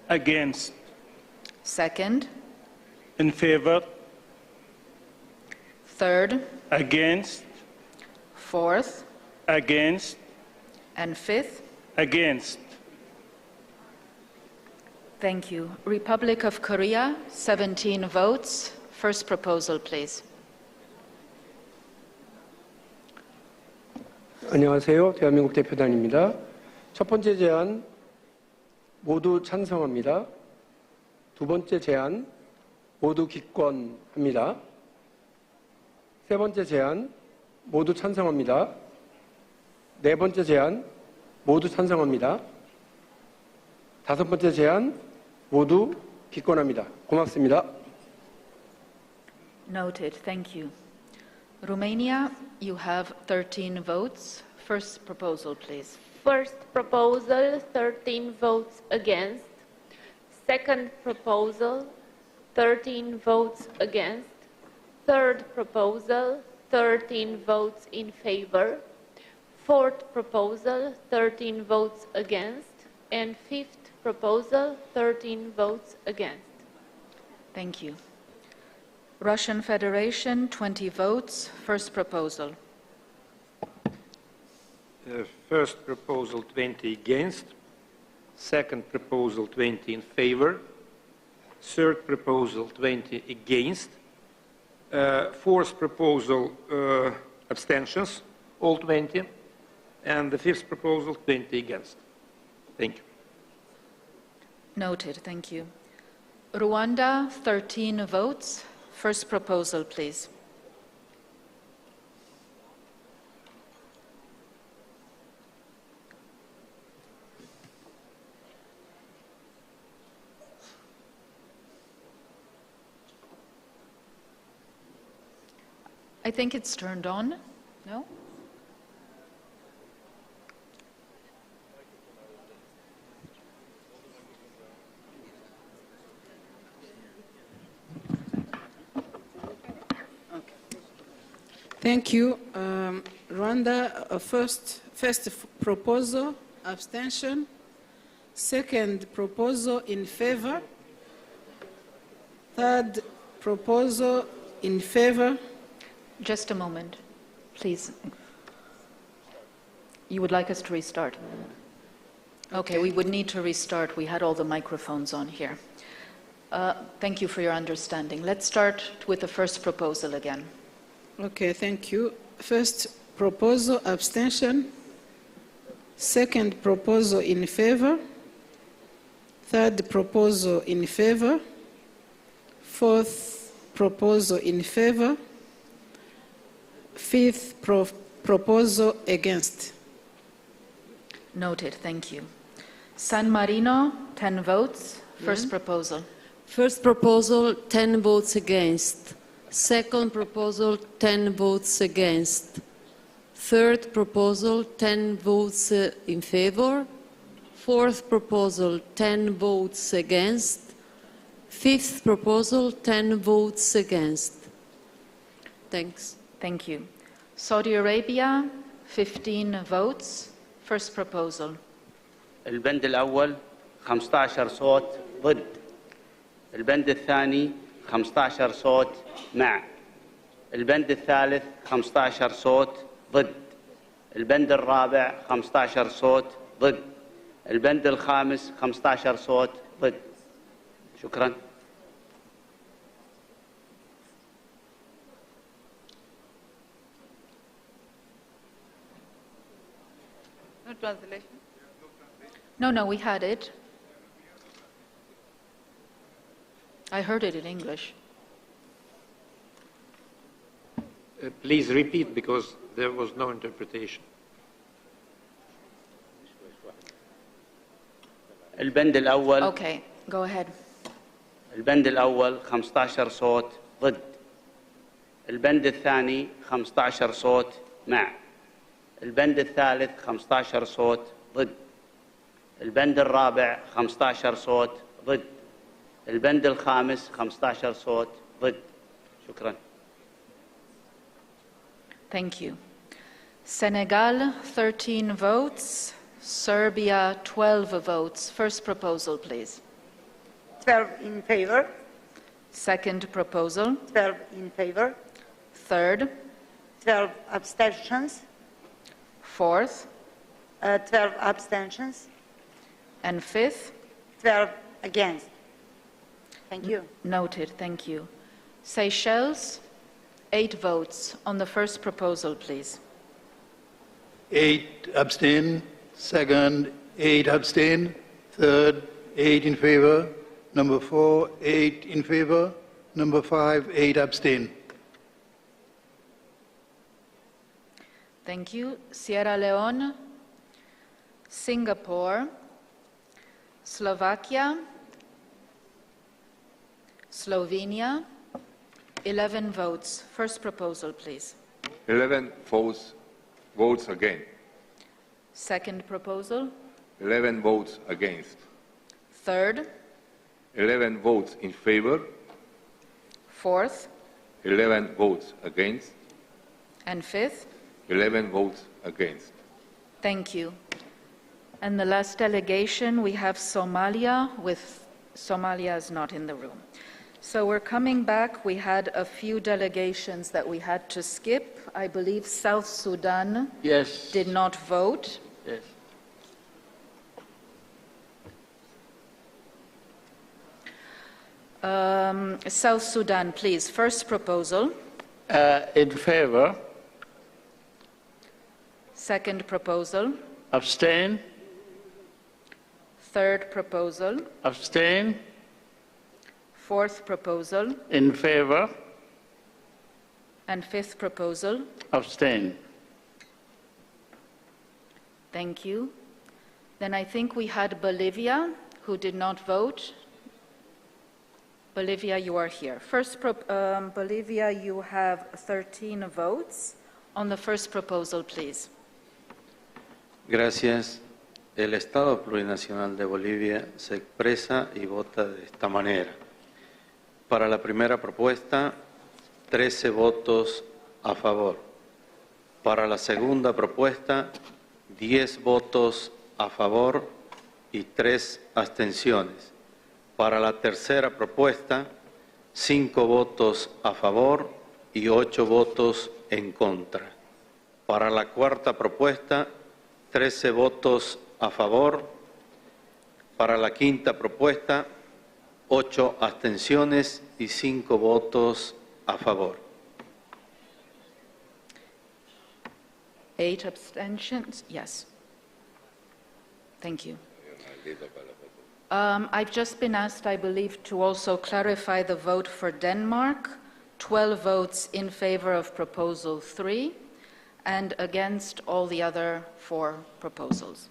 against. Second. In favor. Third. Against. Fourth. Against. And fifth. Against. Thank you. Republic of Korea, 17 votes. First proposal, please. 안녕하세요. 대한민국 대표단입니다. 첫 번째 제안 모두 찬성합니다. 두 번째 제안 모두 기권합니다. 세 번째 제안 모두 찬성합니다. 네 번째 제안 모두 찬성합니다. 다섯 번째 제안 모두 기권합니다. 고맙습니다. Noted. Thank you. Romania, you have 13 votes. First proposal, please. First proposal, 13 votes against. Second proposal, 13 votes against. Third proposal, 13 votes in favor. Fourth proposal, 13 votes against. And fifth proposal, 13 votes against. Thank you. Russian Federation, 20 votes. First proposal. First proposal 20 against, second proposal 20 in favor, third proposal 20 against, fourth proposal abstentions, all 20, and the fifth proposal 20 against. Thank you. Noted, thank you. Rwanda, 13 votes. First proposal, please. I think it's turned on. No? Thank you. Rwanda, first proposal, abstention. Second proposal, in favor. Third proposal, in favor. Just a moment, please. You would like us to restart? Okay, we would need to restart. We had all the microphones on here. Thank you for your understanding. Let's start with the first proposal again. Okay, thank you. First proposal, abstention. Second proposal, in favor. Third proposal, in favor. Fourth proposal, in favor. Fifth proposal, against. Noted, thank you. San Marino, 10 votes. First proposal. First proposal, 10 votes against. Second proposal, 10 votes against. Third proposal, 10 votes in favor. Fourth proposal, 10 votes against. Fifth proposal, 10 votes against. Thanks. Thank you. Saudi Arabia, 15 votes. First proposal. البند الأول 15 صوت ضد. البند الثاني 15 صوت مع. البند الثالث 15 صوت ضد. البند الرابع 15 صوت ضد. البند الخامس 15 صوت ضد. شكرا. No translation? No, we had it. I heard it in English. Please repeat because there was no interpretation. البند الأول. Okay, go ahead. البند الأول 15 صوت ضد. البند الثاني 15 صوت مع. البند الثالث 15 صوت ضد. البند الرابع 15 صوت ضد. البند الخامس 15 صوت ضد. شكرا. Thank you. Senegal, 13 votes. Serbia, 12 votes. First proposal, please. 12 in favor. Second proposal. 12 in favor. Third. 12 abstentions. Fourth. 12 abstentions. And fifth. 12 against. Thank you. Noted, thank you. Seychelles, 8 votes. On the first proposal, please. 8 abstain. Second, 8 abstain. Third, 8 in favor. Number 4, 8 in favor. Number 5, 8 abstain. Thank you. Sierra Leone, Singapore, Slovakia, Slovenia, 11 votes. First proposal, please. 11 votes against. Second proposal. 11 votes against. Third. 11 votes in favor. Fourth. 11 votes against. And fifth. 11 votes against. Thank you. And the last delegation, we have Somalia, Somalia is not in the room. So we're coming back. We had a few delegations that we had to skip. I believe South Sudan did not vote. Yes. South Sudan, please. First proposal. In favor. Second proposal. Abstain. Third proposal. Abstain. Fourth proposal. In favor. And fifth proposal. Abstain. Thank you. Then I think we had Bolivia, who did not vote. Bolivia, you are here. First, Bolivia, you have 13 votes. On the first proposal, please. Gracias. El Estado Plurinacional de Bolivia se expresa y vota de esta manera. Para la primera propuesta, 13 votos a favor. Para la segunda propuesta, 10 votos a favor y 3 abstenciones. Para la tercera propuesta, 5 votos a favor y 8 votos en contra. Para la cuarta propuesta, 13 votos a favor. Para la quinta propuesta, 8 abstenciones y 5 votos a favor. 8 abstentions? Yes. Thank you. I've just been asked, I believe, to also clarify the vote for Denmark. 12 votes in favor of Proposal 3 and against all the other 4 proposals.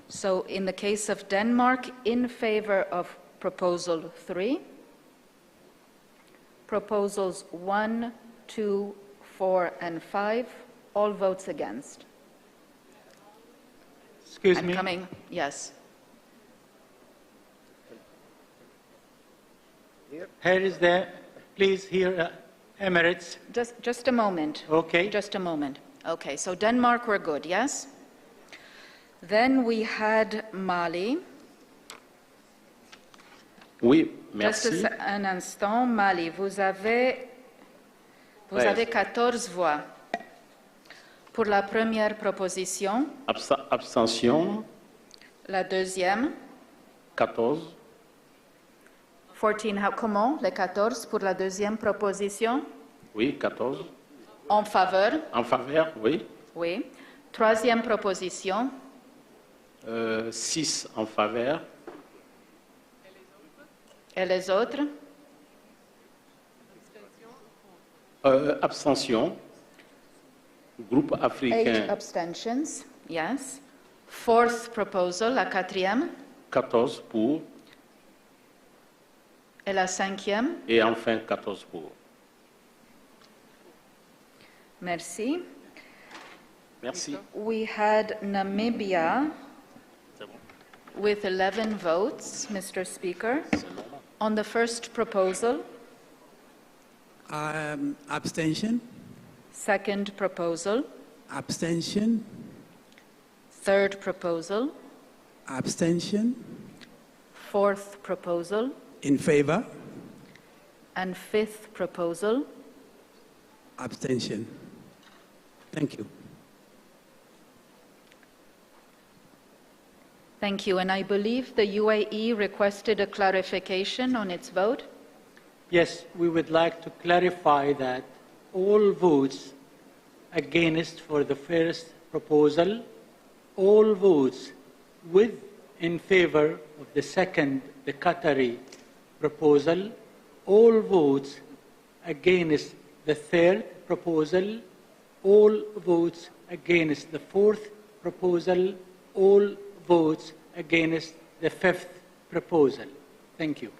So in the case of Denmark, in favor of Proposal 3, Proposals 1, 2, 4, and 5, all votes against. Excuse I'm me. coming, yes. Here is the, please, here, Emirates. Just a moment. Okay. Just a moment. Okay, so Denmark, we're good, yes? Then we had Mali. Oui, merci. Juste un instant, Mali, vous avez 14 voix. Pour la première proposition. Abstention. La deuxième. 14. 14, comment? Les 14 pour la deuxième proposition? Oui, 14. En faveur? En faveur, oui. Oui. Troisième proposition. 6 en faveur. Et les autres? Abstention. Groupe africain. 8 abstentions, yes. Fourth proposal, la quatrième. 14 pour. Et la cinquième. Et enfin 14 pour. Merci. Merci. We had Namibia with 11 votes, Mr. Speaker. On the first proposal. Abstention. Second proposal. Abstention. Third proposal. Abstention. Fourth proposal. In favor. And fifth proposal. Abstention. Thank you. Thank you. And I believe the UAE requested a clarification on its vote. Yes, we would like to clarify that all votes against for the first proposal, all votes in favor of the second, the Qatari proposal, all votes against the third proposal, all votes against the fourth proposal, all votes against the fifth proposal. Thank you.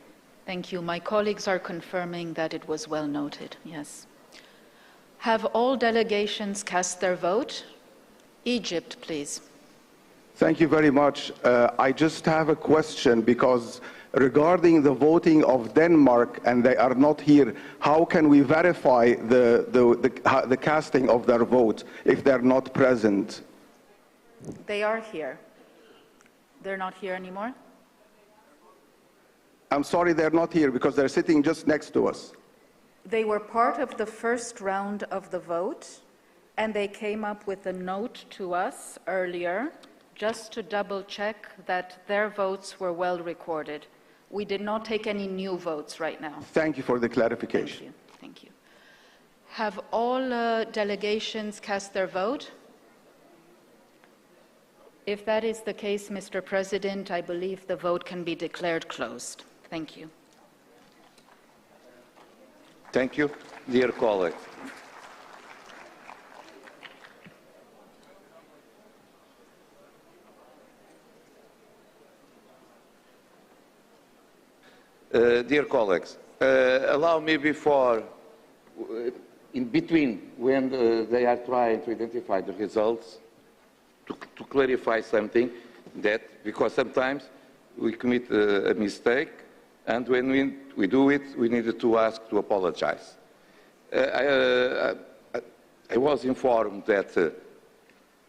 Thank you. My colleagues are confirming that it was well noted. Yes. Have all delegations cast their vote? Egypt, please. Thank you very much. I just have a question because regarding the voting of Denmark, and they are not here, how can we verify the casting of their vote if they're not present? They are here. They're not here anymore? I'm sorry they're not here because they're sitting just next to us. They were part of the first round of the vote, and they came up with a note to us earlier just to double check that their votes were well recorded. We did not take any new votes right now. Thank you for the clarification. Thank you. Have all delegations cast their vote? If that is the case, Mr. President, I believe the vote can be declared closed. Thank you. Thank you, dear colleagues. Dear colleagues, allow me before, in between, when they are trying to identify the results, to clarify something that, because sometimes we commit a mistake, and when we do it, we need to ask to apologize. I was informed that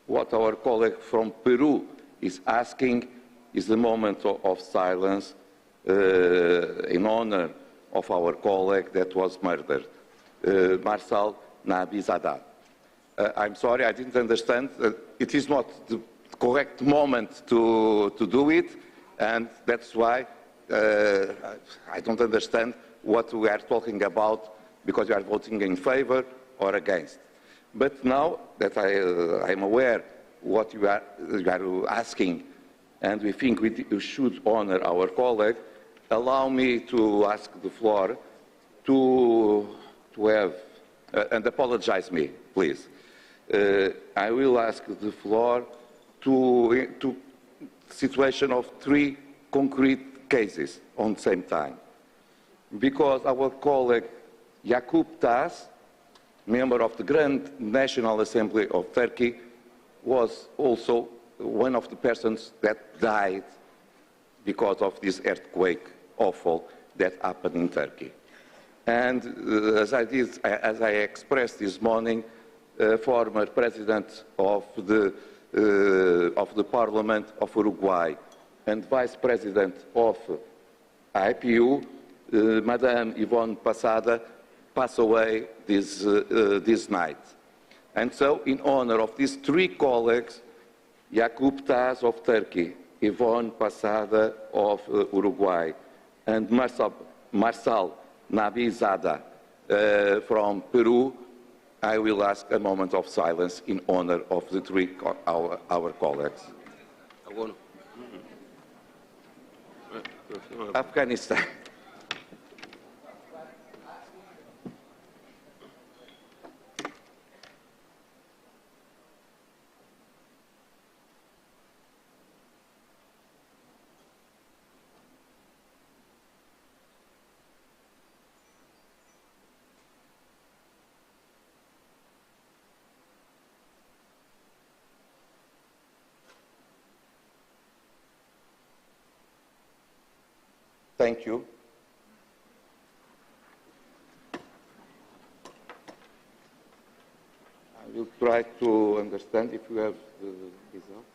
what our colleague from Peru is asking is the moment of silence in honor of our colleague that was murdered, Marçal Nabizada. I'm sorry, I didn't understand. It is not the correct moment to do it, and that's why I don't understand what we are talking about, because we are voting in favor or against. But now that I'm aware what you are asking, and we think we should honor our colleague, allow me to ask the floor to have, and apologize me, please. I will ask the floor to situation of 3 concrete cases on the same time. Because our colleague Yakup Tas, member of the Grand National Assembly of Turkey, was also one of the persons that died because of this earthquake awful that happened in Turkey. And as I expressed this morning, former president of the Parliament of Uruguay and vice president of IPU, Madame Yvonne Passada, passed away this night. And so, in honor of these 3 colleagues, Yakup Tas of Turkey, Yvonne Passada of Uruguay, and Marçal Nabizada from Peru, I will ask a moment of silence in honor of the 3 our colleagues. Afghanistan. Thank you. I will try to understand if you have the results.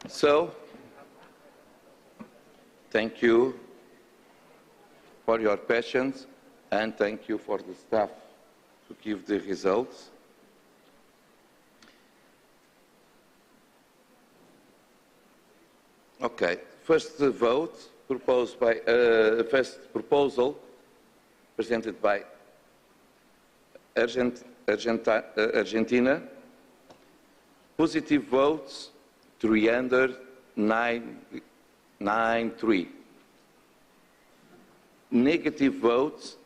So, thank you for your patience, and thank you for the staff to give the results. Okay, first vote proposed by first proposal presented by Argentina. Positive votes 393. Negative votes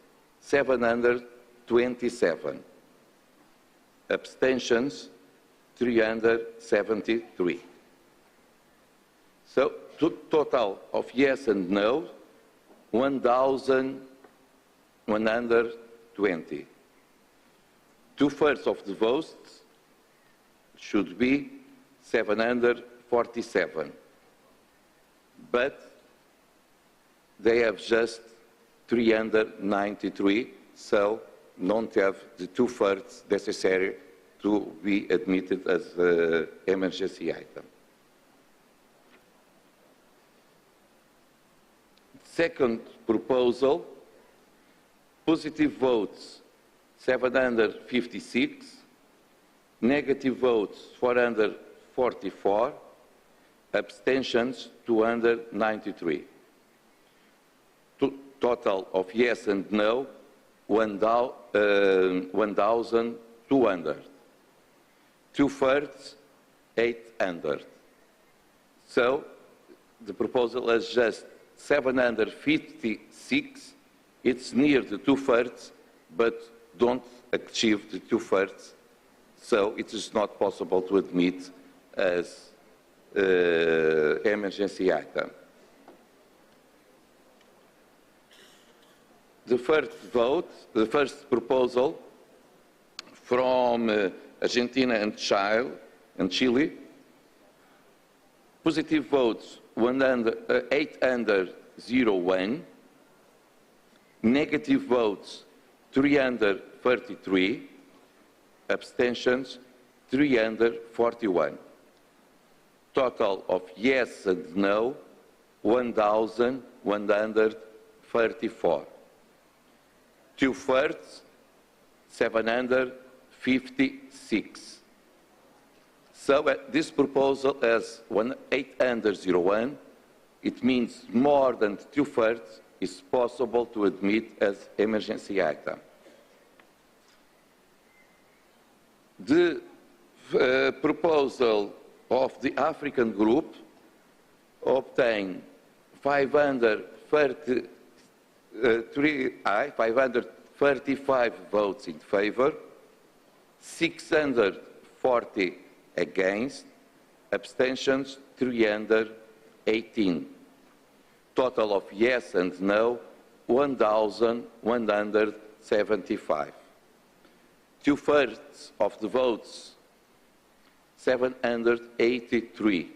727. Abstentions 373. So, total of yes and no, 1,120. 2/3 of the votes should be 747. But they have just 393, so don't have the 2/3 necessary to be admitted as an emergency item. Second proposal, positive votes 756, negative votes 444, abstentions 293. Total of yes and no 1,200. 2/3 800. So the proposal is just 756. It's near the 2/3, but don't achieve the 2/3. So it is not possible to admit as emergency item. The first proposal from Argentina and Chile, positive votes 801, negative votes 333, abstentions 341. Total of yes and no 1,134. 2/3 756. So this proposal as 801, it means more than 2/3 is possible to admit as emergency item. The proposal of the African group obtained 535 votes in favor, 640 against, abstentions 318. Total of yes and no 1,175. 2/3 of the votes 783,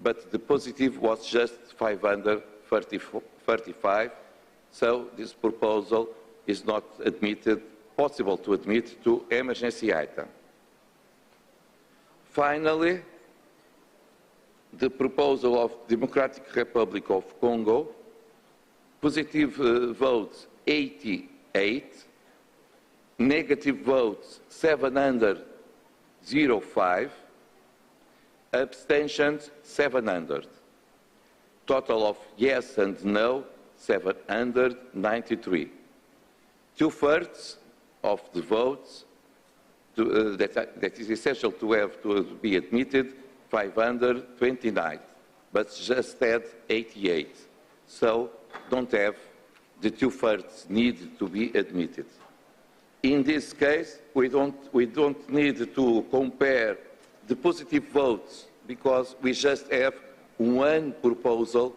but the positive was just 535, so this proposal is not possible to admit to emergency item. Finally, the proposal of Democratic Republic of Congo, positive votes 88, negative votes 705, abstentions 700. Total of yes and no 793. 2/3 of the votes that is essential to have to be admitted 529, but just had 88. So don't have the 2/3 need to be admitted. In this case, we don't need to compare the positive votes because we just have one proposal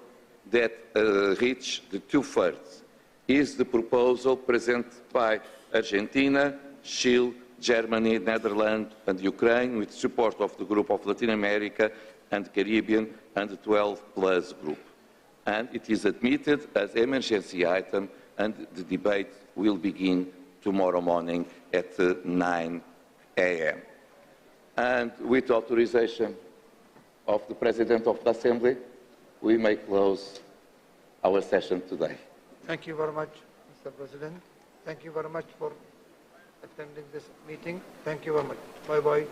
that reached the 2/3. Is the proposal presented by Argentina, Chile, Germany, Netherlands and Ukraine with support of the group of Latin America and Caribbean and the 12+ group. And it is admitted as emergency item and the debate will begin tomorrow morning at 9 a.m. And with authorization of the President of the Assembly, we may close our session today. Thank you very much, Mr. President. Thank you very much for attending this meeting. Thank you very much. Bye-bye.